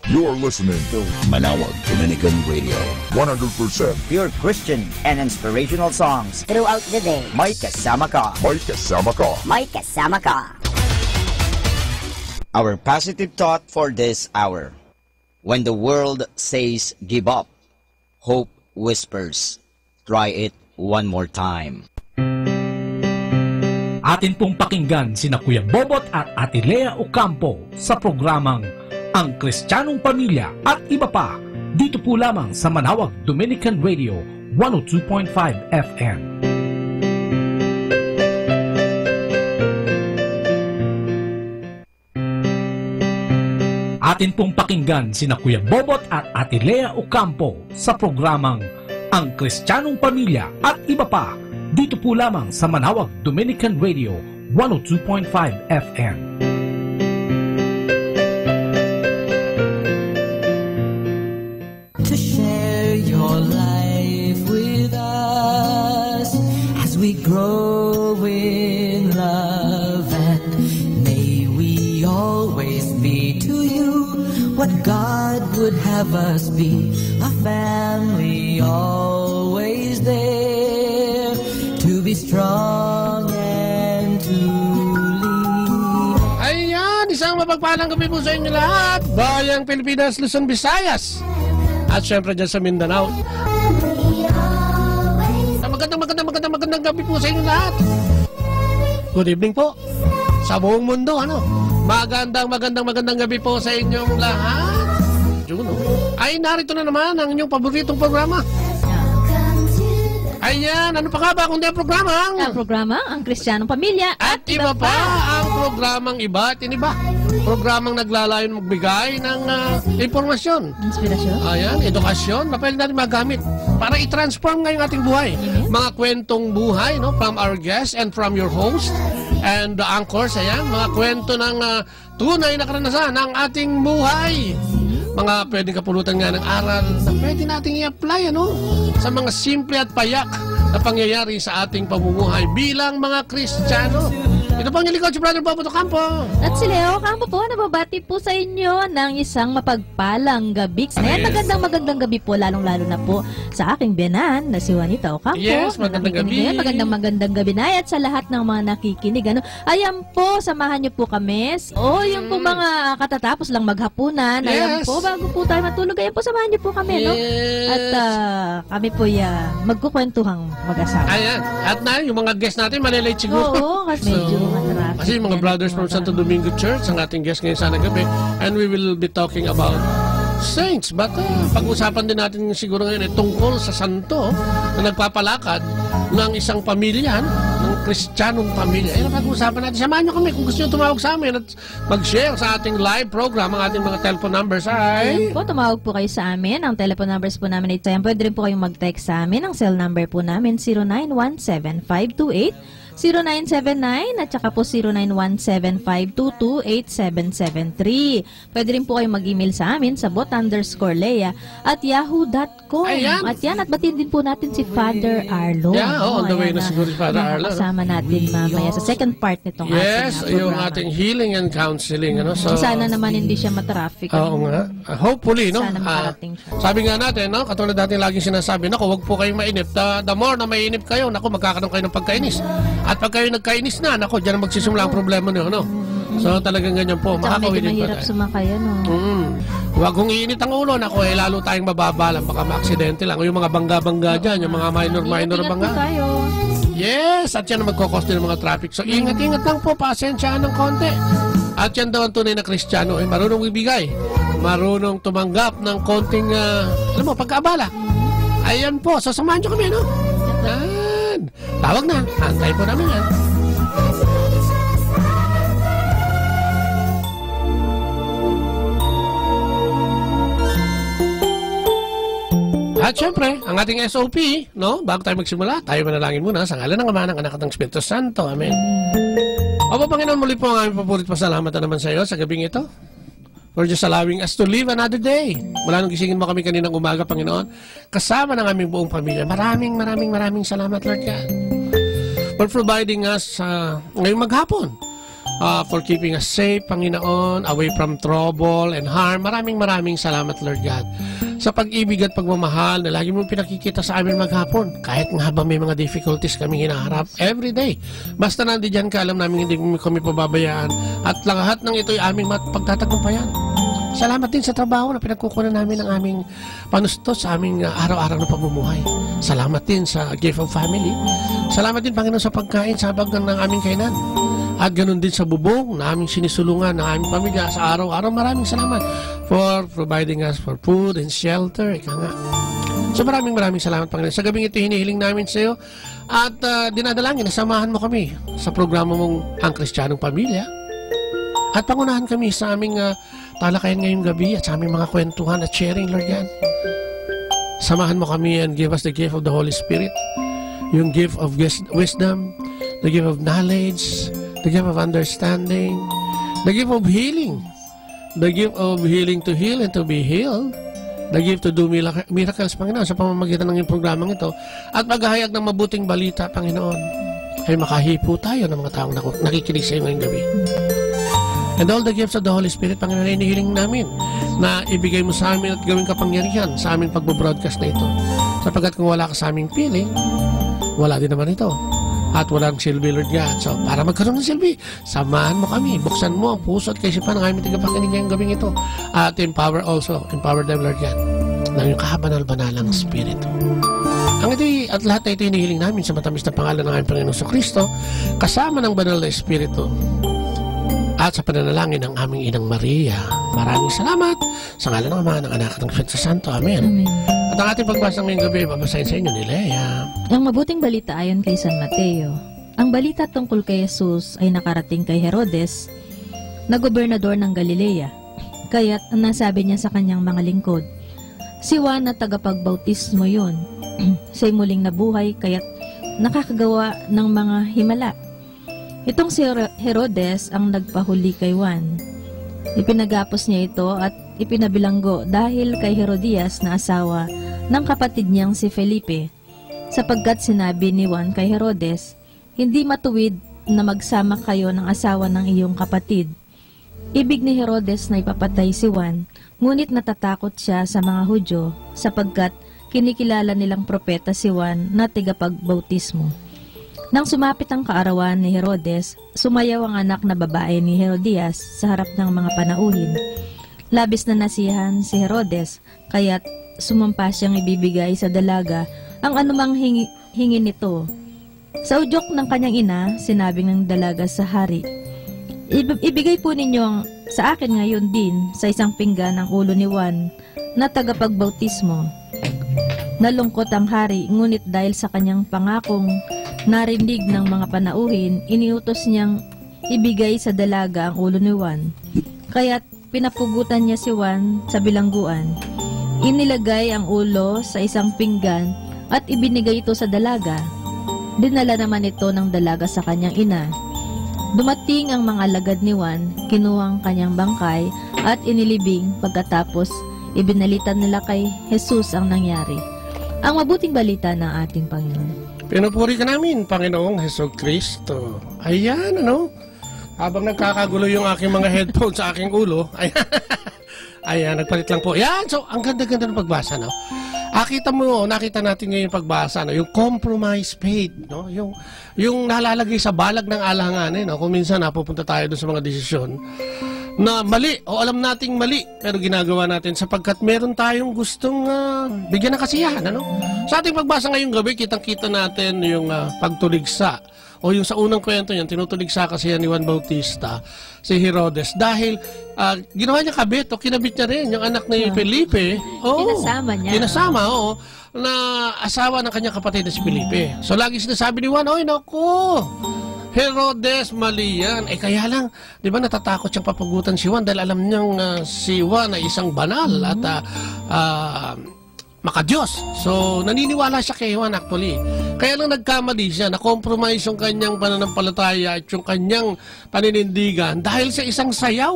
Speaker 13: You're listening to Manawag Dominican Radio. 100%
Speaker 4: Pure Christian and inspirational songs
Speaker 16: Throughout the day.
Speaker 4: May kasama ka.
Speaker 13: May kasama ka.
Speaker 16: May kasama ka.
Speaker 12: Our positive thought for this hour. When the world says give up, hope whispers, try it one more time.
Speaker 1: Atin pong pakinggan sina Kuya Bobot at Ate Lea Ocampo sa programang Ang Kristiyanong Pamilya at Iba Pa, dito po lamang sa Manawag Dominican Radio 102.5 FM. Atin pong pakinggan sina Kuya Bobot at Ate Lea Ocampo sa programang Ang Kristiyanong Pamilya at Iba Pa, dito po lamang sa Manawag Dominican Radio 102.5 FM.
Speaker 11: To share your life with us as we grow in love, and may we always be to you what God would have us be, a family always there to be strong and to lead.
Speaker 3: Ayan, isang mapagpalang gabi po sa inyo lahat, bayang Pilipinas, Luzon, Visayas, at syempre dyan sa Mindanao. Magandang gabi po sa inyo lahat. Good evening po sa buong mundo, ano? Magandang gabi po sa inyong lahat. Juno. Ay, narito na naman ang inyong paboritong programa. Ayan, ano pa nga ba kundi ang programang?
Speaker 8: Ang programang Ang Kristiyanong Pamilya at Iba Pa.
Speaker 3: Ang programang Iba at Iniba. Programang naglalayon magbigay ng impormasyon.
Speaker 8: Inspirasyon.
Speaker 3: Ayan, edukasyon na pwede natin magamit para i-transform ngayong ating buhay. Mga kwentong buhay, no, from our guests and from your host and the anchors. Ayan, mga kwento ng tunay na karanasan ng ating buhay. Mga pwedeng kapulutan nga ng aral na pwede nating i-apply, ano, sa mga simple at payak na pangyayari sa ating pamumuhay bilang mga Kristiyano. Ito po ang likod si Brother Bobot Ocampo.
Speaker 8: At si Leo Ocampo po, nababati po sa inyo ng isang mapagpalang gabi. Ayan, magandang gabi po, lalong-lalo na po sa aking biyanan na si Juanita Ocampo.
Speaker 3: Yes, magandang gabi.
Speaker 8: Magandang gabi na at sa lahat ng mga nakikinig. Ano? Ayan po, samahan niyo po kami. Yung po mga katatapos lang maghapunan.
Speaker 3: Yes.
Speaker 8: Ayan po, bago po tayo matulog, ayan po, samahan niyo po kami. No? At kami po magkukwentuhang mag-asawa.
Speaker 3: Ayan. At na, yung mga guest natin, malilate siguro.
Speaker 8: Oo, kasi medyo
Speaker 3: kasi mga brothers from Santo Domingo Church, ang ating guest ngayon sana gabi. And we will be talking about saints. But pag-usapan din natin siguro ngayon tungkol sa santo na nagpapalakad ng isang pamilya, ng Kristiyanong pamilya. Ayun, pag-usapan natin. Samahan nyo kami kung gusto nyo tumawag sa amin at mag-share sa ating live program. Ang ating mga telephone numbers ay...
Speaker 8: Ayan po, tumawag po kayo sa amin. Ang telephone numbers po namin ay pwede rin po kayong mag-text sa amin. Ang cell number po namin 0917-528 0979 at saka po 0917-522-8773. Pwede rin po kayo mag-email sa amin sa bot_lea@yahoo.com. At yan, at batiin din po natin si Father Arlo.
Speaker 3: Yeah, on the way na siguro si Father Arlo.
Speaker 8: Kasama natin mamaya sa second part nitong ating
Speaker 3: yes, yung ating healing and counseling. Ano? So,
Speaker 8: sana naman hindi siya matraffic.
Speaker 3: Oo nga. Hopefully, no?
Speaker 8: Sana makarating siya.
Speaker 3: Sabi nga natin, no? Katulad natin laging sinasabi, naku, wag po kayong mainip. The more na mainip kayo, naku, magkakaroon kayo ng pagkainis. At pag kayo nagkainis na, nako, dyan magsisimula ang problema nyo, no? So talagang ganyan po, makakawin
Speaker 8: medyo mahirap sumakay, no?
Speaker 3: Huwag kong iinit ang ulo, nako, lalo tayong mababalan, baka ma-aksidente lang. O yung mga bangga-bangga dyan, yung mga minor bangga. Yes, at yan ang magkakos din ng mga traffic. So, ingat-ingat lang po, pasensyaan ng konti. At yan daw ang tunay na Kristiyano, ay marunong ibigay, marunong tumanggap ng konting, pagkaabala. Ayan po, so samahan nyo kami, ano? Yan. Tawag na, antay po namin yan. At syempre, ang ating SOP, no? Bago tayo magsimula, tayo manalangin muna sa ngalan ng Ama, ng Anak at ng Espiritu Santo. Amen. Opo, Panginoon, muli po ang aming papurit pasalamat na naman sa iyo sa gabing ito. For just allowing us to live another day. Mula nung gisingin mo kami kaninang umaga, Panginoon, kasama ng aming buong pamilya. Maraming salamat, Lord God. For providing us ngayong maghapon. For keeping us safe, Panginoon, away from trouble and harm. Maraming salamat, Lord God. Sa pag-ibig at pagmamahal na lagi mong pinakikita sa amin maghapon. Kahit nga ba may mga difficulties kami hinaharap every day. Basta nandiyan ka, alam namin hindi kami pababayaan. At lahat ng ito ay aming pagtatagumpayan. Salamat din sa trabaho na pinagkukunan namin ng aming panustos sa aming araw-araw na pamumuhay. Salamat din sa gift of family. Salamat din, Panginoon, sa pagkain sa habag ng aming kainan. At ganun din sa bubong na aming sinisulungan ng aming pamilya sa araw-araw. Maraming salamat for providing us for food and shelter. Ika nga. So maraming salamat, Panginoon. Sa gabing ito, hinihiling namin sa iyo at dinadalangin na samahan mo kami sa programa mong Ang Kristiyanong Pamilya. At pangunahan kami sa aming talakayan ngayong gabi at sa aming mga kwentuhan at sharing, Lord God. Samahan mo kami and give us the gift of the Holy Spirit. Yung gift of wisdom, the gift of knowledge, the gift of understanding, the gift of healing, the gift of healing to heal and to be healed, the gift to do miracles, Panginoon, sa pamamagitan ng iyong programang ito, at maghahayag ng mabuting balita, Panginoon, ay makahipo tayo ng mga taong nakikinig sa iyo ngayong gabi. And all the gifts of the Holy Spirit, Panginoon, ay inihiling namin na ibigay mo sa amin at gawing kapangyarihan sa aming pagbobroadcast na ito. Sapagkat kung wala ka sa aming piling, wala din naman ito. At walang silbi, Lord God. So, para magkaroon ng silbi, samahan mo kami. Buksan mo ang puso at kaisipan ng aming tagapakinig ngayong gabing ito. At empower them, Lord God, ng iyong kahabanal-banalang Spirit. Ang ito at lahat na ito hinihiling namin sa matamis na pangalan ng aming Panginoon sa Kristo, kasama ng banal na Espiritu. At sa pananalangin ng aming Inang Maria. Maraming salamat sa ngalan ng Ama, ng Anak at ng Espiritu Santo. Amen. At ang ating pagbasa ngayong gabi, babasahin sa inyo ni Lea.
Speaker 8: Ang mabuting balita ayon kay San Mateo. Ang balita tungkol kay Jesus ay nakarating kay Herodes, na gobernador ng Galilea. Kaya't nasabi niya sa kanyang mga lingkod, si Juan na tagapagbautismo yun. Siya'y muling nabuhay, kaya't nakakagawa ng mga himala. Itong si Herodes ang nagpahuli kay Juan. Ipinagapos niya ito at ipinabilanggo dahil kay Herodias na asawa ng kapatid niyang si Felipe, sapagkat sinabi ni Juan kay Herodes, hindi matuwid na magsama kayo ng asawa ng iyong kapatid. Ibig ni Herodes na ipapatay si Juan, ngunit natatakot siya sa mga Hudyo sapagkat kinikilala nilang propeta si Juan na tigapagbautismo. Nang sumapit ang kaarawan ni Herodes, sumayaw ang anak na babae ni Herodias sa harap ng mga panauhin. Labis na nasihan si Herodes, kaya't sumampa siyang ibibigay sa dalaga ang anumang hingi nito. Sa udyok ng kanyang ina, sinabi ng dalaga sa hari, ibigay po ninyo sa akin ngayon din sa isang pinggan ang ulo ni Juan na tagapagbautismo. Nalungkot ang hari, ngunit dahil sa kanyang pangakong narinig ng mga panauhin, iniutos niyang ibigay sa dalaga ang ulo ni Juan. Kaya't pinapugutan niya si Juan sa bilangguan. Inilagay ang ulo sa isang pinggan at ibinigay ito sa dalaga. Dinala naman ito ng dalaga sa kanyang ina. Dumating ang mga alagad ni Juan, kinuha ang kanyang bangkay at inilibing, pagkatapos ibinalitan nila kay Jesus ang nangyari. Ang mabuting balita ng ating Panginoon.
Speaker 3: Pinupuri ka namin, Panginoong Hesus Kristo. Ayan, ano? Habang nagkakagulo yung aking mga headphones sa aking ulo, ayan, nagpalit lang po. Ayan, so ang ganda-ganda ng pagbasa, no? Nakita natin ngayon yung pagbasa, no? Yung compromise faith, no? Yung nalalagay sa balag ng alanganin, no? Kung minsan napupunta tayo doon sa mga desisyon, na mali o alam nating mali pero ginagawa natin sapagkat meron tayong gustong bigyan ng kasiyahan, ano? Sa ating pagbasa ngayong gabi, kitang-kita natin yung pagtuligsa o yung sa unang kwento niyan, tinutuligsa kasi yan ni Juan Bautista, si Herodes, dahil ginawa niya kabit o kinabit niya rin yung anak ni Felipe.
Speaker 8: Kinasama niya.
Speaker 3: Kinasama, oo, na asawa ng kanyang kapatid na si Felipe. So lagi sinasabi ni Juan, oy naku, Herodes, mali yan. Kaya lang, di ba natatakot siyang papagutan si Juan dahil alam niyang si Juan ay isang banal at makadiyos. So, naniniwala siya kay Juan actually. Kaya lang nagkamali siya, na-compromise yung kanyang pananampalataya at yung kanyang paninindigan dahil sa isang sayaw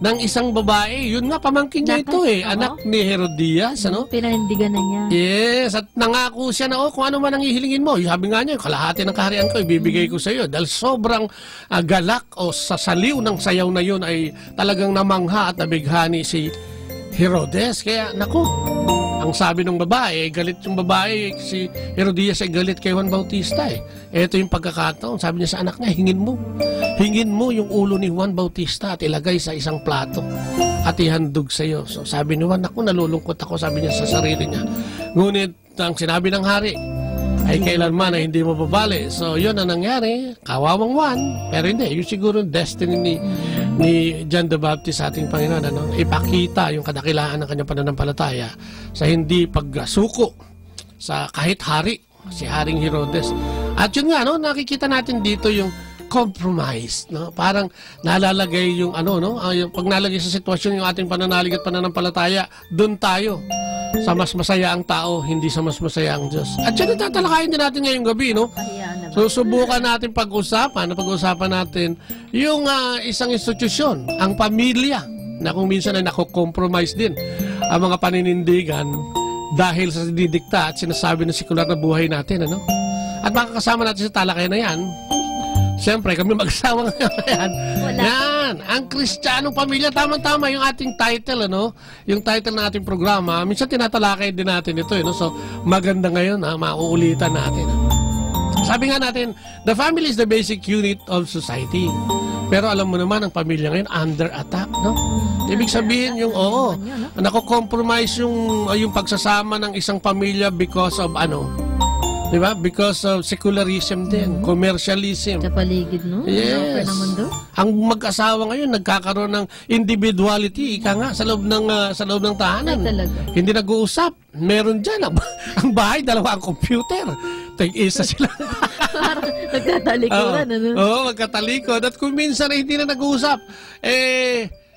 Speaker 3: ng isang babae. Yun nga, pamangkin niya ito anak ni Herodias, ano?
Speaker 8: Pinanindigan na niya.
Speaker 3: Yes, at nangako siya na, kung ano man ang ihilingin mo. Sabi nga niya, yung kalahati ng kaharian ko, ibibigay ko sa iyo. Dahil sobrang galak o sasaliw ng sayaw na yun ay talagang namangha at nabighani si Herodes. Kaya, naku, ang sabi ng babae, galit yung babae, si Herodias ay galit kay Juan Bautista Ito yung pagkakataon, sabi niya sa anak niya, hingin mo yung ulo ni Juan Bautista at ilagay sa isang plato at ihandog sa iyo. So sabi ni Juan, ako nalulungkot ako, sabi niya sa sarili niya. Ngunit ang sinabi ng hari ay kailanman ay hindi mo babali. So yun ang nangyari, kawawang Juan, pero hindi, yung siguro destiny ni John the Baptist sa ating Panginoon, ano? Ipakita yung kadakilaan ng kanyang pananampalataya sa hindi pagsuko sa kahit hari, si Haring Herodes. At yun nga, no, nakikita natin dito yung compromise, no? Parang nalalagay yung yung pag nalagay sa sitwasyon yung ating pananalig at pananampalataya, doon tayo sa mas masaya ang tao, hindi sa mas masaya ang Diyos. At yun ang tatalakayin din natin ngayong gabi, no? So, subukan natin pag-usapan natin yung isang institusyon, ang pamilya, na kung minsan ay nakokompromise din ang mga paninindigan dahil sa didikta at sinasabi ng sekular na buhay natin, ano? At makakasama natin sa talakayan na yan, siyempre, kami mag-asawa ngayon. Yan, ang Kristiyanong Pamilya. Tama-tama yung ating title, ano? Yung title ng ating programa. Minsan tinatalakay din natin ito, no? So, maganda ngayon, mauulitan natin. Sabi nga natin, the family is the basic unit of society. Pero alam mo naman, ang pamilya ngayon, under attack, no? Ibig sabihin yung, nako-compromise yung pagsasama ng isang pamilya because of, diba? Because of secularism din, commercialism.
Speaker 8: Sa paligid, no?
Speaker 3: Yes. Ang mag-asawa ngayon nagkakaroon ng individuality, ika nga, sa loob ng tahanan. Hindi nag-uusap. Meron dyan. Ang bahay, dalawa ang computer. Isa sila.
Speaker 8: Parang nagkatalikuran,
Speaker 3: magkatalikod. At kung minsan ay hindi na nag-uusap,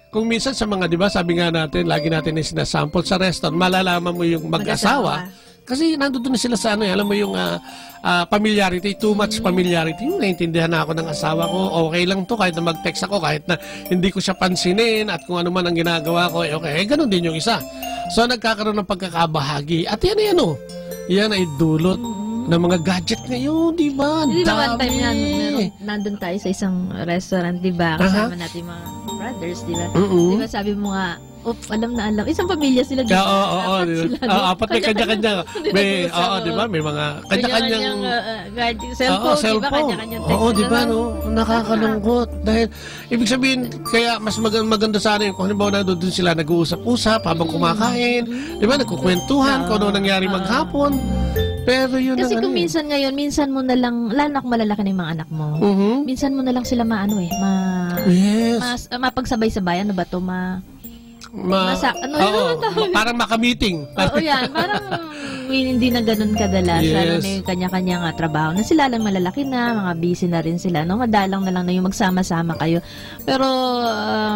Speaker 3: kung minsan sa mga, di ba, sabi nga natin, lagi natin yung sinasample sa restaurant, malalaman mo yung mag-asawa. Kasi nandoon na sila sa alam mo yung familiarity, too much familiarity. Yung naintindihan na ako ng asawa ko, okay lang to kahit na mag-text ako, kahit na hindi ko siya pansinin at kung ano man ang ginagawa ko, okay, ganun din yung isa. So nagkakaroon ng pagkakabahagi. At yan ay dulot ng mga gadget ngayon, di ba?
Speaker 8: Hindi ba one time nandun tayo sa isang restaurant, di ba? Kasama natin mga brothers, di ba? Di ba sabi mo nga, alam na alam. Isang pamilya sila.
Speaker 3: Apat may kanya-kanya. Di ba? May mga kanya-kanyang
Speaker 8: cellphone. Kanya-kanyang text.
Speaker 3: Di ba? Nakakalungkot. Dahil, ibig sabihin, kaya mas maganda sana yung kung halimbawa na doon sila nag-uusap-usap habang kumakain. Di ba? Nagkukwentuhan kung ano nangyari maghapon. Pero yun
Speaker 8: kasi kung minsan ngayon, minsan mo na lang, lalo na kung malalaki na yung mga anak mo, minsan mo na lang sila mapagsabay-sabay. Ano ba to?
Speaker 3: Parang maka-meeting.
Speaker 8: Oo yan, parang hindi na ganun kadalasan. May kanya-kanyang trabaho na sila lang malalaki na, mga busy na rin sila. No? Madalang na lang na yung magsama-sama kayo. Pero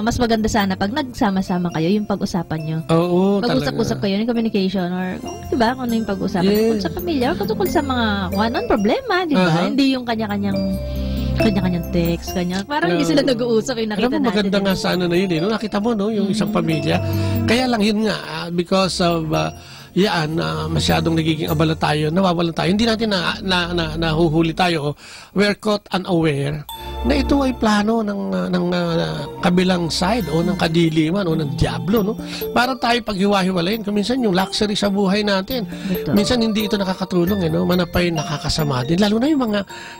Speaker 8: mas maganda sana pag nagsama-sama kayo, yung pag-usapan nyo.
Speaker 3: Oo,
Speaker 8: pag-usap-usap kayo, yung communication, or diba, kung ano yung pag-usapan. Tungkol sa pamilya, or tungkol sa mga kung anong problema, diba? Hindi yung kanya-kanyang text, parang hindi sila nag-uusap yung nakita natin.
Speaker 3: Maganda nga sa na yun nakita mo, yung isang pamilya. Kaya lang yun nga, because of masyadong nagiging abala tayo, nawawalan tayo. Hindi natin nahuhuli tayo. We're caught unaware na ito ay plano ng kabilang side o ng kadiliman o ng diablo, no? Para tayo paghiwa-hiwalayin. Kung minsan yung luxury sa buhay natin, minsan hindi ito nakakatulong, no? Manapay nakakasama din. Lalo na yung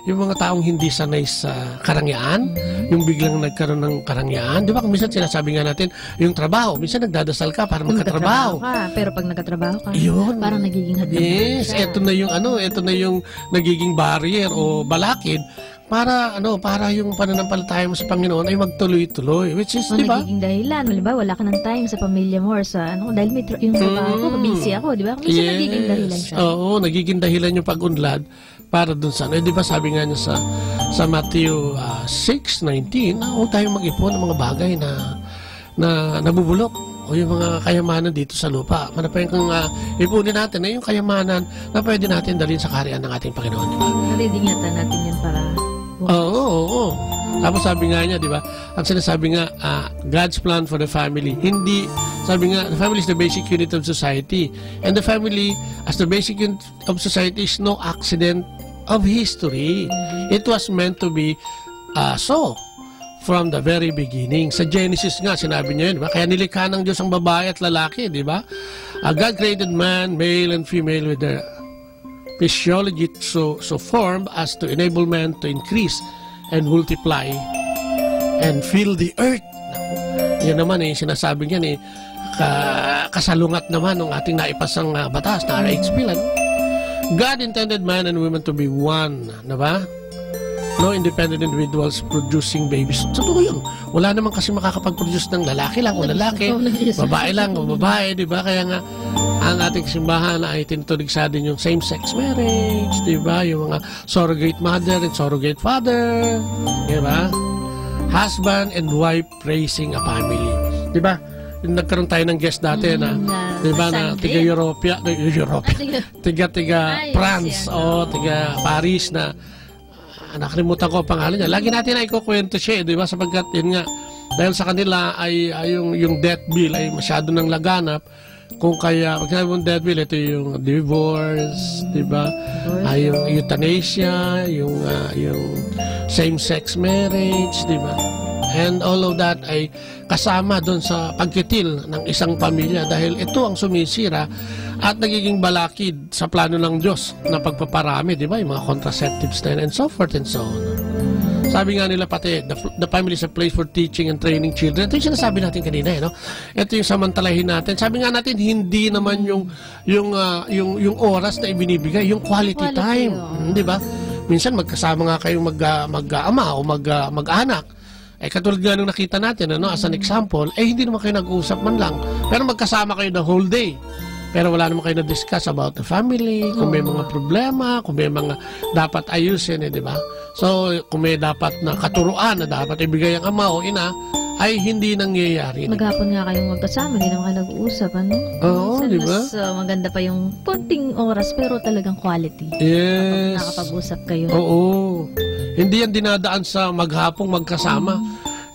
Speaker 3: mga taong hindi sanay sa karangyaan, yung biglang nagkaroon ng karangyaan. Di ba? Kung minsan sinasabi nga natin, yung trabaho, minsan nagdadasal ka para magkatrabaho.
Speaker 8: Pero pag nagkatrabaho ka,
Speaker 3: yun,
Speaker 8: parang nagiging hadlang.
Speaker 3: Yes, ito na yung nagiging barrier o balakid para yung pananampalataya mo sa Panginoon ay magtuloy-tuloy, which is, di ba?
Speaker 8: Nagiging dahilan, wala ka ng time sa pamilya mo or sa dahil may yung trabaho ko, busy ako, di ba? Minsan nagiging dahilan siya. Oo, nagiging dahilan yung pag-unlad para dun sa di ba sabi nga niya sa Matthew 6:19, huwag tayong mag-ipon ng mga bagay na nabubulok o yung mga kayamanan dito sa lupa. Manapayin kung ipunin natin yung kayamanan na pwede natin dalhin sa kaharian ng ating Panginoon, di ba? Nalilingatan natin yan para
Speaker 3: Oo. Tapos sabi nga niya, di ba, ang sinasabi nga, God's plan for the family. Hindi, sabi nga, the family is the basic unit of society. And the family, as the basic unit of society, is no accident of history. It was meant to be so from the very beginning. Sa Genesis nga, sinabi niya yun, di ba? Kaya nilikha ng Diyos ang babae at lalaki, di ba? God created man, male and female with their physiology so formed as to enable man to increase and multiply and fill the earth. Yan naman sinasabi niyan kasalungat naman ng ating naipasang batas na RHP lang. God intended man and women to be one, diba? No independent individuals producing babies. Totoo yun. Wala naman kasi makakapag-produce ng lalaki lang o lalaki, babae lang o babae, diba? Kaya nga, ang ating simbahan ay tinutuligsa din yung same-sex marriage, diba? Yung mga surrogate mother and surrogate father, diba? Husband and wife raising a family. Diba? Yung nagkaroon tayo ng guest dati diba, na tiga-Europea, tiga France, o tiga Paris na nakalimutan ko ang pangalan niya. Lagi natin na ikukwento siya, di ba? Sapagkat yun nga, dahil sa kanila ay yung death bill ay masyado nang laganap. Kung kaya, pag sinabi mong death bill, ito yung divorce, di ba? Yung euthanasia, yung same-sex marriage, di ba? And all of that ay kasama doon sa pagkitil ng isang pamilya dahil ito ang sumisira at nagiging balakid sa plano ng Diyos na pagpaparami, di ba? Yung mga contraceptives na and so forth and so on. Sabi nga nila pati, the family is a place for teaching and training children. Ito yung sinasabi natin kanina, no? Ito yung samantalahin natin. Sabi nga natin, hindi naman yung oras na ibinibigay, yung quality time. Di ba? Minsan magkasama nga kayong mag-ama o mag-anak. Katulad nga nung nakita natin, as an example, hindi naman kayo nag-uusap man lang. Pero magkasama kayo the whole day. Pero wala naman kayo na-discuss about the family, kung may mga problema, kung may mga dapat ayusin, di ba? So, kung may dapat na katuruan na dapat ibigay ang ama o ina, ay hindi nangyayari.
Speaker 8: Maghapon nga kayong magkasama, hindi naman kayo nag-uusap, ano?
Speaker 3: Oo, di ba?
Speaker 8: Mas maganda pa yung konting oras, pero talagang quality.
Speaker 3: Yes.
Speaker 8: Nakapag-usap kayo.
Speaker 3: Oo. Hindi yan dinadaan sa maghapong magkasama.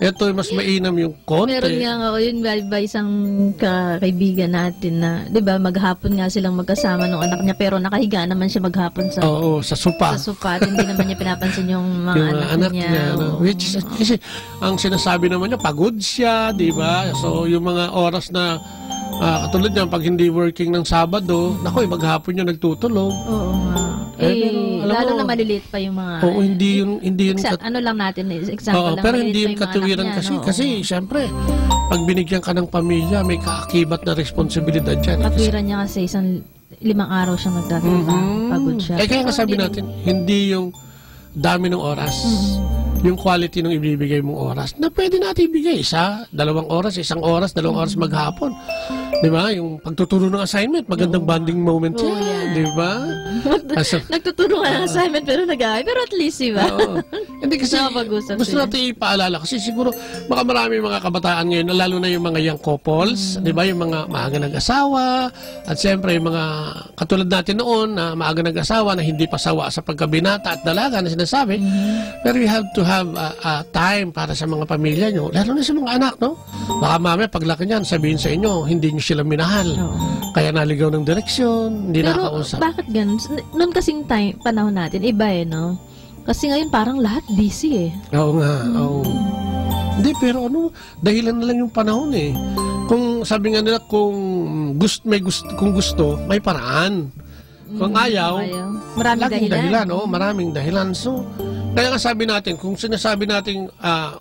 Speaker 3: Ito mas mainam yung konti.
Speaker 8: Meron nga ako yun, ba isang kaibigan natin na, di ba, maghapon nga silang magkasama ng anak niya, pero nakahiga naman siya maghapon sa
Speaker 3: sopa.
Speaker 8: Sa sopa. Hindi naman niya pinapansin yung mga anak niya.
Speaker 3: Which, kasi ang sinasabi naman niya, pagod siya, di ba? So, yung mga oras na katulad niya, pag hindi working ng Sabado, maghapon niya nagtutulog.
Speaker 8: Oo nga. Lalo na maliliit pa yung mga...
Speaker 3: Oo, hindi yun...
Speaker 8: ano lang natin, example lang.
Speaker 3: Pero hindi yung katuwiran kasi. Kasi, siyempre, pag binigyan ka ng pamilya, may kaakibat na responsibilidad dyan.
Speaker 8: Katuwiran niya kasi 5 araw siya magtatrabaho. Pagod siya.
Speaker 3: Kaya nga sabi natin, hindi yung dami ng oras. Yung quality ng ibibigay mong oras na pwede natin ibigay 1, 2 oras, 1 oras, 2 oras maghapon. Di ba? Yung pagtuturo ng assignment, magandang bonding moment yan. Di ba?
Speaker 8: Nagtuturo nga ng assignment pero nag-aay. Pero at least, di ba?
Speaker 3: Hindi kasi, gusto natin ipaalala. Kasi siguro, baka marami mga kabataan ngayon, lalo na yung mga young couples, di ba? Yung mga maaga nag-asawa, at siyempre, yung mga katulad natin noon, na maaga nag-asawa, na hindi pa sawa sa pagkabinata at dalaga na sinasabi. Pero you have to have time para sa mga pamilya nyo, lalo na sa mga anak, no? Baka mamaya paglaki niyan, sabihin sa inyo, hindi nyo sila minahal. Kaya naligaw ng direksyon, hindi nakausap.
Speaker 8: Pero bakit ganun? Noon kasing panahon natin, iba no? Kasi ngayon parang lahat busy eh.
Speaker 3: Oo nga, oo. Hindi, pero dahilan na lang yung panahon eh. Kung sabi nga nila, kung gusto, may paraan. Kung ayaw,
Speaker 8: maraming
Speaker 3: dahilan. Maraming dahilan. So, kaya nga sabi natin, kung sinasabi natin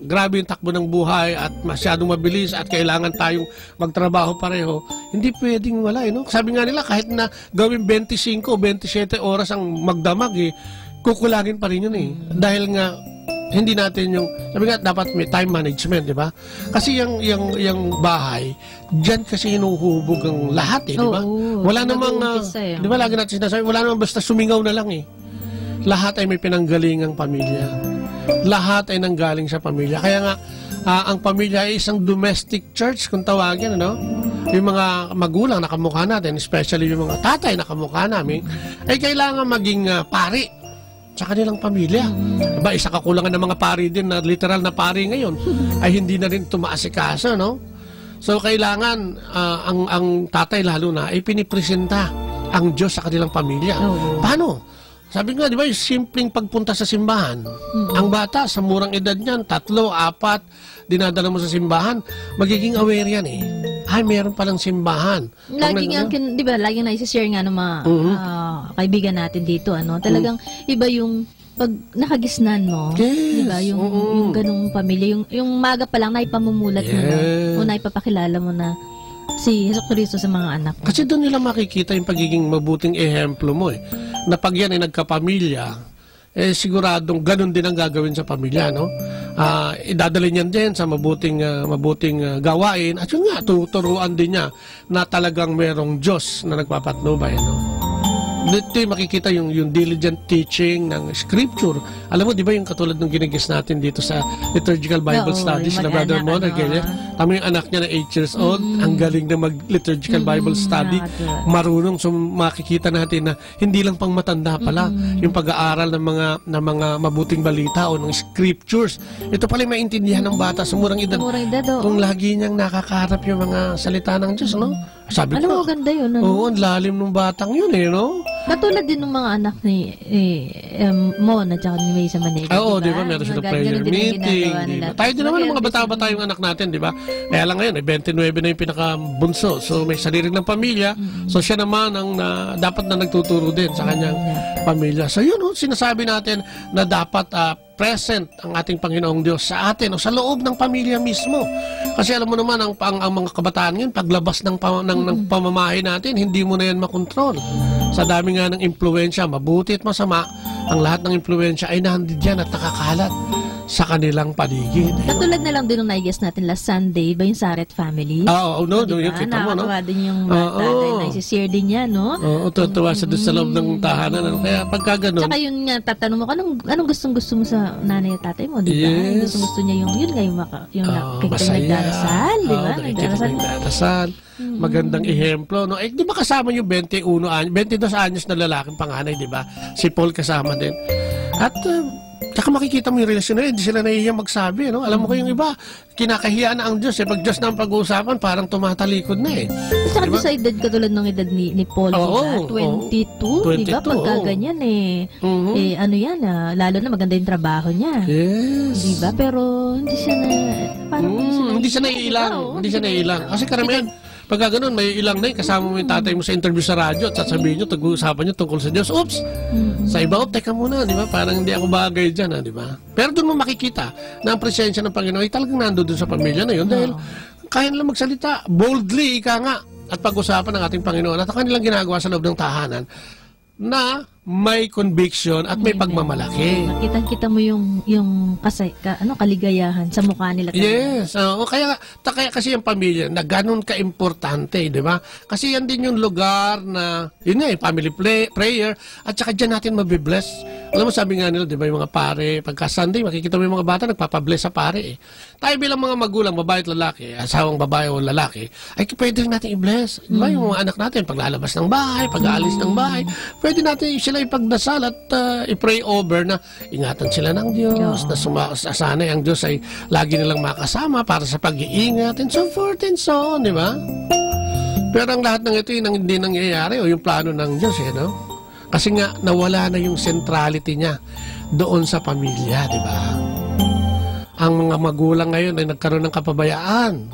Speaker 3: grabe yung takbo ng buhay at masyadong mabilis at kailangan tayong magtrabaho pareho, hindi pwedeng wala. Sabi nga nila, kahit na gawin 25 o 27 oras ang magdamag, kukulangin pa rin yun eh. Dahil nga, hindi natin sabi nga, dapat may time management, di ba? Kasi yung bahay, dyan kasi hinuhubog ang lahat eh, di ba? Wala namang, di ba lagi natin sinasabi, wala namang basta sumingaw na lang eh. Lahat ay may pinanggalingang pamilya. Lahat ay nanggaling sa pamilya. Kaya nga, ang pamilya ay isang domestic church, kung tawagin, Yung mga magulang na kamukha natin, especially yung mga tatay na kamukha namin, ay kailangan maging pari sa kanilang pamilya. Diba, isa kakulangan ng mga pari din na literal na pari ngayon ay hindi na rin tumaasikaso, So, kailangan ang tatay lalo na ay pinipresenta ang Diyos sa kanilang pamilya. Paano? Sabi nga, di ba, yung simpleng pagpunta sa simbahan. Ang bata, sa murang edad niyan, 3, 4, dinadala mo sa simbahan, magiging aware yan eh. Ay, meron palang simbahan.
Speaker 8: Lagi nga, di ba, lagi na isi-share nga ng mga kaibigan natin dito, talagang iba yung pag nakagisnan mo, di ba, yung ganung pamilya, yung maga pa lang naipamumulat mo na, o naipapakilala mo na si Jesucristo sa mga anak mo.
Speaker 3: Kasi doon nila makikita yung pagiging mabuting ehemplo mo eh. Na pag yan ay nagkapamilya, siguradong ganun din ang gagawin sa pamilya, idadalhin yan din sa mabuting gawain. At yun nga, tuturuan din niya na talagang merong Diyos na nagpapatnubay, Dito makikita yung diligent teaching ng scripture. Alam mo, di ba yung katulad ng ginigis natin dito sa liturgical Bible studies na Brother Mon, tama yung anak niya na 8 years old, ang galing na mag-liturgical Bible study, marunong. So makikita natin na hindi lang pang matanda pala yung pag-aaral ng mga mabuting balita o ng scriptures. Ito pala yung maintindihan ng bata sa murang edad. Kung lagi niyang nakakaharap yung mga salita ng Diyos, Sabi ko,
Speaker 8: alam mo, ganda yun.
Speaker 3: Oo, ang lalim ng batang yun
Speaker 8: Katulad din ng mga anak ni Mon at saka ni May sa Manila.
Speaker 3: Oo, di ba? Meron sila prayer meeting. Tayo din naman ng mga bata-bata yung anak natin, di ba? Kaya lang ngayon, 29 na yung pinakabunso. So, may sarili ng pamilya. So, siya naman ang dapat na nagtuturo din sa kanyang pamilya. So, yun, sinasabi natin na dapat present ang ating Panginoong Diyos sa atin o sa loob ng pamilya mismo. Kasi alam mo naman, ang mga kabataan ngayon, paglabas ng pamamahay natin, hindi mo na yan makontrol. Sa dami nga ng impluensya, mabuti at masama, ang lahat ng impluensya ay nandiyan at nakakalat sa kanilang paligid.
Speaker 8: Katulad na lang din nung nai-guess natin last Sunday, ba yung Saret family?
Speaker 3: Yung kita mo,
Speaker 8: Nakakatawa din yung tatay na isi-share din niya,
Speaker 3: tuwa sa doon sa loob ng tahanan. Kaya pagka ganun.
Speaker 8: Tsaka yun nga, tatanong mo, anong gustong-gusto mo sa nanay at tatay mo, di ba?
Speaker 3: Yes.
Speaker 8: Gusto niya yung nakikita nagdarasal, di ba?
Speaker 3: Nagdarasal. Magandang ehemplo, di ba kasama yung 22 anyos na lalaking panganay, di ba? Si Paul kasama din. At tsaka makikita mo yung relasyon na hindi sila nahihiyang magsabi, Alam mo ko yung iba, kinakahiya na ang Diyos, Pag Diyos na ang pag-uusapan, parang tumatalikod na
Speaker 8: Tsaka diba? Sa edad katulad ng edad ni Paul, diba? 22, diba? Pagka ganyan ano yan, lalo na maganda yung trabaho niya.
Speaker 3: Yes.
Speaker 8: Diba? Pero hindi siya na, parang
Speaker 3: hindi siya naiilang. Kasi karamihan, pagka ganun, may ilang na kasama mo yung tatay mo sa interview sa radyo at sasabihin nyo, tag-uusapan nyo tungkol sa Diyos. Oops! Sa iba, teka muna, di ba? Parang hindi ako bagay dyan, di ba? Pero doon mo makikita na ang presensya ng Panginoon ay talagang nando doon sa pamilya na yun dahil kaya nilang magsalita boldly, ika nga, at pag-usapan ng ating Panginoon at ang kanilang ginagawa sa loob ng tahanan na may conviction at may pagmamalaki.
Speaker 8: Nakita mo yung kaligayahan sa mukha nila.
Speaker 3: Yes. Kaya kasi yung pamilya na ganun ka-importante, di ba? Kasi yan din yung lugar na, yun nga, family prayer, at saka dyan natin mabibless. Alam mo, sabi nga nila, di ba, yung mga pare, pagka Sunday, makikita mo yung mga bata, nagpapabless sa pare Tayo bilang mga magulang, babae at lalaki, asawang babae o lalaki, ay pwede rin natin i-bless. Di ba, yung mga anak natin, paglalabas ng bahay, pag-aalis ng bahay, pwede natin sila ipagdasal at i-pray over na ingatan sila ng Diyos, na sanay ang Diyos ay lagi nilang makasama para sa pag-iingat and so forth and so on, di ba? Pero ang lahat ng ito hindi nangyayari o yung plano ng Diyos, Kasi nga, nawala na yung centrality niya doon sa pamilya, di ba? Ang mga magulang ngayon ay nagkaroon ng kapabayaan.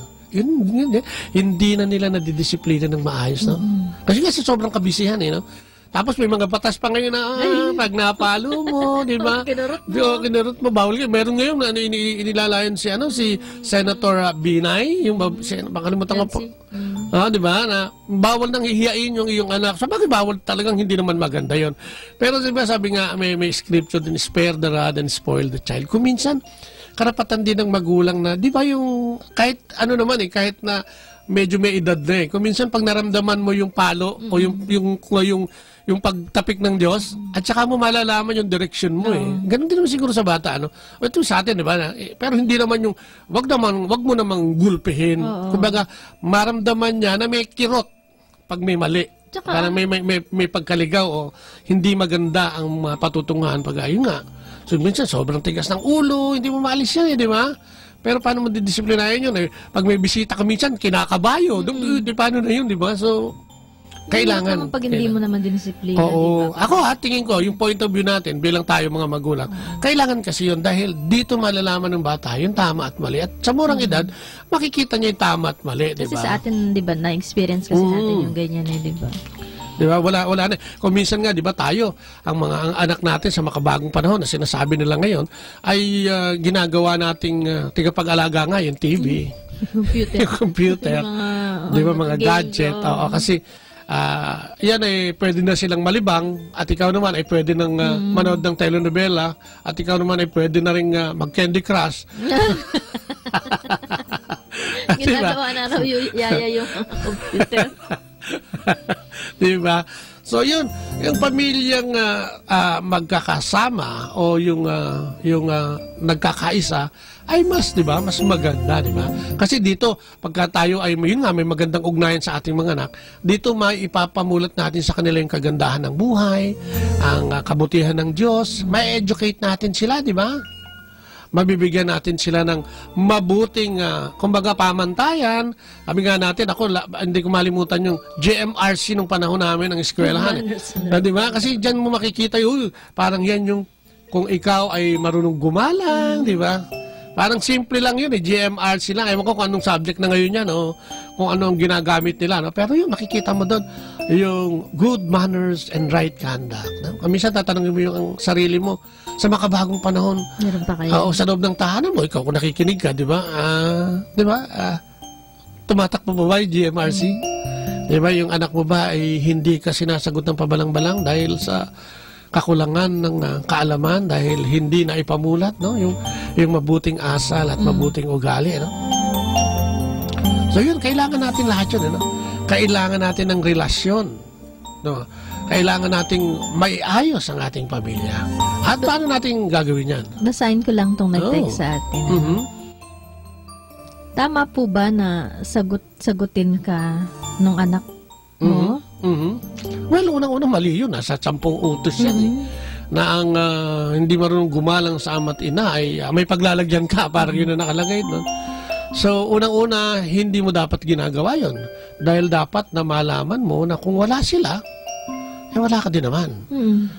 Speaker 3: Hindi na nila nadidisiplina ng maayos, no? Kasi sobrang kabisihan, no? Tapos may mga batas pa ngayon na pag napalo mo, di ba? Kinurot mo, bawal ka. Meron ngayon na inilalayan si Senator Binay, yung makalimutan ko po. Di ba? Na bawal nang hihiyain yung iyong anak. Sabagay bawal talagang hindi naman maganda yon. Pero diba, sabi nga may scripture din, spare the rod and spoil the child. Kung minsan, karapatan din ng magulang na, di ba yung kahit ano naman kahit na medyo may edad na kung minsan pag naramdaman mo yung palo o yung pagtapik ng Diyos, at saka mo malalaman yung direction mo Ganun din naman siguro sa bata, ano? Ito sa atin, di ba? Pero hindi naman yung, wag mo namang gulpihin. Kumbaga, maramdaman niya na may kirot pag may mali. Tsaka, parang may pagkaligaw o hindi maganda ang patutunguhan pag ayun nga. So, minsan, sobrang tigas ng ulo, hindi mo maalis yan, di ba? Pero paano mo didisiplinahin yun? Pag may bisita ka minsan, kinakabayo. Paano na yun, di ba? So, kailangan.
Speaker 8: Pag hindi mo naman dinisiplina.
Speaker 3: Oo. Diba? Ako tingin ko, yung point of view natin, bilang tayo mga magulang, kailangan kasi yun dahil dito malalaman ng bata yung tama at mali. At sa murang edad, makikita niya yung tama at mali, di ba?
Speaker 8: Kasi sa atin, di ba, na-experience kasi natin yung ganyan di ba?
Speaker 3: Di ba? Wala na. Kung minsan nga, di ba, tayo, ang anak natin sa makabagong panahon na sinasabi nila ngayon, ay ginagawa nating tigapag-alaga nga, yung TV. Yung computer. Di ba, mga gadget. Oo, kasi, yan ay pwede na silang malibang at ikaw naman ay pwede nang manood ng telenovela at ikaw naman ay pwede na rin mag-Candy Crush.
Speaker 8: Ginagawa na raw yung computer.
Speaker 3: Diba? So yun, yung pamilyang magkakasama o yung nagkakaisa ay mas, di ba, mas maganda, di ba? Kasi dito, pagka tayo ay may magandang ugnayan sa ating mga anak, dito may ipapamulat natin sa kanila yung kagandahan ng buhay, ang kabutihan ng Diyos, may educate natin sila, di ba? Mabibigyan natin sila ng mabuting, kumbaga, pamantayan. Sabi nga natin, hindi ko malimutan yung GMRC nung panahon namin ng eskwelahan. Di ba? Kasi dyan mo makikita parang yan yung, kung ikaw ay marunong gumalang, di ba? Parang simple lang yun GMRC lang. Ewan ko kung anong subject na ngayon yan o kung anong ginagamit nila. No? Pero yun, makikita mo doon yung good manners and right conduct. No? Minsan tatanungin mo yung sarili mo sa makabagong panahon.
Speaker 8: Meron pa kayo?
Speaker 3: Sa loob ng tahanan mo, ikaw kung nakikinig ka, di ba? Di ba? Tumatakbo ba yung GMRC? Di ba? Yung anak mo ba ay hindi ka sinasagot ng pabalang-balang dahil sa kakulangan ng kaalaman dahil hindi na ipamulat, no? Yung mabuting asal at mabuting ugali, no? So yun, kailangan natin lahat yun, no? Kailangan natin ng relasyon, no? Kailangan nating maiayos ang ating pamilya. At paano natin gagawin yan?
Speaker 8: Basahin ko lang itong nag-text sa atin. Tama po ba na sagutin ka nung anak mo?
Speaker 3: Well, unang-unang mali yun. Sa 10 utos yan na ang hindi marunong gumalang sa ama't ina ay may paglalagyan ka, parang yun na nakalagay doon. So, unang-una, hindi mo dapat ginagawa yun. Dahil dapat na malaman mo na kung wala sila, wala ka din naman.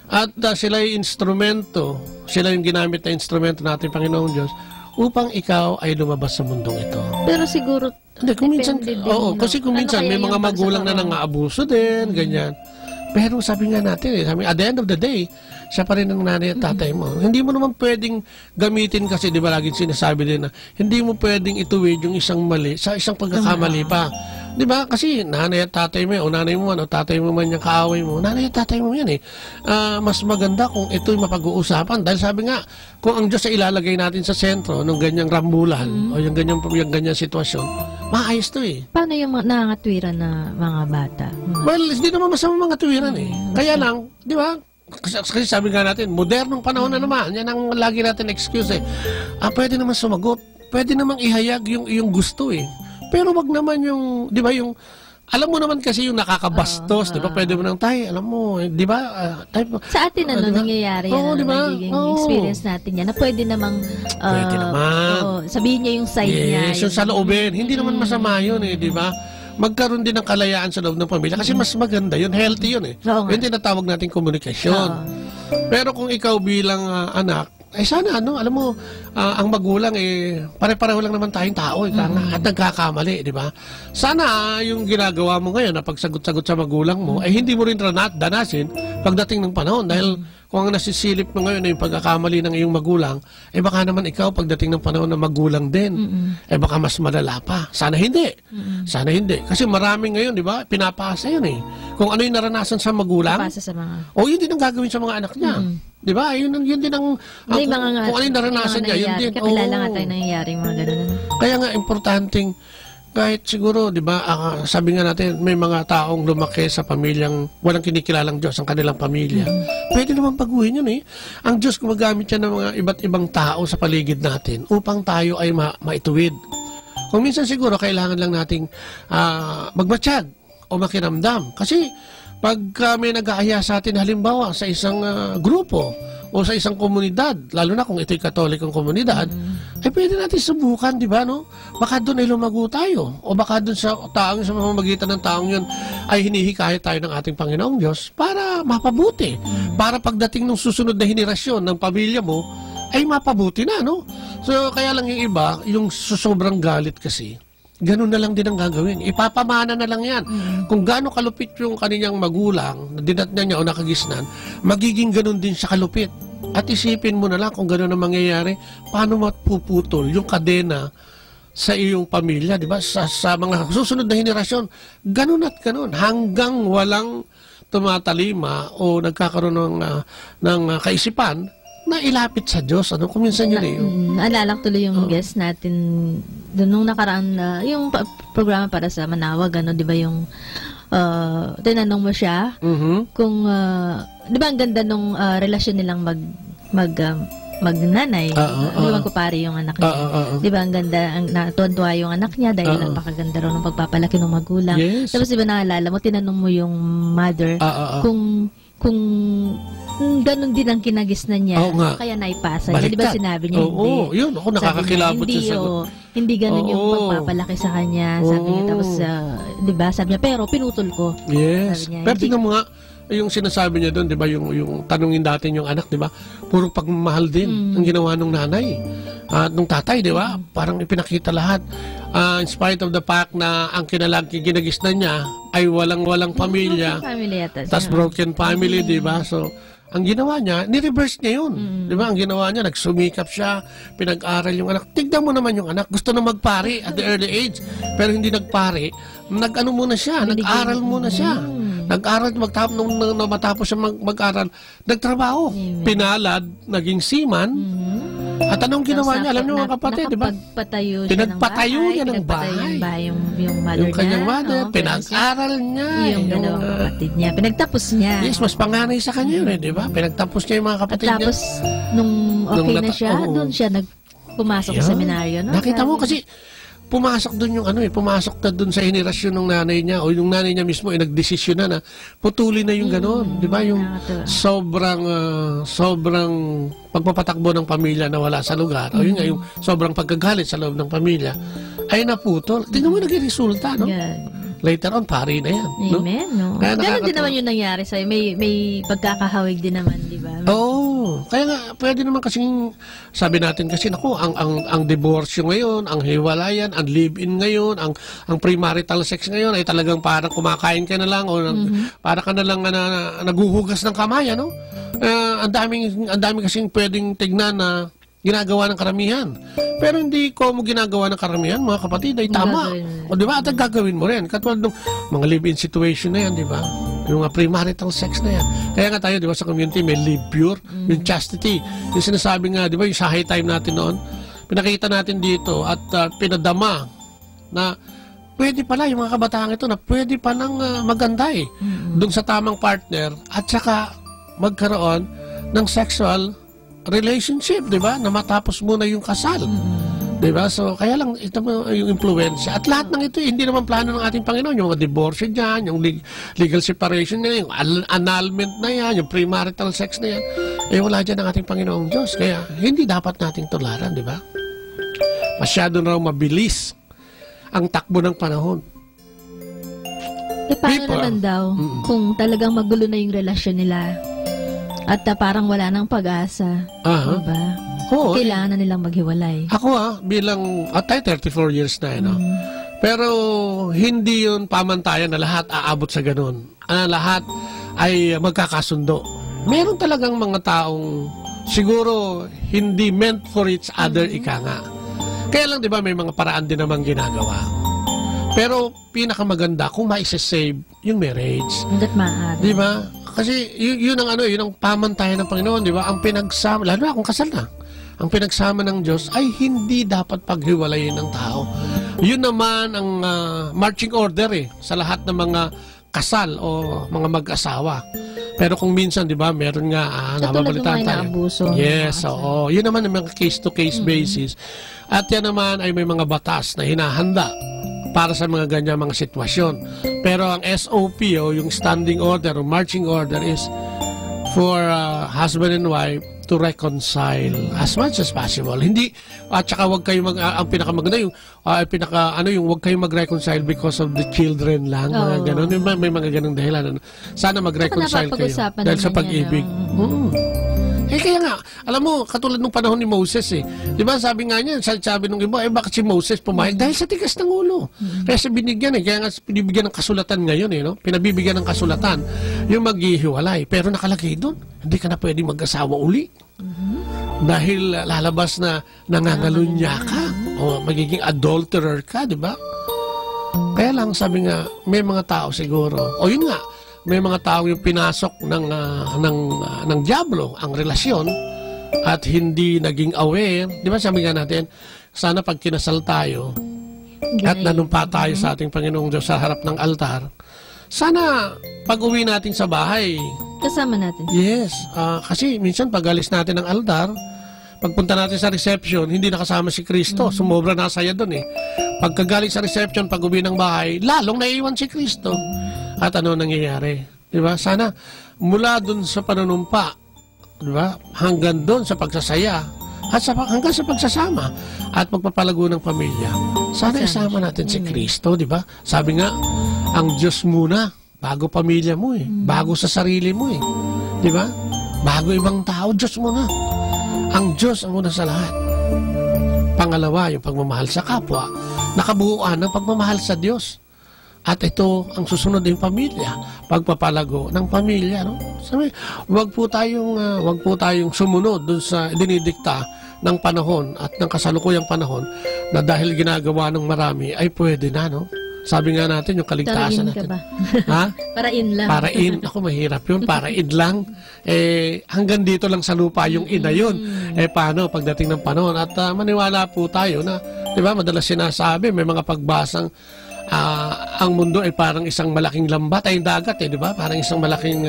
Speaker 3: At sila yung instrumento, sila yung ginamit na instrumento natin, Panginoong Diyos, upang ikaw ay lumabas sa mundong ito.
Speaker 8: Pero siguro,
Speaker 3: kung minsan, kasi kung minsan may mga magulang na nang-aabuso din, ganyan. Pero sabi nga natin, at the end of the day, siya pa rin ang nanay at tatay mo. Hindi mo naman pwedeng gamitin kasi, di ba, laging sinasabi din na hindi mo pwedeng ituwid yung isang mali sa isang pagkakamali pa. Di ba? Kasi nanay at tatay mo yan, o nanay mo man, o tatay mo man yung kaaway mo, nanay at tatay mo yan mas maganda kung ito'y mapag-uusapan. Dahil sabi nga, kung ang Diyos ay ilalagay natin sa sentro ng ganyang rambulan o yung ganyang sitwasyon, maayos to
Speaker 8: Paano yung nangangatwiran na mga bata?
Speaker 3: Well, hindi naman masama mga tuwiran Kaya lang, di ba? Kasi sabi nga natin, modernong panahon na naman. Yan ang lagi natin excuse pwede naman sumagot. Pwede naman ihayag yung gusto Pero wag naman yung, di ba, yung, alam mo naman kasi yung nakakabastos, di ba? Pwede mo nang alam mo, di ba?
Speaker 8: Sa atin nangyayari yan, nagiging experience natin yan, na pwede namang,
Speaker 3: pwede naman.
Speaker 8: Sabihin niya yung side niya.
Speaker 3: Yes, yung sa loobin. Hindi naman masama yun di ba? magkaroon din ng kalayaan sa loob ng pamilya kasi mas maganda yun, healthy yun eh. Yun tinatawag nating komunikasyon. Pero kung ikaw bilang anak, sana alam mo, ang magulang pare-pareho lang naman tayong tao at nagkakamali, di ba? Sana yung ginagawa mo ngayon na pagsagot-sagot sa magulang mo, hindi mo rin danasin pagdating ng panahon dahil kung ang nasisilip mo ngayon ay yung pagkakamali ng iyong magulang, baka naman ikaw pagdating ng panahon na magulang din, baka mas malala pa. Sana hindi. Sana hindi. Kasi marami ngayon, di ba, pinapasa yun eh. Kung ano yung naranasan sa magulang,
Speaker 8: Pinapasa sa mga...
Speaker 3: yun din ang gagawin sa mga anak niya. Di ba? Yun din ang kung ano yung naranasan niya, yun din.
Speaker 8: Kakilala nga tayo nangyayari mga ganun.
Speaker 3: Kaya nga, importanteng kahit siguro, di ba, sabi nga natin, may mga taong lumaki sa pamilyang walang kinikilalang Diyos ang kanilang pamilya. Pwede naman baguhin yun eh. Ang Diyos gumagamit siya ng mga iba't ibang tao sa paligid natin upang tayo ay maituwid. Kung minsan siguro, kailangan lang nating magmatsyag o makiramdam. Kasi pag may nag-aaya sa atin, halimbawa, sa isang grupo o sa isang komunidad, lalo na kung ito'y katolikong komunidad, pwede natin subukan, di ba, no? Baka doon ay lumago tayo. O baka doon sa mamamagitan ng taong yun ay hinihikayat tayo ng ating Panginoong Diyos para mapabuti. Para pagdating ng susunod na henerasyon ng pamilya mo, ay mapabuti na, no? So, kaya lang yung iba, yung sobrang galit kasi, ganun na lang din ang gagawin. Ipapamana na lang yan. Kung gaano kalupit yung kaninyang magulang, na dinatnan niya o nakagisnan, magiging ganun din siya kalupit. At isipin mo na lang kung ganun ang mangyayari, paano mapuputol yung kadena sa iyong pamilya, di ba? Sa mga susunod na henerasyon, ganun at ganun. Hanggang walang tumatalima o nagkakaroon ng kaisipan, na ilapit sa Diyos. Kung minsan yun
Speaker 8: Naalala ko tuloy yung guest natin doon nung nakaraan yung programa para sa Manawag, di ba yung tinanong mo siya kung, di ba ang ganda nung relasyon nilang magnanay. Iwan ko pare yung anak niya. Di ba ang ganda, natuwa yung anak niya dahil napakaganda raw ng pagpapalaki ng magulang.
Speaker 3: Yes.
Speaker 8: Tapos di ba naalala mo, tinanong mo yung mother kung ganun din ang kinagisnan niya. Kaya naipasa niya. Di ba sinabi niya hindi?
Speaker 3: Yun. Ako nakakakilabot
Speaker 8: niya,
Speaker 3: sa sagot.
Speaker 8: Hindi ganun yung pagpapalaki sa kanya. Sabi niya. Tapos, di ba, sabi niya, pero pinutol ko.
Speaker 3: Yes.
Speaker 8: Niya,
Speaker 3: pero tingnan mo nga, yung sinasabi niya doon, di ba, yung tanungin natin yung anak, di ba, puro pagmamahal din ang ginawa ng nanay. At nung tatay, di ba, parang ipinakita lahat. In spite of the fact na ang kinagisnan niya ay walang pamilya. Tas broken family, di ba? So, ang ginawa niya, ni-reverse niya yun. Di ba? Ang ginawa niya, nagsumikap siya, pinag-aral yung anak. Tignan mo naman yung anak, gusto na magpare at the early age, pero hindi nagpare. Nag-ano muna siya, nag-aral muna siya. Nag-aral, nung matapos siya mag-aral, nagtrabaho. Pinalad, naging seaman. At anong ginawa niya? Alam niyo mga kapatid, di ba? Pinagpatayo niya ng bahay.
Speaker 8: Yung mother
Speaker 3: yung kanyang mother, pinag-aral niya.
Speaker 8: Yung dalawang kapatid niya. Pinagtapos niya.
Speaker 3: Yes, mas panganay sa kanya yun, di ba? Pinagtapos niya yung mga kapatid niya.
Speaker 8: At tapos, nung okay na siya, doon siya pumasok sa seminaryo. No?
Speaker 3: Nakita mo kasi, pumasok doon yung pumasok na doon sa henerasyon ng nanay niya o yung nanay niya mismo ay nagdesisyon na putulin na yung gano'n. Di ba? Yung sobrang pagpapatakbo ng pamilya na wala sa lugar o yung sobrang pagkagalit sa loob ng pamilya ay naputol. Tingnan mo naging resulta, no? Later on, pari na yan.
Speaker 8: Amen, no? Ganun din naman yung nangyari sa'yo. May pagkakahawig din naman, di ba?
Speaker 3: Kaya nga, pwede naman kasing, sabi natin kasi, ang divorce ngayon, ang hiwalayan, ang live-in ngayon, ang premarital sex ngayon, ay talagang parang kumakain ka na lang, o parang ka na lang naguhugas ng kamay, ano? Ang daming kasing pwedeng tignan na ginagawa ng karamihan. Pero hindi ko mo ginagawa ng karamihan, mga kapatid, ay tama. O di ba? At gagawin mo rin. Katulad ng mga live-in situation na yan, di ba? Yung mga premarital sex na yan. Kaya nga tayo, di ba, sa community, may live pure, yung chastity. Yung sinasabi nga, di ba, yung sa high time natin noon, pinakita natin dito at pinadama na pwede pala yung mga kabataan ito na pwede pa nang maganday doon sa tamang partner at saka magkaroon ng sexual relationship, di ba? Na matapos muna yung kasal. Di ba? So, kaya lang, ito yung influensya. At lahat ng ito, hindi naman plano ng ating Panginoon. Yung mga divorce dyan, yung legal separation na yan, yung annulment na yan, yung premarital sex na yan. Wala dyan ang ating Panginoong Diyos. Kaya, hindi dapat nating tularan, di ba? Masyado na raw mabilis ang takbo ng panahon.
Speaker 8: paano naman daw kung talagang magulo na yung relasyon nila at parang wala nang pag-asa? Diba?
Speaker 3: Oo.
Speaker 8: Kailangan na nilang maghiwalay.
Speaker 3: Ako bilang 34 years na, no? Pero hindi yun pamantayan na lahat aabot sa ganun. Lahat ay magkakasundo. Meron talagang mga taong siguro hindi meant for each other, ika nga. Kaya lang, di ba, may mga paraan din namang ginagawa. Pero pinakamaganda kung maisasave yung marriage.
Speaker 8: Hanggat maaari.
Speaker 3: Di ba? Kasi yun ang yun ang pamantayan ng Panginoon, di ba? Ang pinagsama, lalo na kung kasal na, ang pinagsama ng Diyos ay hindi dapat paghiwalayin ng tao. Yun naman ang marching order sa lahat ng mga kasal o mga mag-asawa. Pero kung minsan, di ba, meron nga nababalitaan tayo. Yes, oo. Yun naman ang mga case-to-case basis. At yan naman ay may mga batas na hinahanda para sa mga ganyan mga sitwasyon. Pero ang SOP o yung standing order o marching order is for husband and wife to reconcile as much as possible. Hindi, at saka wag kayo ang pinakamaganda yung wag kayo mag-reconcile because of the children lang, mga ganun. May mga ganung dahilan. Sana mag-reconcile kayo dahil sa pag-ibig. Kaya nga, alam mo, katulad nung panahon ni Moses di ba, sabi nga niya, sabi nung iba, bakit si Moses pumayag? Dahil sa tigas ng ulo. Kaya sa binigyan kaya nga pinibigyan ng kasulatan ngayon no? Pinabibigyan ng kasulatan yung maghihiwalay. Pero nakalagay doon, hindi ka na pwede mag-asawa uli. Dahil lalabas na nangangalunya ka o magiging adulterer ka, di ba? Kaya lang, sabi nga, may mga tao siguro, o yun nga, may mga tao yung pinasok ng diablo ang relasyon at hindi naging aware. Di ba sabi nga natin, sana pag kinasal tayo at nanumpa tayo sa ating Panginoong Diyos sa harap ng altar, sana pag uwi natin sa bahay,
Speaker 8: kasama natin.
Speaker 3: Yes. Kasi minsan pag alis natin ng altar, pagpunta natin sa reception, hindi nakasama si Kristo. Sumobra na saya doon Pagkagaling sa reception, pag uwi ng bahay, lalong naiiwan si Kristo. At ano nangyayari? Di ba? Sana mula dun sa panunumpa, di ba? Hanggang dun sa pagsasaya, at hanggang sa pagsasama at magpapalago ng pamilya. Sana isama natin si Kristo, di ba? Sabi nga, ang Diyos muna, bago pamilya mo bago sa sarili mo di ba? Bago ibang tao, Diyos muna. Ang Diyos ang una sa lahat. Pangalawa, yung pagmamahal sa kapwa, nakabuuan ng pagmamahal sa Diyos. At ito ang susunod yung pamilya, pagpapalago ng pamilya, no? Sabi, wag po tayong sumunod dun sa dinidikta ng panahon at ng kasalukuyang panahon na dahil ginagawa ng marami ay pwede na, no? Sabi nga natin yung kaligtasan natin. Ha?
Speaker 8: Parain lang.
Speaker 3: Parain. Ako, mahirap yun. Parain lang. Hanggang dito lang sa lupa yung ina yun. Paano pagdating ng panahon? At maniwala po tayo na, di ba, madalas sinasabi, may mga pagbasang ang mundo ay parang isang malaking lambat, ay dagat di ba? Parang isang malaking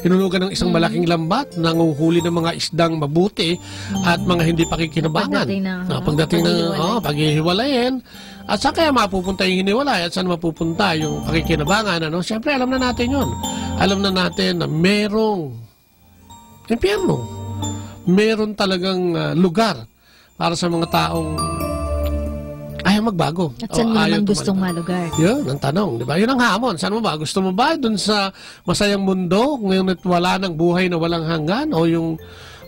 Speaker 3: hinulugan ng isang malaking lambat, nanguhuli ng mga isdang mabuti at mga hindi pakikinabangan. Pagdating ng paghihiwalayin. At saan kaya mapupunta yung hiniwalay at saan mapupunta yung pakikinabangan, ano? Siyempre, alam na natin yun. Alam na natin na merong impyerno. Meron talagang lugar para sa mga taong ayaw magbago.
Speaker 8: At saan mo naman gustong malugar?
Speaker 3: Yun, ang tanong, di ba? Yun ang hamon. Saan mo ba? Gusto mo ba dun sa masayang mundo, ngayon at wala ng buhay na walang hanggan? O yung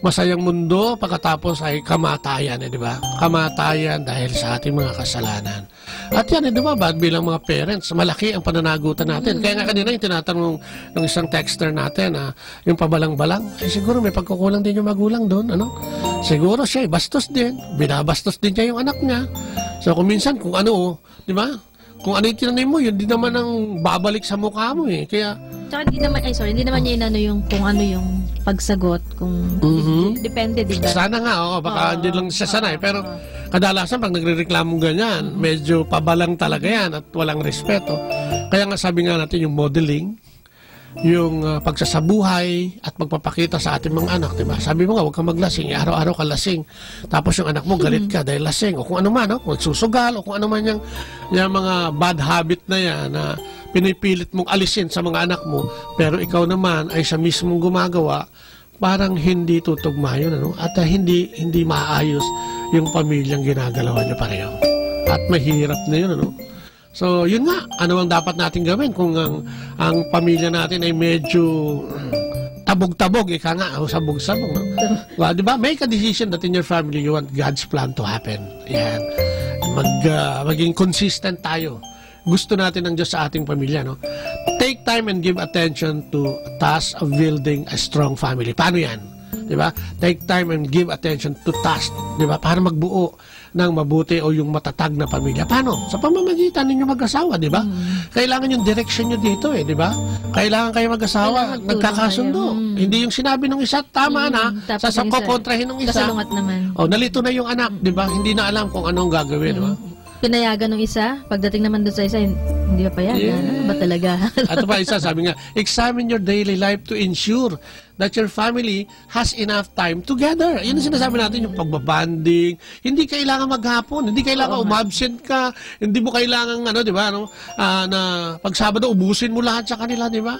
Speaker 3: masayang mundo, pagkatapos ay kamatayan, di ba? Kamatayan dahil sa ating mga kasalanan. At yan, di ba? Bilang mga parents, malaki ang pananagutan natin. Kaya nga kanina yung tinatanong ng isang texter natin, yung pabalang-balang, ay siguro may pagkukulang din yung magulang doon, ano? Siguro siya, bastos din. Binabastos din niya yung anak niya. So, kung minsan, kung ano, di ba? Kung ano yung tinanay mo, yun di naman ang babalik sa mukha mo Kaya,
Speaker 8: tsaka hindi naman niya inano yung kung ano yung pagsagot, kung depende, di ba?
Speaker 3: Sana nga, baka hindi lang siya sanay. Pero kadalasan, pag nagre-reklamo ganyan, medyo pabalang talaga yan at walang respeto. Kaya nga sabi nga natin yung modeling, yung pagsasabuhay at magpapakita sa ating mga anak, diba? Sabi mo nga, huwag kang maglasing, araw-araw ka lasing. Tapos yung anak mo, galit ka dahil lasing. O kung ano man, magsusugal, o kung ano man yung mga bad habit na yan na pinipilit mong alisin sa mga anak mo, pero ikaw naman ay siya mismong gumagawa, parang hindi tutugma yun, ano? At hindi maayos yung pamilyang ginagalawan niyo pareho. At mahirap na yun, ano? So, yun nga, ano ang dapat natin gawin kung ang pamilya natin ay medyo tabog-tabog, ika nga, o sabog-sabog, no? Well, di ba? Make a decision that in your family you want God's plan to happen. Yan. Maging consistent tayo. Gusto natin ng Diyos sa ating pamilya, no? Take time and give attention to task of building a strong family. Paano yan? Di ba? Take time and give attention to task. Di ba? Para magbuo ng mabuti o yung matatag na pamilya. Paano? Sa pamamagitan ninyo mag-asawa, di ba? Kailangan yung direction nyo dito, di ba? Kailangan kayo mag-asawa, nagkakasundo. Hindi yung sinabi ng isa, tama na, sasakokontrahin ng isa.
Speaker 8: Kasalungat naman.
Speaker 3: O, nalito na yung anak, di ba? Hindi na alam kung anong gagawin, di ba?
Speaker 8: Pinayagan ng isa, pagdating naman doon sa isa, hindi pa payagan. Ano ba talaga?
Speaker 3: At pa isa, sabi nga, examine your daily life to ensure that your family has enough time together. Yun ang sinasabi natin, yung pagbabanding. Hindi kailangan maghapon, hindi kailangan umabsent ka, hindi mo kailangan, di ba, na pag Sabado, ubusin mo lahat sa kanila, di ba?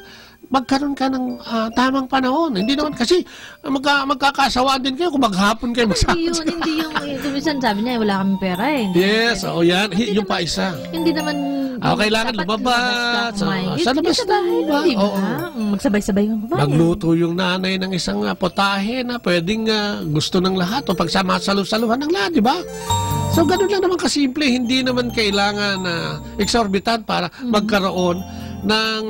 Speaker 3: Magkaroon ka ng tamang panahon. Hindi naman kasi magkakasawaan din kayo kung maghapon kayo magsama.
Speaker 8: Hindi yung minsan sabi niya, wala kaming pera eh.
Speaker 3: Yes, o yan. Yung pa isa.
Speaker 8: Hindi naman
Speaker 3: kailangan lumabas.
Speaker 8: Sa labas na bahay, di ba? Magsabay-sabay yung kumain.
Speaker 3: Magluto yung nanay ng isang potahe na pwedeng gusto ng lahat o pagsama-salusaluhan ng lahat, di ba? So, ganun lang naman kasimple. Hindi naman kailangan exorbitant para magkaroon ng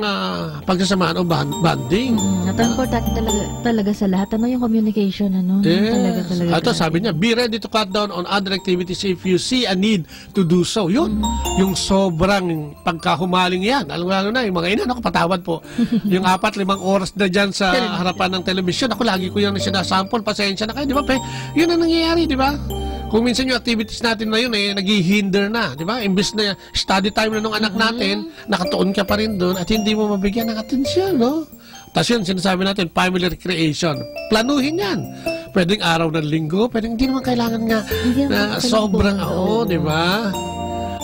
Speaker 3: pagsasamaan o bonding.
Speaker 8: At importante talaga sa lahat. Ano yung communication, ano?
Speaker 3: Yes.
Speaker 8: Talaga.
Speaker 3: Ito, sabi niya, be ready to cut down on other activities if you see a need to do so. Yun. Yung sobrang pagkahumaling yan. Alam na, yung mga ina, ako patawad po. Yung 4-5 oras na dyan sa harapan ng telebisyon. Ako lagi ko yan sinasample. Pasensya na kayo, di ba? Yun ang nangyayari, di ba? Kung minsan yung activities natin na yun naghihinder na, di ba? Imbes na study time na nung anak natin, nakatuon ka pa rin doon at hindi mo mabigyan ng atensyon, no? Tapos yun, sinasabi natin, family recreation. Planuhin yan. Pwedeng araw ng linggo, pwedeng hindi naman kailangan nga na sobrang, di ba?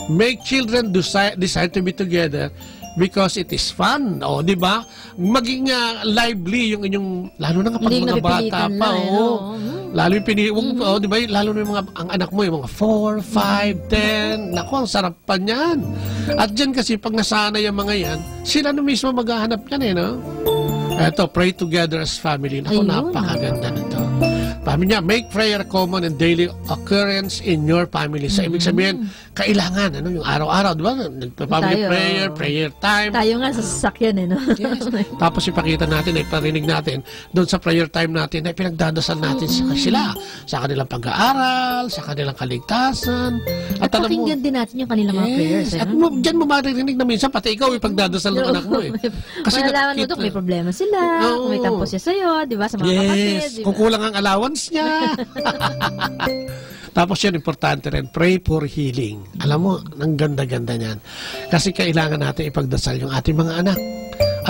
Speaker 3: Make children decide to be together because it is fun, di ba? Maging lively yung inyong, lalo na kapag mga bata pa, lalo yung di ba? Lalo na yung ang anak mo, yung mga 4, 5, 10, naku, ang sarap pa niyan. At dyan kasi, pag nasanay yung mga yan, sila na mismo maghahanap yan, no? Eto, pray together as family. Naku, napakaganda nito. Sabi niya, make prayer common and daily occurrence in your family. So, ibig sabihin, kailangan, yung araw-araw, di ba? Family prayer time.
Speaker 8: Tayo nga sa sasakyan, no?
Speaker 3: Yes. Tapos ipakita natin, iparinig natin, doon sa prayer time natin, ay pinagdadasal natin sila sa kanilang pag-aaral, sa kanilang kaligtasan.
Speaker 8: At pakinggan din natin yung kanilang mga prayers.
Speaker 3: At dyan mo maririnig na minsan, pati ikaw ipagdadasal ng anak mo.
Speaker 8: Kasi malalaman mo ito, may problema sila, kung may tampo siya sa'yo, di ba? Sa mga kapatid.
Speaker 3: Kung kulang ang allowance niya. Tapos yun, importante rin, pray for healing. Alam mo, ang ganda-ganda niyan. Kasi kailangan natin ipagdasal yung ating mga anak.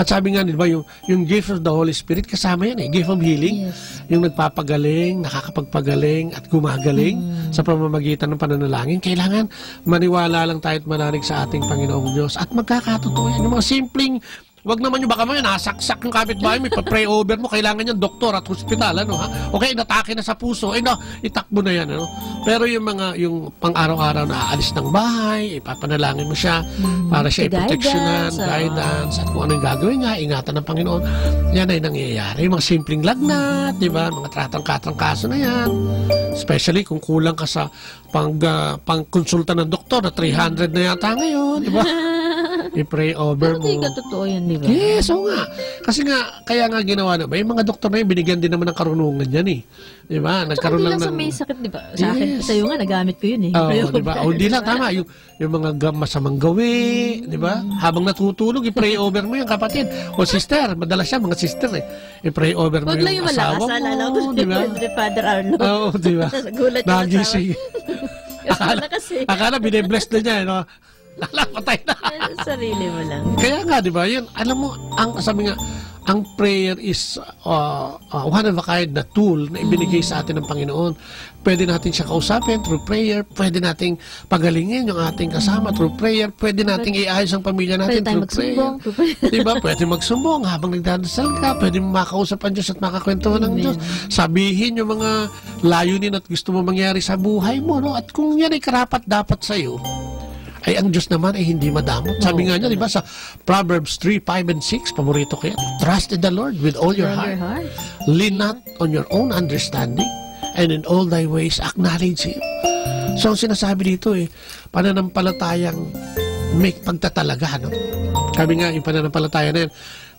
Speaker 3: At sabi nga, di ba, yung gift of the Holy Spirit, kasama yan gift of healing. Yes. Yung nagpapagaling, nakakapagpagaling, at gumagaling sa pamamagitan ng pananalangin. Kailangan maniwala lang tayo at manalig sa ating Panginoong Diyos. At magkakatotoo yan. Yung mga simpleng, wag naman yung baka mga nasaksak yung kapitbahay, may pa-pray over mo, kailangan yung doktor at hospital, Okay, natake na sa puso, itakbo na yan, Pero yung yung pang-araw-araw na aalis ng bahay, ipapanalangin mo siya para siya iproteksyonan, guidance, at kung ano yung gagawin niya, ingatan ng Panginoon. Yan ay nangyayari. Yung mga simpleng lagnat, di ba? Mga trangkaso na yan. Especially kung kulang ka sa pang-konsulta ng doktor na 300 na yata ngayon, di ba? I-pray over mo.
Speaker 8: Pero totoo yan, di ba?
Speaker 3: Yes, oo nga. Kasi nga, kaya nga ginawa na ba, yung mga doktor na yun, binigyan din naman ng karunungan yan Di ba? Nagkaroon lang
Speaker 8: sa may sakit, di ba? Sa akin, sa'yo nga, nagamit ko yun
Speaker 3: di ba? O, di lang, tama. Yung mga masamang gawi, di ba? Habang natutulog, i-pray over mo yung kapatid. O sister, madalas siya, mga sister I-pray over mo yung asawa mo. Di ba?
Speaker 8: Father Arlo.
Speaker 3: Oo, di ba?
Speaker 8: Nagulat yung
Speaker 3: nagising. Akala, bine-bless na niya, patay na.
Speaker 8: Sarili mo lang.
Speaker 3: Kaya nga, di ba? Yan, alam mo, sabi nga, ang prayer is one of a kind na tool na ibinigay sa atin ng Panginoon. Pwede natin siya kausapin through prayer. Pwede nating pagalingin yung ating kasama through prayer. Pwede nating iayos ang pamilya natin through prayer. Diba? Pwede magsumbong habang nagdadasal ka. Pwede makausap ang Diyos at makakwentuhan ng Diyos. Sabihin yung mga layunin at gusto mo mangyari sa buhay mo. At kung yan ay karapat dapat sa'yo, ay ang Diyos naman ay hindi madamot. Sabi nga niya, di ba, sa Proverbs 3, 5, and 6, paborito ko yan. Trust in the Lord with all your heart. Lean not on your own understanding, and in all thy ways acknowledge Him. So, ang sinasabi dito pananampalatayang may pagtatalaga, no? Sabi nga, yung pananampalataya na yan,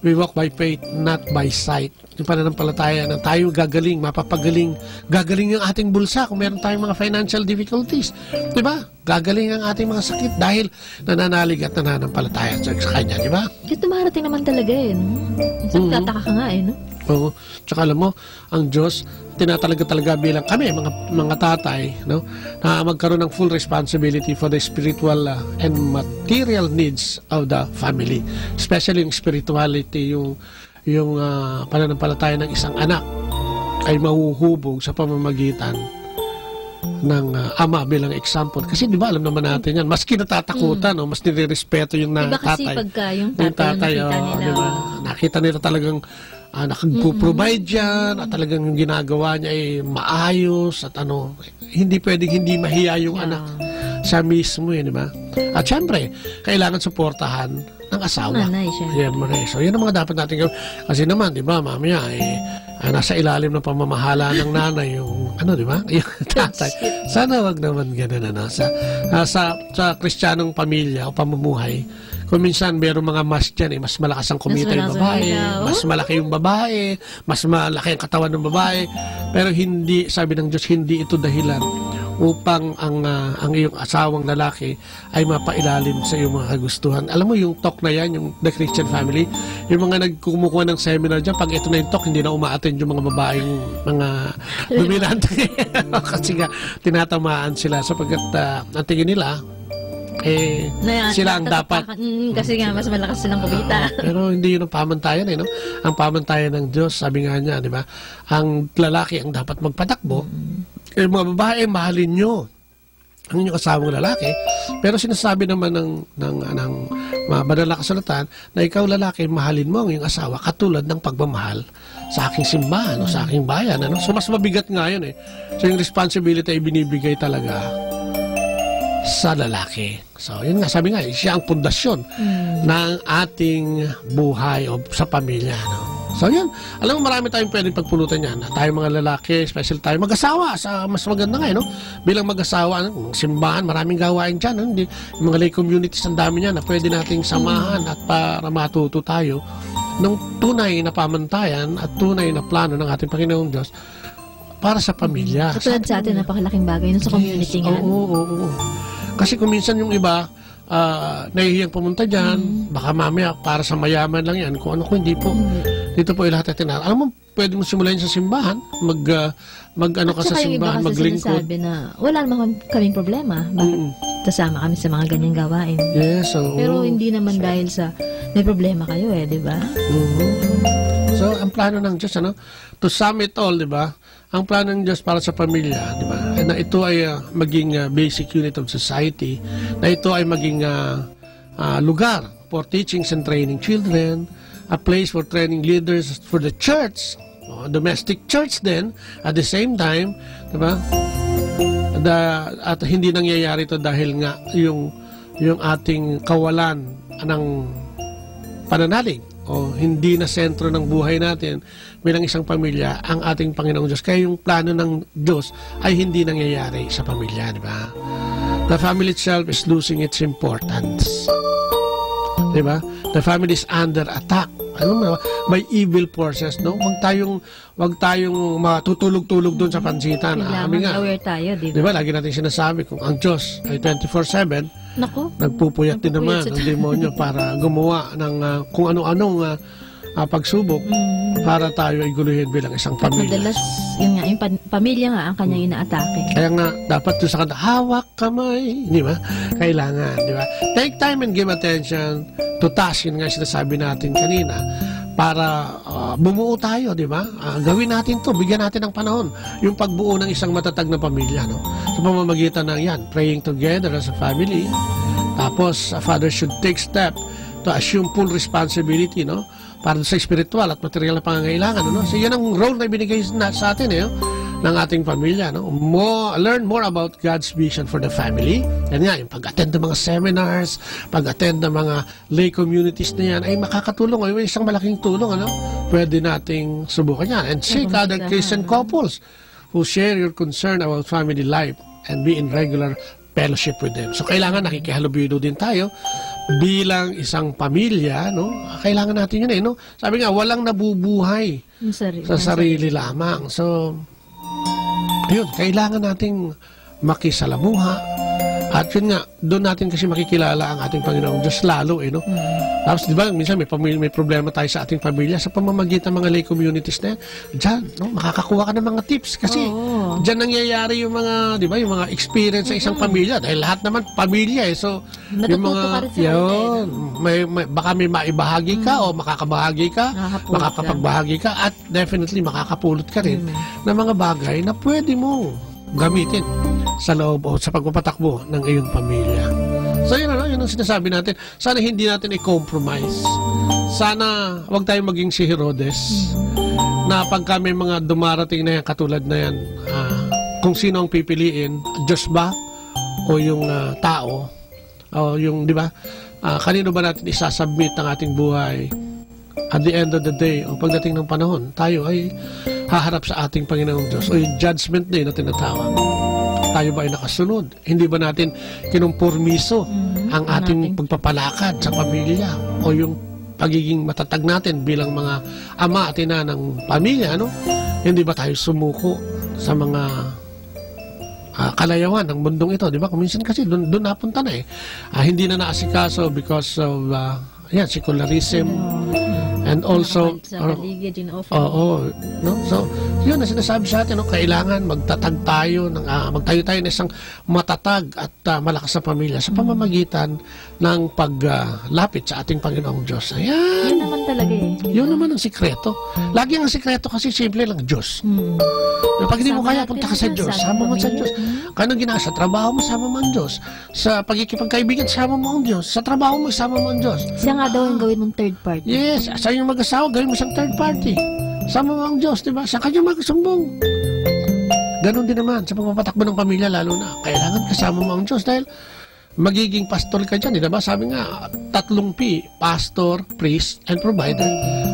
Speaker 3: we walk by faith, not by sight. Yung pananampalataya na tayo gagaling, mapapagaling, gagaling yung ating bulsa kung meron tayong mga financial difficulties. Diba? Gagaling ang ating mga sakit dahil nananalig at nananampalataya sa Kanya, diba?
Speaker 8: Kasi tumarating naman talaga no? Tataka ka nga no?
Speaker 3: Oo. Tsaka alam mo, ang Diyos, tinatalaga bilang kami, mga tatay, no, na magkaroon ng full responsibility for the spiritual and material needs of the family. Especially yung spirituality, yung pananampalataya ng isang anak ay mahuhubog sa pamamagitan ng ama bilang example. Kasi di ba, alam naman natin yan, mas kinatatakutan, no, mas nire-respeto yung
Speaker 8: diba
Speaker 3: tatay.
Speaker 8: Kasi pagka yung tatay nakita nila,
Speaker 3: diba? Nakita nila talagang nakaprovide yan at talagang yung ginagawa niya ay maayos at hindi pwedeng hindi mahiya yung anak siya mismo, di ba? At syempre, kailangan suportahan ng asawa. Siyempre. So, yun ang mga dapat natin gawin. Kasi naman, di ba, mamaya, nasa ilalim ng pamamahala ng nanay yung, di ba? Yung tatay. Sana wag naman ganun, sa Kristiyanong pamilya o pamumuhay, kung minsan meron mga mas dyan, mas malakas ang kumita yung babae, mas malaki yung babae, mas malaki ang katawan ng babae, pero hindi, sabi ng Diyos, hindi ito dahilan upang ang iyong asawang lalaki ay mapailalim sa iyong mga kagustuhan. Alam mo yung talk na yan, yung The Christian Family, yung mga nagkumukuha ng seminar dyan, pag ito na yung talk, hindi na umaattend yung mga babaeng mga dominante. Kasi nga, tinatamaan sila sapagkat ang tingin nila, sila ang dapat.
Speaker 8: Kasi nga, mas malakas silang kumita.
Speaker 3: Pero hindi yun ang pamantayan, no? Ang pamantayan ng Diyos, sabi nga niya, di ba? Ang lalaki ang dapat magpatakbo. Yung mga babae, mahalin nyo ang inyong asawang lalaki. Pero sinasabi naman ng banal na kasulatan na ikaw lalaki, mahalin mo ang iyong asawa katulad ng pagmamahal sa aking simbahan o sa aking bayan. So mas mabigat nga yun. So yung responsibility ay binibigay talaga sa lalaki. So, yun nga, sabi nga, siya ang pundasyon ng ating buhay o sa pamilya. No? So, yun. Alam mo, marami tayong pwedeng pagpulutan yan. Tayo mga lalaki, especially tayo mag-asawa. Mas maganda nga, no? Bilang mag-asawa, simbahan, maraming gawain dyan. No? Yung mga lay communities, ang dami niyan na pwede nating samahan at para matuto tayo ng tunay na pamantayan at tunay na plano ng ating Panginoong Diyos para sa pamilya.
Speaker 8: Katulad sa atin, napakalaking bagay sa community nga.
Speaker 3: Oo. Kasi kung minsan yung iba, nahihiyang pumunta dyan, baka mamaya para sa mayaman lang yan, kung hindi po. Dito po lahat natin. Alam mo, pwede mo simulayin sa simbahan, mag-ano ka sa simbahan, maglingkod.
Speaker 8: Sinasabi na, wala naman kaming problema. Kasama kami sa mga ganyang gawain.
Speaker 3: Yes,
Speaker 8: pero hindi naman dahil sa may problema kayo di ba?
Speaker 3: So, ang plano ng Diyos, to sum it all, di ba? Ang plano ng Diyos para sa pamilya, di ba? Na ito ay maging basic unit of society, na ito ay maging lugar for teachings and training children, a place for training leaders for the church, domestic church din, at the same time, di ba? At hindi nangyayari ito dahil nga yung ating kawalan ng pananalig o hindi na sentro ng buhay natin bilang isang pamilya ang ating Panginoong Diyos. Kaya yung plano ng Diyos ay hindi nangyayari sa pamilya, di ba? The family itself is losing its importance. Di ba? The family is under attack. May evil forces, no? Wag tayong matutulog-tulog doon sa pansitan.
Speaker 8: Kailangan aware tayo,
Speaker 3: di ba? Lagi natin sinasabi kung ang Diyos ay 24/7, nagpupuyat din naman ang demonyo para gumawa ng kung ano-anong pagsubok para tayo ay guluhin bilang isang pamilya.
Speaker 8: Madalas, yung pamilya nga ang kanyang inaatake.
Speaker 3: Kaya nga, dapat doon sa kanta, hawak kamay, di ba? Kailangan, di ba? Take time and give attention to task, yun nga sinasabi natin kanina, para bumuo tayo, di ba? Gawin natin to, bigyan natin ng panahon. Yung pagbuo ng isang matatag na pamilya, no? Sa pamamagitan ng yan, praying together as a family. Tapos, a father should take step to assume full responsibility, no? Para sa spiritual at material na pangangailangan, no? So, yan ang role na ibinigay sa atin, ng ating pamilya, no? Learn more about God's vision for the family. Yan nga, yung pag-attend ng mga seminars, pag-attend ng mga lay communities na yan, ay makakatulong. Ay, isang malaking tulong, ano? Pwede nating subukan yan. And seek other Christian couples who share your concern about family life and be in regular fellowship with them. So, kailangan nakikihalubilo din tayo bilang isang pamilya, no? Kailangan natin yun, no? Sabi nga, walang nabubuhay sa sarili lamang. So, yun, kailangan nating makisalamuha. At yun nga, doon natin kasi makikilala ang ating Panginoong Diyos lalo, no? Tapos, di ba, minsan may problema tayo sa ating pamilya sa pamamagitan ng mga lay communities na yan. Diyan, no? Makakakuha ka ng mga tips kasi diyan nangyayari yung mga, di ba, yung mga experience sa isang pamilya. Dahil lahat naman pamilya, So, yung mga, yun, baka may maibahagi ka o makakabahagi ka, makakapagbahagi ka, at definitely makakapulot ka rin ng mga bagay na pwede mo gamitin sa loob o sa pagpapatakbo ng iyong pamilya. So yun ang sinasabi natin. Sana hindi natin i-compromise. Sana wag tayong maging si Herodes na pagka may mga dumarating na yan, katulad na yan, kung sino ang pipiliin, Diyos ba o yung tao o yung, di ba, kanino ba natin isasubmit ang ating buhay? At the end of the day, o pagdating ng panahon, tayo ay haharap sa ating Panginoong Diyos o yung judgment day na tinatawag. Tayo ba ay nakasunod? Hindi ba natin kinumpormiso ang ating pagpapalakad sa pamilya o yung pagiging matatag natin bilang mga ama at ina ng pamilya, ano? Hindi ba tayo sumuko sa mga kalayawan ng mundong ito, di ba? Kuminsan kasi doon napunta na hindi na naasikaso because of secularism. And also, no? So, yun na sinasabi sa atin, no? Kailangan magtayo tayo ng isang matatag at malakas na pamilya sa pamamagitan ng paglapit sa ating Panginoong Diyos. Ayan.
Speaker 8: Yun naman talaga
Speaker 3: Yun naman ang sikreto. Lagi ang sikreto kasi simple lang, Diyos. Pag hindi mo kaya, punta ka sa Diyos. Sama mo sa Diyos. Kaya ginawa sa trabaho mo, sama mo ang Diyos. Sa pagkikipagkaibigan, sama mo ang Diyos. Sa trabaho mo, sama mo ang Diyos.
Speaker 8: Siya nga daw ang gawin mong third party.
Speaker 3: Yes, sa yung mag-asawa, gawin mo siyang third party. Sama mo ang Diyos, di ba? Sa kanya magsumbong. Ganon din naman sa pagpapatakbo ng pamilya, lalo na kailangan kasama mo ang Diyos dahil magiging pastor ka dyan, di ba? Sabi nga, 3 P, pastor, priest, and provider.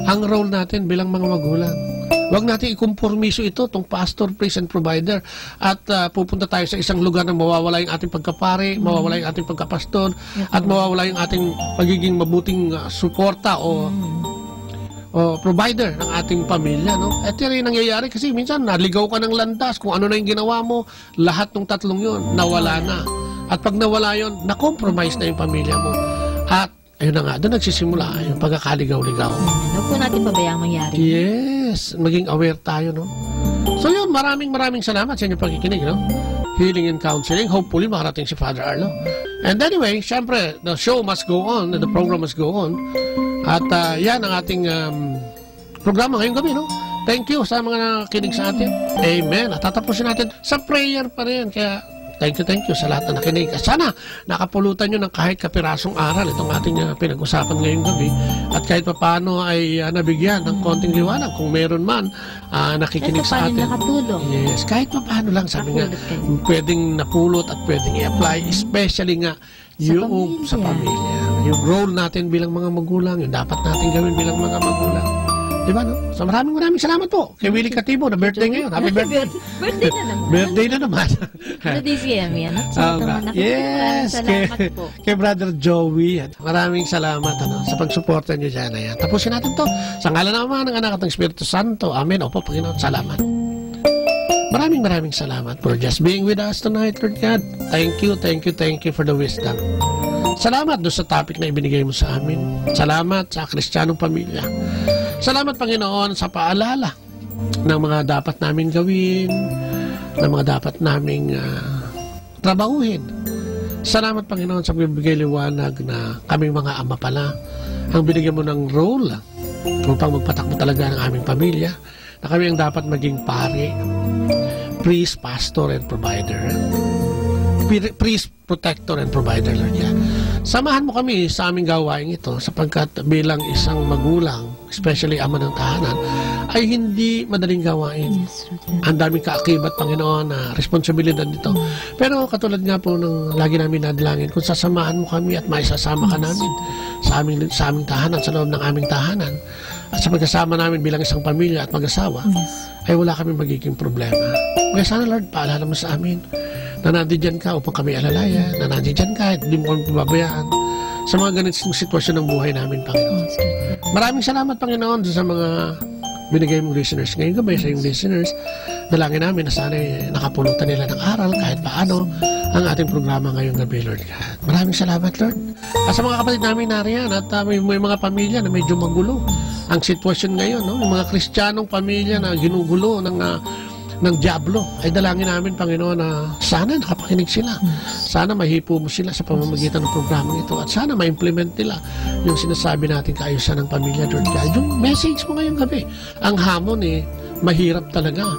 Speaker 3: Ang role natin bilang mga magulang. Huwag natin ikompormiso ito, itong pastor, priest, and provider. At pupunta tayo sa isang lugar na mawawala yung ating pagkapare, mawawala yung ating pagkapastor, at mawawala yung ating pagiging mabuting suporta o provider ng ating pamilya, no? At yan yung nangyayari kasi minsan naligaw ka ng landas, kung ano na yung ginawa mo, lahat ng 3 yun, nawala na. At pag nawala yun, na-compromise na yung pamilya mo. At ayun na nga, doon nagsisimula yung pagkakaligaw-ligaw.
Speaker 8: Huwag po natin pabayaan mangyari.
Speaker 3: Yes, maging aware tayo, no? So yun, maraming salamat sa inyong pagkikinig, no? Healing and Counseling. Hopefully, makarating si Father Arlo. And anyway, syempre, the show must go on, the program must go on. At yan ang ating programa ngayong gabi, no? Thank you sa mga nakikinig sa atin. Amen. At tatapusin natin sa prayer pa rin. Kaya, thank you sa lahat na nakinig. At sana, nakapulutan nyo ng kahit kapirasong aral itong ating pinag-usapan ngayong gabi. At kahit paano ay nabigyan ng konting liwanag kung meron man nakikinig sa atin.
Speaker 8: Nakatulong.
Speaker 3: Yes, kahit paano lang, sabi nga, pwedeng napulot at pwedeng i-apply, especially nga yung sa pamilya. Yung role natin bilang mga magulang, yung dapat natin gawin bilang mga magulang. Diba, no? So maraming salamat po kay Willie Catibo na birthday ngayon. Happy birthday.
Speaker 8: Birthday na naman.
Speaker 3: Birthday na naman.
Speaker 8: Ano DCM yan?
Speaker 3: Yes.
Speaker 8: Salamat po.
Speaker 3: Kay Brother Joey. Maraming salamat sa pagsuporta niyo dyan. Ayan. Tapusin natin to. Sa ngalan naman ng anak at ng Espiritu Santo. Amen. Opo, Panginoon. Salamat. Maraming salamat for just being with us tonight, Lord God. Thank you for the wisdom. Salamat doon sa topic na ibinigay mo sa amin. Salamat sa Kristiyanong pamilya. Salamat, Panginoon, sa paalala ng mga dapat namin gawin, ng mga dapat naming trabahuhin. Salamat, Panginoon, sa bibigay liwanag na kaming mga ama pala ang binigyan mo ng role upang magpatakbo talaga ng aming pamilya, na kami ang dapat maging pari, priest, pastor, and provider. Priest, protector, and provider, Lord God. Samahan mo kami sa aming gawain ito sapagkat bilang isang magulang, especially ama ng tahanan, ay hindi madaling gawain. Ang daming kaakibat, Panginoon, na responsibilidad nito. Pero katulad nga po ng lagi namin nadalangin, kung sasamahan mo kami at maisasama ka namin sa aming tahanan, sa loob ng aming tahanan, at sa pagkasama namin bilang isang pamilya at mag-asawa, ay wala kami magiging problema. Kaya sana, Lord, paalala mo sa amin na nandiyan ka upang kami alalayan, na nandiyan ka, hindi mo kami pababayaan sa mga ganitong sitwasyon ng buhay namin, Panginoon. Maraming salamat, Panginoon, sa mga binigay mong listeners ngayong gabi, sa iyong listeners. Dalangin namin na sana'y nakapulutan nila ng aral kahit paano ang ating programa ngayong gabi, Lord God. Maraming salamat, Lord. At sa mga kapatid namin nariyan at may mga pamilya na medyo magulo ang sitwasyon ngayon, no? Yung mga Kristiyanong pamilya na ginugulo ng Diablo, ay dalangin namin, Panginoon, na sana nakapakinig sila. Sana mahipo mo sila sa pamamagitan ng programang ito at sana ma-implement nila yung sinasabi natin kaayusan ng pamilya, Lord God. Yung message mo ngayong gabi, ang hamon mahirap talaga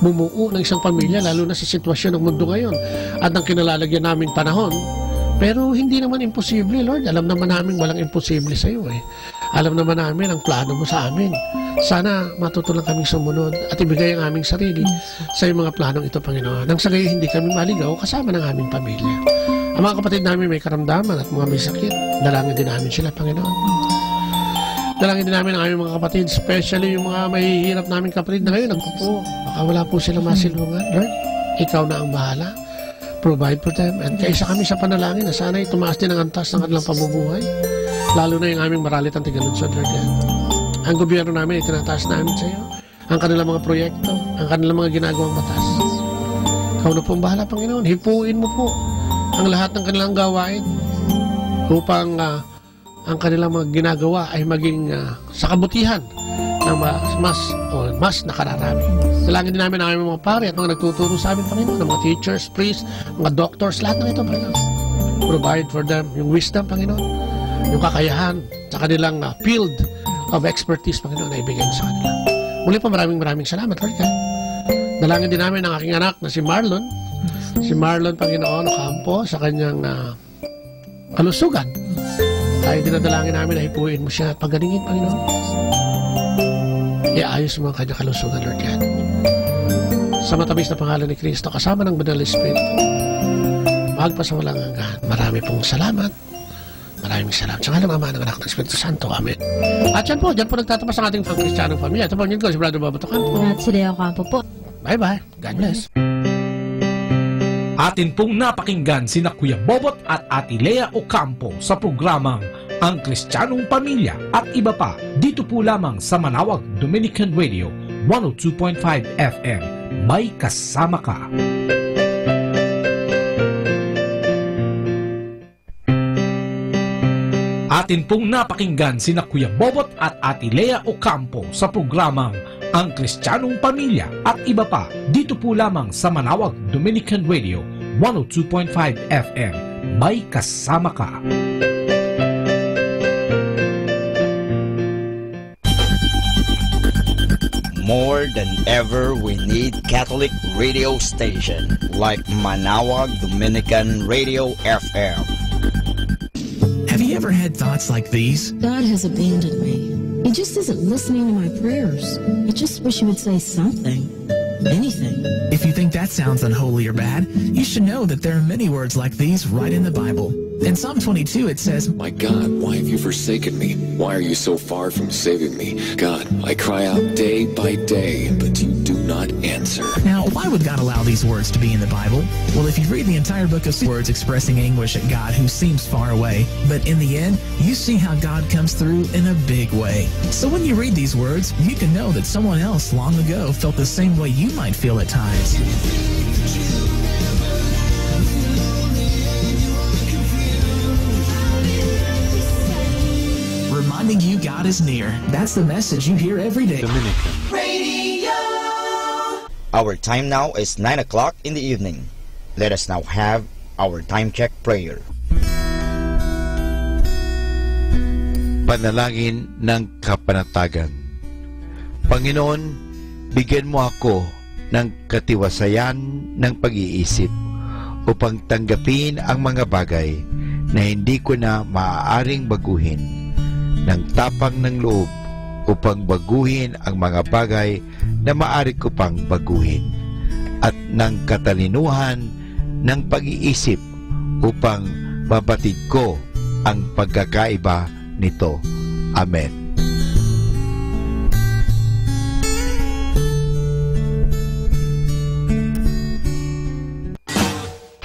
Speaker 3: bumuo ng isang pamilya, lalo na sa sitwasyon ng mundo ngayon at ng kinalalagyan naming panahon. Pero hindi naman imposible, Lord. Alam naman namin walang imposible sa iyo. Alam naman namin ang plano mo sa amin. Sana matutunan kaming sumunod at ibigay ang aming sarili sa iyong mga planong ito, Panginoon. Nang sa gayon hindi kami maligaw kasama ng aming pamilya. Ang mga kapatid namin may karamdaman at mga may sakit, dalangin din namin sila, Panginoon. Dalangin din namin ang aming mga kapatid, especially yung mga mahihirap naming kapatid na ngayon nagpupo. Baka wala po silang masilungan. Lord, ikaw na ang bahala. Provide for them. And kaisa kami sa panalangin na sana'y tumaas din ang antas ng kanilang pamumuhay. Lalo na yung aming maralit ang tigalunsod, Lord God. Ang gobyerno namin ay tinataas namin sa iyo. Ang kanilang mga proyekto, ang kanilang mga ginagawang batas. Ikaw na po ang bahala, Panginoon. Hipuin mo po ang lahat ng kanilang gawain upang ang kanilang mga ginagawa ay maging sa kabutihan na mas nakararami. Dalangin din namin ang aming mga pare at mga nagtuturo sa amin, Panginoon, ng mga teachers, priests, mga doctors, lahat ng ito, Panginoon. Provide for them yung wisdom, Panginoon, yung kakayahan sa kanilang field of expertise, Panginoon, na ibigay mo sa kanila. Muli po, maraming salamat, Lord God. Dalangin din namin ang aking anak na si Marlon. Si Marlon, Panginoon, Ocampo, sa kanyang kalusugan. Ay dinadalangin namin na hipuin mo siya at pagalingin, Panginoon. Iayos mo ang kanyang kalusugan, Lord God. Sa matamis na pangalan ni Kristo, kasama ng Banal Espiritu, magpasawalang hanggan. Marami pong salamat. Maraming salamat. Sa ngalan ng Ama, ng Anak, ng Espiritu Santo. Amen. At yan po nagtatapas ang ating pang-Kristiyanong pamilya. Ito po yun ko, si Brother Bobo Ocampo.
Speaker 8: At si Leo Ocampo po.
Speaker 3: Bye-bye. God bless.
Speaker 1: Atin pong napakinggan sina Kuya Bobot at Ate Lea Ocampo sa programang Ang Kristiyanong Pamilya at iba pa dito po lamang sa Manawag Dominican Radio 102.5 FM. May kasama ka. Atin pong napakinggan sina Kuya Bobot at Ate Lea Ocampo sa programang Ang Kristiyanong Pamilya at iba pa dito po lamang sa Manawag Dominican Radio 102.5 FM. May kasama ka.
Speaker 12: More than ever, we need Catholic radio station like Manawag Dominican Radio FM.
Speaker 10: Have you ever had thoughts like these?
Speaker 17: God has abandoned me. He just isn't listening to my prayers. I just wish he would say something. Anything.
Speaker 10: If you think that sounds unholy or bad, you should know that there are many words like these right in the Bible. In Psalm 22 it says,
Speaker 19: My God, why have you forsaken me? Why are you so far from saving me? God, I cry out day by day, but you do not answer.
Speaker 10: Now, why would God allow these words to be in the Bible? Well, if you read the entire book of words expressing anguish at God who seems far away, but in the end, you see how God comes through in a big way. So when you read these words, you can know that someone else long ago felt the same way you might feel at times. Reminding you God is near. That's the message you hear every day.
Speaker 12: Dominican Radio. Our time now is 9 o'clock in the evening. Let us now have our time check prayer.
Speaker 2: Panalangin ng kapanatagan. Panginoon, bigyan mo ako ng katiwasayan ng pag-iisip upang tanggapin ang mga bagay na hindi ko na maaaring baguhin, ng tapang ng loob upang baguhin ang mga bagay na maaari ko pang baguhin, at ng katalinuhan ng pag-iisip upang mabatid ko ang pagkakaiba nito. Amen.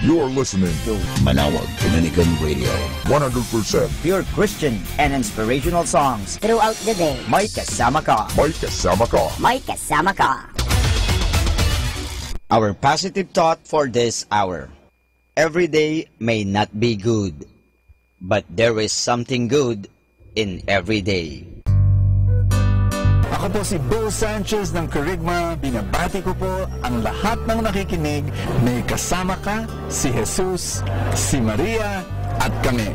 Speaker 13: You're listening to Manawag Dominican Radio. 100%
Speaker 4: Pure Christian and inspirational songs throughout the day. May kasama ka.
Speaker 13: May kasama ka.
Speaker 16: May kasama ka.
Speaker 12: Our positive thought for this hour. Every day may not be good, but there is something good in every day.
Speaker 5: Ako po si Bo Sanchez ng Kerygma. Binabati ko po ang lahat ng nakikinig. May kasama ka, si Jesus, si Maria, at kami.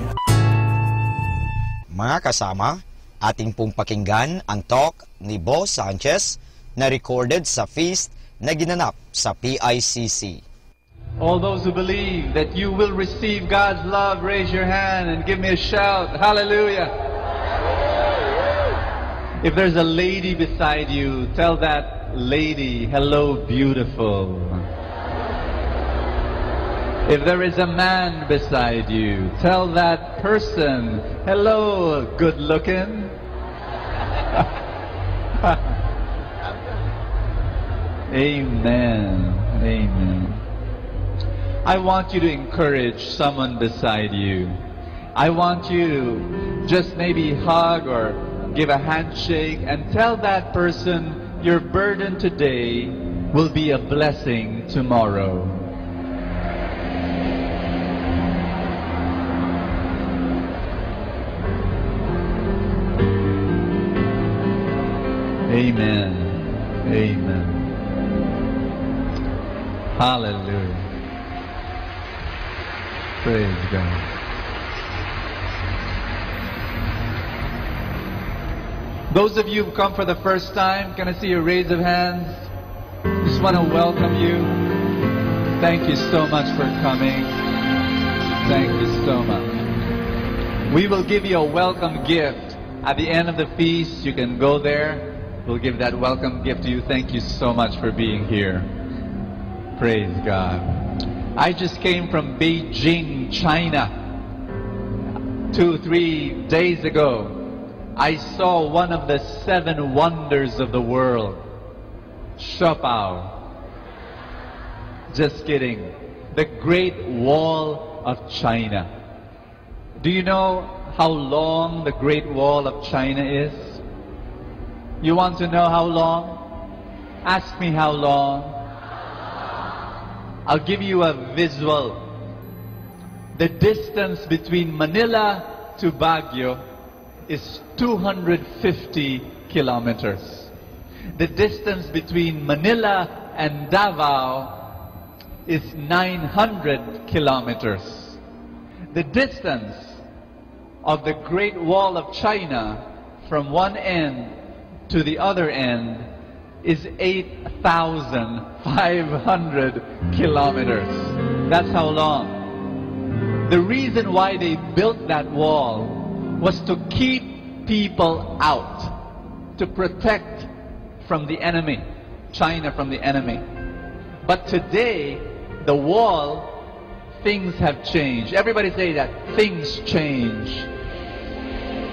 Speaker 12: Mga kasama, ating pong pakinggan ang talk ni Bo Sanchez na recorded sa feast na ginanap sa PICC.
Speaker 18: All those who believe that you will receive God's love, raise your hand and give me a shout. Hallelujah. If there's a lady beside you, tell that lady, hello, beautiful. If there is a man beside you, tell that person, hello, good looking. Amen. Amen. I want you to encourage someone beside you. I want you to just maybe hug or give a handshake and tell that person your burden today will be a blessing tomorrow. Amen. Amen. Hallelujah. Praise God. Those of you who've come for the first time, can I see a raise of hands? Just want to welcome you. Thank you so much for coming. Thank you so much. We will give you a welcome gift at the end of the feast. You can go there. We'll give that welcome gift to you. Thank you so much for being here. Praise God. I just came from Beijing, China, 2-3 days ago. I saw one of the 7 wonders of the world. Shopao. Just kidding. The Great Wall of China. Do you know how long the Great Wall of China is? You want to know how long? Ask me how long. I'll give you a visual. The distance between Manila to Baguio is 250 kilometers. The distance between Manila and Davao is 900 kilometers. The distance of the Great Wall of China from one end to the other end is 8,500 kilometers. That's how long. The reason why they built that wall was to keep people out, to protect from the enemy, China from the enemy. But today, the wall, things have changed. Everybody say that, things change.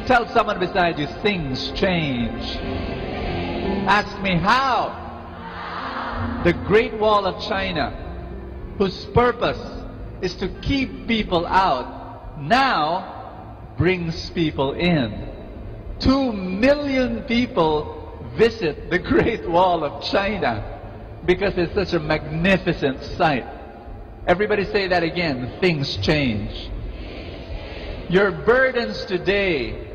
Speaker 18: Tell someone beside you, things change. Ask me how. The Great Wall of China, whose purpose is to keep people out, now brings people in. 2 million people visit the Great Wall of China because it's such a magnificent sight. Everybody say that again, things change. Your burdens today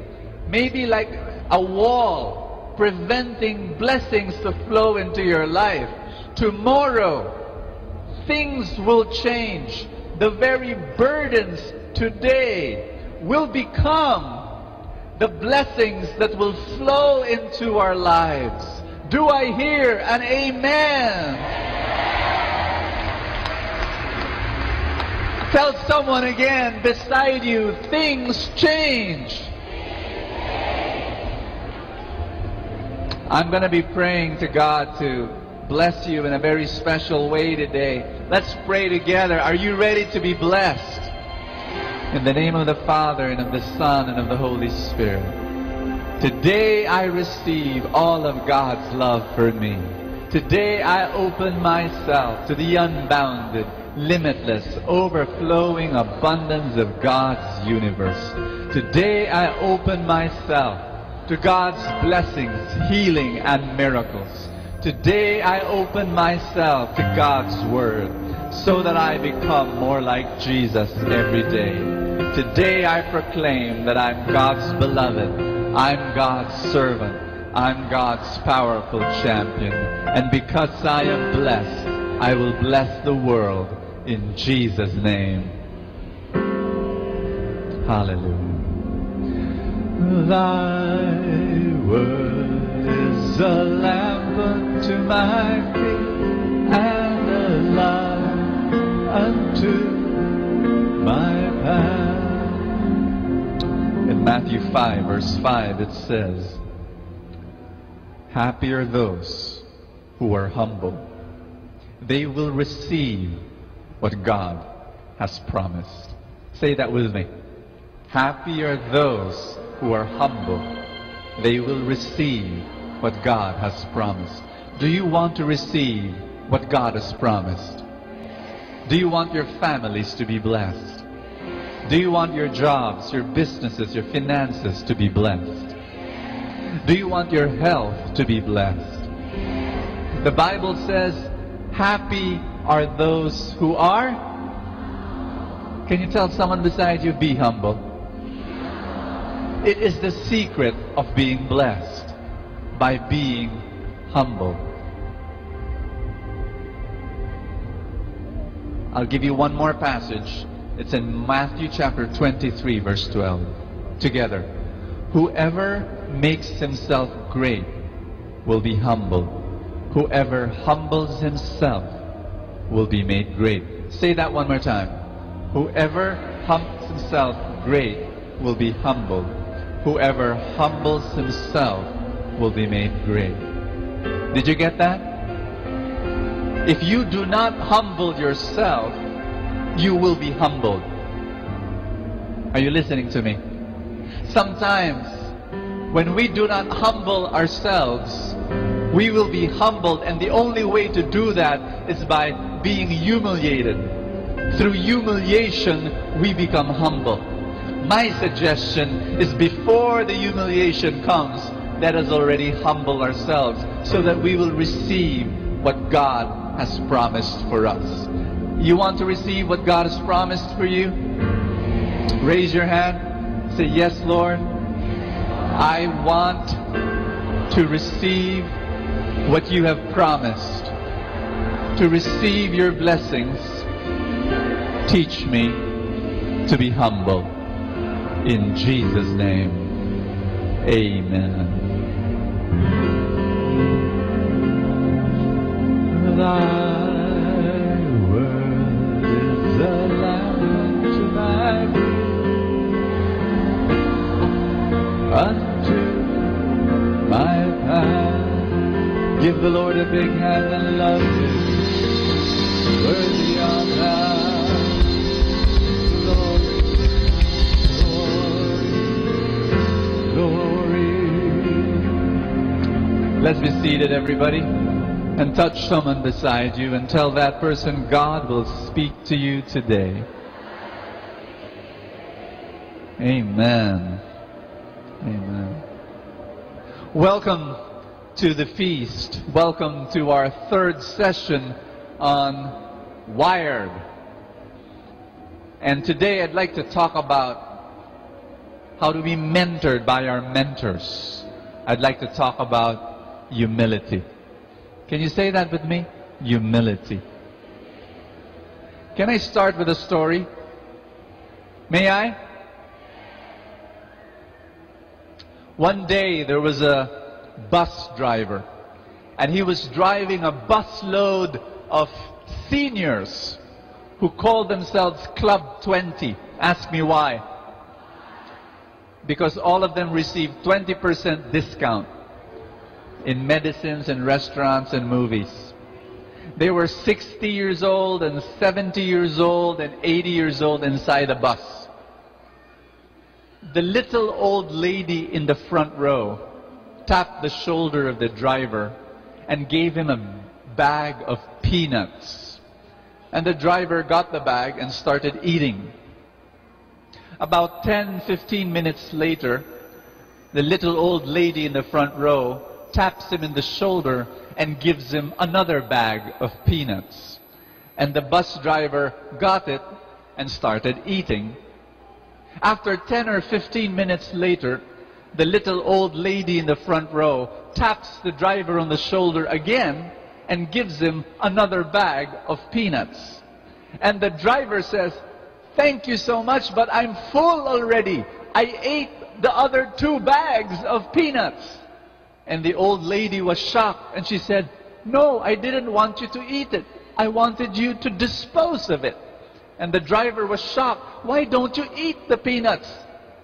Speaker 18: may be like a wall preventing blessings to flow into your life. Tomorrow, things will change. The very burdens today will become the blessings that will flow into our lives. Do I hear an amen? Tell someone again beside you, things change. I'm going to be praying to God to bless you in a very special way today. Let's pray together. Are you ready to be blessed? In the name of the Father, and of the Son, and of the Holy Spirit. Today I receive all of God's love for me. Today I open myself to the unbounded, limitless, overflowing abundance of God's universe. Today I open myself to God's blessings, healing, and miracles. Today I open myself to God's Word so that I become more like Jesus every day. Today I proclaim that I'm God's beloved, I'm God's servant, I'm God's powerful champion. And because I am blessed, I will bless the world in Jesus' name. Hallelujah. Thy word is a lamp unto my feet and a light unto my path. In Matthew 5, verse 5, it says, happy are those who are humble. They will receive what God has promised. Say that with me. Happy are those who are humble. They will receive what God has promised. Do you want to receive what God has promised? Do you want your families to be blessed? Do you want your jobs, your businesses, your finances to be blessed? Do you want your health to be blessed? The Bible says, happy are those who are. Can you tell someone beside you, be humble? It is the secret of being blessed, by being humble. I'll give you one more passage. It's in Matthew chapter 23, verse 12. Together. Whoever makes himself great will be humble. Whoever humbles himself will be made great. Say that one more time. Whoever humbles himself great will be humbled. Whoever humbles himself will be made great. Did you get that? If you do not humble yourself, you will be humbled. Are you listening to me? Sometimes, when we do not humble ourselves, we will be humbled, and the only way to do that is by being humiliated. Through humiliation, we become humble. My suggestion is before the humiliation comes, let us already humble ourselves so that we will receive what God has promised for us. You want to receive what God has promised for you? Raise your hand. Say, yes, Lord. I want to receive what you have promised. To receive your blessings. Teach me to be humble. In Jesus' name, amen. Thy word is a lamp to my feet, unto my path. Give the Lord a big hand and love Him. Worthy of that. Let's be seated, everybody, and touch someone beside you and tell that person, God will speak to you today. Amen. Amen. Welcome to the feast. Welcome to our third session on Wired. And today I'd like to talk about how to be mentored by our mentors. I'd like to talk about humility. Can you say that with me? Humility. Can I start with a story? May I? One day there was a bus driver, and he was driving a busload of seniors who called themselves Club 20. Ask me why. Because all of them received 20% discount. in medicines and restaurants and movies. They were 60 years old and 70 years old and 80 years old inside a bus. The little old lady in the front row tapped the shoulder of the driver and gave him a bag of peanuts. And the driver got the bag and started eating. About 10-15 minutes later, the little old lady in the front row taps him in the shoulder and gives him another bag of peanuts. And the bus driver got it and started eating. After 10 or 15 minutes later, the little old lady in the front row taps the driver on the shoulder again and gives him another bag of peanuts. And the driver says, "Thank you so much, but I'm full already. I ate the other 2 bags of peanuts." And the old lady was shocked, and she said, "No, I didn't want you to eat it. I wanted you to dispose of it." And the driver was shocked. "Why don't you eat the peanuts?"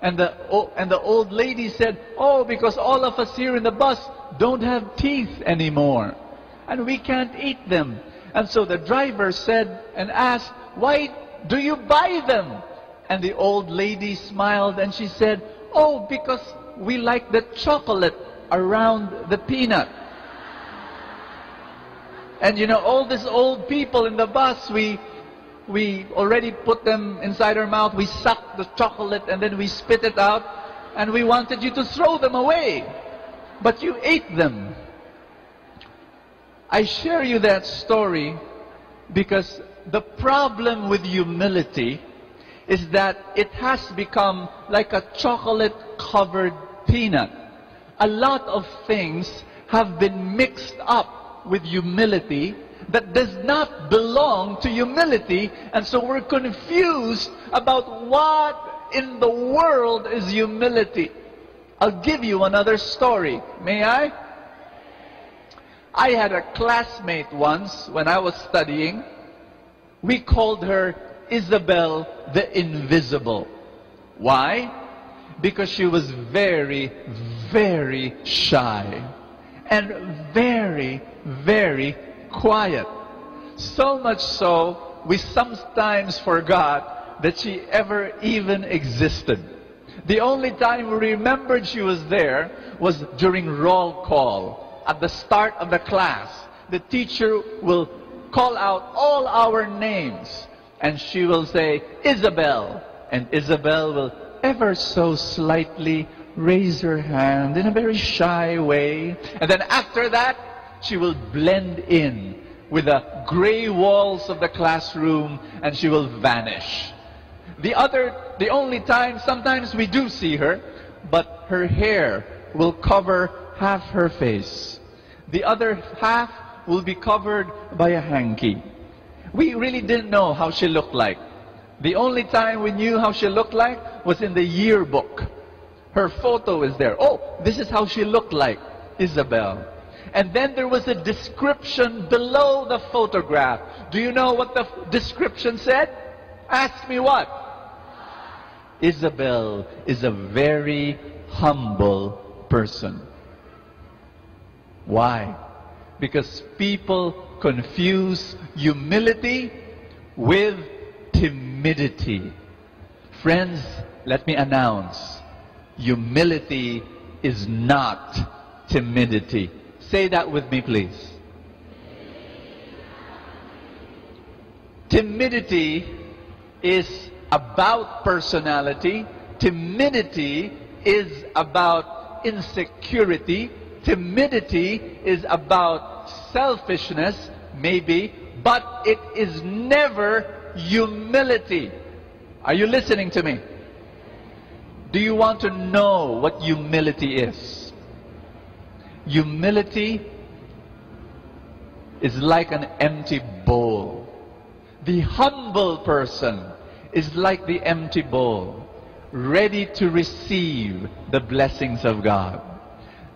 Speaker 18: And the old lady said, "Oh, because all of us here in the bus don't have teeth anymore, and we can't eat them." And so the driver said and asked, "Why do you buy them?" And the old lady smiled and she said, "Oh, because we like the chocolate around the peanut." And you know, all these old people in the bus, we already put them inside our mouth, we suck the chocolate and then we spit it out, and we wanted you to throw them away, but you ate them. I share you that story because the problem with humility is that it has become like a chocolate-covered peanut. A lot of things have been mixed up with humility that does not belong to humility, and so we're confused about what in the world is humility. I'll give you another story. May I? I had a classmate once when I was studying. We called her Isabel the Invisible. Why? Because she was very, very shy and very, very quiet. So much so, we sometimes forgot that she ever even existed. The only time we remembered she was there was during roll call. At the start of the class, the teacher will call out all our names, and she will say, "Isabel," and Isabel will ever so slightly raise her hand in a very shy way, and then after that, she will blend in with the gray walls of the classroom, and she will vanish. The only time, sometimes we do see her, but her hair will cover half her face. The other half will be covered by a hanky. We really didn't know how she looked like. The only time we knew how she looked like was in the yearbook. Her photo is there. Oh, this is how she looked like, Isabel. And then there was a description below the photograph. Do you know what the description said? Ask me what? Isabel is a very humble person. Why? Because people confuse humility with timidity. Friends, let me announce, humility is not timidity. Say that with me, please. Timidity is about personality. Timidity is about insecurity. Timidity is about selfishness, maybe, but it is never humility. Are you listening to me? Do you want to know what humility is? Humility is like an empty bowl. The humble person is like the empty bowl, ready to receive the blessings of God.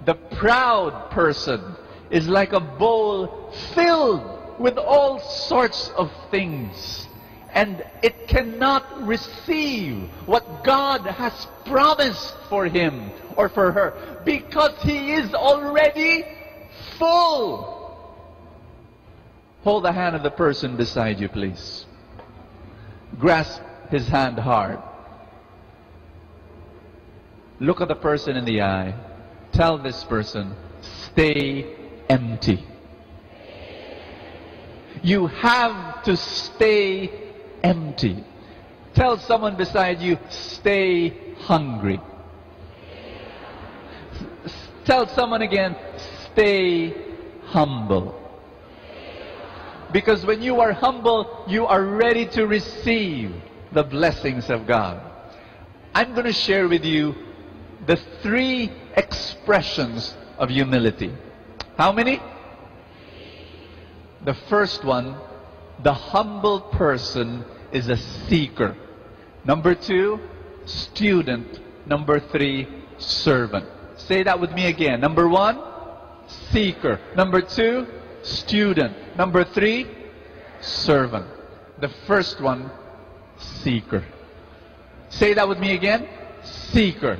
Speaker 18: The proud person is like a bowl filled with all sorts of things, and it cannot receive what God has promised for him or for her, because he is already full. Hold the hand of the person beside you, please. Grasp his hand hard. Look at the person in the eye. Tell this person, stay empty. You have to stay empty. Tell someone beside you, stay hungry. Tell someone again, stay humble. Because when you are humble, you are ready to receive the blessings of God. I'm going to share with you the 3 expressions of humility. How many? The first one, the humble person is a seeker. Number 2, student. Number 3, servant. Say that with me again. Number 1, seeker. Number 2, student. Number 3, servant. The first one, seeker. Say that with me again. Seeker.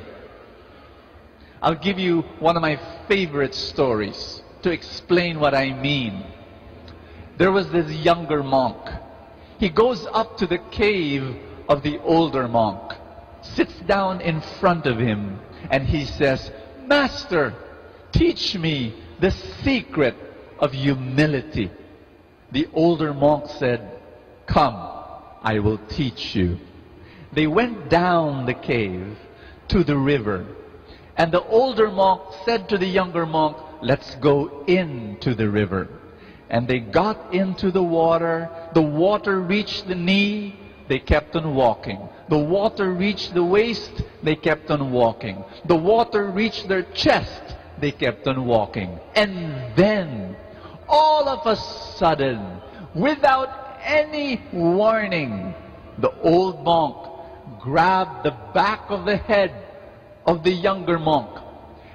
Speaker 18: I'll give you one of my favorite stories to explain what I mean. There was this younger monk. He goes up to the cave of the older monk, sits down in front of him, and he says, "Master, teach me the secret of humility." The older monk said, "Come, I will teach you." They went down the cave to the river, and the older monk said to the younger monk, "Let's go into the river." And they got into the water reached the knee, they kept on walking. The water reached the waist, they kept on walking. The water reached their chest, they kept on walking. And then, all of a sudden, without any warning, the old monk grabbed the back of the head of the younger monk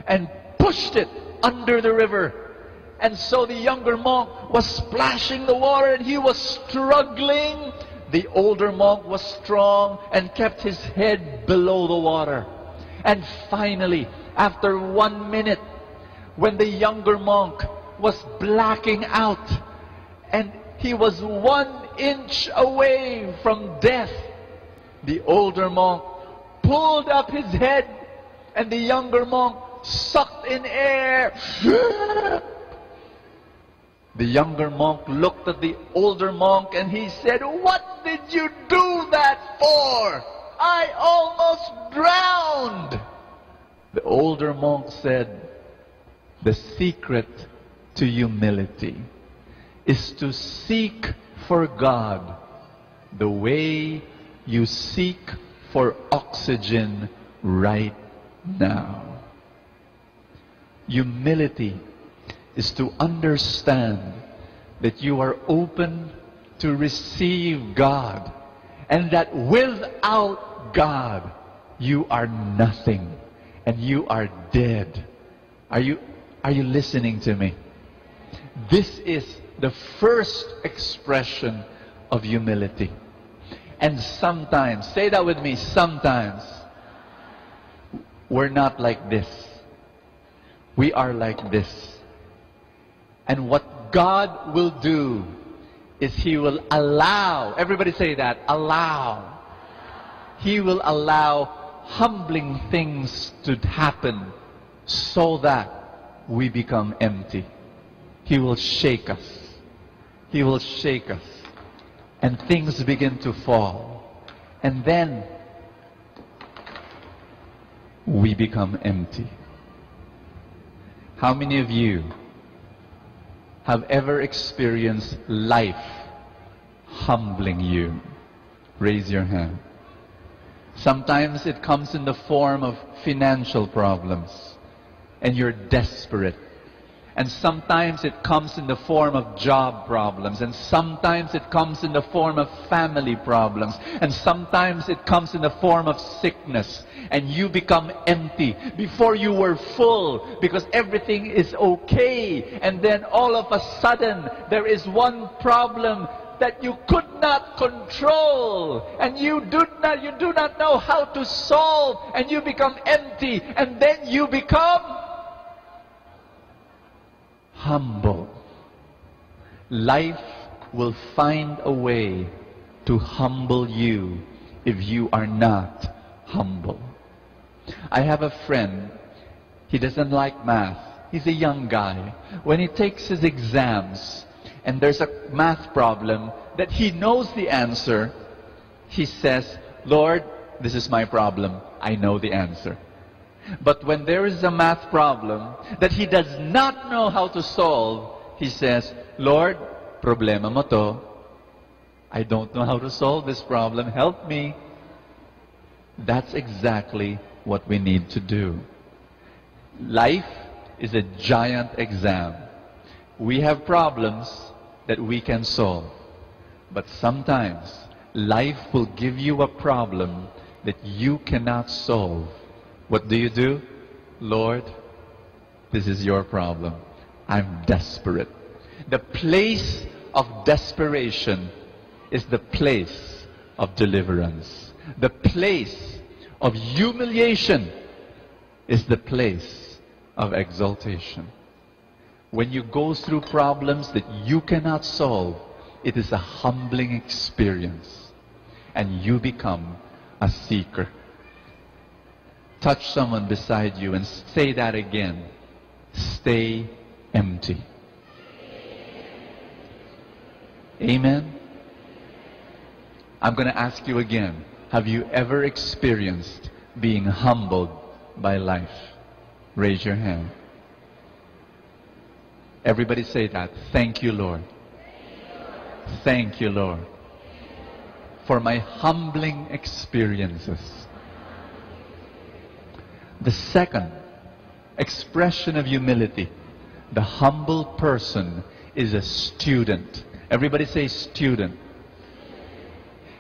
Speaker 18: and pushed it under the river. And so the younger monk was splashing the water and he was struggling. The older monk was strong and kept his head below the water. And finally, after 1 minute, when the younger monk was blacking out and he was 1 inch away from death, the older monk pulled up his head and the younger monk sucked in air. The younger monk looked at the older monk and he said, "What did you do that for? I almost drowned." The older monk said, "The secret to humility is to seek for God the way you seek for oxygen right now." Humility is to understand that you are open to receive God and that without God you are nothing and you are dead. Are you listening to me? This is the first expression of humility. And sometimes, say that with me, sometimes we're not like this. We are like this. And what God will do is He will allow, everybody say that, allow. He will allow humbling things to happen so that we become empty. He will shake us. He will shake us. And things begin to fall. And then we become empty. How many of you have ever experienced life humbling you? Raise your hand. Sometimes it comes in the form of financial problems and you're desperate. And sometimes it comes in the form of job problems. And sometimes it comes in the form of family problems. And sometimes it comes in the form of sickness. And you become empty. Before you were full because everything is okay. And then all of a sudden there is one problem that you could not control. And you do not know how to solve. And you become empty. And then you become humble. Life will find a way to humble you if you are not humble. I have a friend, he doesn't like math. He's a young guy. When he takes his exams and there's a math problem that he knows the answer, he says, Lord, this is my problem. I know the answer. But when there is a math problem that he does not know how to solve, he says, Lord, problema mo to. I don't know how to solve this problem. Help me. That's exactly what we need to do. Life is a giant exam. We have problems that we can solve. But sometimes life will give you a problem that you cannot solve. What do? Lord, this is your problem. I'm desperate. The place of desperation is the place of deliverance. The place of humiliation is the place of exaltation. When you go through problems that you cannot solve, it is a humbling experience, and you become a seeker. Touch someone beside you and say that again. Stay empty. Amen? I'm going to ask you again. Have you ever experienced being humbled by life? Raise your hand. Everybody say that. Thank you, Lord. Thank you, Lord, for my humbling experiences. The second expression of humility, the humble person is a student. Everybody say student.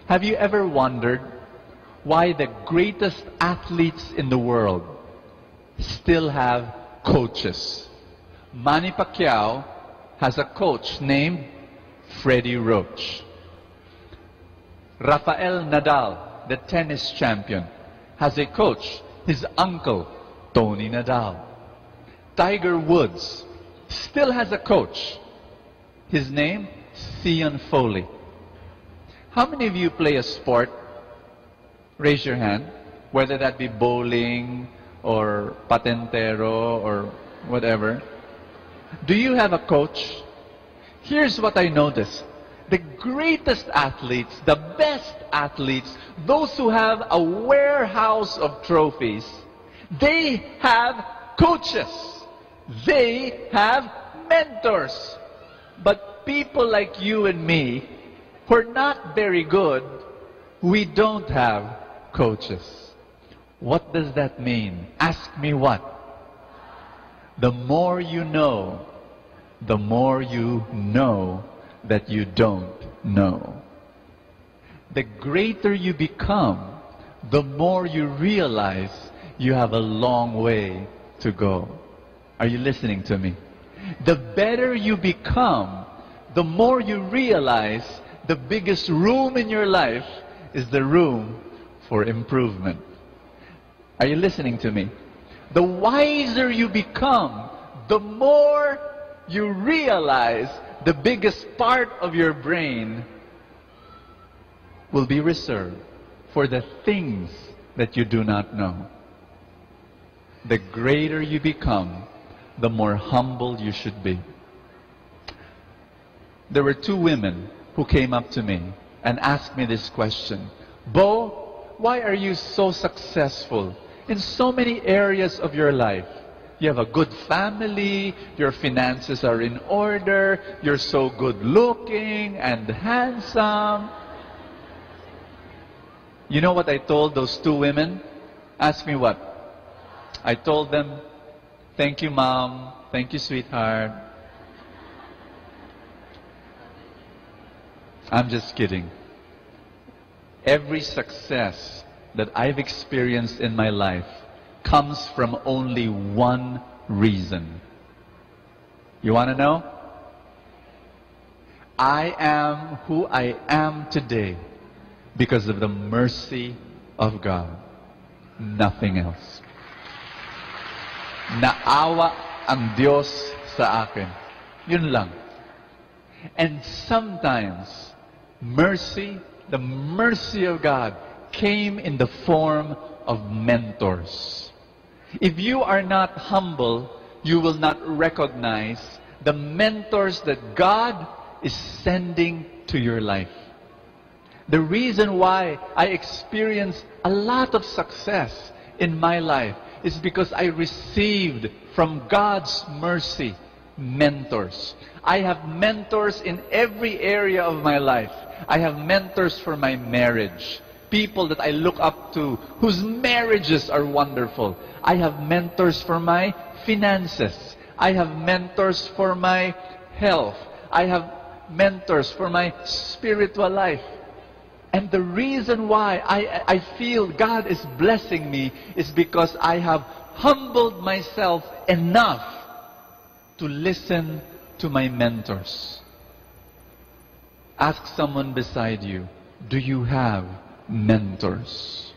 Speaker 18: Have you ever wondered why the greatest athletes in the world still have coaches? Manny Pacquiao has a coach named Freddie Roach. Rafael Nadal, the tennis champion, has a coach, his uncle, Tony Nadal. Tiger Woods still has a coach. His name, Theon Foley. How many of you play a sport? Raise your hand. Whether that be bowling or patentero or whatever. Do you have a coach? Here's what I noticed. The greatest athletes, the best athletes, those who have a warehouse of trophies, they have coaches. They have mentors. But people like you and me, who are not very good, we don't have coaches. What does that mean? Ask me what? The more you know, the more you know that you don't know. The greater you become, the more you realize you have a long way to go. Are you listening to me? The better you become, the more you realize the biggest room in your life is the room for improvement. Are you listening to me? The wiser you become, the more you realize the biggest part of your brain will be reserved for the things that you do not know. The greater you become, the more humble you should be. There were two women who came up to me and asked me this question. Bo, why are you so successful in so many areas of your life? You have a good family, your finances are in order, you're so good looking and handsome. You know what I told those two women? Ask me what? I told them, thank you, Mom. Thank you, sweetheart. I'm just kidding. Every success that I've experienced in my life comes from only one reason. You want to know? I am who I am today because of the mercy of God. Nothing else. Naawa ang Diyos sa akin. Yun lang. And sometimes, mercy, the mercy of God, came in the form of mentors. If you are not humble, you will not recognize the mentors that God is sending to your life. The reason why I experienced a lot of success in my life is because I received from God's mercy mentors. I have mentors in every area of my life. I have mentors for my marriage. People that I look up to, whose marriages are wonderful. I have mentors for my finances. I have mentors for my health. I have mentors for my spiritual life. And the reason why I feel God is blessing me is because I have humbled myself enough to listen to my mentors. Ask someone beside you, do you have mentors?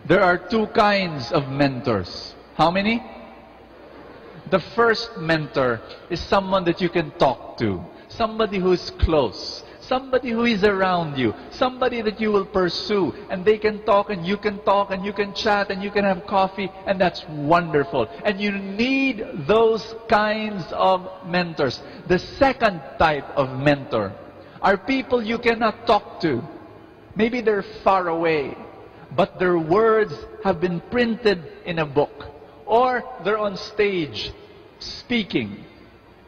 Speaker 18: There are two kinds of mentors. How many? The first mentor is someone that you can talk to. Somebody who is close. Somebody who is around you. Somebody that you will pursue. And they can talk and you can talk and you can chat and you can have coffee. And that's wonderful. And you need those kinds of mentors. The second type of mentor are people you cannot talk to. Maybe they're far away, but their words have been printed in a book. Or they're on stage speaking.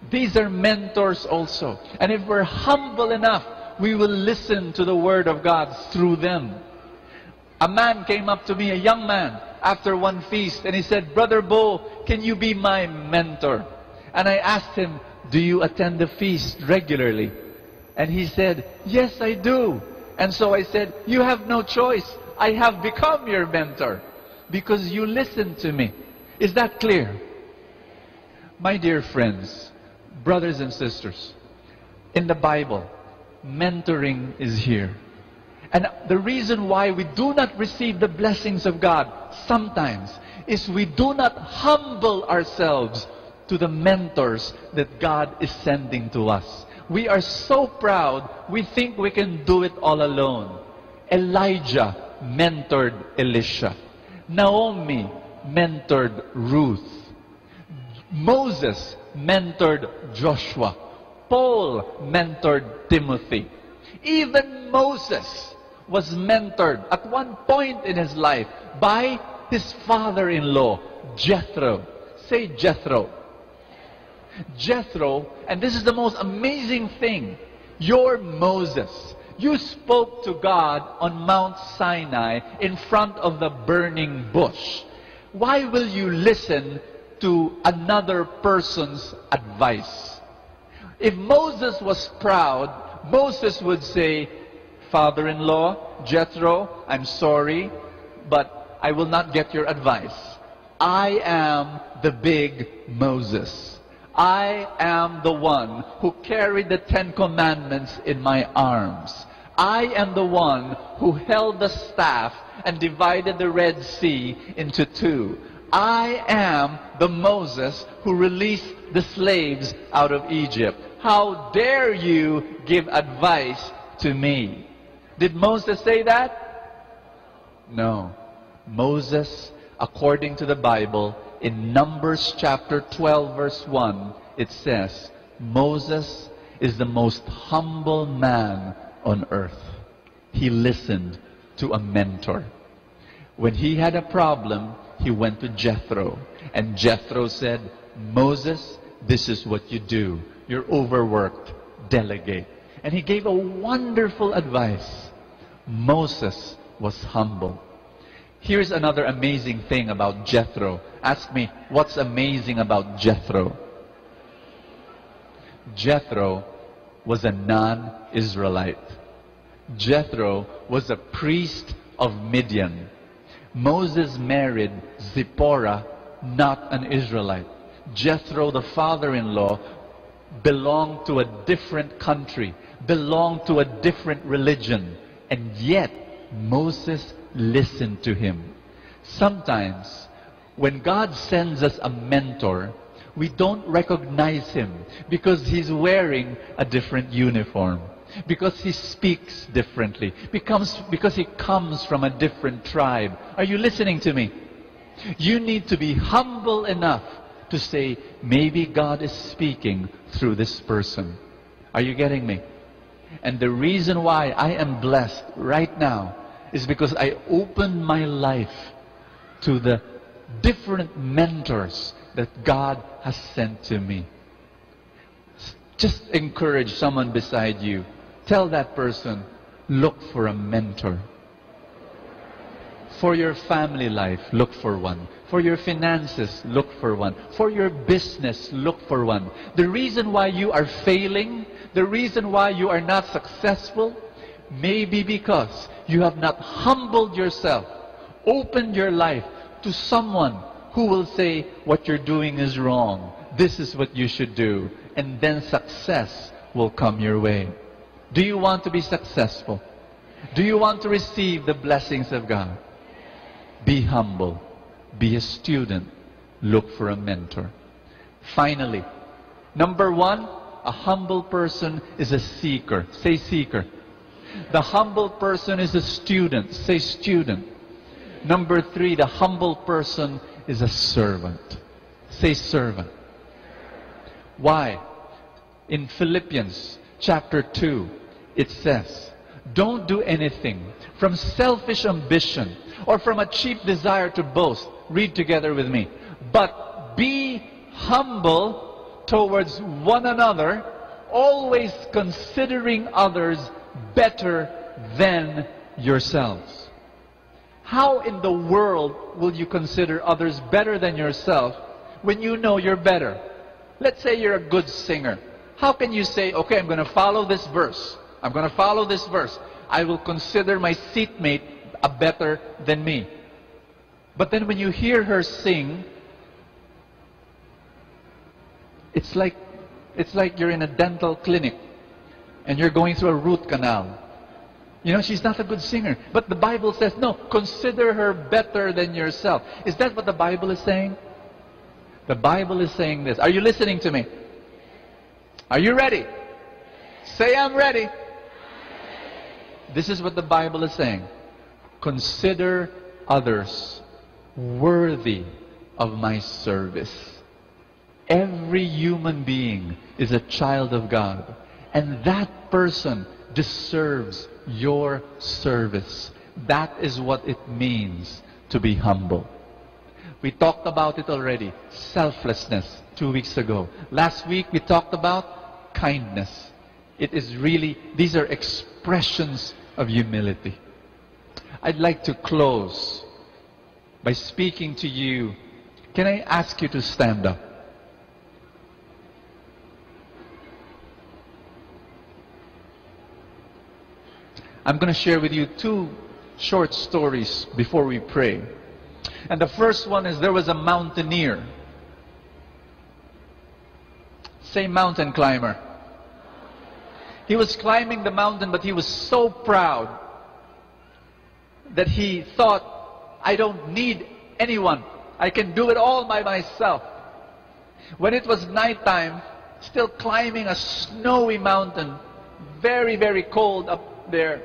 Speaker 18: These are mentors also. And if we're humble enough, we will listen to the Word of God through them. A man came up to me, a young man, after one feast, and he said, Brother Bo, can you be my mentor? And I asked him, do you attend the feast regularly? And he said, yes, I do. And so I said, you have no choice. I have become your mentor because you listen to me. Is that clear? My dear friends, brothers and sisters, in the Bible, mentoring is here. And the reason why we do not receive the blessings of God sometimes is we do not humble ourselves to the mentors that God is sending to us. We are so proud, we think we can do it all alone. Elijah mentored Elisha. Naomi mentored Ruth. Moses mentored Joshua. Paul mentored Timothy. Even Moses was mentored at one point in his life by his father-in-law, Jethro. Say Jethro. Jethro, and this is the most amazing thing, you're Moses. You spoke to God on Mount Sinai in front of the burning bush. Why will you listen to another person's advice? If Moses was proud, Moses would say, Father-in-law, Jethro, I'm sorry, but I will not get your advice. I am the big Moses. I am the one who carried the 10 Commandments in my arms. I am the one who held the staff and divided the Red Sea into two. I am the Moses who released the slaves out of Egypt. How dare you give advice to me? Did Moses say that? No. Moses, according to the Bible, in Numbers chapter 12 verse 1, it says, Moses is the most humble man on earth. He listened to a mentor. When he had a problem, he went to Jethro. And Jethro said, Moses, this is what you do. You're overworked. Delegate. And he gave a wonderful advice. Moses was humble. Here's another amazing thing about Jethro. Ask me, what's amazing about Jethro? Jethro was a non-Israelite. Jethro was a priest of Midian. Moses married Zipporah, not an Israelite. Jethro, the father-in-law, belonged to a different country, belonged to a different religion, and yet Moses listened to him. Sometimes, when God sends us a mentor, we don't recognize him because he's wearing a different uniform, because he speaks differently, because he comes from a different tribe. Are you listening to me? You need to be humble enough to say, maybe God is speaking through this person. Are you getting me? And the reason why I am blessed right now is because I opened my life to the different mentors that God has sent to me. Just encourage someone beside you. Tell that person, look for a mentor. For your family life, look for one. For your finances, look for one. For your business, look for one. The reason why you are failing, the reason why you are not successful, may be because you have not humbled yourself, opened your life to someone who will say, what you're doing is wrong. This is what you should do. And then success will come your way. Do you want to be successful? Do you want to receive the blessings of God? Be humble. Be a student. Look for a mentor. Finally, number one, a humble person is a seeker. Say seeker. The humble person is a student. Say student. Number three, the humble person is a servant. Say servant. Why? In Philippians chapter 2, it says, don't do anything from selfish ambition or from a cheap desire to boast. Read together with me. But be humble towards one another, always considering others better than yourselves. How in the world will you consider others better than yourself when you know you're better? Let's say you're a good singer. How can you say, okay, I'm going to follow this verse. I'm going to follow this verse. I will consider my seatmate a better than me. But then when you hear her sing, it's like you're in a dental clinic and you're going through a root canal. You know, she's not a good singer. But the Bible says, no, consider her better than yourself. Is that what the Bible is saying? The Bible is saying this. Are you listening to me? Are you ready? Say, I'm ready. This is what the Bible is saying. Consider others worthy of my service. Every human being is a child of God. And that person deserves your service. That is what it means to be humble. We talked about it already. Selflessness 2 weeks ago. Last week we talked about kindness. It is really, these are expressions of humility. I'd like to close by speaking to you. Can I ask you to stand up? I'm going to share with you 2 short stories before we pray. And the first one is, there was a mountaineer. Say mountain climber. He was climbing the mountain, but he was so proud that he thought, I don't need anyone. I can do it all by myself. When it was nighttime, still climbing a snowy mountain, very, very cold up there,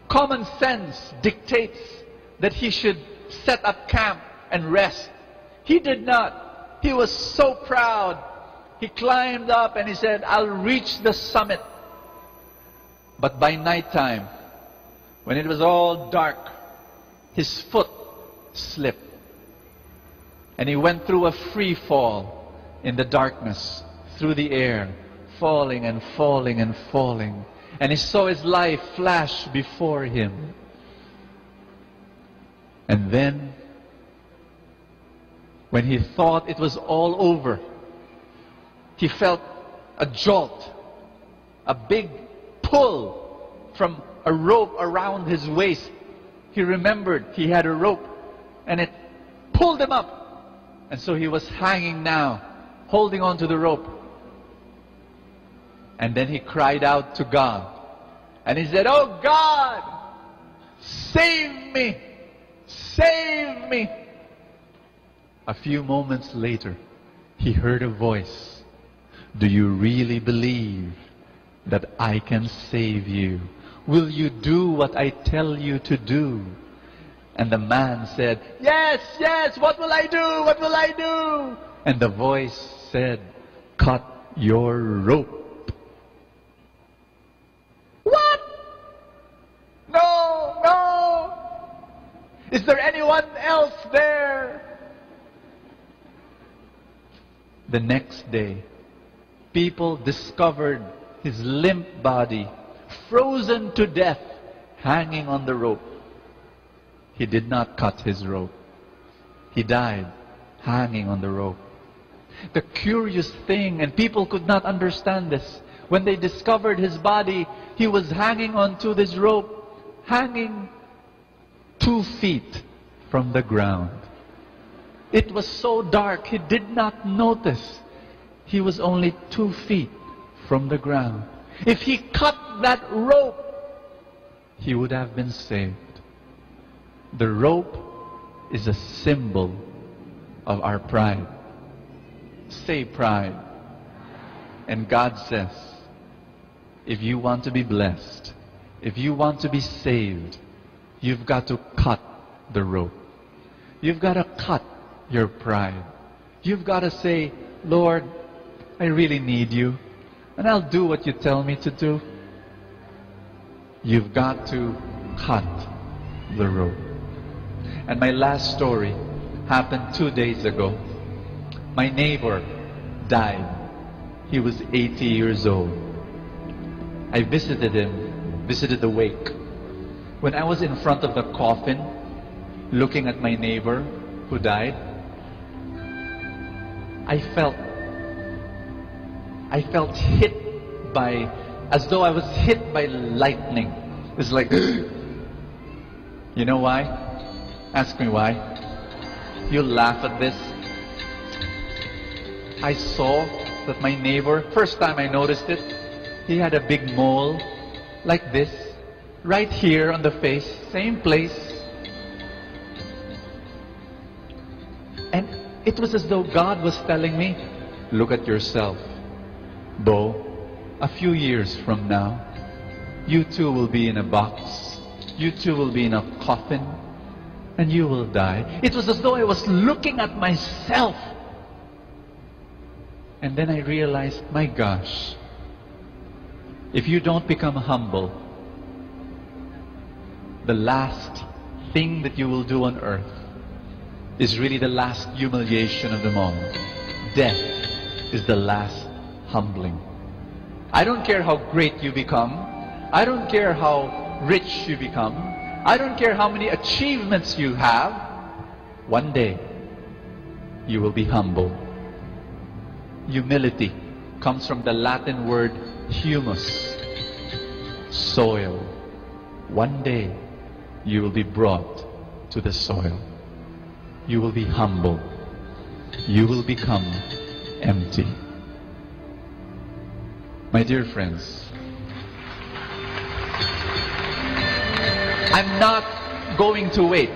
Speaker 18: common sense dictates that he should set up camp and rest. He did not. He was so proud. He climbed up and he said, I'll reach the summit. But by nighttime, when it was all dark, his foot slipped. And he went through a free fall in the darkness, through the air, falling and falling and falling. And he saw his life flash before him. And then, when he thought it was all over, he felt a jolt, a big pull from a rope around his waist. He remembered he had a rope, and it pulled him up. And so he was hanging now, holding on to the rope. And then he cried out to God. And he said, oh God, save me! Save me! A few moments later, he heard a voice. Do you really believe that I can save you? Will you do what I tell you to do? And the man said, yes, yes, what will I do? What will I do? And the voice said, cut your rope. What? No, no. Is there anyone else there? The next day, people discovered his limp body, frozen to death, hanging on the rope. He did not cut his rope. He died hanging on the rope. The curious thing, and people could not understand this, when they discovered his body, he was hanging onto this rope, hanging 2 feet from the ground. It was so dark, he did not notice. He was only 2 feet from the ground. If he cut that rope, he would have been saved. The rope is a symbol of our pride. Say pride. And God says, if you want to be blessed, if you want to be saved, you've got to cut the rope. You've got to cut your pride. You've got to say, Lord, I really need you, and I'll do what you tell me to do. You've got to cut the rope. And my last story happened 2 days ago. My neighbor died. He was 80 years old. I visited him, visited the wake. When I was in front of the coffin, looking at my neighbor who died, I felt hit by, as though I was hit by lightning. It's like, you know why? Ask me why. You'll laugh at this. I saw that my neighbor, first time I noticed it, he had a big mole like this, right here on the face, same place. And it was as though God was telling me, look at yourself. Bo, a few years from now, you too will be in a box. You too will be in a coffin. And you will die. It was as though I was looking at myself. And then I realized, my gosh, if you don't become humble, the last thing that you will do on earth is really the last humiliation of them all. Death is the last humbling. I don't care how great you become. I don't care how rich you become. I don't care how many achievements you have. One day, you will be humble. Humility comes from the Latin word humus, soil. One day, you will be brought to the soil. You will be humble. You will become empty. My dear friends, I'm not going to wait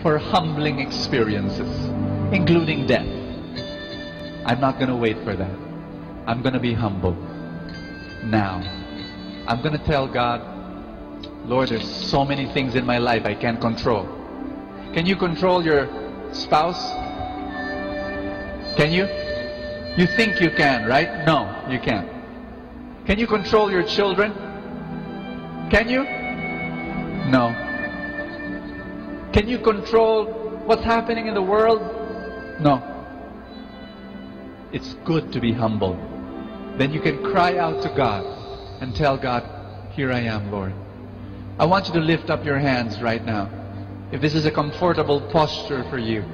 Speaker 18: for humbling experiences, including death. I'm not going to wait for that. I'm going to be humble. Now, I'm going to tell God, Lord, there's so many things in my life I can't control. Can you control your spouse? Can you? You think you can, right? No, you can't. Can you control your children? Can you? No. Can you control what's happening in the world? No. It's good to be humble. Then you can cry out to God and tell God, here I am, Lord. I want you to lift up your hands right now. If this is a comfortable posture for you,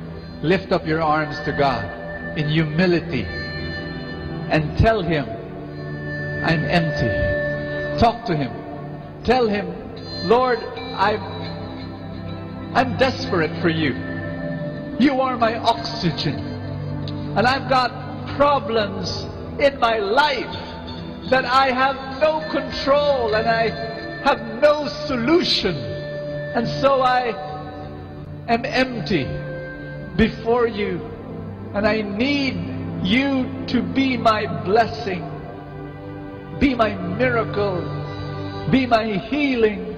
Speaker 18: lift up your arms to God in humility and tell Him, I'm empty. Talk to Him. Tell Him, Lord, I'm desperate for you. You are my oxygen. And I've got problems in my life that I have no control and I have no solution. And so I am empty before you. And I need you to be my blessing, be my miracle, be my healing.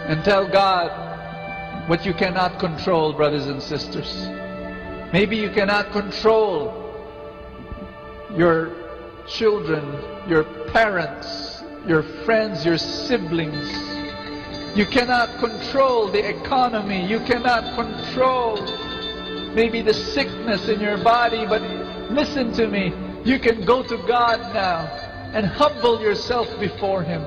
Speaker 18: And tell God what you cannot control, brothers and sisters. Maybe you cannot control your children, your parents, your friends, your siblings. You cannot control the economy. You cannot control maybe the sickness in your body, but listen to me. You can go to God now and humble yourself before Him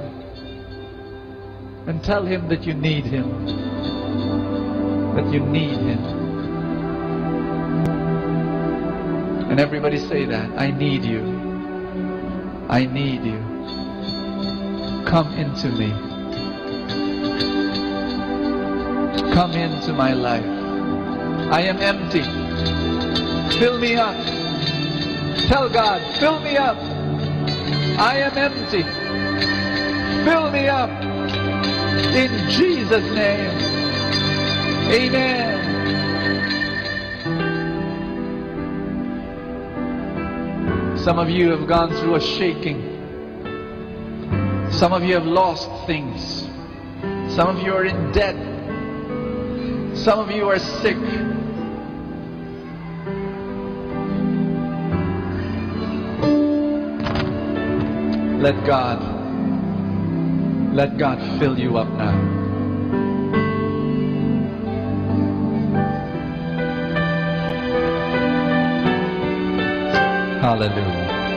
Speaker 18: and tell Him that you need Him. That you need Him. And everybody say that. I need you. I need you. Come into me. Come into my life. I am empty. Fill me up. Tell God, fill me up. I am empty. Fill me up. In Jesus' name. Amen. Some of you have gone through a shaking. Some of you have lost things. Some of you are in debt. Some of you are sick. Let God fill you up now. Hallelujah.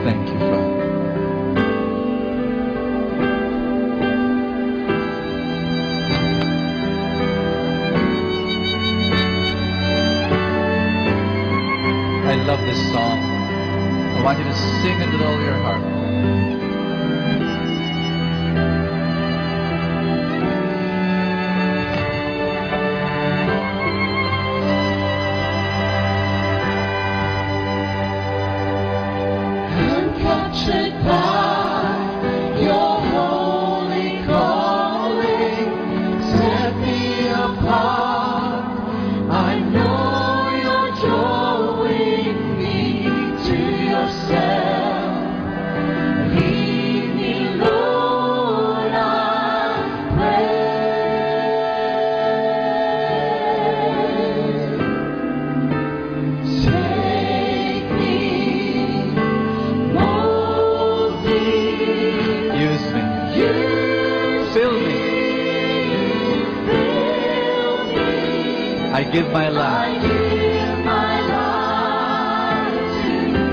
Speaker 18: Thank you, Father. I love this song. I want you to sing it with all your heart.
Speaker 11: Captured by your holy calling, set me apart. I know you're drawing me to yourself. Lead me, Lord, I pray. Take me.
Speaker 18: Use me. Fill me. I give my life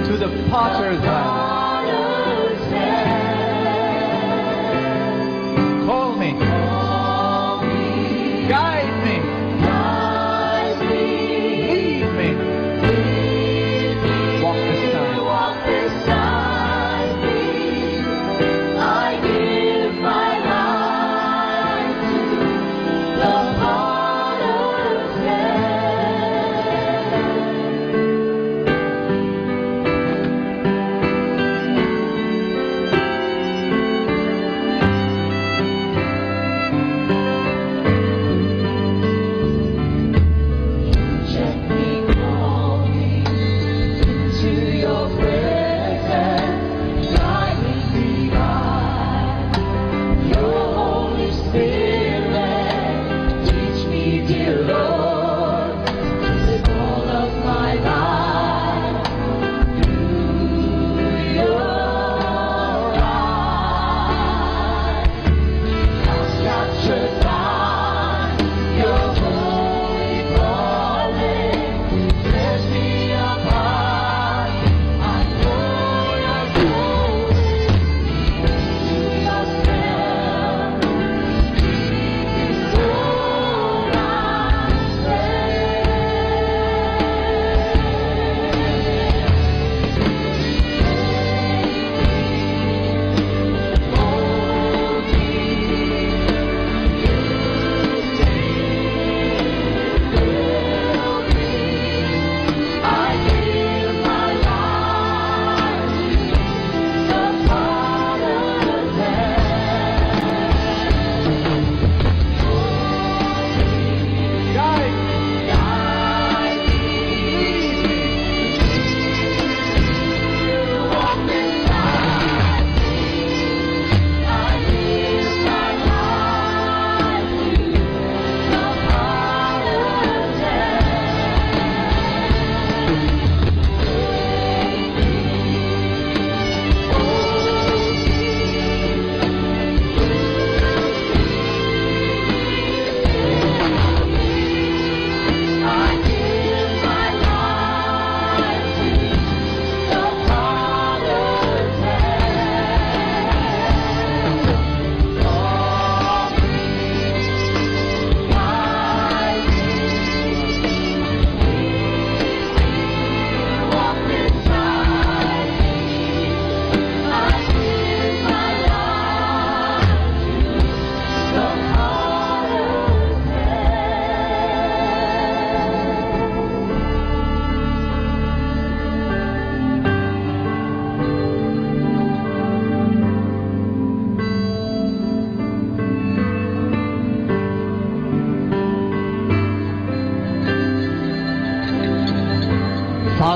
Speaker 18: to the potter's hand. Call me. Guide me. Lead me. Walk beside me.
Speaker 11: I give my life to the potter's hand.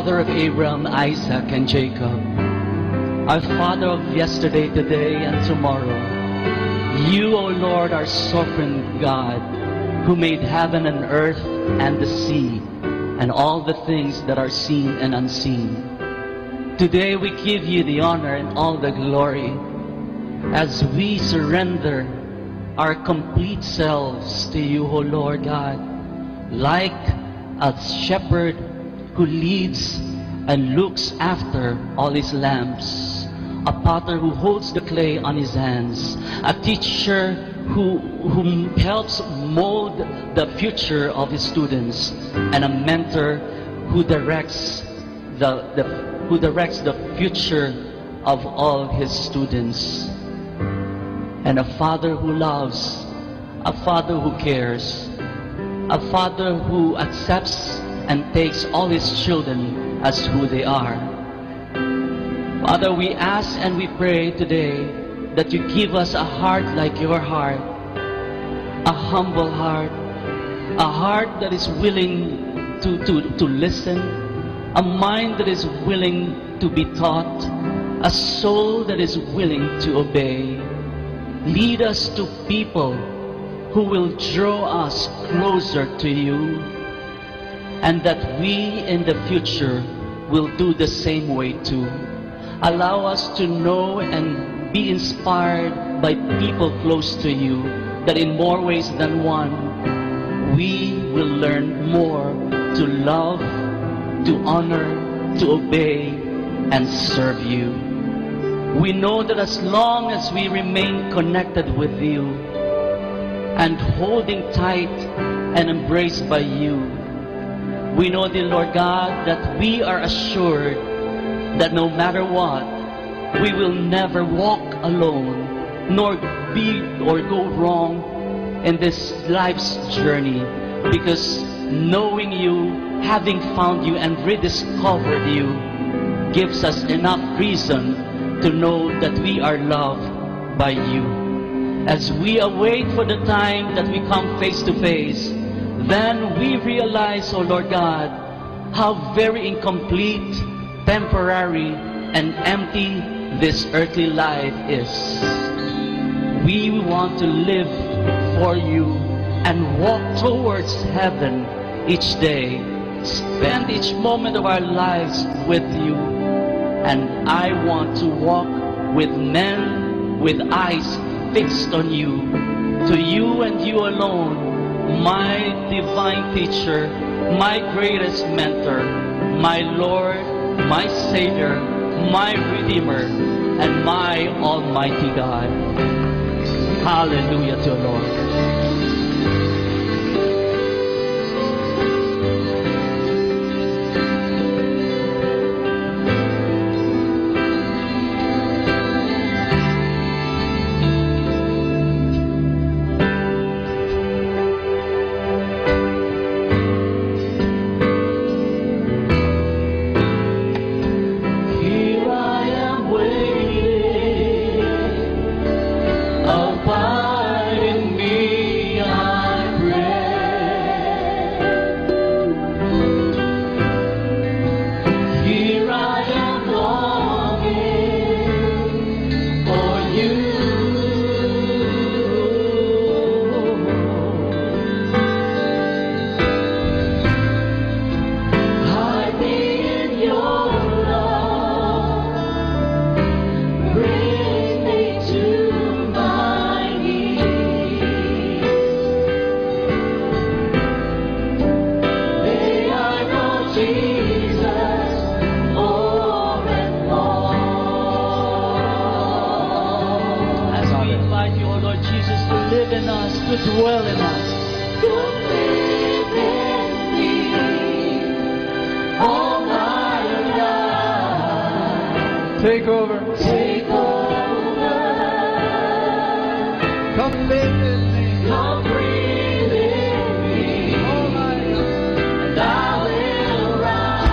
Speaker 20: Father of Abraham, Isaac, and Jacob, our Father of yesterday, today, and tomorrow, you, O Lord, are sovereign God, who made heaven and earth and the sea, and all the things that are seen and unseen. Today we give you the honor and all the glory as we surrender our complete selves to you, O Lord God, like a shepherd who leads and looks after all his lambs, a potter who holds the clay on his hands, a teacher who helps mold the future of his students, and a mentor who directs the future of all his students, and a father who loves, a father who cares, a father who accepts and takes all his children as who they are. Father, we ask and we pray today that you give us a heart like your heart, a humble heart, a heart that is willing to listen, a mind that is willing to be taught, a soul that is willing to obey. Lead us to people who will draw us closer to you, and that we in the future will do the same way too. Allow us to know and be inspired by people close to you, that in more ways than one, we will learn more to love, to honor, to obey, and serve you. We know that as long as we remain connected with you and holding tight and embraced by you, we know, dear Lord God, that we are assured that no matter what, we will never walk alone, nor be or go wrong in this life's journey, because knowing you, having found you and rediscovered you, gives us enough reason to know that we are loved by you. As we await for the time that we come face to face, then we realize, O Lord God, how very incomplete, temporary, and empty this earthly life is. We want to live for you and walk towards heaven each day. Spend each moment of our lives with you. And I want to walk with men with eyes fixed on you, to you and you alone, my divine teacher, my greatest mentor, my Lord, my Savior, my Redeemer, and my Almighty God. Hallelujah to the Lord.
Speaker 21: Take over.
Speaker 11: Take over.
Speaker 21: Come live in me.
Speaker 11: Come breathe in me.
Speaker 21: Oh my God.
Speaker 11: And I will ride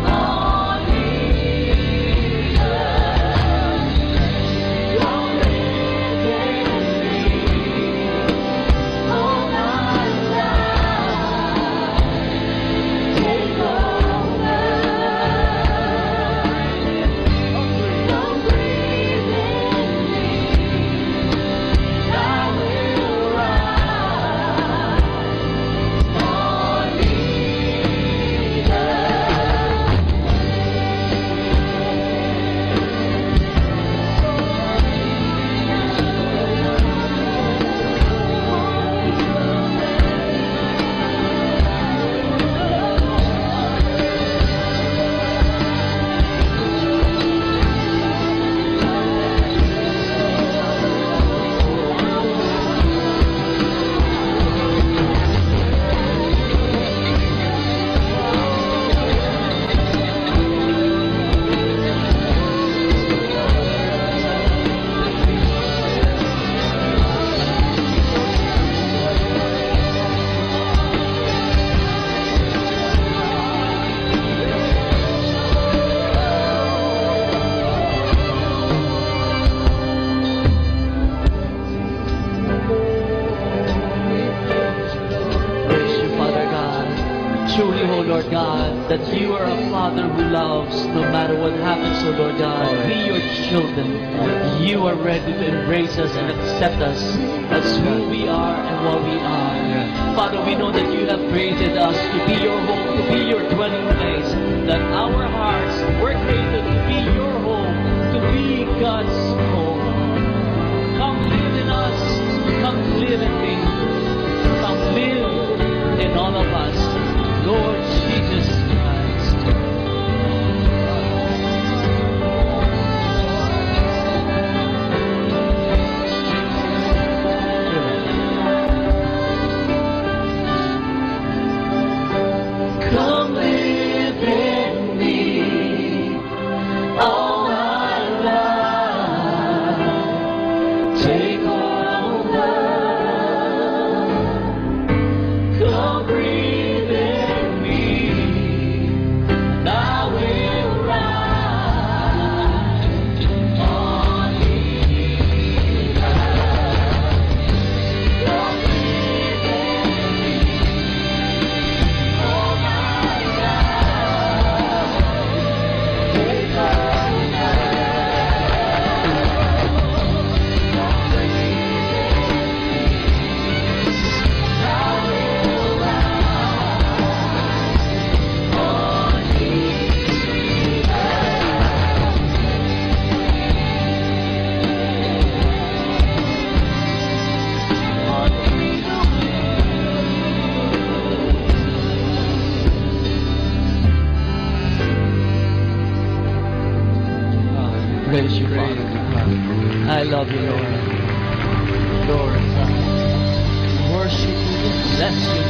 Speaker 11: on eagles. Come live in me. All my life. Take
Speaker 20: you are a Father who loves no matter what happens, O Lord God. We, your children, you are ready to embrace us and accept us as who we are and what we are. Father, we know that you have created us to be your home, to be your dwelling place, that our hearts were created to be your home, to be God's home. Come live in us, come live in me, come live in all of us, Lord Jesus Christ. Come live in me, all my life. Take over. Come breathe in me, and I will ride on eagles. Come breathe in me, all my life. Take over. Come breathe in me, I will ride on Praise you, Father. I love you, Lord. Glorify you. Worship you. Bless you.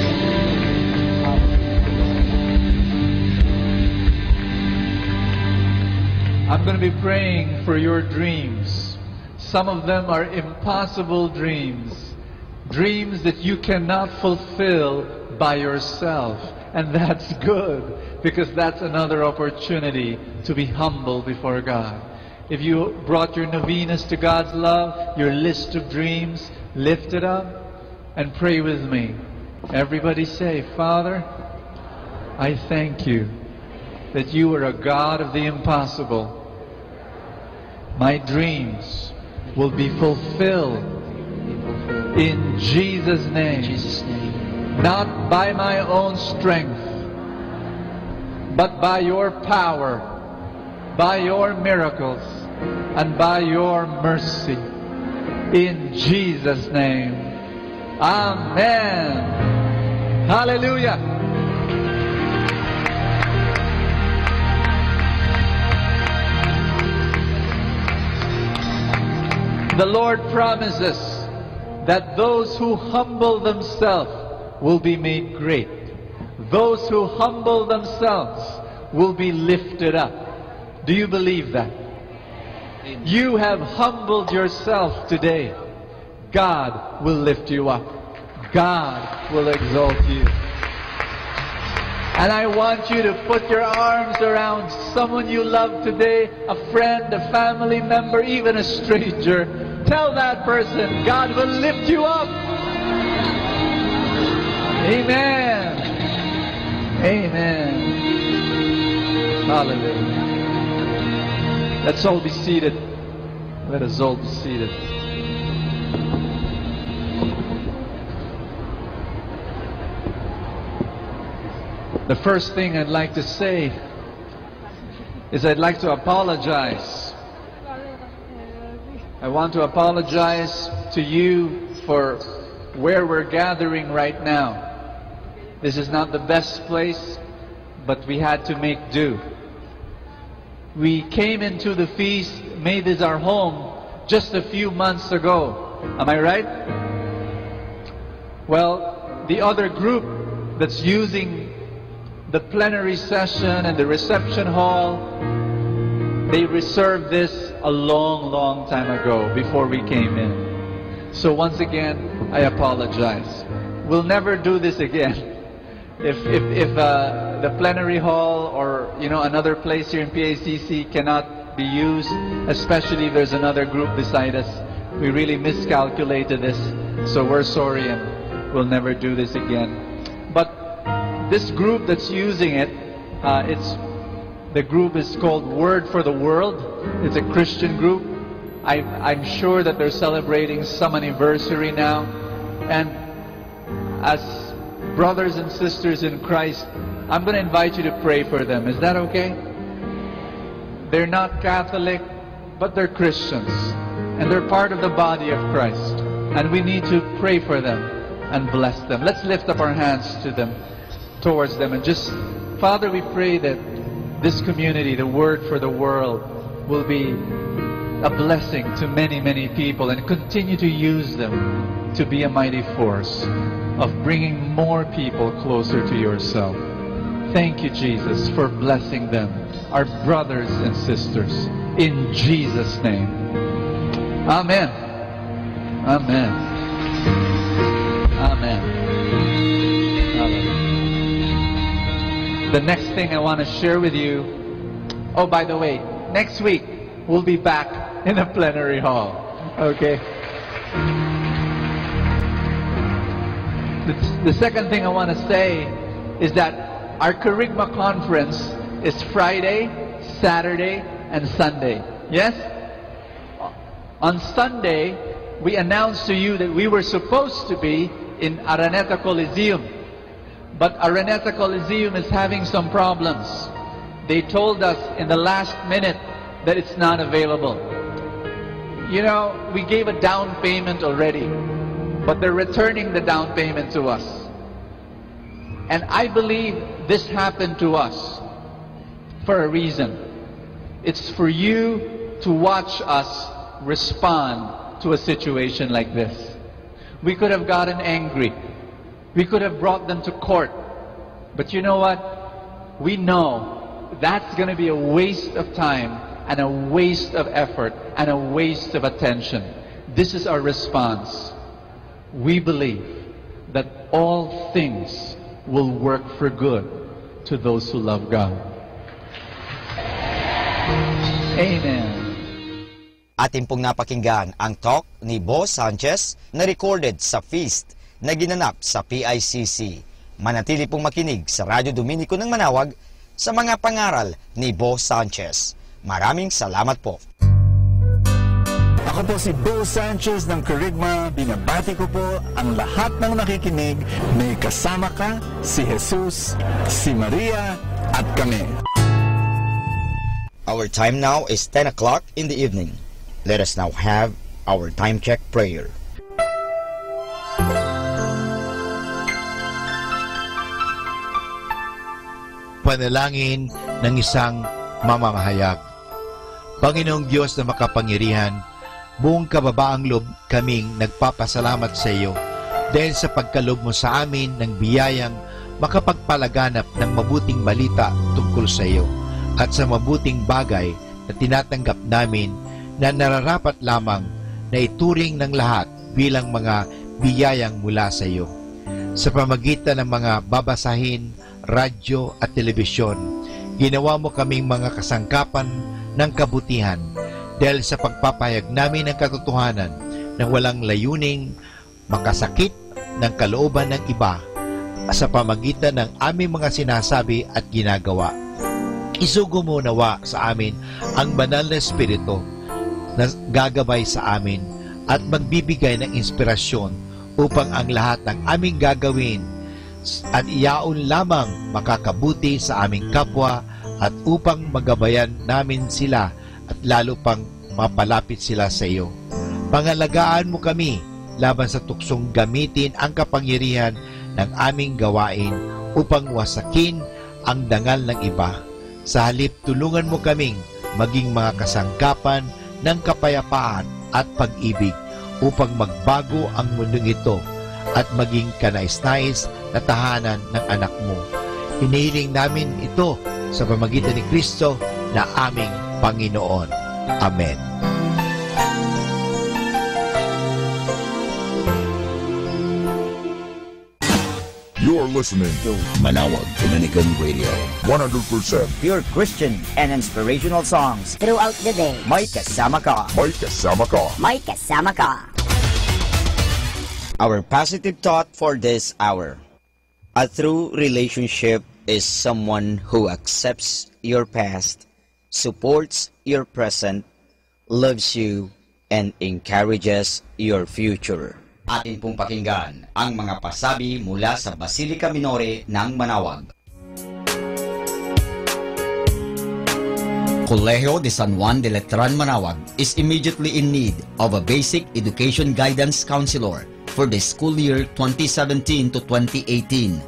Speaker 18: I'm going to be praying for your dreams. Some of them are impossible dreams. Dreams that you cannot fulfill by yourself. And that's good, because that's another opportunity to be humble before God. If you brought your novenas to God's love, your list of dreams, lift it up and pray with me. Everybody say, Father, I thank you that you are a God of the impossible. My dreams will be fulfilled in Jesus' name. Not by my own strength, but by your power, by your miracles, and by your mercy. In Jesus' name. Amen. Hallelujah. The Lord promises that those who humble themselves will be made great. Those who humble themselves will be lifted up. Do you believe that? You have humbled yourself today. God will lift you up. God will exalt you. And I want you to put your arms around someone you love today, a friend, a family member, even a stranger. Tell that person, God will lift you up. Amen. Amen. Hallelujah. Let's all be seated. Let us all be seated. The first thing I'd like to say is I'd like to apologize. I want to apologize to you for where we're gathering right now. This is not the best place, but we had to make do. We came into the feast, made this our home, just a few months ago. Am I right? Well, the other group that's using the plenary session and the reception hall, they reserved this a long, long time ago before we came in. So once again, I apologize. We'll never do this again. If the plenary hall or another place here in PACC cannot be used, especially if there's another group beside us, we really miscalculated this. So we're sorry and we'll never do this again. But this group that's using it, The group is called Word for the World. It's a Christian group. I'm sure that they're celebrating some anniversary now. And as brothers and sisters in Christ, I'm going to invite you to pray for them. Is that okay? They're not Catholic, but they're Christians. And they're part of the body of Christ. And we need to pray for them and bless them. Let's lift up our hands to them, towards them, and just, Father, we pray that this community, the Word for the World, will be a blessing to many, many people, and continue to use them to be a mighty force of bringing more people closer to yourself. Thank you, Jesus, for blessing them, our brothers and sisters, in Jesus' name. Amen. Amen. Amen. Hallelujah. The next thing I want to share with you, oh, by the way, next week we'll be back in the plenary hall. Okay? The second thing I want to say is that our Kerygma conference is Friday, Saturday, and Sunday. Yes? On Sunday, we announced to you that we were supposed to be in Araneta Coliseum. But Araneta Coliseum is having some problems. They told us in the last minute that it's not available. You know, we gave a down payment already, but they're returning the down payment to us. And I believe this happened to us for a reason. It's for you to watch us respond to a situation like this. We could have gotten angry. We could have brought them to court. But you know what? We know that's going to be a waste of time and a waste of effort and a waste of attention. This is our response. We believe that all things will work for good to those who love God. Amen.
Speaker 12: Atin pong napakinggan ang talk ni Bo Sanchez na recorded sa feast na ginanap sa PICC. Manatili pong makinig sa Radyo Dominico ng Manawag sa mga pangaral ni Bo Sanchez. Maraming salamat po.
Speaker 5: Ako po si Bo Sanchez ng Kerygma. Binabati ko po ang lahat ng nakikinig. May kasama ka, si Jesus, si Maria, at kami.
Speaker 12: Our time now is 10 o'clock in the evening. Let us now have our time check prayer.
Speaker 2: Panalangin ng isang mamamahayag. Panginoong Diyos na makapangyarihan, buong kababaang loob kaming nagpapasalamat sa iyo dahil sa pagkalob mo sa amin ng biyayang makapagpalaganap ng mabuting balita tungkol sa iyo at sa mabuting bagay na tinatanggap namin na nararapat lamang na ituring ng lahat bilang mga biyayang mula sa iyo. Sa pamagitan ng mga babasahin, radyo at telebisyon, ginawa mo kaming mga kasangkapan ng kabutihan dahil sa pagpapahayag namin ng katotohanan na walang layuning makasakit ng kalooban ng iba sa pamagitan ng aming mga sinasabi at ginagawa. Isugo mo nawa sa amin ang banal na Espiritu na gagabay sa amin at magbibigay ng inspirasyon upang ang lahat ng aming gagawin at iyaon lamang makakabuti sa aming kapwa at upang magabayan namin sila at lalo pang mapalapit sila sa iyo. Pangalagaan mo kami laban sa tuksong gamitin ang kapangyarihan ng aming gawain upang wasakin ang dangal ng iba. Sa halip, tulungan mo kaming maging mga kasangkapan ng kapayapaan at pag-ibig upang magbago ang mundong ito at maging kanais-nais na tahanan ng anak mo. Hinihiling namin ito sa pamamagitan ni Kristo na aming Panginoon. Amen.
Speaker 13: You're listening to Manawag Dominican Radio. 100%
Speaker 4: pure Christian and inspirational songs throughout the day. May kasama ka.
Speaker 13: May kasama ka.
Speaker 16: May kasama ka.
Speaker 12: Our positive thought for this hour. A true relationship is someone who accepts your past, supports your present, loves you, and encourages your future. Atin pong pakinggan ang mga pasabi mula sa Basilica Minore ng Manawag. Colegio de San Juan de Letran Manawag is immediately in need of a basic education guidance counselor for the school year 2017 to 2018.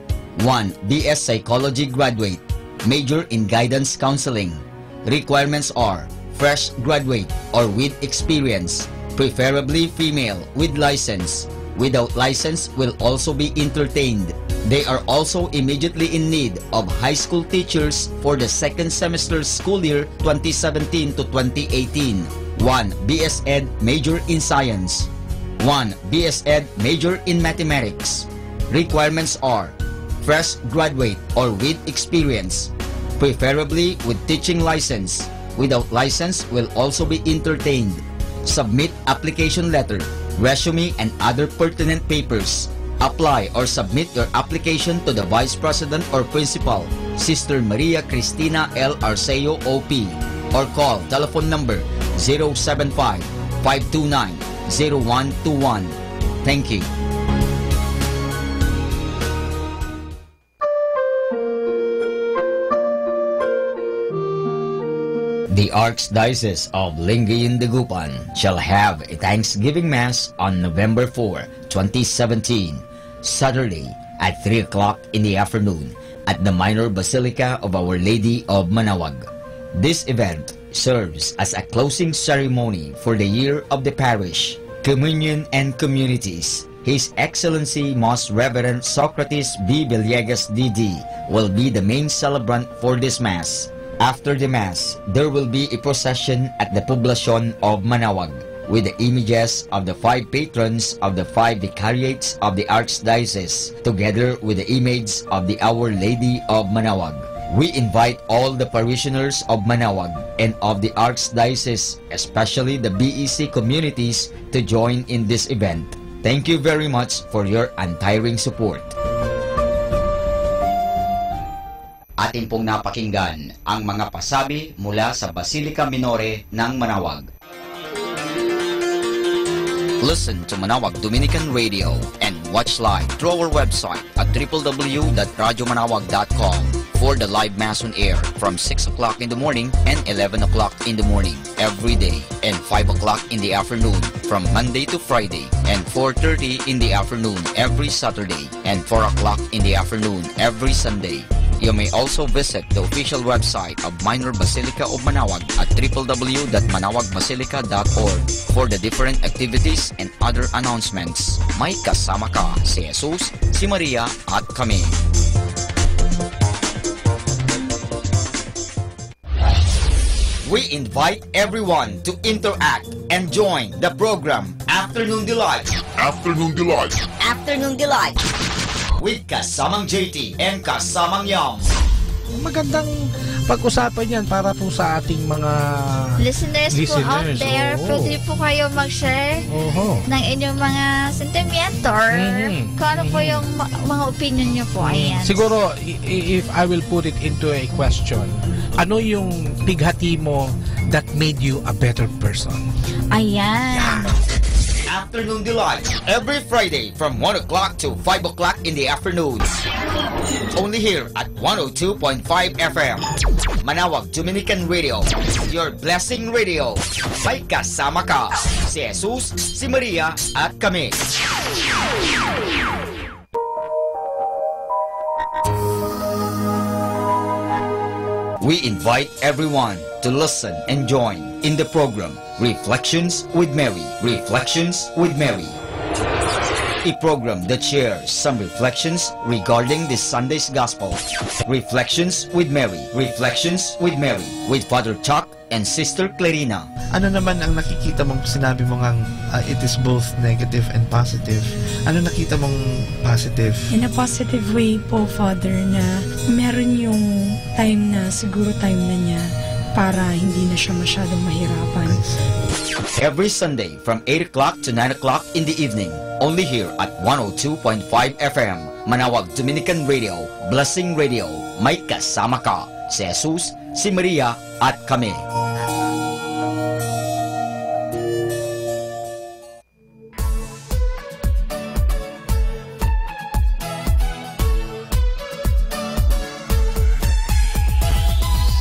Speaker 12: 1. BS Psychology graduate, major in guidance counseling. Requirements are fresh graduate or with experience, preferably female with license. Without license will also be entertained. They are also immediately in need of high school teachers for the second semester school year 2017 to 2018. 1. BS Ed major in science. 1. BS Ed major in mathematics. Requirements are fresh graduate or with experience, preferably with teaching license. Without license will also be entertained. Submit application letter, resume, and other pertinent papers. Apply or submit your application to the Vice President or Principal, Sister Maria Cristina L. Arceo OP, or call telephone number 075-529-0121. Thank you. The Archdiocese of Lingayen Dagupan shall have a Thanksgiving Mass on November 4, 2017, Saturday at 3 o'clock in the afternoon at the Minor Basilica of Our Lady of Manawag. This event serves as a closing ceremony for the year of the parish, communion, and communities. His Excellency Most Reverend Socrates B. Villegas D.D. will be the main celebrant for this Mass. After the Mass, there will be a procession at the Poblacion of Manawag with the images of the 5 patrons of the 5 vicariates of the Archdiocese, together with the image of the Our Lady of Manawag. We invite all the parishioners of Manawag and of the Archdiocese, especially the BEC communities, to join in this event. Thank you very much for your untiring support. Atin pong napakinggan ang mga pasabi mula sa Basilica Minore ng Manawag. Listen to Manawag Dominican Radio and watch live through our website at www.radyomanawag.com for the live Mass on air from 6 o'clock in the morning and 11 o'clock in the morning every day, and 5 o'clock in the afternoon from Monday to Friday, and 4:30 in the afternoon every Saturday, and 4 o'clock in the afternoon every Sunday. You may also visit the official website of Minor Basilica of Manawag at www.manawagbasilica.org for the different activities and other announcements. May kasama ka si Jesus, si Maria at kami. We invite everyone to interact and join the program Afternoon Delight.
Speaker 13: Afternoon Delight.
Speaker 16: Afternoon Delight.
Speaker 12: With Kasamang JT and Kasamang Yam.
Speaker 1: Magandang pag-usapan yan para po sa ating mga
Speaker 22: listeners po out there. Pwede po kayo mag-share ng inyong mga sentimento or kung ano po yung mga opinion nyo po. Ayan.
Speaker 1: Siguro, if I will put it into a question, ano yung pighati mo that made you a better person?
Speaker 22: Ayan.
Speaker 1: Yeah.
Speaker 12: Afternoon Delight every Friday from 1 o'clock to 5 o'clock in the afternoon. Only here at 102.5 FM. Manawag Dominican Radio, your blessing radio. May kasama ka si Jesus, si Maria at kami. We invite everyone to listen and join in the program Reflections with Mary. Reflections with Mary. A program that shares some reflections regarding this Sunday's Gospel. Reflections with Mary. Reflections with Mary with Father Chuck and Sister Clarina.
Speaker 14: Ano naman ang nakikita mong sinabi mo ngang it is both negative and positive? Ano nakita mong positive?
Speaker 15: In a positive way po, Father, na meron yung time na siguro time na niya para hindi na siya masyadong mahirapan.
Speaker 12: Every Sunday from 8 o'clock to 9 o'clock in the evening, only here at 102.5 FM, Manawag Dominican Radio, Blessing Radio, may kasama ka, si Jesus, si Maria, at kami.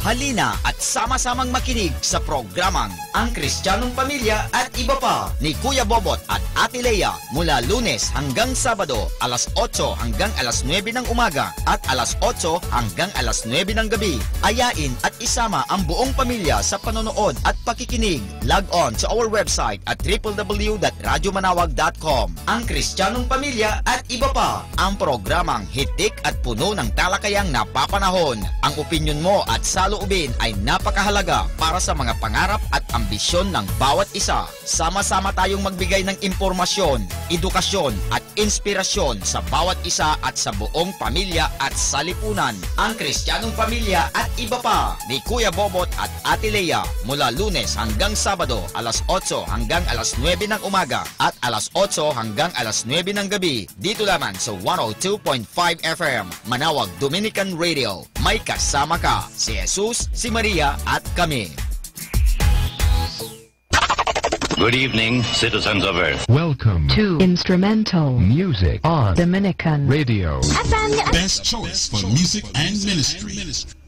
Speaker 12: Halina at sama-samang makinig sa programang Ang Kristiyanong Pamilya at Iba Pa ni Kuya Bobot at Ate Lea mula Lunes hanggang Sabado alas 8 hanggang alas 9 ng umaga at alas 8 hanggang alas 9 ng gabi. Ayain at isama ang buong pamilya sa panonood at pakikinig. Log on to our website at www.radyomanawag.com. Ang Kristiyanong Pamilya at Iba Pa, ang programang hitik at puno ng talakayang napapanahon. Ang opinyon mo at saloobin ay napakahalaga para sa mga pangarap at ambisyon ng bawat isa. Sama-sama tayong magbigay ng impormasyon, edukasyon at inspirasyon sa bawat isa at sa buong pamilya at salipunan. Ang Kristiyanong Pamilya at Iba Pa ni Kuya Bobot at Ate Lea mula Lunes hanggang Sabado alas 8 hanggang alas 9 ng umaga at alas 8 hanggang alas 9 ng gabi dito lamang sa 102.5 FM Manawag Dominican Radio. May kasama ka, si Jesus, si Maria at kami.
Speaker 6: Good evening, citizens of Earth.
Speaker 7: Welcome
Speaker 23: to Instrumental
Speaker 7: Music
Speaker 23: on Dominican
Speaker 7: Radio.
Speaker 24: Best choice for music and ministry.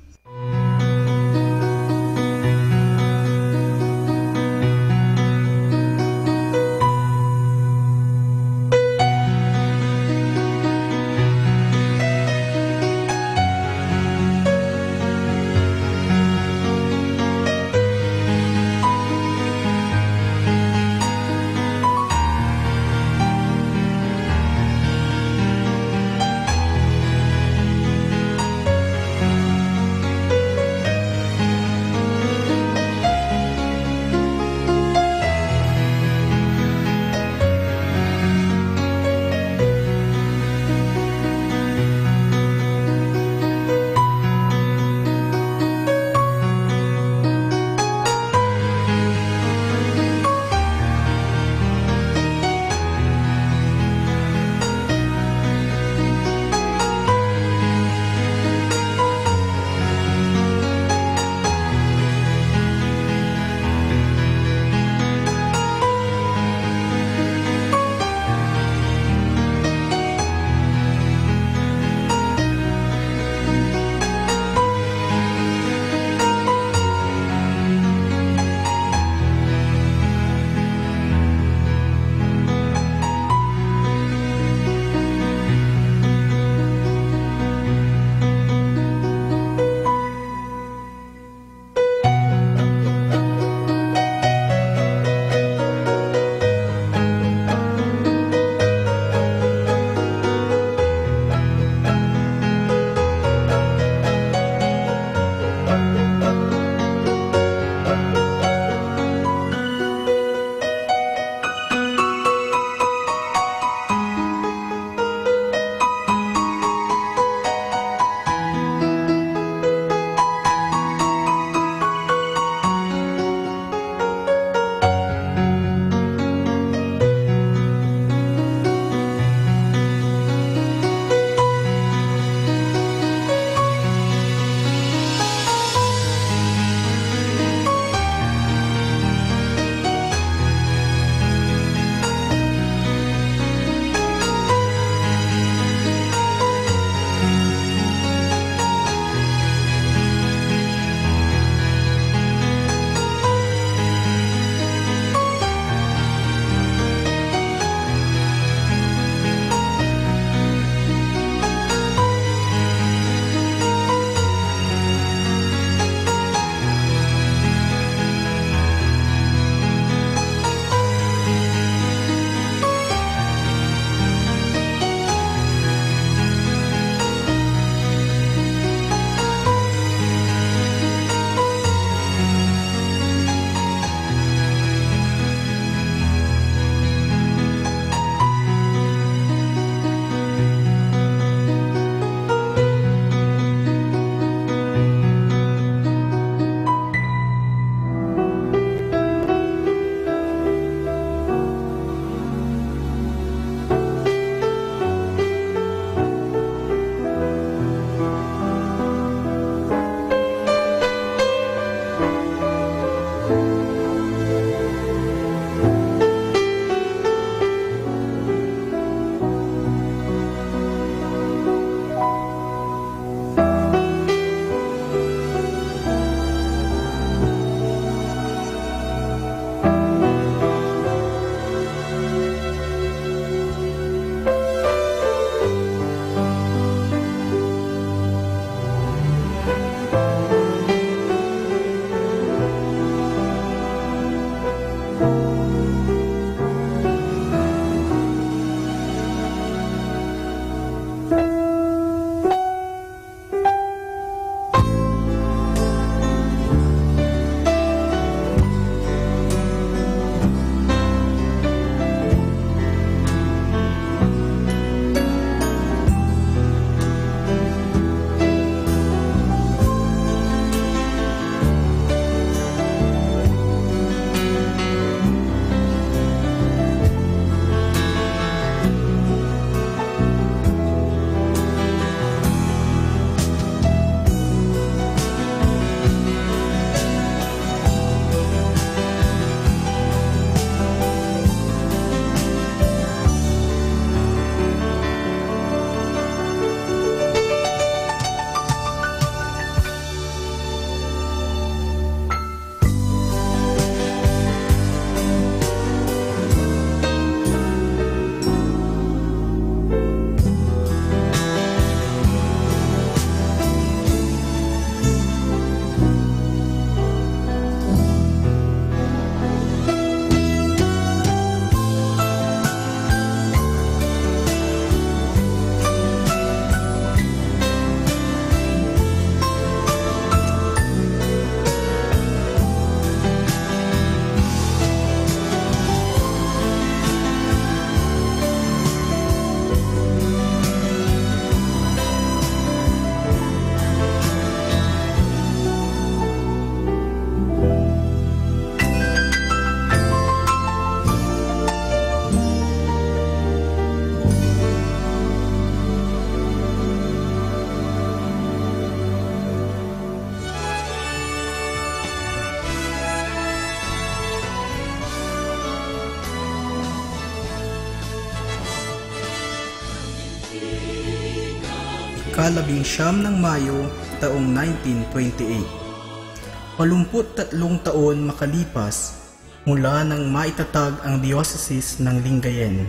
Speaker 3: Ikalabing-siyam ng Mayo, taong 1928. 83 taon makalipas mula nang maitatag ang diocese ng Lingayen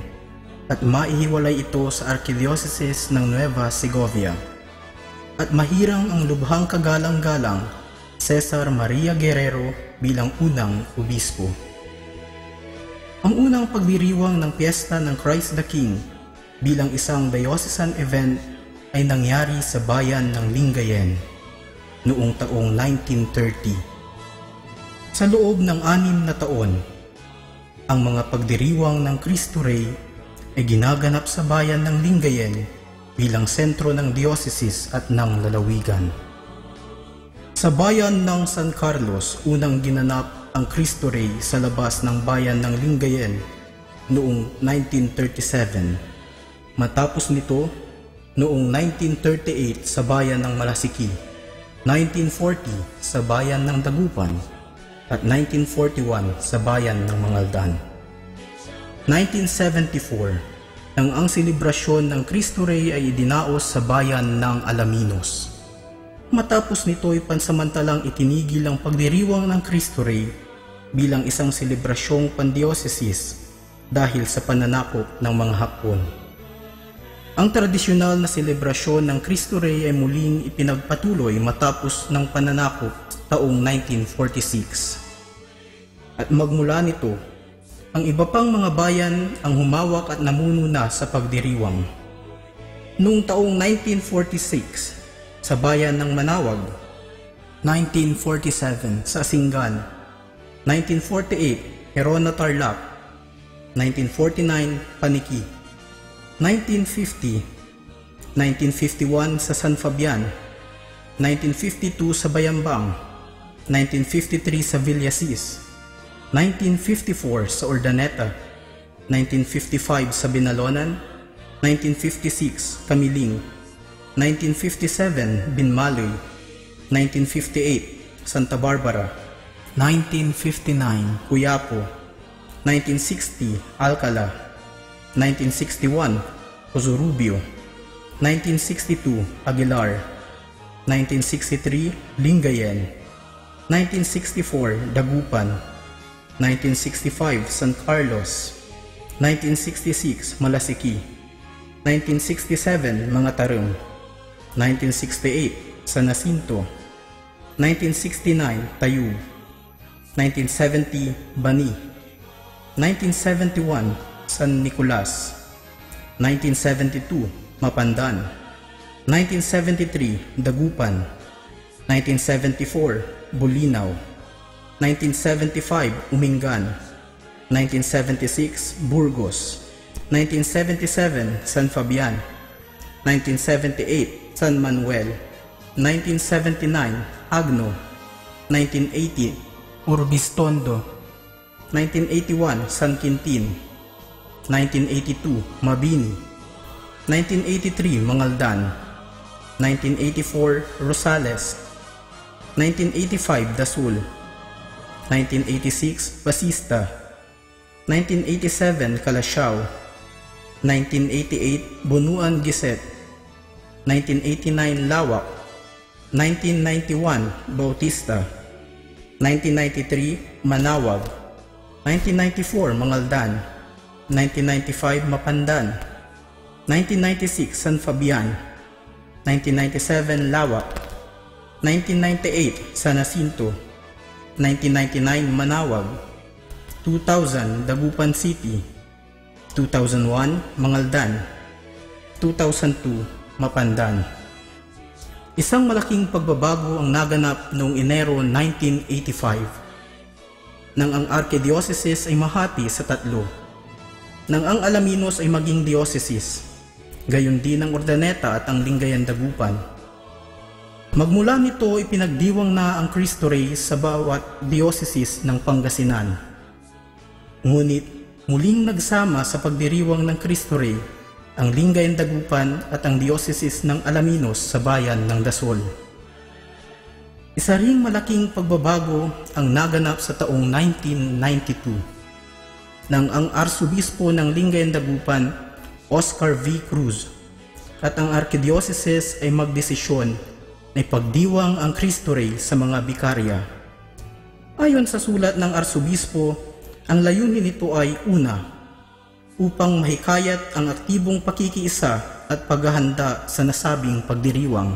Speaker 3: at maihiwalay ito sa Archdiocese ng Nueva Segovia. At mahirang ang lubhang kagalang-galang Cesar Maria Guerrero bilang unang obispo. Ang unang pagdiriwang ng piyesta ng Christ the King bilang isang diocesan event ay nangyari sa bayan ng Lingayen noong taong 1930. Sa loob ng 6 na taon, ang mga pagdiriwang ng Cristo Rey ay ginaganap sa bayan ng Lingayen bilang sentro ng diocese at ng lalawigan. Sa bayan ng San Carlos, unang ginanap ang Cristo Rey sa labas ng bayan ng Lingayen noong 1937. Matapos nito, noong 1938 sa bayan ng Malasiki, 1940 sa bayan ng Dagupan, at 1941 sa bayan ng Mangaldan. 1974 nang ang selebrasyon ng Cristo Rey ay idinaos sa bayan ng Alaminos. Matapos nito ay pansamantalang itinigil ang pagdiriwang ng Cristo Rey bilang isang selebrasyong pandiocesis dahil sa pananakop ng mga Hapon. Ang tradisyonal na selebrasyon ng Cristo Rey ay muling ipinagpatuloy matapos ng pananakop taong 1946. At magmula nito, ang iba pang mga bayan ang humawak at namumuno sa pagdiriwang. Noong taong 1946, sa bayan ng Manawag, 1947 sa Singan, 1948 Herona Tarlac, 1949 Paniki, 1950, 1951 sa San Fabian, 1952 sa Bayambang, 1953 sa Villasis, 1954 sa Urdaneta, 1955 sa Binalonan, 1956 Kamiling, 1957 Binmaloy, 1958 Santa Barbara, 1959, Quiapo. 1960, Alcala. 1961, Cosurubio. 1962, Aguilar. 1963, Lingayen. 1964, Dagupan. 1965, San Carlos. 1966, Malasiki. 1967, Mga Tarong. 1968, San Jacinto. 1969, Tayub. 1970, Bani. 1971, San Nicolas. 1972, Mapandan. 1973, Dagupan. 1974, Bulinaw. 1975, Umingan. 1976, Burgos. 1977, San Fabian. 1978, San Manuel. 1979, Agno. 1980, Urbistondo. 1981, San Quintin. 1982, Mabini. 1983, Mangaldan. 1984, Rosales. 1985, Dasul. 1986, Basista. 1987, Calasiao. 1988, Bunuan Giset. 1989, Lawak. 1991, Bautista. 1993, Manawag. 1994, Mangaldan. 1995, Mapandan. 1996, San Fabian. 1997, Lawak. 1998, San Jacinto. 1999, Manawag. 2000, Dagupan City. 2001, Mangaldan. 2002, Mapandan. Isang malaking pagbabago ang naganap noong Enero 1985 nang ang Archdiocese ay mahati sa tatlo, nang ang Alaminos ay maging diocese, gayon din ang Urdaneta at ang Lingayen Dagupan. Magmula nito ipinagdiwang na ang Cristo Rey sa bawat diocese ng Pangasinan. Ngunit muling nagsama sa pagdiriwang ng Cristo Rey ang Lingayen Dagupan at ang diocese ng Alaminos sa bayan ng Dasol. Isa ring malaking pagbabago ang naganap sa taong 1992 nang ang Arsobispo ng Lingayen Dagupan, Oscar V. Cruz, at ang Archdiocese ay magdesisyon na ipagdiwang ang Cristo Rey sa mga bikarya. Ayon sa sulat ng Arsobispo, ang layunin nito ay una, upang mahikayat ang aktibong pakikiisa at paghahanda sa nasabing pagdiriwang.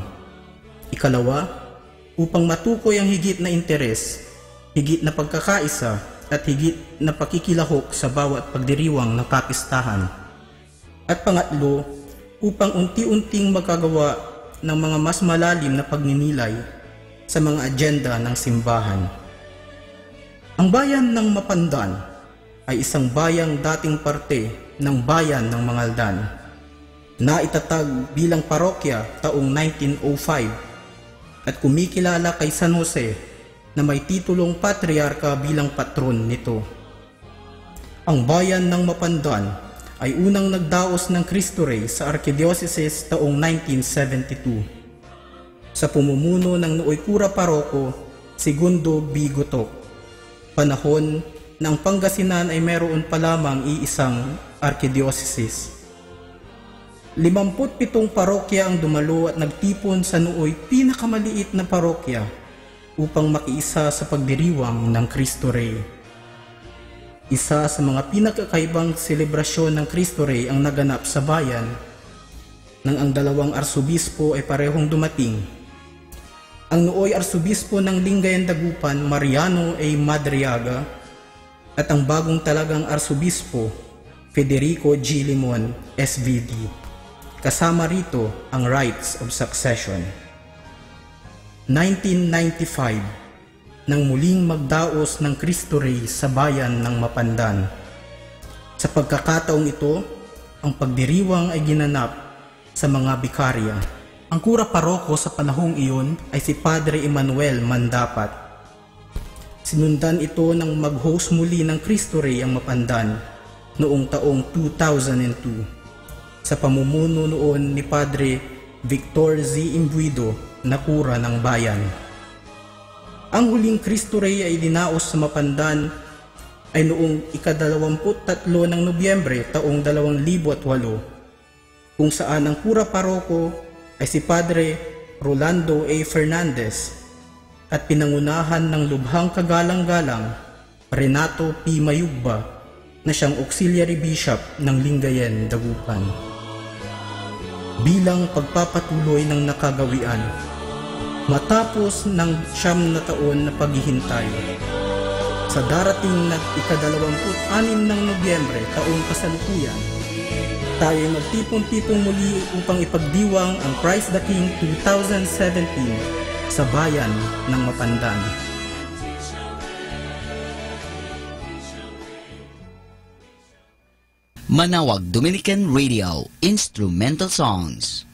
Speaker 3: Ikalawa, upang matukoy ang higit na interes, higit na pagkakaisa at higit na pakikilahok sa bawat pagdiriwang ng kapistahan. At pangatlo, upang unti-unting magkagawa ng mga mas malalim na pagninilay sa mga agenda ng simbahan. Ang bayan ng Mapandan ay isang bayang dating parte ng bayan ng Mangaldan, na itatag bilang parokya taong 1905 at kumikilala kay San Jose na may titulong patriarka bilang patron nito. Ang bayan ng Mapandan ay unang nagdaos ng Cristo Rey sa Archdiocese taong 1972 sa pumumuno ng nooy Kura Paroko Segundo B. Gutok, panahon na ang Pangasinan ay meron pa lamang iisang Archdiocese. 57 parokya ang dumalo at nagtipon sa nooy pinakamaliit na parokya upang makiisa sa pagdiriwang ng Cristo Rey. Isa sa mga pinakakaibang selebrasyon ng Cristo Rey ang naganap sa bayan nang ang dalawang arsobispo ay parehong dumating. Ang nooy arsobispo ng Lingayen Dagupan, Mariano A. Madriaga, at ang bagong talagang arsobispo, Federico G. Limon, SVD. Kasama rito ang rites of succession. 1995, nang muling magdaos ng Cristo Rey sa bayan ng Mapandan. Sa pagkakataong ito, ang pagdiriwang ay ginanap sa mga bikarya. Ang kura paroko sa panahong iyon ay si Padre Emmanuel Mandapat. Sinundan ito ng mag-host muli ng Cristo Rey ang Mapandan noong taong 2002 sa pamumuno noon ni Padre Victor Z. Imbuido na kura ng bayan. Ang huling Cristo Rey ay dinaos sa Mapandan ay noong ika-23 ng Nobyembre taong 2008, kung saan ang kura paroko ay si Padre Rolando A. Fernandez at pinangunahan ng lubhang kagalang-galang Renato P. Mayugba na siyang auxiliary bishop ng Lingayen, Dagupan. Bilang pagpapatuloy ng nakagawian, matapos ng 9 na taon na paghihintay, sa darating na ika-26 ng Nobyembre taong kasalukuyan, tayo magtipon-tipong muli upang ipagdiwang ang Christ the King 2017 sa bayan ng Mapandan.
Speaker 12: Manawag Dominican Radio Instrumental Songs.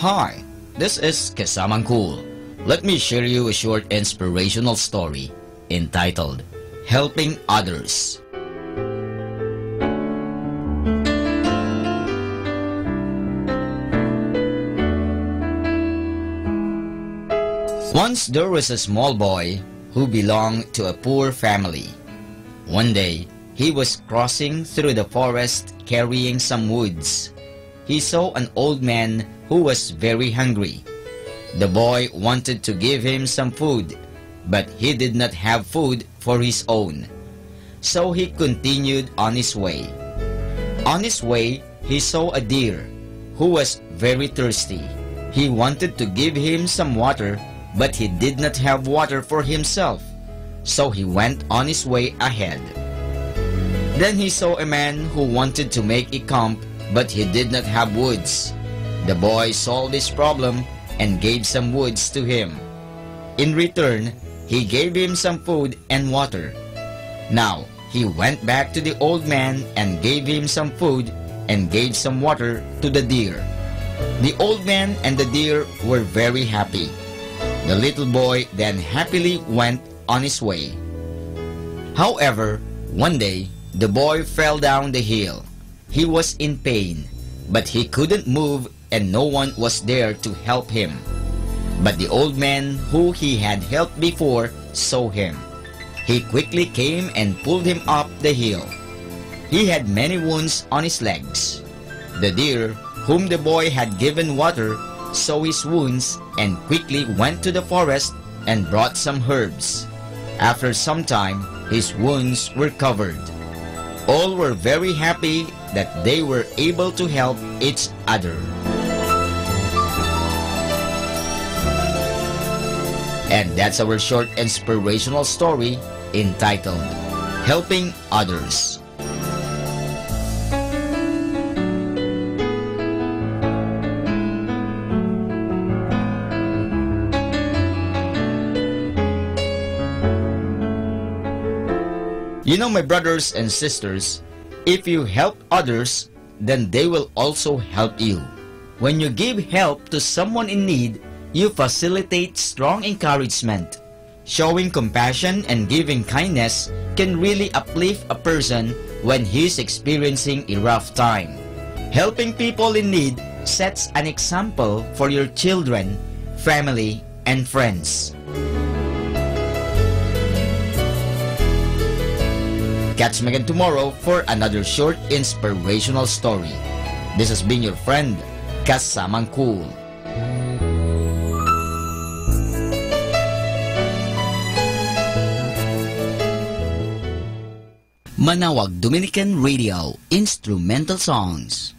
Speaker 12: Hi, this is Kasamang Cool. Let me share you a short inspirational story entitled Helping Others. Once there was a small boy who belonged to a poor family. One day, he was crossing through the forest carrying some woods. He saw an old man who was very hungry. The boy wanted to give him some food, but he did not have food for his own. So he continued on his way. On his way, he saw a deer who was very thirsty. He wanted to give him some water, but he did not have water for himself. So he went on his way ahead. Then he saw a man who wanted to make a camp, but he did not have woods. The boy solved this problem and gave some woods to him. In return, he gave him some food and water. Now, he went back to the old man and gave him some food and gave some water to the deer. The old man and the deer were very happy. The little boy then happily went on his way. However, one day, the boy fell down the hill. He was in pain, but he couldn't move and no one was there to help him. But the old man who he had helped before saw him. He quickly came and pulled him up the hill. He had many wounds on his legs. The deer, whom the boy had given water, saw his wounds and quickly went to the forest and brought some herbs. After some time, his wounds were covered. All were very happy that they were able to help each other. And that's our short inspirational story entitled Helping Others. You know, my brothers and sisters, if you help others, then they will also help you. When you give help to someone in need, you facilitate strong encouragement. Showing compassion and giving kindness can really uplift a person when he's experiencing a rough time. Helping people in need sets an example for your children, family, and friends. Catch me again tomorrow for another short inspirational story. This has been your friend, Kasamang Cool. Manawag Dominican Radio Instrumental Songs.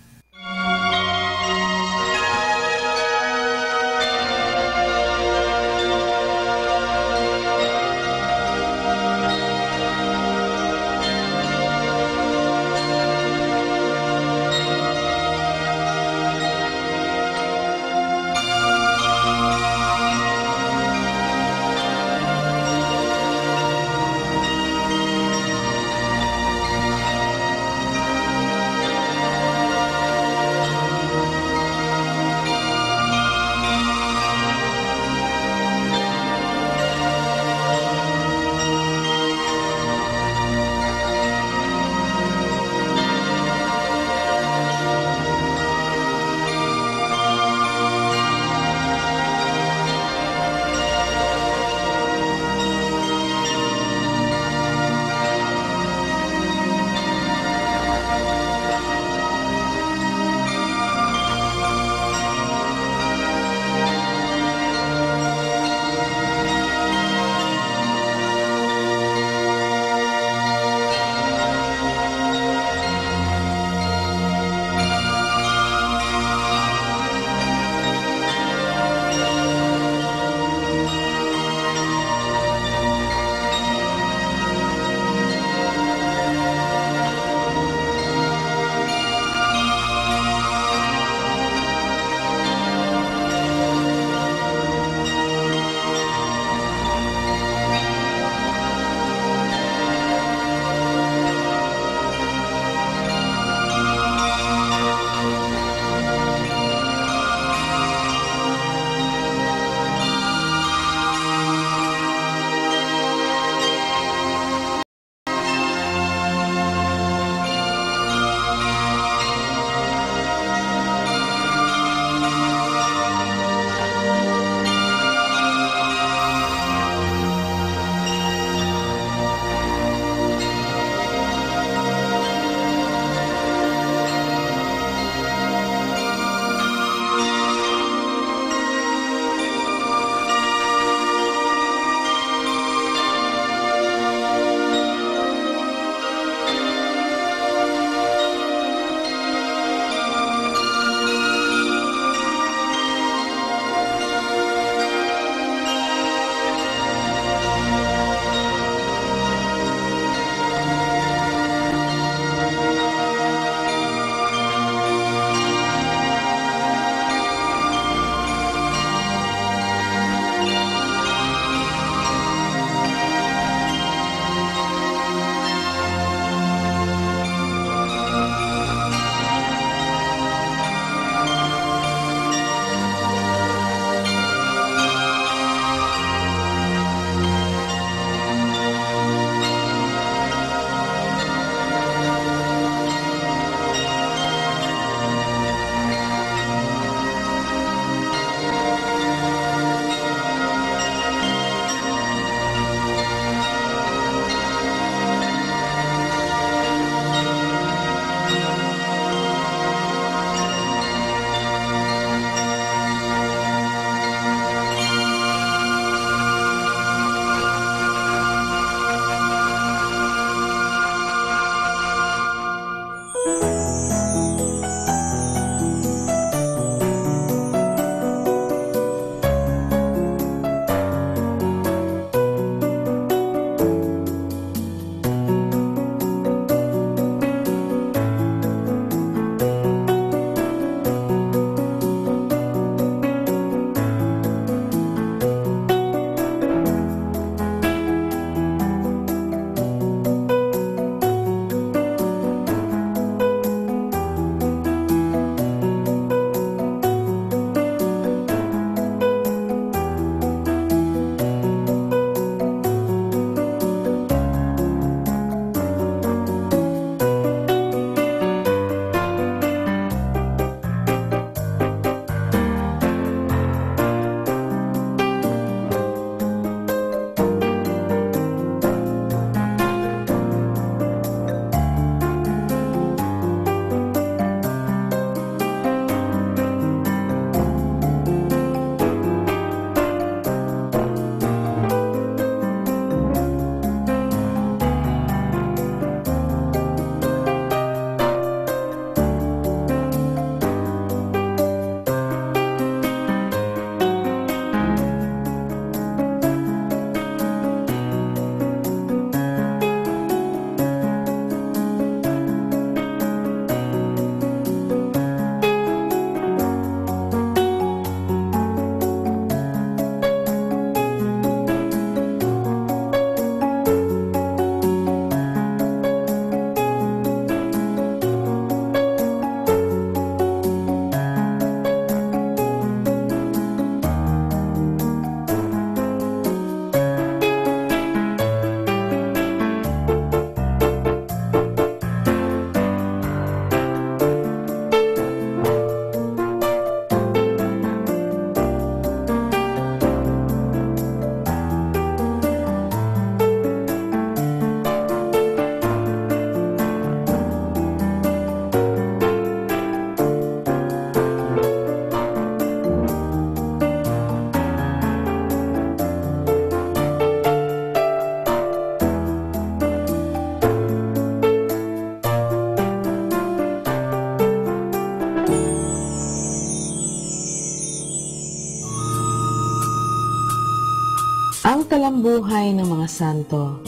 Speaker 7: Ang talambuhay ng mga santo.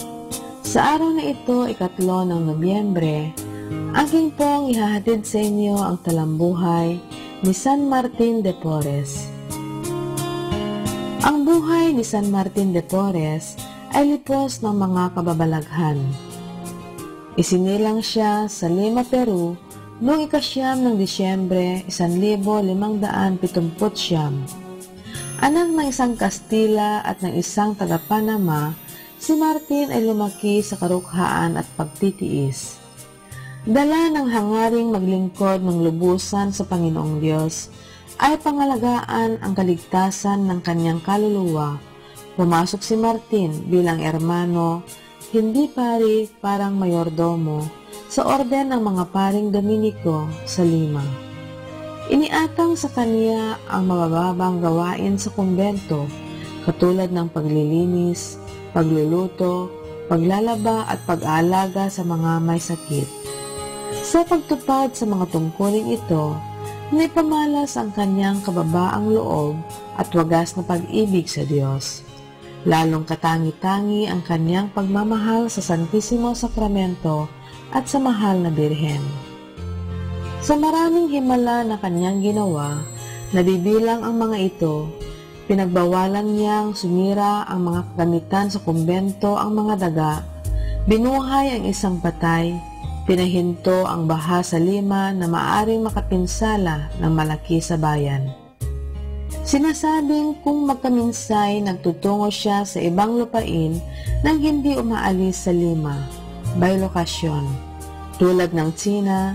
Speaker 7: Sa araw na ito, 3 ng Nobyembre, aking pong ihahatid sa inyo ang talambuhay ni San Martin de Porres. Ang buhay ni San Martin de Porres ay litos ng mga kababalaghan. Isinilang siya sa Lima, Peru noong 9 ng Disyembre 1579. Anak ng isang Kastila at ng isang taga-Panama, si Martin ay lumaki sa karukhaan at pagtitiis. Dala ng hangaring maglingkod ng lubusan sa Panginoong Diyos, ay pangalagaan ang kaligtasan ng kanyang kaluluwa. Pumasok si Martin bilang ermano, hindi pari, parang mayordomo, sa orden ng mga paring Dominiko sa Lima. Iniatang sa kanya ang mabababang gawain sa kumbento, katulad ng paglilinis, pagluluto, paglalaba at pag-aalaga sa mga may sakit. Sa pagtupad sa mga tungkulin ito, naipamalas ang kanyang kababaang loob at wagas na pag-ibig sa Diyos. Lalong katangi-tangi ang kanyang pagmamahal sa Santisimo Sakramento at sa mahal na Birhen. Sa maraming himala na kanyang ginawa, nabibilang ang mga ito, pinagbawalan niyang sumira ang mga kagamitan sa kumbento, ang mga daga, binuhay ang isang patay, pinahinto ang baha sa Lima na maaring makapinsala ng malaki sa bayan. Sinasabing kung magkaminsay, nagtutungo siya sa ibang lupain nang hindi umaalis sa Lima, by lokasyon, tulad ng China,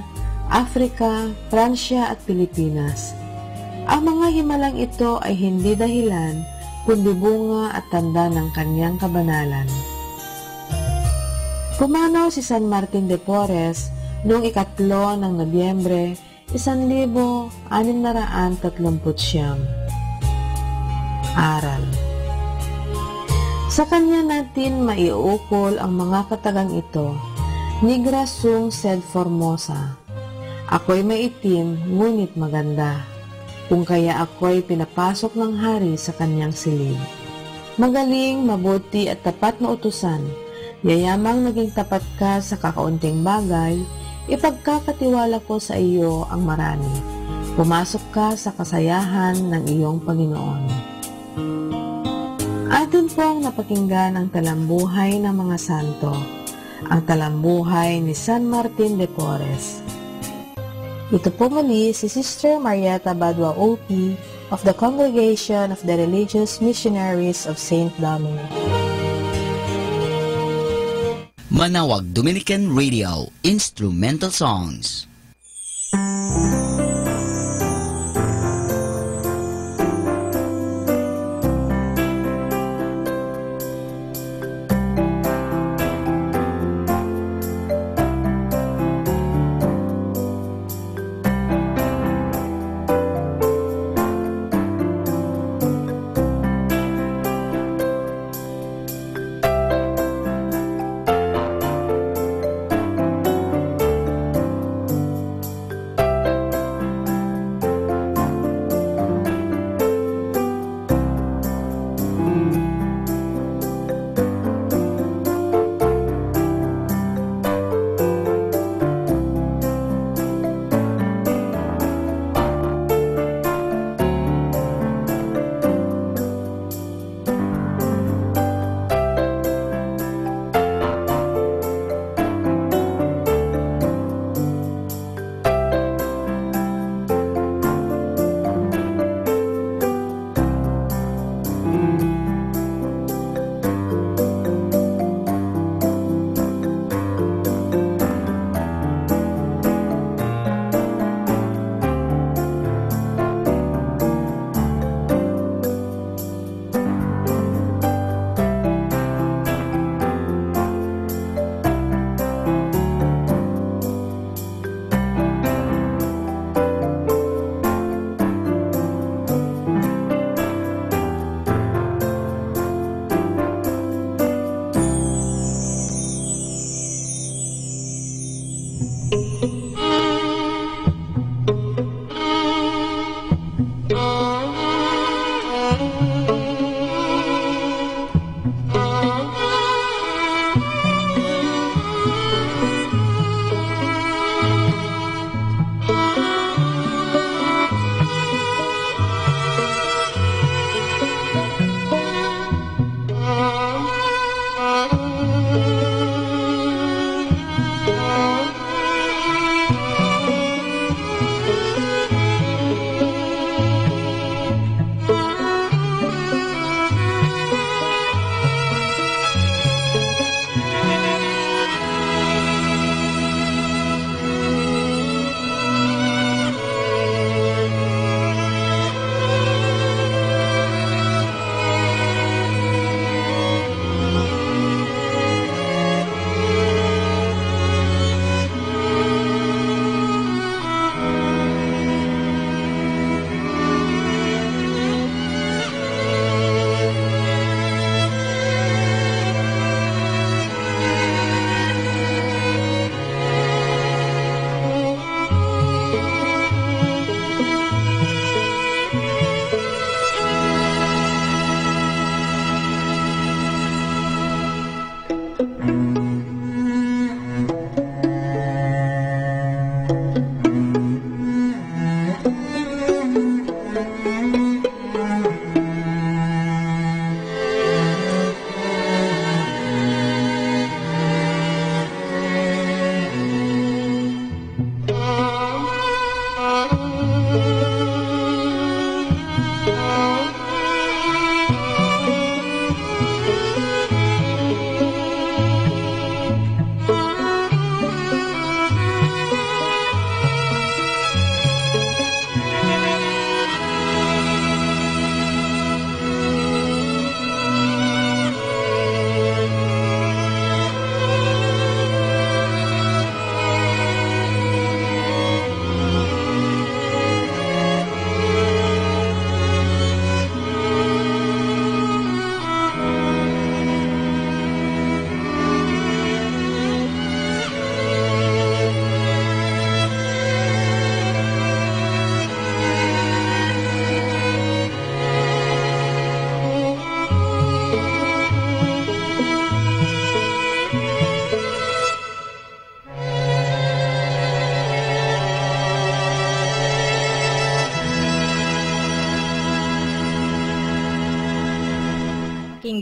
Speaker 7: Africa, Pransya at Pilipinas. Ang mga himalang ito ay hindi dahilan, kundi bunga at tanda ng kanyang kabanalan. Pumanaw si San Martin de Porres noong 3 ng Nobyembre 1639. Aral. Sa kanya natin maiukol ang mga katagang ito. Nigra sum sed formosa. Ako'y maitim, ngunit maganda. Kung kaya ako'y pinapasok ng hari sa kanyang silid. Magaling, mabuti at tapat na utusan. Yayamang naging tapat ka sa kakaunting bagay, ipagkakatiwala ko sa iyo ang marami. Pumasok ka sa kasayahan ng iyong Panginoon. Atin pong napakinggan ang talambuhay ng mga santo, ang talambuhay ni San Martin de Porres. Ito po muli si Sister Marieta Badua OP of the Congregation of the Religious Missionaries of St. Dominic.
Speaker 12: Manawag Dominican Radio, Instrumental Songs.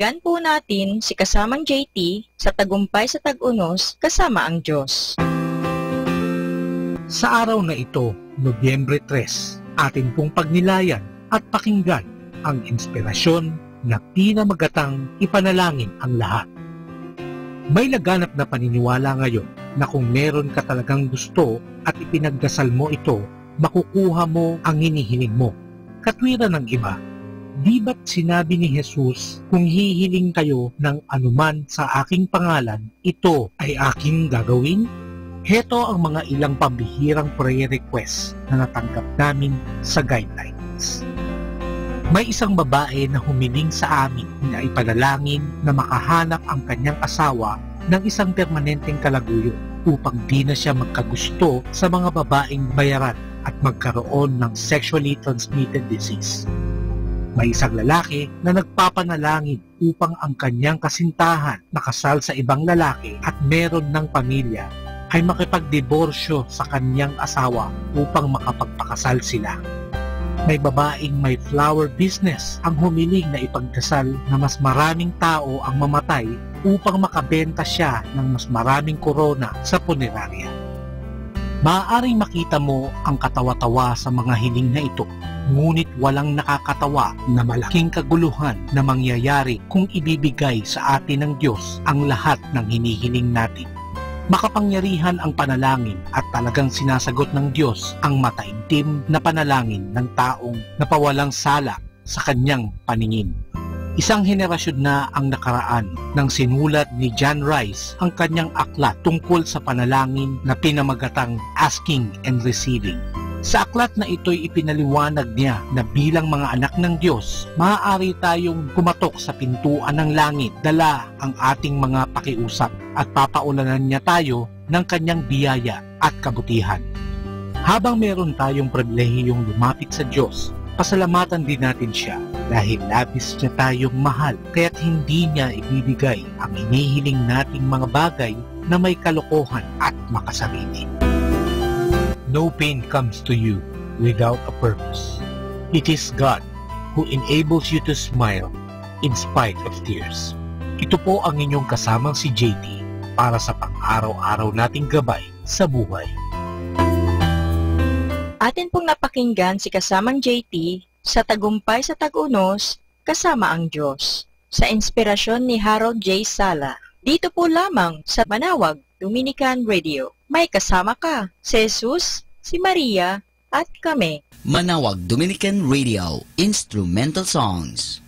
Speaker 8: Pakinggan po natin si kasamang JT sa Tagumpay sa Tag-Unos kasama ang Diyos.
Speaker 1: Sa araw na ito, Nobyembre 3, atin pong pagnilayan at pakinggan ang inspirasyon na pinamagatang ipanalangin ang lahat. May laganap na paniniwala ngayon na kung meron ka talagang gusto at ipinagdasal mo ito, makukuha mo ang hinihiling mo. Katwiran ng iba, di ba't sinabi ni Jesus, kung hihiling kayo ng anuman sa aking pangalan, ito ay aking gagawin? Heto ang mga ilang pambihirang prayer requests na natanggap namin sa guidelines. May isang babae na humiling sa amin na ipanalangin na makahanap ang kanyang asawa ng isang permanenteng kalaguyo upang di na siya magkagusto sa mga babaeng bayaran at magkaroon ng sexually transmitted disease. May isang lalaki na nagpapanalangin upang ang kanyang kasintahan na kasal sa ibang lalaki at meron ng pamilya ay makipagdiborsyo sa kanyang asawa upang makapagpakasal sila. May babaeng may flower business ang humiling na ipagdasal na mas maraming tao ang mamatay upang makabenta siya ng mas maraming korona sa punerarya. Maaaring makita mo ang katawa-tawa sa mga hiling na ito, ngunit walang nakakatawa na malaking kaguluhan na mangyayari kung ibibigay sa atin ng Diyos ang lahat ng hinihiling natin. Makapangyarihan ang panalangin at talagang sinasagot ng Diyos ang mataimtim na panalangin ng taong napawalang sala sa kanyang paningin. Isang henerasyon na ang nakaraan nang sinulat ni John Rice ang kanyang aklat tungkol sa panalangin na pinamagatang Asking and Receiving. Sa aklat na ito'y ipinaliwanag niya na bilang mga anak ng Diyos, maaari tayong kumatok sa pintuan ng langit, dala ang ating mga pakiusap at papaulanan niya tayo ng kanyang biyaya at kabutihan. Habang meron tayong pribilehiyong lumapit sa Diyos, pasalamatan din natin siya dahil labis niya tayong mahal kaya't hindi niya ibibigay ang hinihiling nating mga bagay na may kalokohan at makasarili. No pain comes to you without a purpose. It is God who enables you to smile in spite of tears. Ito po ang inyong kasamang si JT para sa pang-araw-araw nating gabay sa buhay.
Speaker 8: Atin pong napakinggan si kasamang JT sa Tagumpay sa Tag-Unos kasama ang Diyos sa inspirasyon ni Harold J. Sala. Dito po lamang sa Manawag Dominican Radio. May kasama ka, si Jesus, si Maria, at kami.
Speaker 12: Manawag Dominican Radio Instrumental Songs.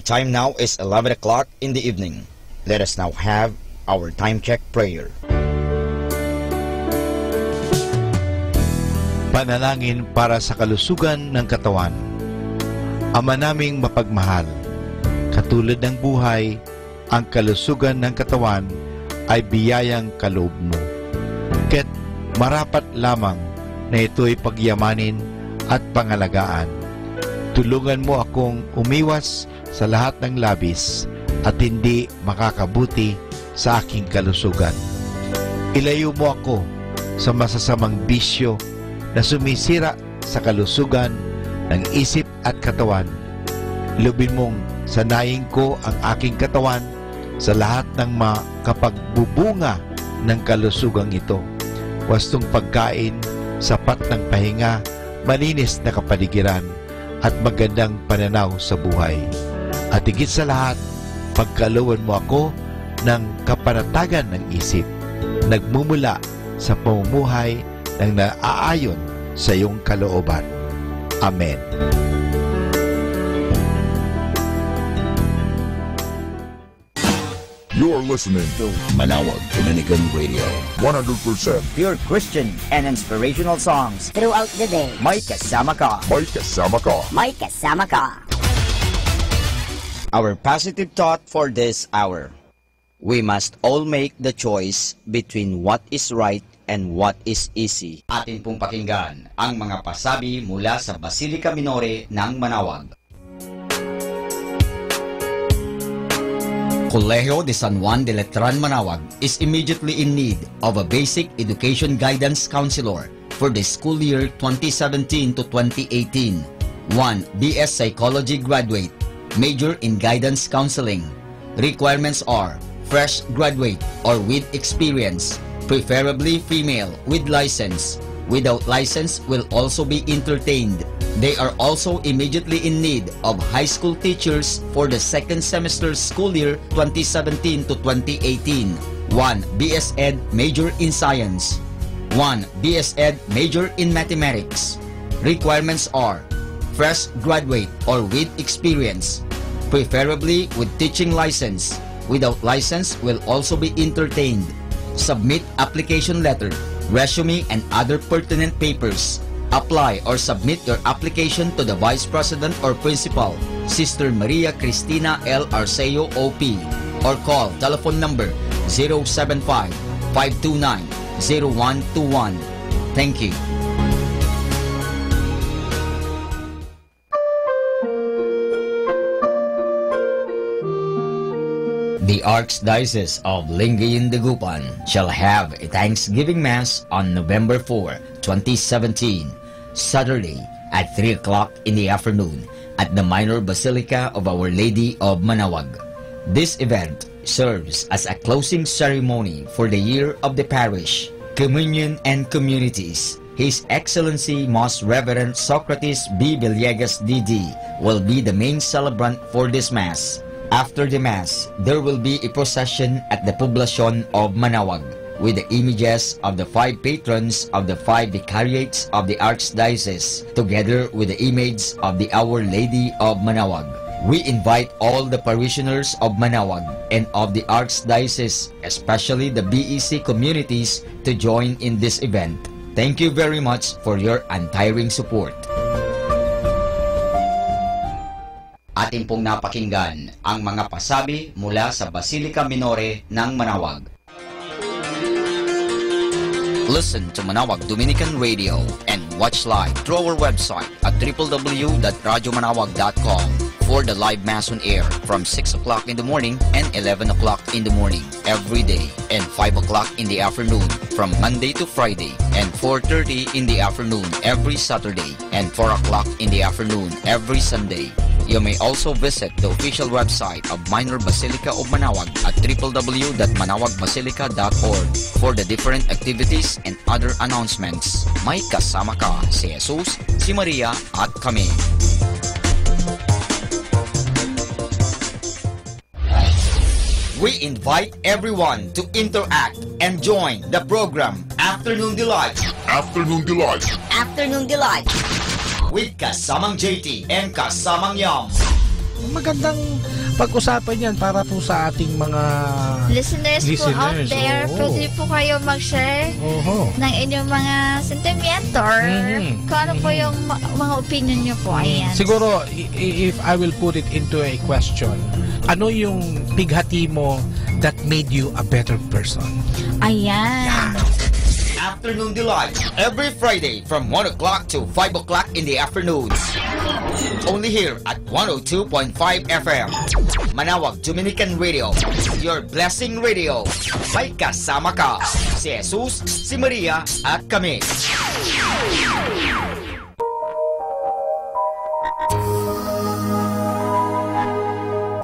Speaker 12: time now is 11 o'clock in the evening. Let us now have our time check prayer.
Speaker 2: Panalangin para sa kalusugan ng katawan. Ama naming mapagmahal, katulad ng buhay, ang kalusugan ng katawan ay biyayang kaloob mo. Kaya't marapat lamang na ito'y pagyamanin at pangalagaan. Tulungan mo akong umiwas sa lahat ng labis at hindi makakabuti sa aking kalusugan. Ilayo mo ako sa masasamang bisyo na sumisira sa kalusugan ng isip at katawan. Lubin mong sanayin ko ang aking katawan sa lahat ng makapagbubunga ng kalusugang ito. Wastong pagkain, sapat ng pahinga, malinis na kapaligiran, at magandang pananaw sa buhay. At higit sa lahat, pagkalooban mo ako ng kapanatagan ng isip, nagmumula sa pamumuhay ng naaayon sa iyong kalooban. Amen.
Speaker 13: You're listening to Manawag Dominican Radio. 100%
Speaker 4: pure Christian and inspirational songs
Speaker 16: throughout the day.
Speaker 4: May kasama ka.
Speaker 13: May kasama ka.
Speaker 16: May kasama ka.
Speaker 12: Our positive thought for this hour. We must all make the choice between what is right and what is easy. Atin pong pakinggan ang mga pasabi mula sa Basilica Minore ng Manawag. Colegio de San Juan de Letran Manawag is immediately in need of a basic education guidance counselor for the school year 2017 to 2018. 1. BS Psychology graduate, major in guidance counseling. Requirements are fresh graduate or with experience, preferably female with license. Without license will also be entertained. They are also immediately in need of high school teachers for the second semester school year 2017 to 2018. 1. BS Ed major in science. 1. BS Ed major in mathematics. Requirements are fresh graduate or with experience, preferably with teaching license. Without license will also be entertained. Submit application letter, resume and other pertinent papers. Apply or submit your application to the Vice President or Principal, Sister Maria Cristina L. Arceo OP, or call telephone number 075-529-0121. Thank you. The Archdiocese of Lingayen Dagupan shall have a Thanksgiving Mass on November 4, 2017, Saturday at 3 o'clock in the afternoon at the Minor Basilica of Our Lady of Manawag. This event serves as a closing ceremony for the year of the parish, communion and communities. His Excellency Most Reverend Socrates B. Villegas D.D. will be the main celebrant for this Mass. After the Mass, there will be a procession at the Poblacion of Manawag with the images of the 5 patrons of the 5 vicariates of the Archdiocese, together with the image of the Our Lady of Manawag. We invite all the parishioners of Manawag and of the Archdiocese, especially the BEC communities, to join in this event. Thank you very much for your untiring support. Atin pong napakinggan ang mga pasabi mula sa Basilica Minore ng Manawag. Listen to Manawag Dominican Radio and watch live through our website at www.radyomanawag.com for the live Mass on air from 6 o'clock in the morning and 11 o'clock in the morning every day, and 5 o'clock in the afternoon from Monday to Friday, and 4:30 in the afternoon every Saturday, and 4 o'clock in the afternoon every Sunday. You may also visit the official website of Minor Basilica of Manawag at www.manawagbasilica.org for the different activities and other announcements. May kasama ka si Jesus, si Maria at kami. We invite everyone to interact and join the program Afternoon Delight.
Speaker 13: Afternoon Delight.
Speaker 16: Afternoon Delight.
Speaker 12: With Kasamang JT and Kasamang Yam.
Speaker 14: Magandang
Speaker 1: pag-usapan yan para po sa ating mga
Speaker 22: listeners po out there. Pwede po kayo mag-share ng inyong mga sentimento or kung ano po yung mga opinion nyo po. Ayan.
Speaker 1: Siguro, if I will put it into a question, ano yung bighati mo that made you a better person?
Speaker 22: Ayan.
Speaker 12: Afternoon Delight every Friday from 1 o'clock to 5 o'clock in the afternoon. Only here at 102.5 FM. Manawag Dominican Radio, your blessing radio. May kasama ka, si Jesus, si Maria, at kami.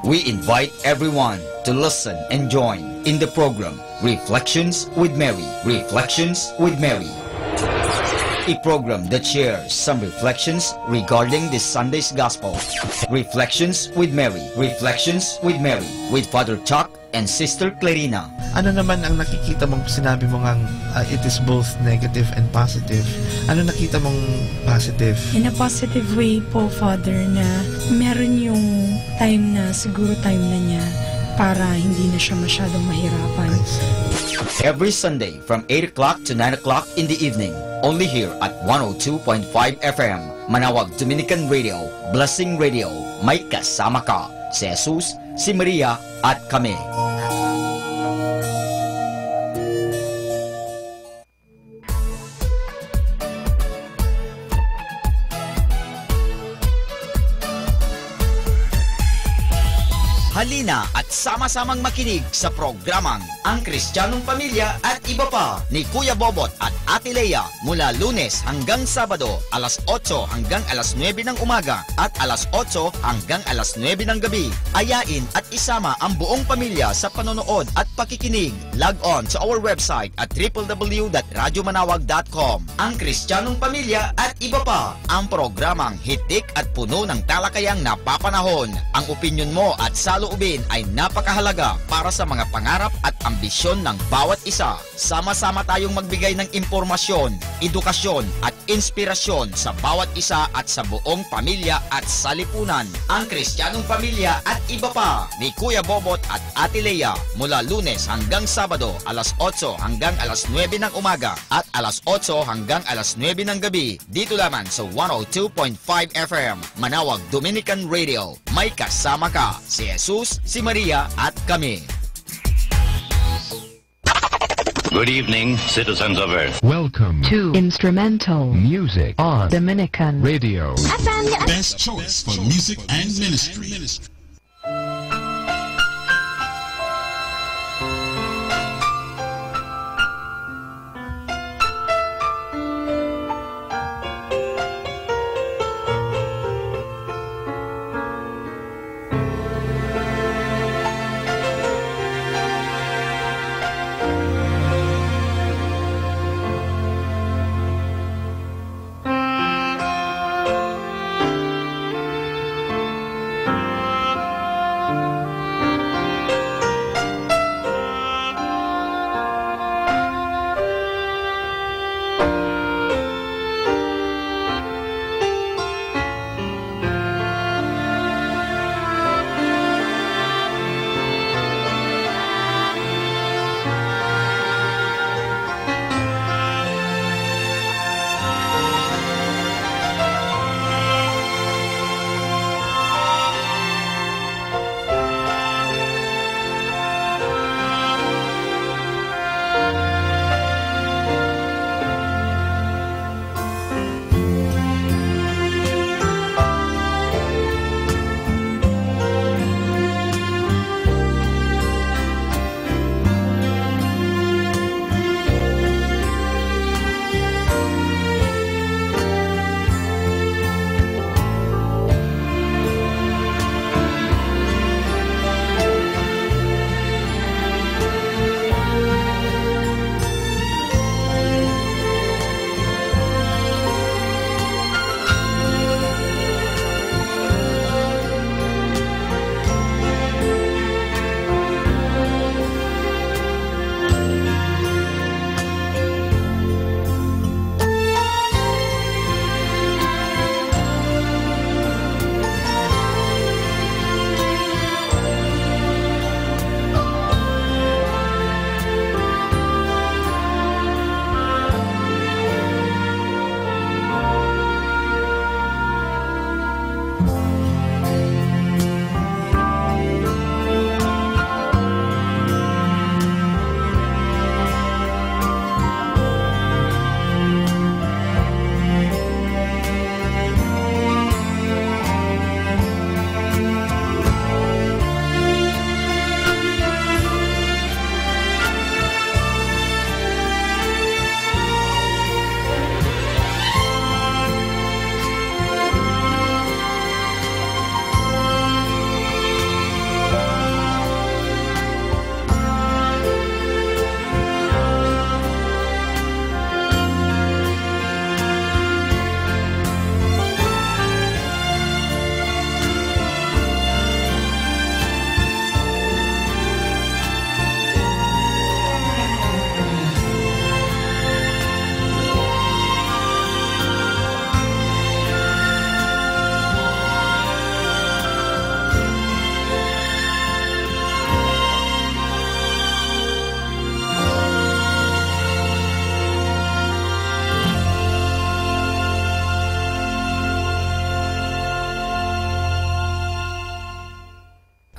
Speaker 12: We invite everyone to listen and join in the program Reflections with Mary. Reflections with Mary. A program that shares some reflections regarding this Sunday's Gospel. Reflections with Mary. Reflections with Mary. With Father Chuck and Sister Clarina.
Speaker 14: Ano naman ang nakikita mong sinabi mo ngang it is both negative and positive? Ano nakita mong positive?
Speaker 15: In a positive way po, Father, na meron yung time na siguro time na niya para hindi na siya masyadong mahirapan.
Speaker 12: Every Sunday from 8 o'clock to 9 o'clock in the evening. Only here at 102.5 FM. Manawag Dominican Radio, Blessing Radio. May kasama ka, si Jesus, si Maria, at kami. Halina at sama-samang makinig sa programang Ang Kristiyanong Pamilya at Iba Pa ni Kuya Bobot at Ate Lea mula Lunes hanggang Sabado alas 8 hanggang alas 9 ng umaga at alas 8 hanggang alas 9 ng gabi. Ayain at isama ang buong pamilya sa panonood at pakikinig. Log on to our website at www.radyomanawag.com. Ang Kristiyanong Pamilya at Iba Pa, ang programang hitik at puno ng talakayang napapanahon. Ang opinyon mo at saloobin ay napakahalaga para sa mga pangarap at ambisyon ng bawat isa. Sama-sama tayong magbigay ng impormasyon, edukasyon at inspirasyon sa bawat isa at sa buong pamilya at salipunan. Ang Kristiyanong Pamilya at Iba Pa ni Kuya Bobot at Ate Lea mula Lunes hanggang Sabado alas 8 hanggang alas 9 ng umaga at alas 8 hanggang alas 9 ng gabi dito lamang sa 102.5 FM Manawag Dominican Radio. May kasama ka, si Jesus, si Maria at kami.
Speaker 6: Good evening, citizens of Earth.
Speaker 23: Welcome to Instrumental Music on Dominican Radio.
Speaker 24: Best choice for music and ministry.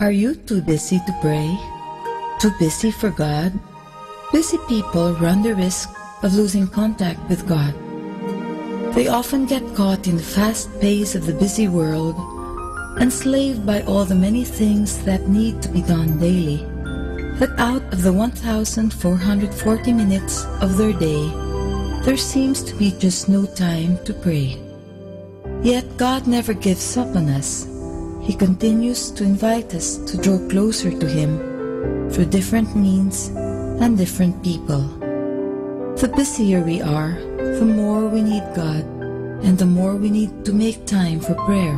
Speaker 9: Are you too busy to pray? Too busy for God? Busy people run the risk of losing contact with God. They often get caught in the fast pace of the busy world, enslaved by all the many things that need to be done daily, that out of the 1,440 minutes of their day, there seems to be just no time to pray. Yet God never gives up on us. He continues to invite us to draw closer to Him through different means and different people. The busier we are, the more we need God, and the more we need to make time for prayer.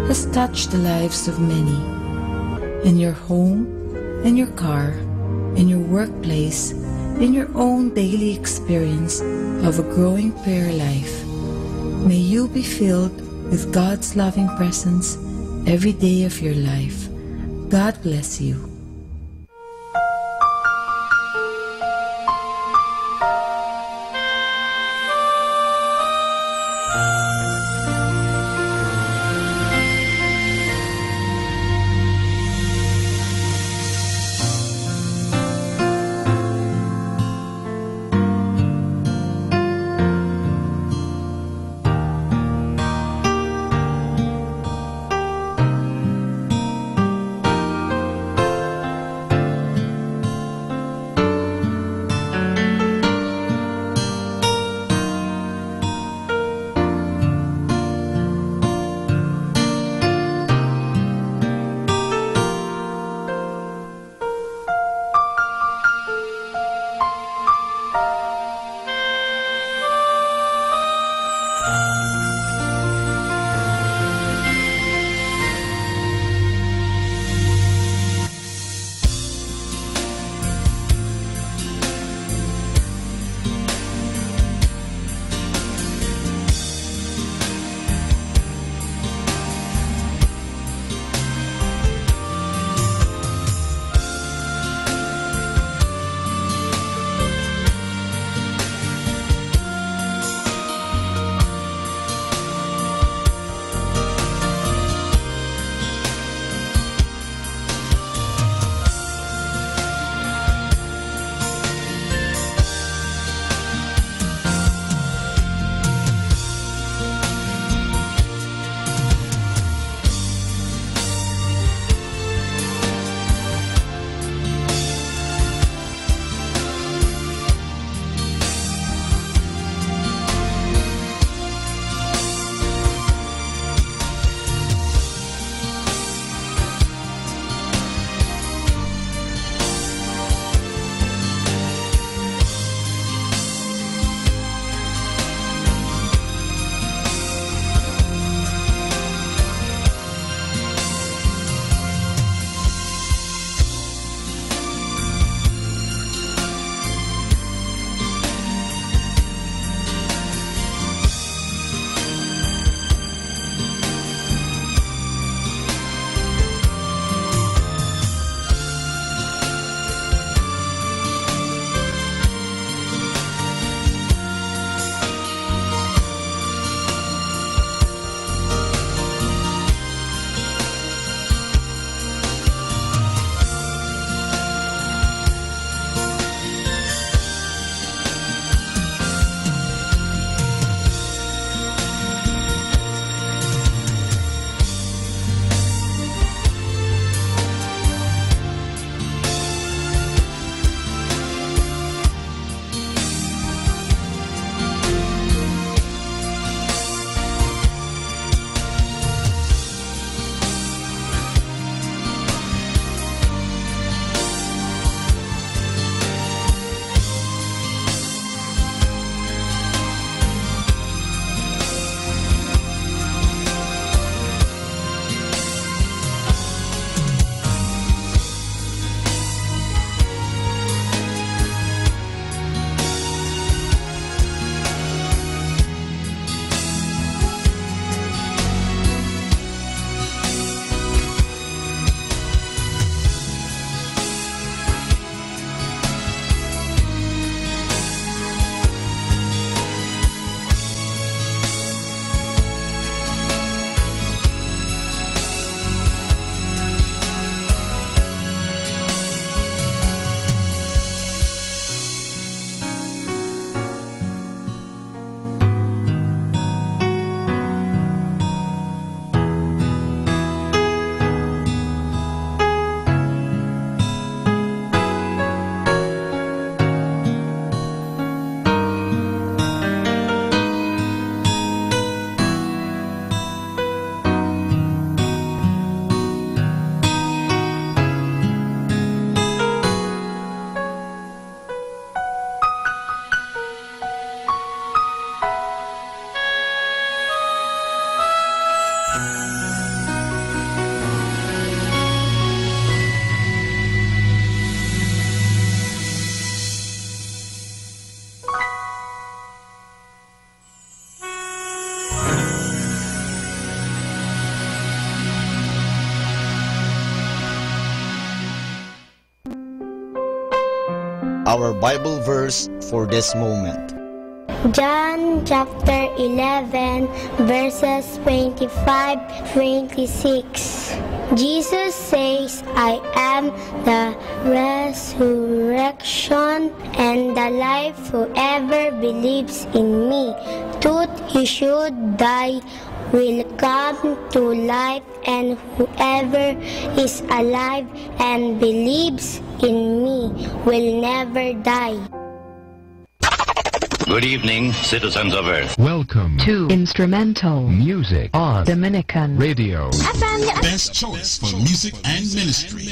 Speaker 9: Has touched the lives of many. In your home, in your car, in your workplace, in your own daily experience of a growing prayer life. May you be filled with God's loving presence every day of your life. God bless you.
Speaker 12: Our Bible verse for this moment.
Speaker 10: John chapter 11 verses 25-26. Jesus says, I am the resurrection and the life. Whoever believes in me, though he should die, will come to life, and whoever is alive and believes in me will never die.
Speaker 6: Good evening, citizens of Earth.
Speaker 23: Welcome to Instrumental Music on Dominican Radio.
Speaker 24: Best choice for music and ministry.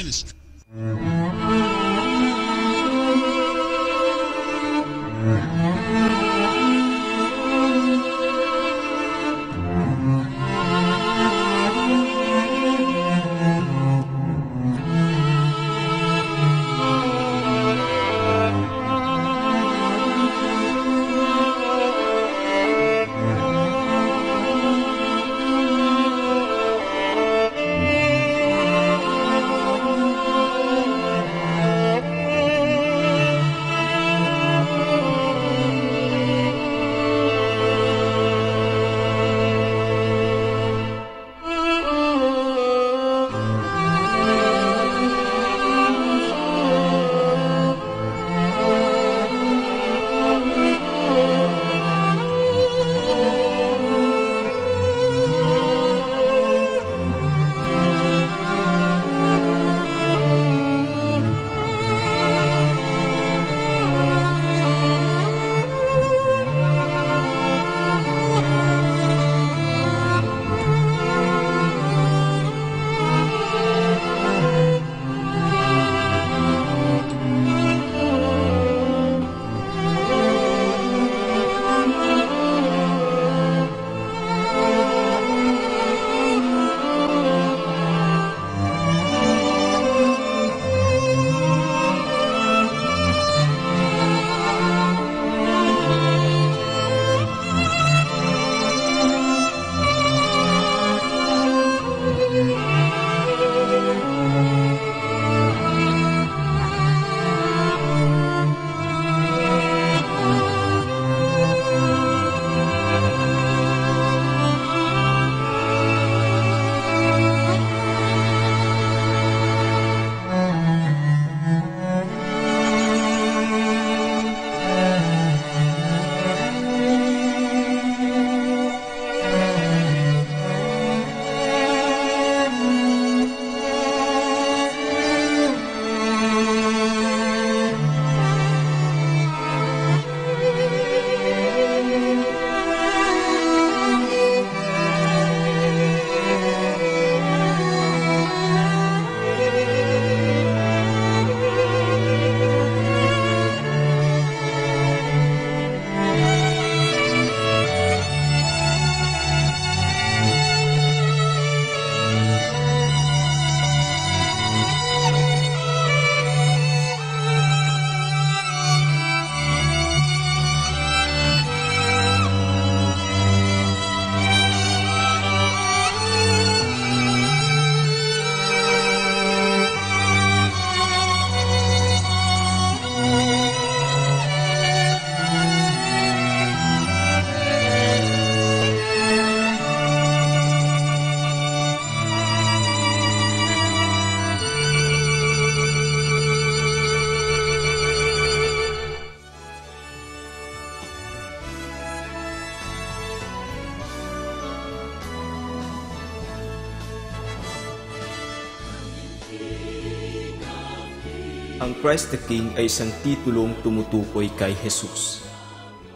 Speaker 17: Ang Christ the King ay isang titulong tumutukoy kay Jesus.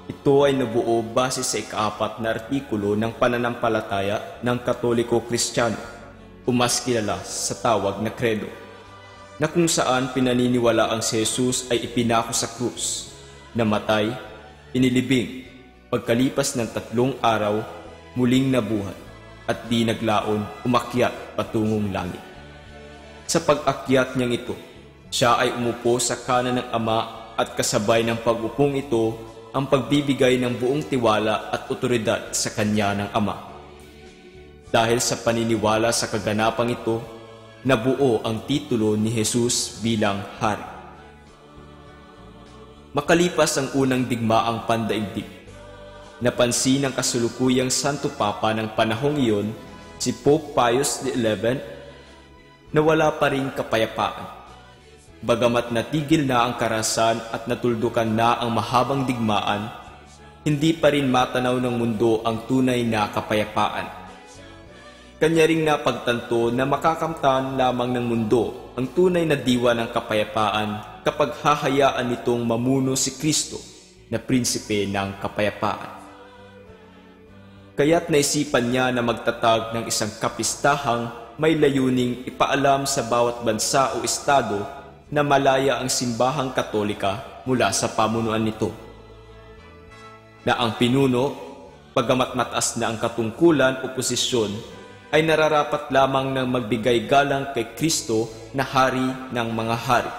Speaker 17: Ito ay nabuo base sa ika-4 na artikulo ng pananampalataya ng Katoliko-Kristiyano o mas kilala sa tawag na Credo, na kung saan pinaniniwala ang si Jesus ay ipinako sa krus, namatay, inilibing, pagkalipas ng 3 araw, muling nabuhay. at di naglaon umakyat patungong langit. Sa pag-akyat niyang ito, siya ay umupo sa kanan ng Ama at kasabay ng pag-upong ito ang pagbibigay ng buong tiwala at otoridad sa kanya ng Ama. Dahil sa paniniwala sa kaganapang ito, nabuo ang titulo ni Jesus bilang Hari. Makalipas ang unang digmaang pandaigdig, napansin ng kasulukuyang Santo Papa ng panahong iyon, si Pope Pius XI, na wala pa ring kapayapaan. Bagamat natigil na ang karahasan at natuldukan na ang mahabang digmaan, hindi pa rin matanaw ng mundo ang tunay na kapayapaan. Kanya ring napagtanto na makakamtan lamang ng mundo ang tunay na diwa ng kapayapaan kapag hahayaan nitong mamuno si Kristo na prinsipe ng kapayapaan. Kaya't naisipan niya na magtatag ng isang kapistahang may layuning ipaalam sa bawat bansa o estado na malaya ang simbahang Katolika mula sa pamunuan nito. Na ang pinuno, bagamat mataas na ang katungkulan o posisyon, ay nararapat lamang ng magbigay galang kay Kristo na hari ng mga hari.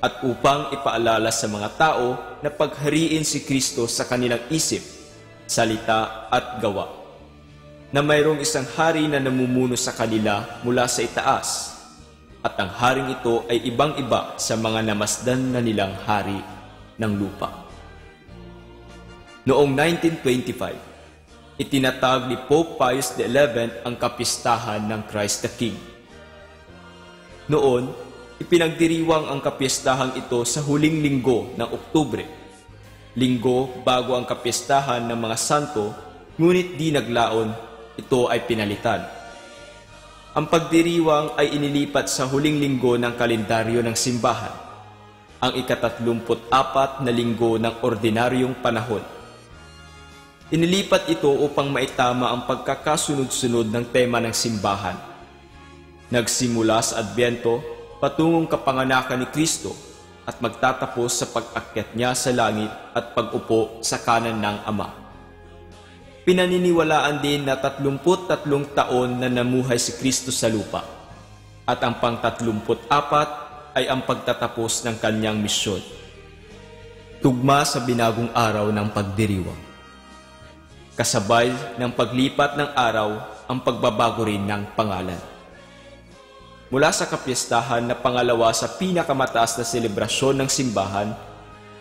Speaker 17: At upang ipaalala sa mga tao na paghariin si Kristo sa kanilang isip, salita at gawa. Na mayroong isang hari na namumuno sa kanila mula sa itaas, at ang haring ito ay ibang-iba sa mga namasdan na nilang hari ng lupa. Noong 1925, itinatag ni Pope Pius XI ang kapistahan ng Christ the King. Noon, ipinagdiriwang ang kapistahan ito sa huling linggo ng Oktubre, linggo bago ang kapistahan ng mga santo, ngunit di naglaon, ito ay pinalitan. Ang pagdiriwang ay inilipat sa huling linggo ng kalendaryo ng simbahan, ang ika-34 na linggo ng ordinaryong panahon. Inilipat ito upang maitama ang pagkakasunod-sunod ng tema ng simbahan. Nagsimula sa Adbyento patungong kapanganakan ni Kristo at magtatapos sa pag-akyat niya sa langit at pag-upo sa kanan ng Ama. Pinaniniwalaan din na 33 taon na namuhay si Kristo sa lupa at ang pang-34 ay ang pagtatapos ng kanyang misyon. Tugma sa binagong araw ng pagdiriwang. Kasabay ng paglipat ng araw ang pagbabago rin ng pangalan. Mula sa kapistahan na pangalawa sa pinakamataas na selebrasyon ng simbahan,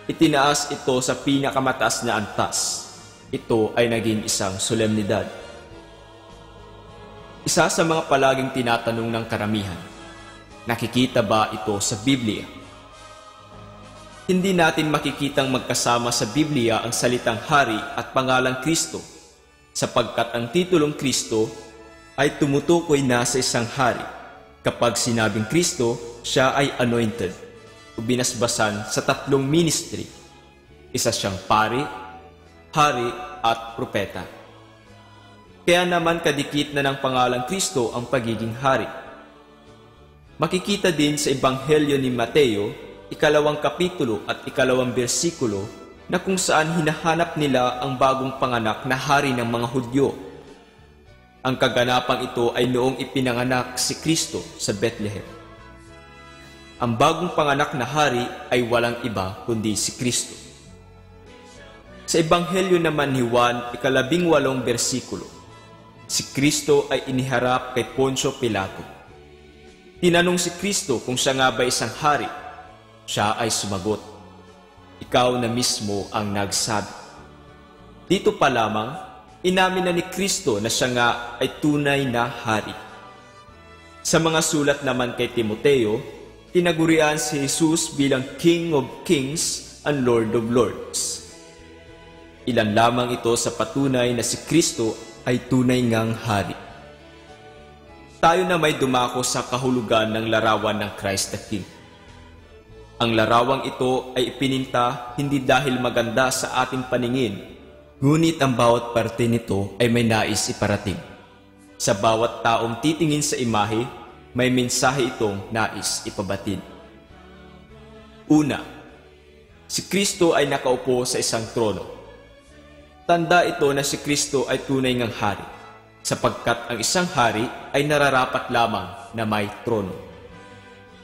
Speaker 17: itinaas ito sa pinakamataas na antas. Ito ay naging isang solemnidad. Isa sa mga palaging tinatanong ng karamihan, nakikita ba ito sa Biblia? Hindi natin makikitang magkasama sa Biblia ang salitang hari at pangalang Kristo, sapagkat ang titulong Kristo ay tumutukoy na sa isang hari. Kapag sinabing Kristo, siya ay anointed o binasbasan sa 3 ministry. Isa siyang pari, hari at propeta. Kaya naman kadikit na ng pangalang Kristo ang pagiging hari. Makikita din sa Ebanghelyo ni Mateo, 2 kapitulo at 2 bersikulo na kung saan hinahanap nila ang bagong panganak na hari ng mga Hudyo. Ang kaganapang ito ay noong ipinanganak si Kristo sa Bethlehem. Ang bagong panganak na hari ay walang iba kundi si Kristo. Sa Ebanghelyo naman ni Juan, 18 bersikulo, si Kristo ay iniharap kay Poncio Pilato. Tinanong si Kristo kung siya nga ba isang hari. Siya ay sumagot, "Ikaw na mismo ang nagsabi." Dito pa lamang, inamin na ni Kristo na siya nga ay tunay na hari. Sa mga sulat naman kay Timoteo, tinagurian si Jesus bilang King of Kings and Lord of Lords. Ilan lamang ito sa patunay na si Kristo ay tunay ngang hari. Tayo na may dumako sa kahulugan ng larawan ng Christ the King. Ang larawang ito ay ipininta hindi dahil maganda sa ating paningin, ngunit ang bawat parte nito ay may nais iparating. Sa bawat taong titingin sa imahe, may mensahe itong nais ipabatid. Una, si Kristo ay nakaupo sa isang trono. Tanda ito na si Kristo ay tunay ngang hari, sapagkat ang isang hari ay nararapat lamang na may trono.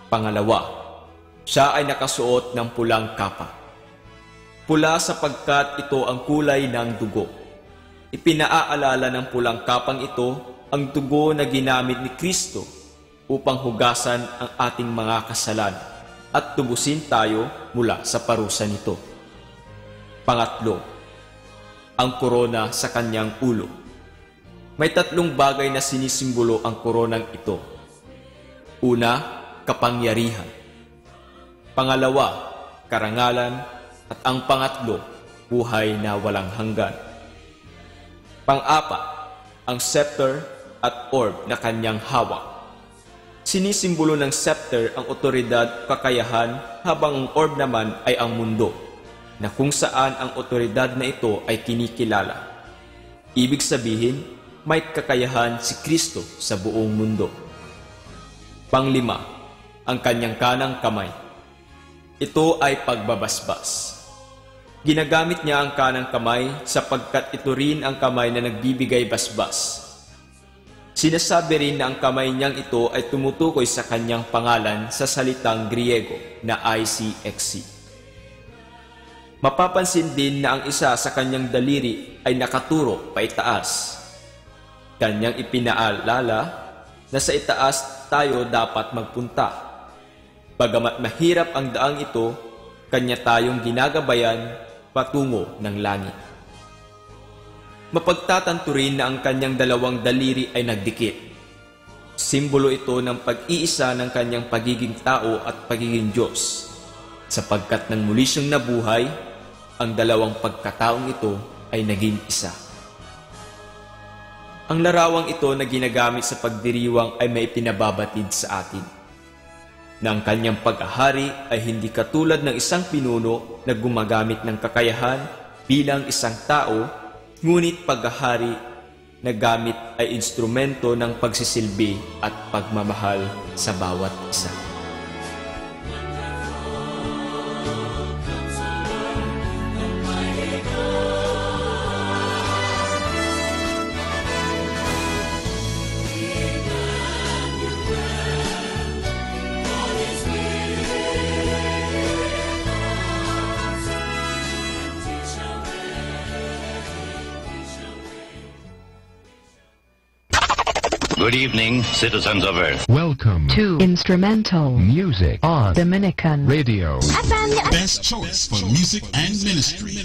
Speaker 17: Pangalawa, siya ay nakasuot ng pulang kapa. Pula sapagkat ito ang kulay ng dugo. Ipinaaalala ng pulang kapang ito ang dugo na ginamit ni Kristo upang hugasan ang ating mga kasalanan at tubusin tayo mula sa parusa nito. Pangatlo, ang korona sa kanyang ulo. May tatlong bagay na sinisimbolo ang koronang ito. Una, kapangyarihan. Pangalawa, karangalan. At ang pangatlo, buhay na walang hanggan. Pang-apat, ang scepter at orb na kanyang hawak. Sinisimbolo ng scepter ang otoridad, kakayahan, habang ang orb naman ay ang mundo, na kung saan ang otoridad na ito ay kinikilala. Ibig sabihin, may kakayahan si Kristo sa buong mundo. Panglima, ang kanyang kanang kamay. Ito ay pagbabasbas. Ginagamit niya ang kanang kamay sapagkat ito rin ang kamay na nagbibigay basbas. Sinasabi rin na ang kamay niyang ito ay tumutukoy sa kanyang pangalan sa salitang Griego na ICXC. Mapapansin din na ang isa sa kanyang daliri ay nakaturo paitaas. Kanyang ipinaalala na sa itaas tayo dapat magpunta. Bagamat mahirap ang daang ito, kanya tayong ginagabayan patungo ng langit. Mapagtatanto rin na ang kanyang dalawang daliri ay nagdikit. Simbolo ito ng pag-iisa ng kanyang pagiging tao at pagiging Diyos, sapagkat nang muli siyang nabuhay, ang dalawang pagkataong ito ay naging isa. Ang larawang ito na ginagamit sa pagdiriwang ay may pinababatid sa atin, na ang kanyang paghahari ay hindi katulad ng isang pinuno na gumagamit ng kakayahan bilang isang tao, ngunit paghahari na gamit ay instrumento ng pagsisilbi at pagmamahal sa bawat isa.
Speaker 6: Good evening, citizens of Earth.
Speaker 23: Welcome to Instrumental Music on Dominican Radio.
Speaker 24: Best choice for music and ministry.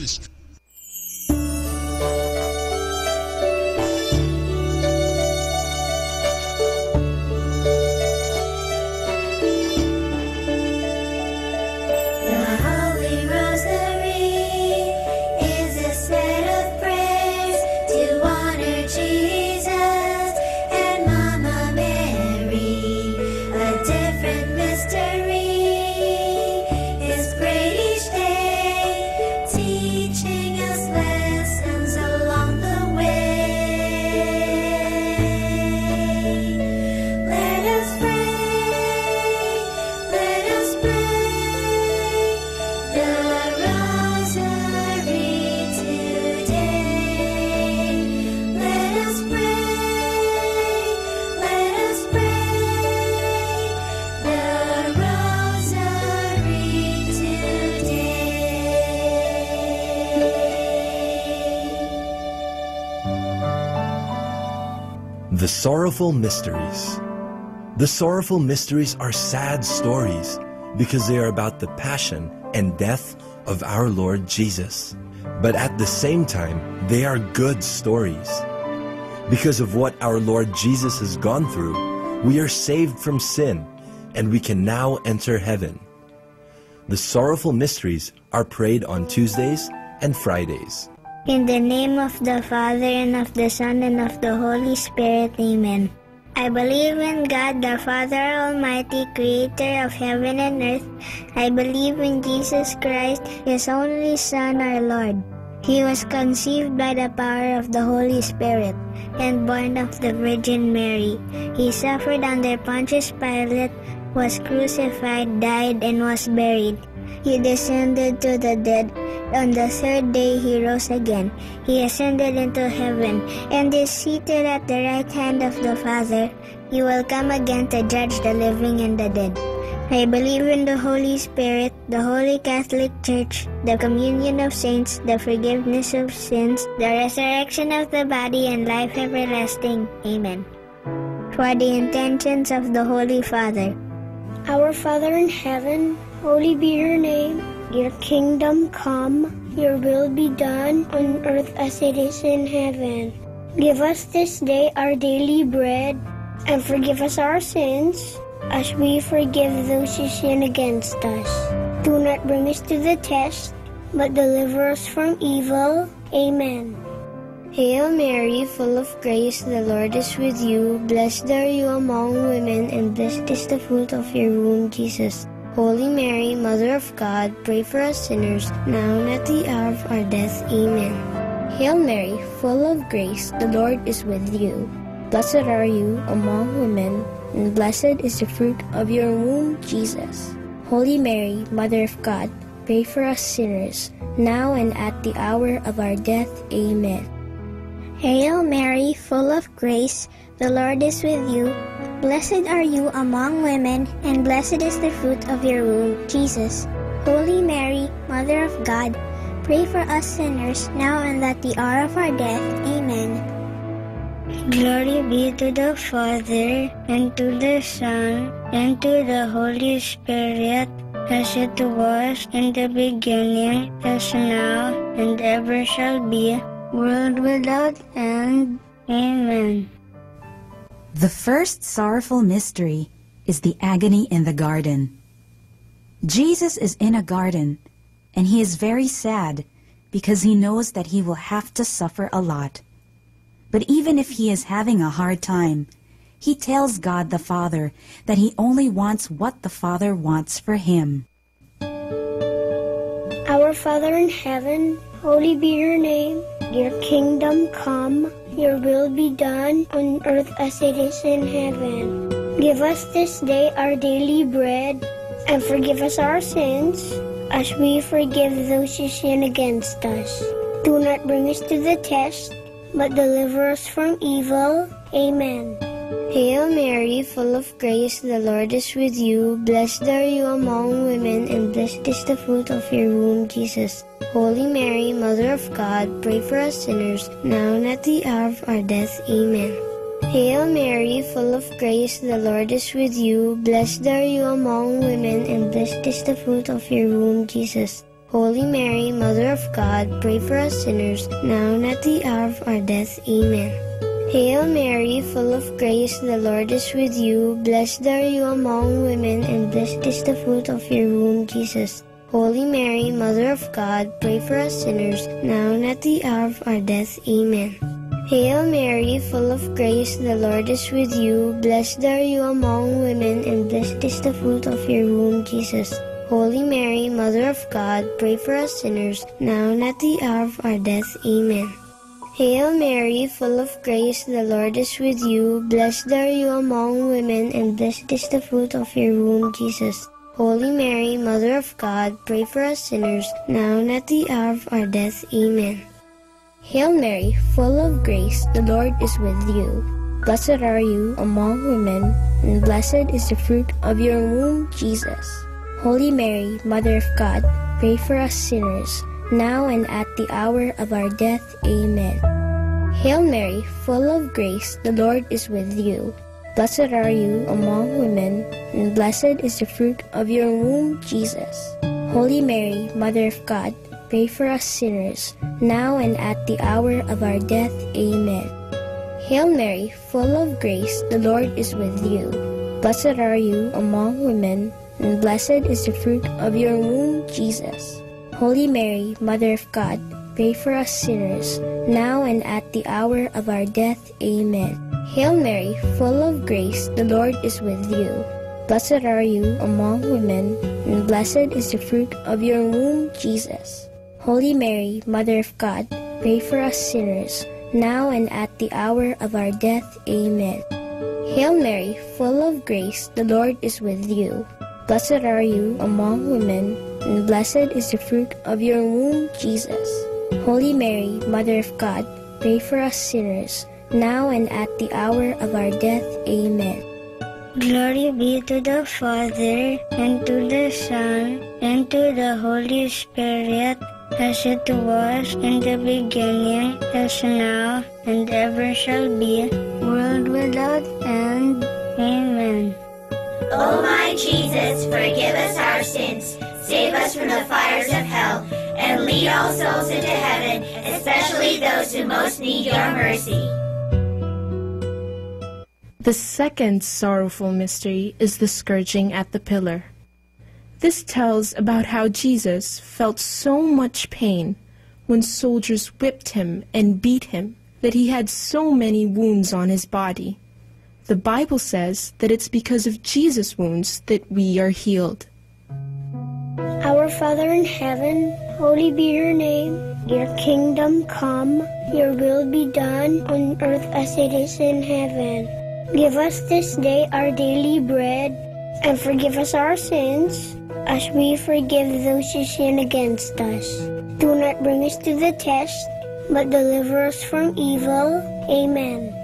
Speaker 11: The Sorrowful Mysteries. The sorrowful mysteries are sad stories because they are about the passion and death of our Lord Jesus. But at the same time, they are good stories. Because of what our Lord Jesus has gone through, we are saved from sin and we can now enter heaven. The sorrowful mysteries are prayed on Tuesdays and Fridays.
Speaker 10: In the name of the Father, and of the Son, and of the Holy Spirit, Amen. I believe in God, the Father Almighty, creator of heaven and earth. I believe in Jesus Christ, His only Son, our Lord. He was conceived by the power of the Holy Spirit, and born of the Virgin Mary. He suffered under Pontius Pilate, was crucified, died, and was buried. He descended to the dead. On the third day he rose again. He ascended into heaven and is seated at the right hand of the Father. He will come again to judge the living and the dead. I believe in the Holy Spirit, the Holy Catholic Church, the communion of saints, the forgiveness of sins, the resurrection of the body, and life everlasting. Amen. For the intentions of the Holy Father.
Speaker 18: Our Father in heaven, holy be your name. Your kingdom come, your will be done on earth as it is in heaven. Give us this day our daily bread, and forgive us our sins, as we forgive those who sin against us. Do not bring us to the test, but deliver us from evil. Amen. Hail Mary, full of grace, the Lord is with you. Blessed are you among women, and blessed is the fruit of your womb, Jesus. Holy Mary, Mother of God, pray for us sinners, now and at the hour of our death. Amen. Hail Mary, full of grace, the Lord is with you. Blessed are you among women, and blessed is the fruit of your womb, Jesus. Holy Mary, Mother of God, pray for us sinners, now and at the hour of our death. Amen.
Speaker 10: Hail Mary, full of grace, the Lord is with you. Blessed are you among women, and blessed is the fruit of your womb, Jesus. Holy Mary, Mother of God, pray for us sinners, now and at the hour of our death. Amen.
Speaker 18: Glory be to the Father, and to the Son, and to the Holy Spirit, as it was in the beginning, as now, and ever shall be, world without end. Amen.
Speaker 19: The first sorrowful mystery is the agony in the garden. Jesus is in a garden, and he is very sad because he knows that he will have to suffer a lot. But even if he is having a hard time, he tells God the Father that he only wants what the Father wants for him.
Speaker 18: Our Father in heaven, holy be your name. Your kingdom come, your will be done on earth as it is in heaven. Give us this day our daily bread, and forgive us our sins, as we forgive those who sin against us. Do not bring us to the test, but deliver us from evil. Amen. Hail Mary, full of grace, the Lord is with you. Blessed are you among women, and blessed is the fruit of your womb, Jesus. Holy Mary, Mother of God, pray for us sinners, now and at the hour of our death. Amen. Hail Mary, full of grace, the Lord is with you. Blessed are you among women, and blessed is the fruit of your womb, Jesus. Holy Mary, Mother of God, pray for us sinners, now and at the hour of our death. Amen. Hail Mary, full of grace, the Lord is with you. Blessed are you among women, and blessed is the fruit of your womb, Jesus. Holy Mary, Mother of God, pray for us sinners, now and at the hour of our death. Amen. Hail Mary, full of grace, the Lord is with you. Blessed are you among women, and blessed is the fruit of your womb, Jesus. Holy Mary, Mother of God, pray for us sinners, now and at the hour of our death. Amen. Hail Mary, full of grace, the Lord is with you. Blessed are you among women, and blessed is the fruit of your womb, Jesus. Holy Mary, Mother of God, pray for us sinners, now and at the hour of our death. Amen. Hail Mary, full of grace, the Lord is with you. Blessed are you among women, and blessed is the fruit of your womb, Jesus. Holy Mary, Mother of God, pray for us sinners, now and at the hour of our death. Amen. Hail Mary, full of grace, the Lord is with you. Blessed are you among women, and blessed is the fruit of your womb, Jesus. Holy Mary, Mother of God, pray for us sinners, now and at the hour of our death. Amen. Hail Mary, full of grace, the Lord is with you. Blessed are you among women, and blessed is the fruit of your womb, Jesus. Holy Mary, Mother of God, pray for us sinners, now and at the hour of our death. Amen. Hail Mary, full of grace, the Lord is with you. Blessed are you among women, and blessed is the fruit of your womb, Jesus. Holy Mary, Mother of God, pray for us sinners, now and at the hour of our death. Amen. Hail Mary, full of grace, the Lord is with you. Blessed are you among women, and blessed is the fruit of your womb, Jesus. Holy Mary, Mother of God, pray for us sinners, now and at the hour of our death. Amen.
Speaker 10: Glory be to the Father, and to the Son, and to the Holy Spirit, as it was in the beginning, as now, and ever shall be, world without end. Amen.
Speaker 3: O my Jesus, forgive us our sins, save us from the fires of hell, and lead all souls into heaven, especially those who most need your mercy.
Speaker 5: The second sorrowful mystery is the scourging at the pillar. This tells about how Jesus felt so much pain when soldiers whipped him and beat him that he had so many wounds on his body. The Bible says that it's because of Jesus' wounds that we are healed.
Speaker 18: Our Father in heaven, holy be your name. Your kingdom come, your will be done on earth as it is in heaven. Give us this day our daily bread, and forgive us our sins, as we forgive those who sin against us. Do not bring us to the test, but deliver us from evil. Amen.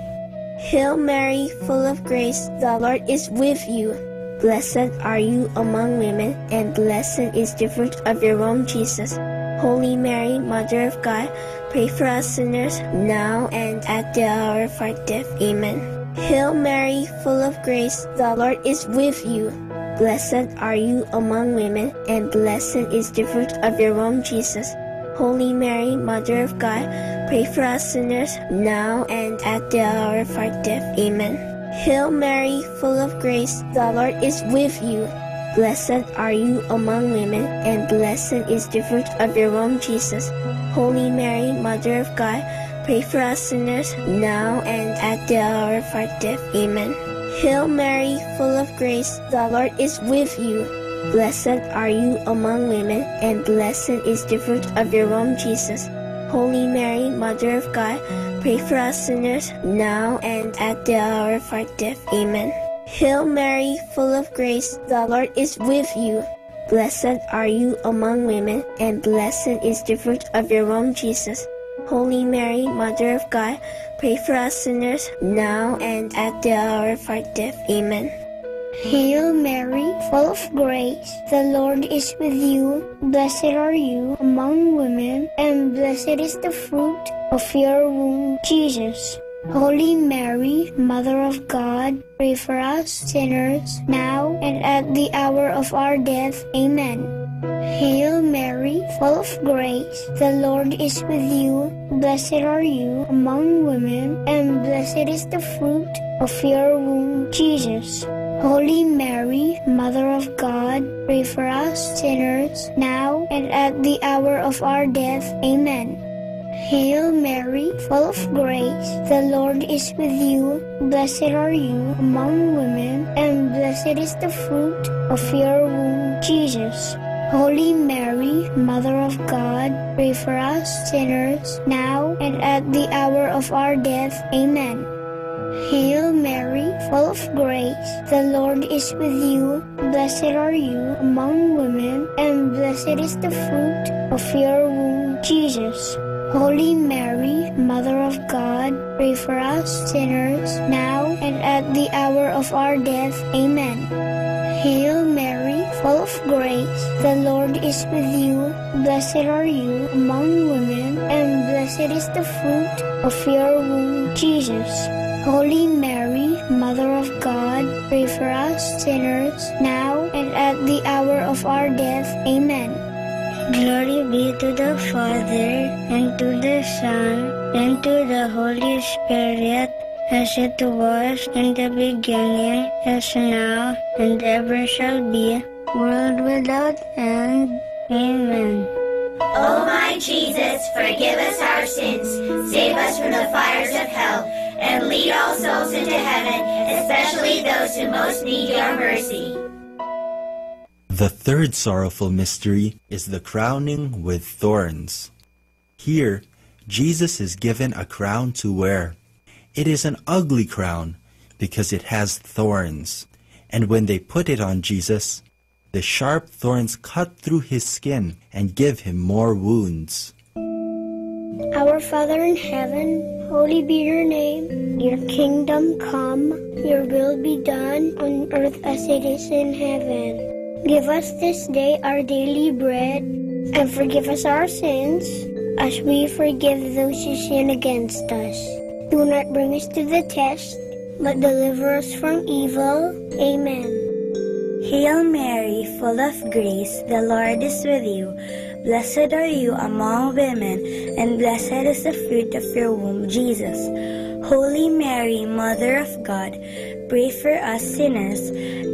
Speaker 18: Hail Mary, full of grace, the Lord is with you. Blessed are you among women, and blessed is the fruit of your womb, Jesus. Holy Mary, Mother of God, pray for us sinners, now and at the hour of our death. Amen. Hail Mary, full of grace, the Lord is with you. Blessed are you among women, and blessed is the fruit of your womb, Jesus. Holy Mary, Mother of God, pray for us sinners, now and at the hour of our death. Amen. Hail Mary, full of grace, the Lord is with you. Blessed are you among women, and blessed is the fruit of your womb, Jesus. Holy Mary, Mother of God, pray for us sinners, now and at the hour of our death. Amen. Hail Mary, full of grace, the Lord is with you. Blessed are you among women, and blessed is the fruit of your womb, Jesus. Holy Mary, Mother of God, pray for us sinners, now and at the hour of our death. Amen. Hail Mary, full of grace, the Lord is with you. Blessed are you among women, and blessed is the fruit of your womb, Jesus. Holy Mary, Mother of God, pray for us sinners, now and at the hour of our death. Amen. Hail Mary, full of grace, the Lord is with you. Blessed are you among women, and blessed is the fruit of your womb, Jesus. Holy Mary, Mother of God, pray for us sinners, now and at the hour of our death. Amen. Hail Mary, full of grace, the Lord is with you. Blessed are you among women, and blessed is the fruit of your womb, Jesus. Holy Mary, Mother of God, pray for us sinners, now and at the hour of our death. Amen. Hail Mary, full of grace, the Lord is with you. Blessed are you among women, and blessed is the fruit of your womb, Jesus. Holy Mary, Mother of God, pray for us sinners, now and at the hour of our death. Amen. Hail Mary, full of grace, the Lord is with you. Blessed are you among women, and blessed is the fruit of your womb, Jesus. Holy Mary, Mother of God, pray for us sinners, now and at the hour of our death. Amen. Hail Mary, full of grace, the Lord is with you. Blessed are you among women, and blessed is the fruit of your womb, Jesus. Holy Mary, Mother of God, pray for us sinners, now and at the hour of our death. Amen.
Speaker 10: Glory be to the Father, and to the Son, and to the Holy Spirit, as it was in the beginning, as now, and ever shall be, world without end. Amen.
Speaker 3: O my Jesus, forgive us our sins, save us from the fires of hell, and lead all souls into heaven, especially those who most need your mercy.
Speaker 11: The third sorrowful mystery is the crowning with thorns. Here, Jesus is given a crown to wear. It is an ugly crown because it has thorns, and when they put it on Jesus, The sharp thorns cut through his skin and give him more wounds.
Speaker 18: Our Father in heaven, holy be your name. Your kingdom come, your will be done on earth as it is in heaven. Give us this day our daily bread, and forgive us our sins, as we forgive those who sin against us. Do not bring us to the test, but deliver us from evil. Amen.
Speaker 7: Hail Mary, full of grace, the Lord is with you. Blessed are you among women, and blessed is the fruit of your womb, Jesus. Holy Mary, Mother of God, pray for us sinners,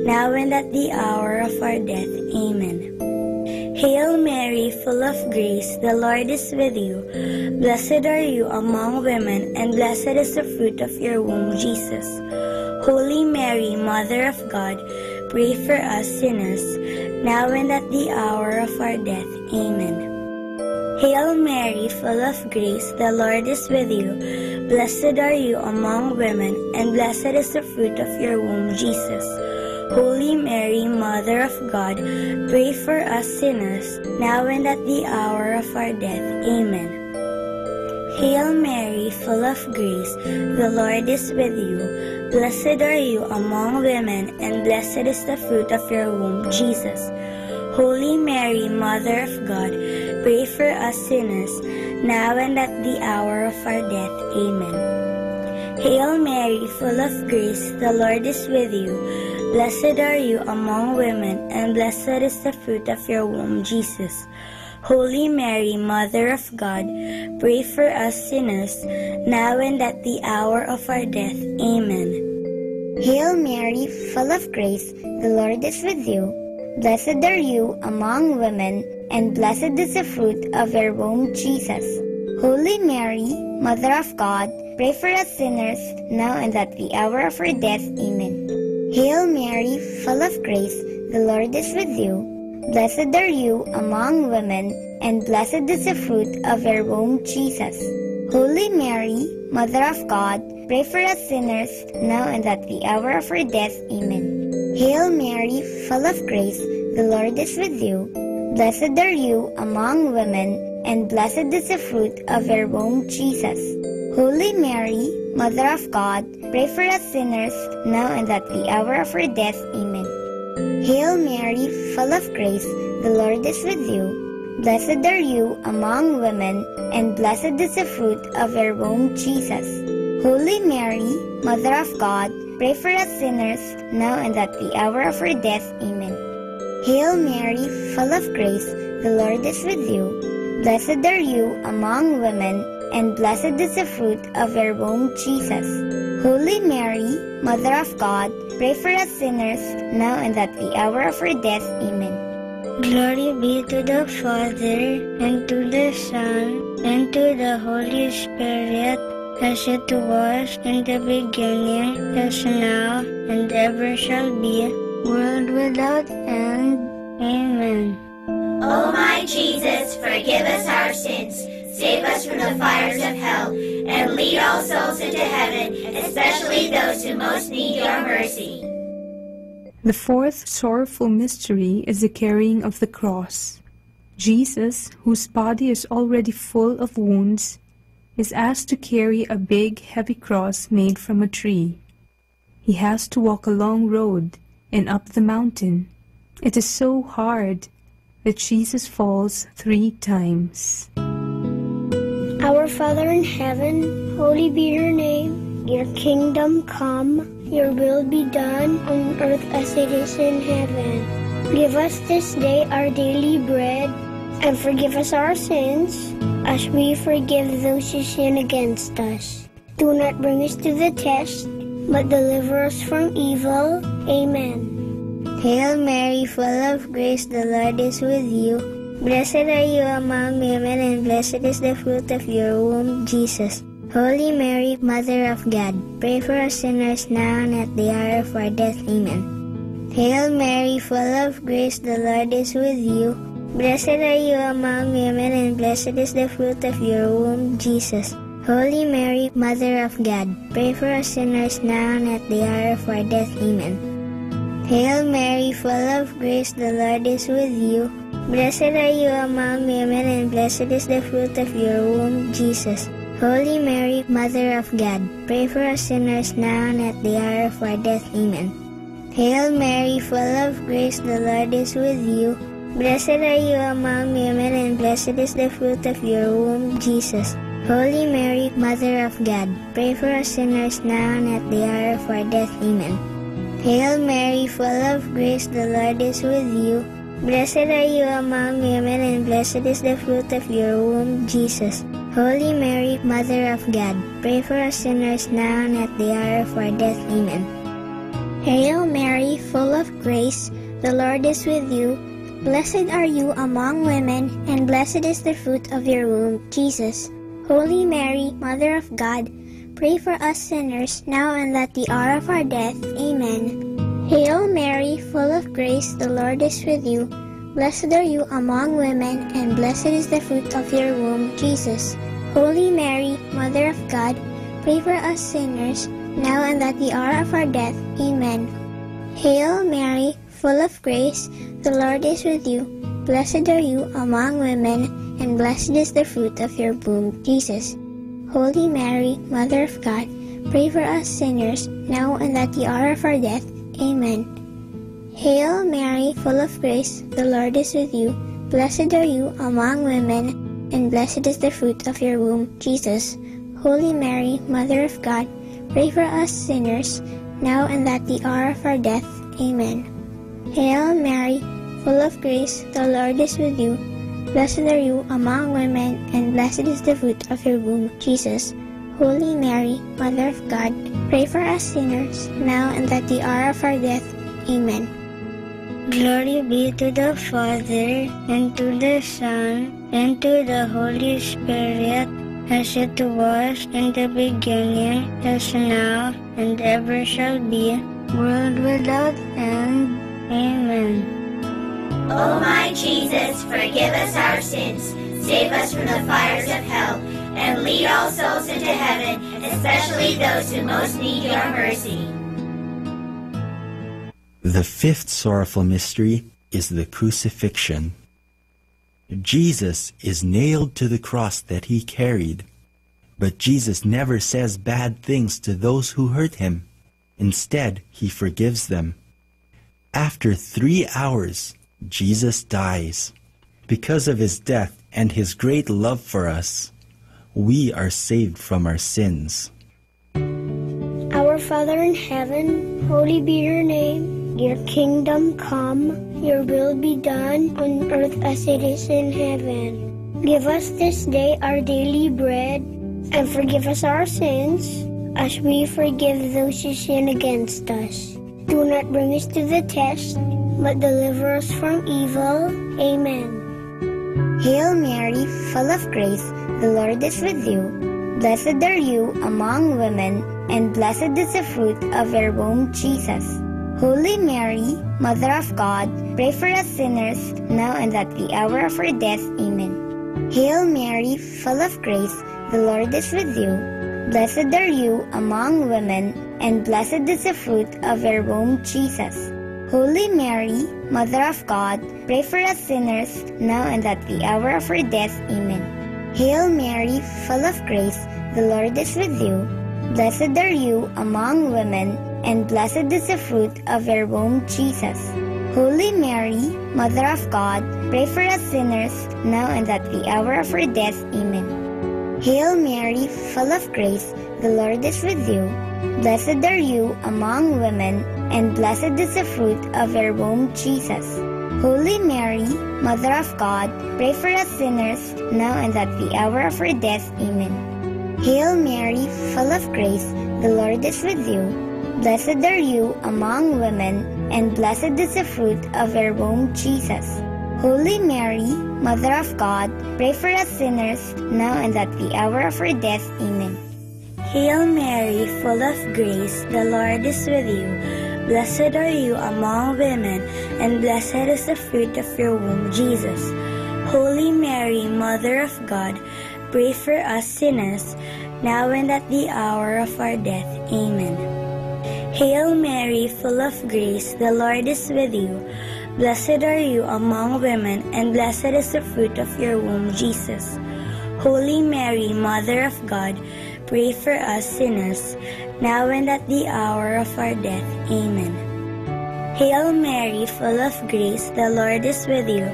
Speaker 7: now and at the hour of our death. Amen. Hail Mary, full of grace, the Lord is with you. Blessed are you among women, and blessed is the fruit of your womb, Jesus. Holy Mary, Mother of God, pray for us sinners, now and at the hour of our death. Amen. Hail Mary, full of grace, the Lord is with you. Blessed are you among women, and blessed is the fruit of your womb, Jesus. Holy Mary, Mother of God, pray for us sinners, now and at the hour of our death. Amen. Hail Mary, full of grace, the Lord is with you. Blessed are you among women, and blessed is the fruit of your womb, Jesus. Holy Mary, Mother of God, pray for us sinners, now and at the hour of our death. Amen. Hail Mary, full of grace, the Lord is with you. Blessed are you among women, and blessed is the fruit of your womb, Jesus. Holy Mary, Mother of God, pray for us sinners, now and at the hour of our death. Amen.
Speaker 10: Hail Mary, full of grace, the Lord is with you. Blessed are you among women, and blessed is the fruit of your womb, Jesus. Holy Mary, Mother of God, pray for us sinners, now and at the hour of our death. Amen. Hail Mary, full of grace, the Lord is with you. Blessed are you among women, and blessed is the fruit of your womb, Jesus. Holy Mary, Mother of God, pray for us sinners, now and at the hour of our death. Amen. Hail Mary, full of grace, the Lord is with you. Blessed are you among women, and blessed is the fruit of your womb, Jesus. Holy Mary, Mother of God, pray for us sinners, now and at the hour of our death. Amen. Hail Mary, full of grace, the Lord is with you. Blessed are you among women, and blessed is the fruit of your womb, Jesus. Holy Mary, Mother of God, pray for us sinners, now and at the hour of our death. Amen. Hail Mary, full of grace, the Lord is with you. Blessed are you among women, and blessed is the fruit of your womb, Jesus. Holy Mary, Mother of God, pray for us sinners, now and at the hour of our death. Amen.
Speaker 18: Glory be to the Father, and to the Son, and to the Holy Spirit, as it was in the beginning, as now, and ever shall be, world without end. Amen.
Speaker 3: O my Jesus, forgive us our sins, save us from the fires of hell, and lead all souls into heaven, especially those who most need your mercy.
Speaker 5: The fourth sorrowful mystery is the carrying of the cross. Jesus, whose body is already full of wounds, is asked to carry a big, heavy cross made from a tree. He has to walk a long road and up the mountain. It is so hard that Jesus falls 3 times.
Speaker 18: Our Father in heaven, holy be your name. Your kingdom come, your will be done on earth as it is in heaven. Give us this day our daily bread, and forgive us our sins, as we forgive those who sin against us. Do not bring us to the test, but deliver us from evil. Amen.
Speaker 10: Hail Mary, full of grace, the Lord is with you. Blessed are you among women, and blessed is the fruit of your womb, Jesus. Holy Mary, Mother of God, pray for us sinners now and at the hour of our death. Amen. Hail Mary, full of grace, the Lord is with you. Blessed are you among women, and blessed is the fruit of your womb, Jesus. Holy Mary, Mother of God, pray for us sinners now and at the hour of our death. Amen.
Speaker 18: Hail Mary, full of grace, the Lord is with you. Blessed are you among women, and blessed is the fruit of your womb, Jesus. Holy Mary, Mother of God, pray for us sinners now and at the hour of our death. Amen. Hail Mary, full of grace, the Lord is with you. Blessed are you among women, and blessed is the fruit of your womb, Jesus. Holy Mary, Mother of God, pray for us sinners now and at the hour of our death. Amen. Hail Mary, full of grace, the Lord is with you. Blessed are you among women, and blessed is the fruit of your womb, Jesus. Holy Mary, Mother of God, pray for us sinners now and at the hour of our death. Amen. Hail Mary, full of grace, the Lord is with you. Blessed are you among women, and blessed is the fruit of your womb, Jesus. Holy Mary, Mother of God, pray for us sinners, now and at the hour of our death. Amen. Hail Mary, full of grace, the Lord is with you. Blessed are you among women, and blessed is the fruit of your womb, Jesus. Holy Mary, Mother of God, pray for us sinners, now and at the hour of our death. Amen. Hail Mary, full of grace, the Lord is with you. Blessed are you among women, and blessed is the fruit of your womb, Jesus. Holy Mary, Mother of God, pray for us sinners, now and at the hour of our death. Amen. Hail Mary, full of grace, the Lord is with you. Blessed are you among women, and blessed is the fruit of your womb, Jesus. Holy Mary, Mother of God, pray for us sinners, now and at the hour of our death. Amen. Hail Mary, full of grace, the Lord is with you. Blessed are you among women, and blessed is the fruit of your womb, Jesus. Holy Mary, Mother of God, pray for us sinners, now and at the hour of our death. Amen. Glory be to the Father, and to the Son, and to the Holy Spirit, as it was in the beginning, as now, and ever shall be, world without end. Amen.
Speaker 3: O my Jesus, forgive us our sins, save us from the fires of hell, and lead all souls into heaven, especially those who most need your mercy.
Speaker 11: The fifth sorrowful mystery is the crucifixion. Jesus is nailed to the cross that he carried, but Jesus never says bad things to those who hurt him. Instead, he forgives them. After 3 hours, Jesus dies. Because of his death and his great love for us, we are saved from our sins.
Speaker 18: Our Father in heaven, holy be your name. Your kingdom come, your will be done on earth as it is in heaven. Give us this day our daily bread, and forgive us our sins, as we forgive those who sin against us. Do not bring us to the test, but deliver us from evil. Amen.
Speaker 7: Hail Mary, full of grace, the Lord is with you. Blessed are you among women, and blessed is the fruit of your womb, Jesus. Holy Mary, Mother of God, pray for us sinners, now and at the hour of our death. Amen. Hail Mary, full of grace, the Lord is with you. Blessed are you among women, and blessed is the fruit of your womb, Jesus. Holy Mary, Mother of God, pray for us sinners, now and at the hour of our death. Amen. Hail Mary, full of grace, the Lord is with you. Blessed are you among women, and blessed is the fruit of your womb, Jesus. Holy Mary, Mother of God, pray for us sinners, now and at the hour of our death. Amen. Hail Mary, full of grace, the Lord is with you. Blessed are you among women, and blessed is the fruit of your womb, Jesus. Holy Mary, Mother of God, pray for us sinners, now and at the hour of our death. Amen. Hail Mary, full of grace, the Lord is with you. Blessed are you among women, and blessed is the fruit of your womb, Jesus. Holy Mary, Mother of God, pray for us sinners, now and at the hour of our death. Amen.
Speaker 18: Hail Mary, full of grace, the Lord is with you. Blessed are you among women, and blessed is the fruit of your womb, Jesus. Holy Mary, Mother of God, pray for us sinners, now and at the hour of our death. Amen.
Speaker 7: Hail Mary, full of grace, the Lord is with you. Blessed are you among women, and blessed is the fruit of your womb, Jesus. Holy Mary, Mother of God, pray for us sinners, now and at the hour of our death. Amen. Hail Mary, full of grace, the Lord is with you.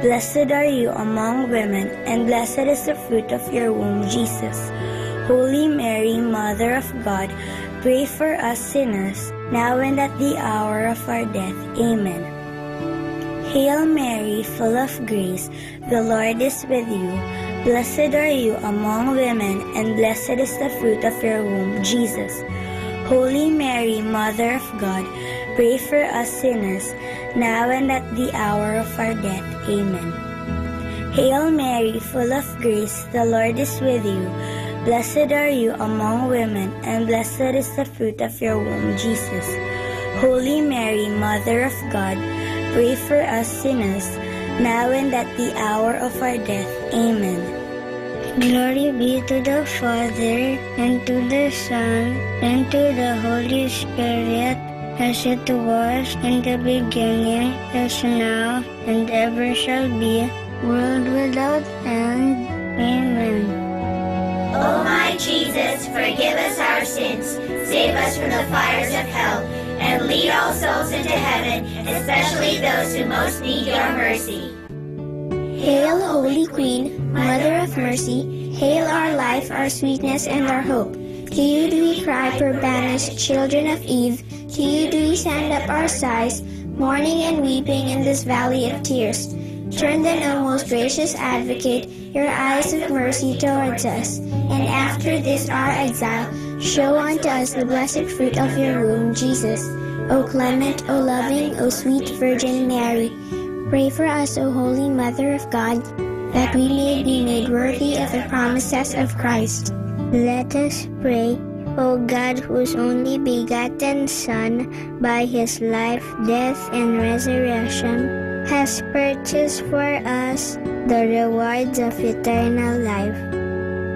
Speaker 7: Blessed are you among women, and blessed is the fruit of your womb, Jesus. Holy Mary, Mother of God, pray for us sinners, now and at the hour of our death. Amen. Hail Mary, full of grace, the Lord is with you. Blessed are you among women, and blessed is the fruit of your womb, Jesus. Holy Mary, Mother of God, pray for us sinners, now and at the hour of our death. Amen. Hail Mary, full of grace, the Lord is with you. Blessed are you among women, and blessed is the fruit of your womb, Jesus. Holy Mary, Mother of God, pray for us sinners, now and at the hour of our death. Amen.
Speaker 18: Glory be to the Father, and to the Son, and to the Holy Spirit, as it was in the beginning, as now, and ever shall be, world without end. Amen.
Speaker 3: O my Jesus, forgive us our sins, save us from the fires of hell, and lead all souls into heaven, especially those who most need your mercy.
Speaker 18: Hail, Holy Queen, Mother of Mercy, hail our life, our sweetness, and our hope. To you do we cry, poor banished children of Eve. To you do we send up our sighs, mourning and weeping in this valley of tears. Turn then, O most gracious Advocate, your eyes of mercy towards us, and after this our exile, show unto us the blessed fruit of your womb, Jesus. O clement, O loving, O sweet Virgin Mary, pray for us, O Holy Mother of God, that we may be made worthy of the promises of Christ. Let us pray. O God, whose only begotten Son, by his life, death, and resurrection, has purchased for us the rewards of eternal life,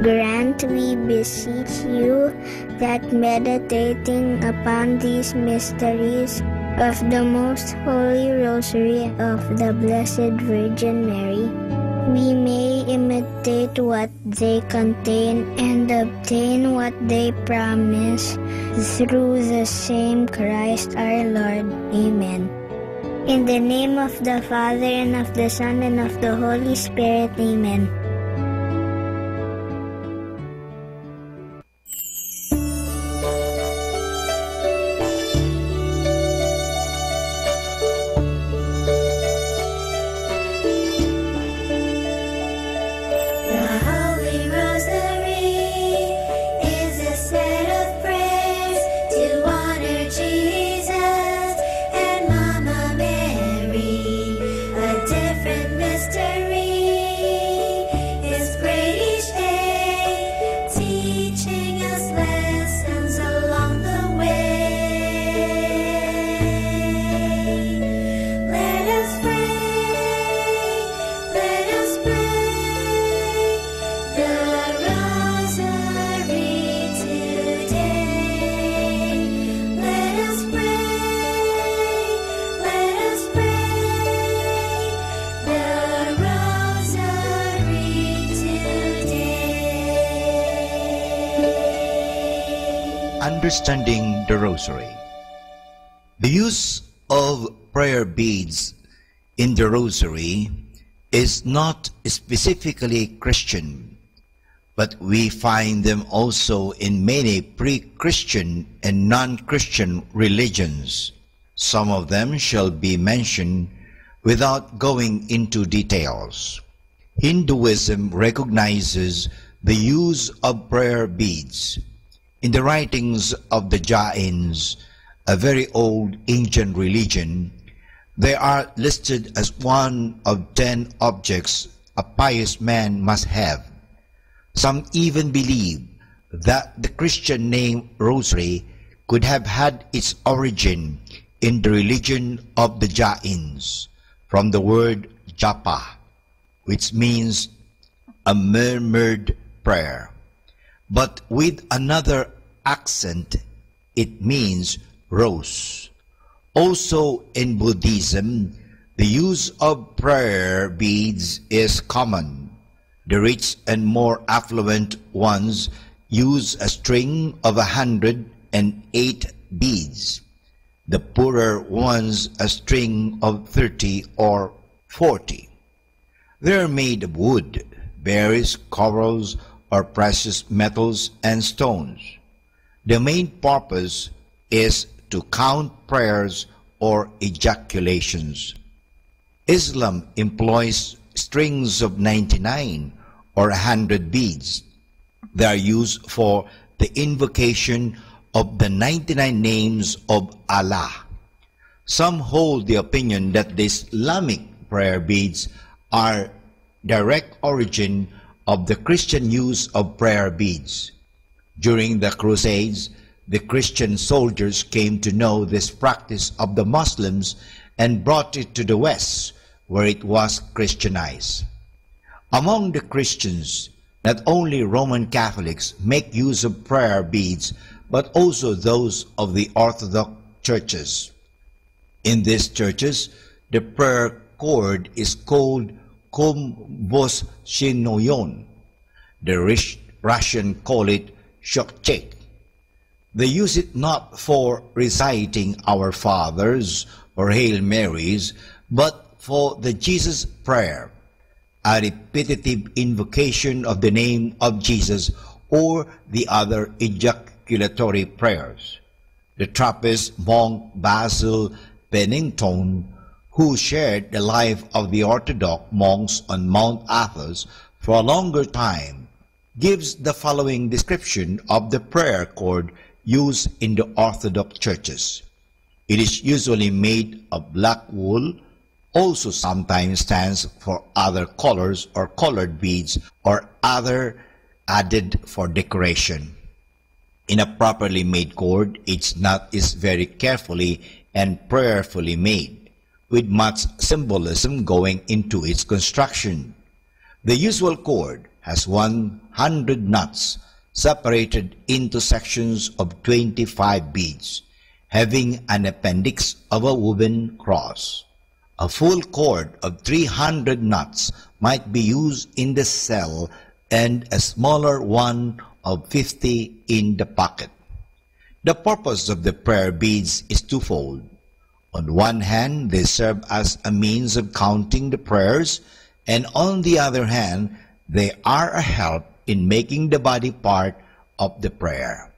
Speaker 18: grant, we beseech you, that meditating upon these mysteries of the most holy rosary of the Blessed Virgin Mary, we may imitate what they contain and obtain what they promise, through the same Christ our Lord. Amen. In the name of the Father, and of the Son, and of the Holy Spirit. Amen.
Speaker 2: Understanding the Rosary. The use of prayer beads in the Rosary is not specifically Christian, but we find them also in many pre-Christian and non-Christian religions. Some of them shall be mentioned without going into details. Hinduism recognizes the use of prayer beads. In the writings of the Jains, a very old ancient religion, they are listed as one of 10 objects a pious man must have. Some even believe that the Christian name Rosary could have had its origin in the religion of the Jains, from the word japa, which means a murmured prayer. But with another accent, it means rose. Also in Buddhism, the use of prayer beads is common. The rich and more affluent ones use a string of 108 beads. The poorer ones a string of 30 or 40. They are made of wood, berries, corals, or precious metals and stones. The main purpose is to count prayers or ejaculations. Islam employs strings of 99 or 100 beads. They are used for the invocation of the 99 names of Allah. Some hold the opinion that the Islamic prayer beads are direct origin of the Christian use of prayer beads. During the Crusades, the Christian soldiers came to know this practice of the Muslims and brought it to the West, where it was Christianized. Among the Christians, not only Roman Catholics make use of prayer beads, but also those of the Orthodox churches. In these churches, the prayer cord is called komboshinoyon. The Russian call it shokchek. They use it not for reciting Our Fathers or Hail Marys, but for the Jesus prayer, a repetitive invocation of the name of Jesus or the other ejaculatory prayers. The Trappist monk Basil Pennington, who shared the life of the Orthodox monks on Mount Athos for a longer time, gives the following description of the prayer cord used in the Orthodox churches. It is usually made of black wool, also sometimes stands for other colors or colored beads or other added for decoration. In a properly made cord, its knot is very carefully and prayerfully made, with much symbolism going into its construction. The usual cord has 100 knots separated into sections of 25 beads, having an appendix of a woven cross. A full cord of 300 knots might be used in the cell and a smaller one of 50 in the pocket. The purpose of the prayer beads is twofold. On one hand, they serve as a means of counting the prayers, and on the other hand, they are a help in making the body part of the prayer.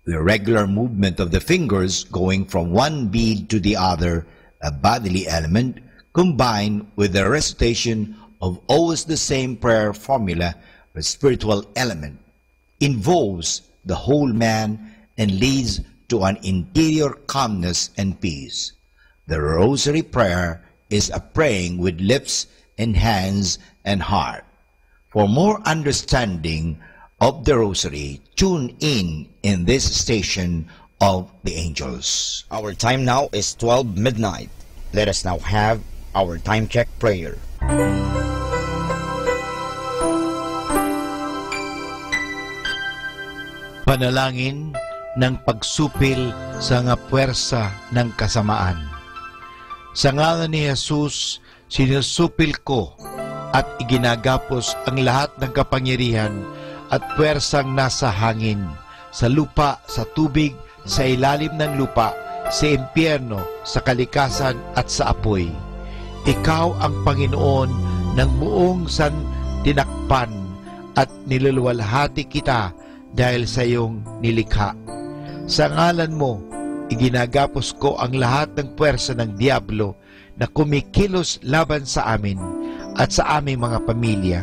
Speaker 2: The regular movement of the fingers going from one bead to the other, a bodily element, combined with the recitation of always the same prayer formula, a spiritual element, involves the whole man and leads to an interior calmness and peace. The rosary prayer is a praying with lips and hands and heart. For more understanding of the rosary, tune in this station of the angels.
Speaker 12: Our time now is 12 midnight. Let us now have our time check prayer.
Speaker 4: Panalangin ng pagsupil sa nga puwersa ng kasamaan. Sa ngalan ni Jesus, sinusupil ko at iginagapos ang lahat ng kapangyarihan at puwersang nasa hangin, sa lupa, sa tubig, sa ilalim ng lupa, sa impyerno, sa kalikasan at sa apoy. Ikaw ang Panginoon ng buong santinakpan at niluluwalhati kita dahil sa iyong nilikha. Sa ngalan mo, iginagapos ko ang lahat ng puwersa ng diablo na kumikilos laban sa amin at sa aming mga pamilya.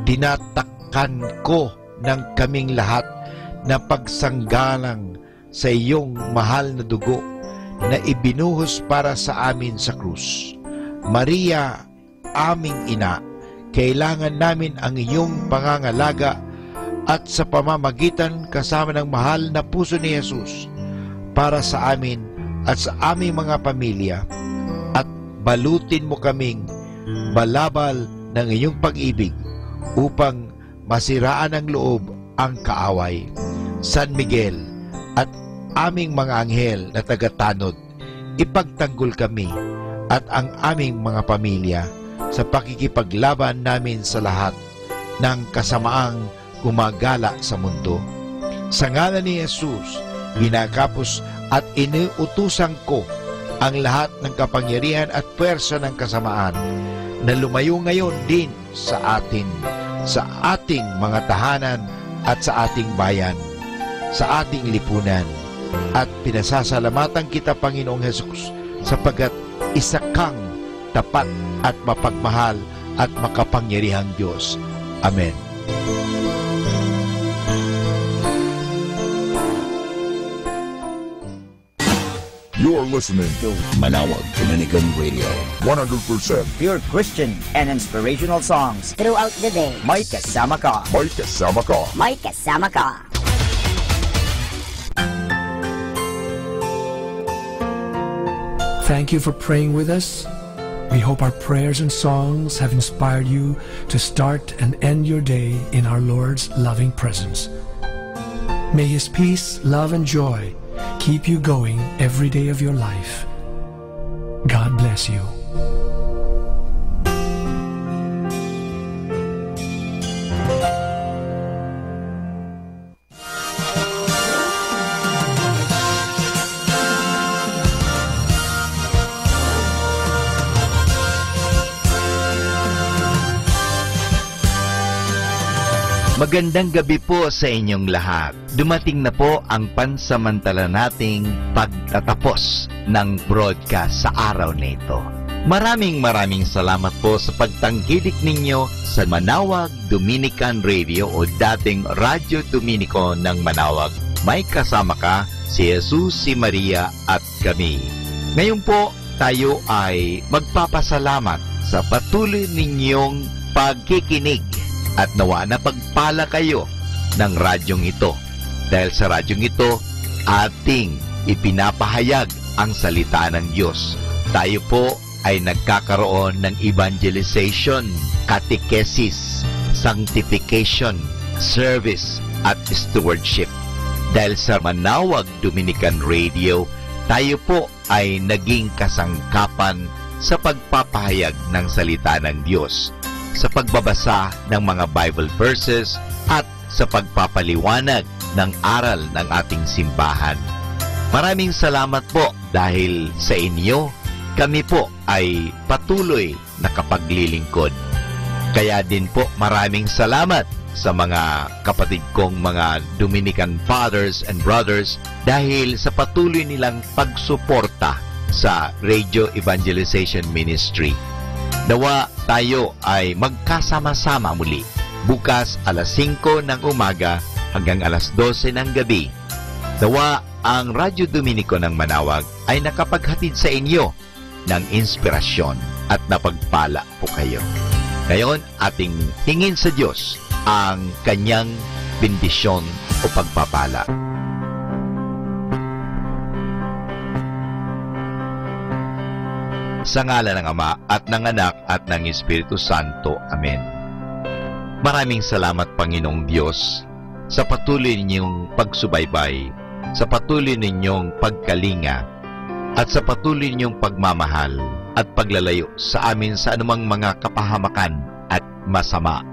Speaker 4: Tinatakkan ko ng kaming lahat na pagsanggalang sa iyong mahal na dugo na ibinuhos para sa amin sa krus. Maria, aming ina, kailangan namin ang iyong pangangalaga at sa pamamagitan kasama ng mahal na puso ni Jesus para sa amin at sa aming mga pamilya, at balutin mo kaming balabal ng iyong pag-ibig upang masiraan ng loob ang kaaway. San Miguel, at aming mga anghel na tagatanod, ipagtanggol kami at ang aming mga pamilya sa pakikipaglaban namin sa lahat ng kasamaang gumagala sa mundo. Sa ngalan ni Jesus, ginagapos at iniutusan ko ang lahat ng kapangyarihan at puwersa ng kasamaan na lumayo ngayon din sa atin, sa ating mga tahanan at sa ating bayan, sa ating lipunan. At pinasasalamatan kita, Panginoong Jesus, sapagkat isa kang tapat at mapagmahal at makapangyarihang Diyos. Amen.
Speaker 8: You're listening to Manawag Dominican Radio. 100%
Speaker 16: pure Christian and inspirational songs throughout the day. May kasama ka.
Speaker 8: May kasama ka.
Speaker 16: May kasama ka.
Speaker 13: Thank you for praying with us. We hope our prayers and songs have inspired you to start and end your day in our Lord's loving presence. May His peace, love, and joy keep you going every day of your life. God bless you.
Speaker 20: Magandang gabi po sa inyong lahat. Dumating na po ang pansamantala nating pagtatapos ng broadcast sa araw na ito. Maraming salamat po sa pagtangkilik ninyo sa Manawag Dominican Radio o dating Radyo Dominico ng Manawag. May kasama ka, si Jesus, si Maria at kami. Ngayon po, tayo ay magpapasalamat sa patuloy ninyong pagkikinig. At nawa na pagpala kayo ng radyong ito. Dahil sa radyong ito, ating ipinapahayag ang salita ng Diyos. Tayo po ay nagkakaroon ng evangelization, catechesis, sanctification, service, at stewardship. Dahil sa Manawag Dominican Radio, tayo po ay naging kasangkapan sa pagpapahayag ng salita ng Diyos, sa pagbabasa ng mga Bible verses at sa pagpapaliwanag ng aral ng ating simbahan. Maraming salamat po dahil sa inyo, kami po ay patuloy na kapaglilingkod. Kaya din po maraming salamat sa mga kapatid kong mga Dominican fathers and brothers dahil sa patuloy nilang pagsuporta sa Radio Evangelization Ministry. Nawa tayo ay magkasama-sama muli bukas alas 5 ng umaga hanggang alas 12 ng gabi. Nawa ang Radyo Dominico ng Manawag ay nakapaghatid sa inyo ng inspirasyon at napagpala po kayo. Ngayon, ating hingin sa Diyos ang kanyang bendisyon o pagpapala. Sa ngalan ng Ama at ng Anak at ng Espiritu Santo. Amen. Maraming salamat, Panginoong Diyos, sa patuloy ninyong pagsubaybay, sa patuloy ninyong pagkalinga, at sa patuloy ninyong pagmamahal at paglalayo sa amin sa anumang mga kapahamakan at masama.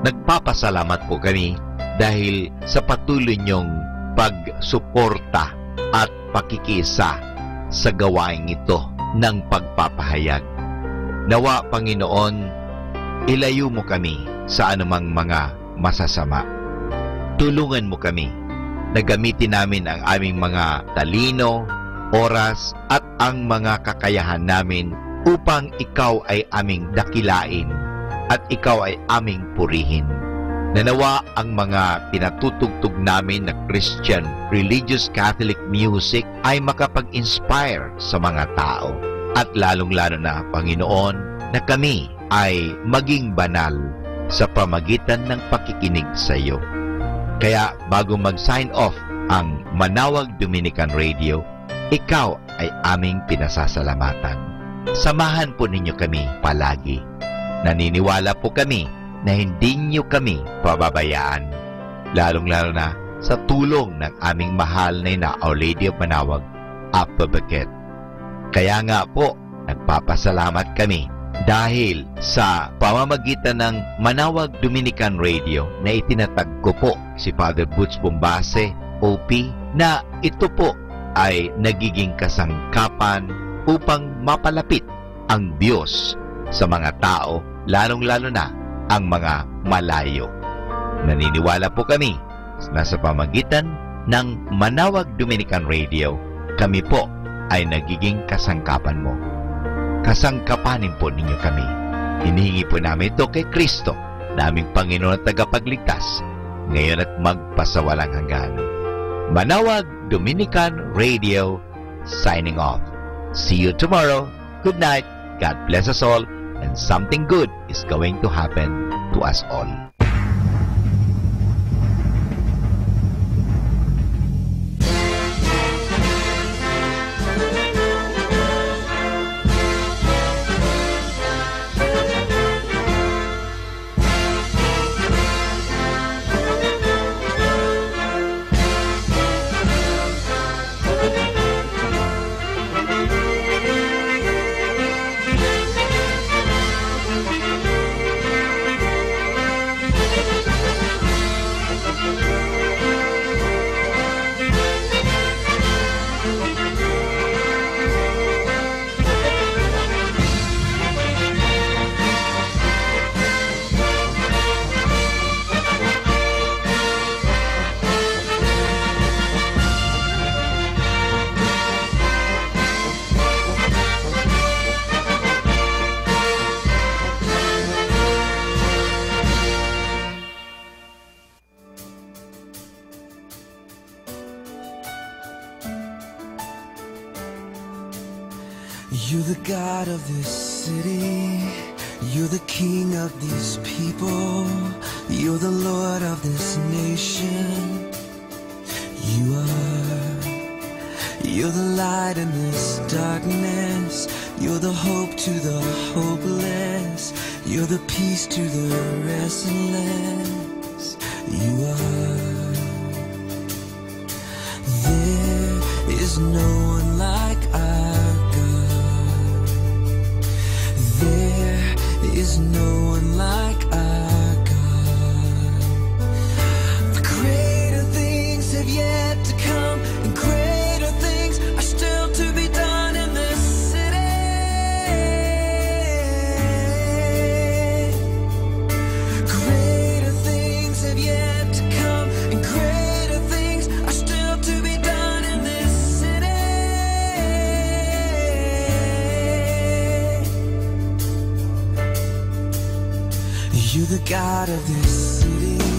Speaker 20: Nagpapasalamat po kami dahil sa patuloy ninyong pagsuporta at pakikisa sa gawaing ito ng pagpapahayag. Nawa, Panginoon, ilayo mo kami sa anumang mga masasama. Tulungan mo kami na gamitin namin ang aming mga talino, oras at ang mga kakayahan namin upang ikaw ay aming dakilain at ikaw ay aming purihin. Nanawa ang mga pinatutugtog namin na Christian religious Catholic music ay makapag-inspire sa mga tao. At lalong-lalo na, Panginoon, na kami ay maging banal sa pamagitan ng pakikinig sa iyo. Kaya bago mag-sign off ang Manawag Dominican Radio, ikaw ay aming pinasasalamatan. Samahan po ninyo kami palagi. Naniniwala po kami na hindi nyo kami pababayaan. Lalong-lalo na sa tulong ng aming mahal na ina, Our Lady of Manawag, Apabaket. Kaya nga po, nagpapasalamat kami dahil sa pamamagitan ng Manawag Dominican Radio na itinatag ko po si Father Butch Bombase, OP, na ito po ay nagiging kasangkapan upang mapalapit ang Diyos sa mga tao, lalong-lalo na ang mga malayo. Naniniwala po kami na sa pamagitan ng Manawag Dominican Radio, kami po ay nagiging kasangkapan mo. Kasangkapanin po ninyo kami. Hinihingi po namin ito kay Kristo, na aming Panginoon at tagapagligtas, ngayon at magpasawalang hanggan. Manawag Dominican Radio, signing off. See you tomorrow. Good night. God bless us all, and something good is going to happen to us all.
Speaker 1: You're the God of this city, you're the King of these people, you're the Lord of this nation. You're the light in this darkness, you're the hope to the hopeless, you're the peace to the restless. You are. There is no one like our God. There is no one like our God. The greater things have yet to come, and greater things are still to be done in this city. Greater things have yet to come, and greater things are still to be done in this city. You're the God of this city.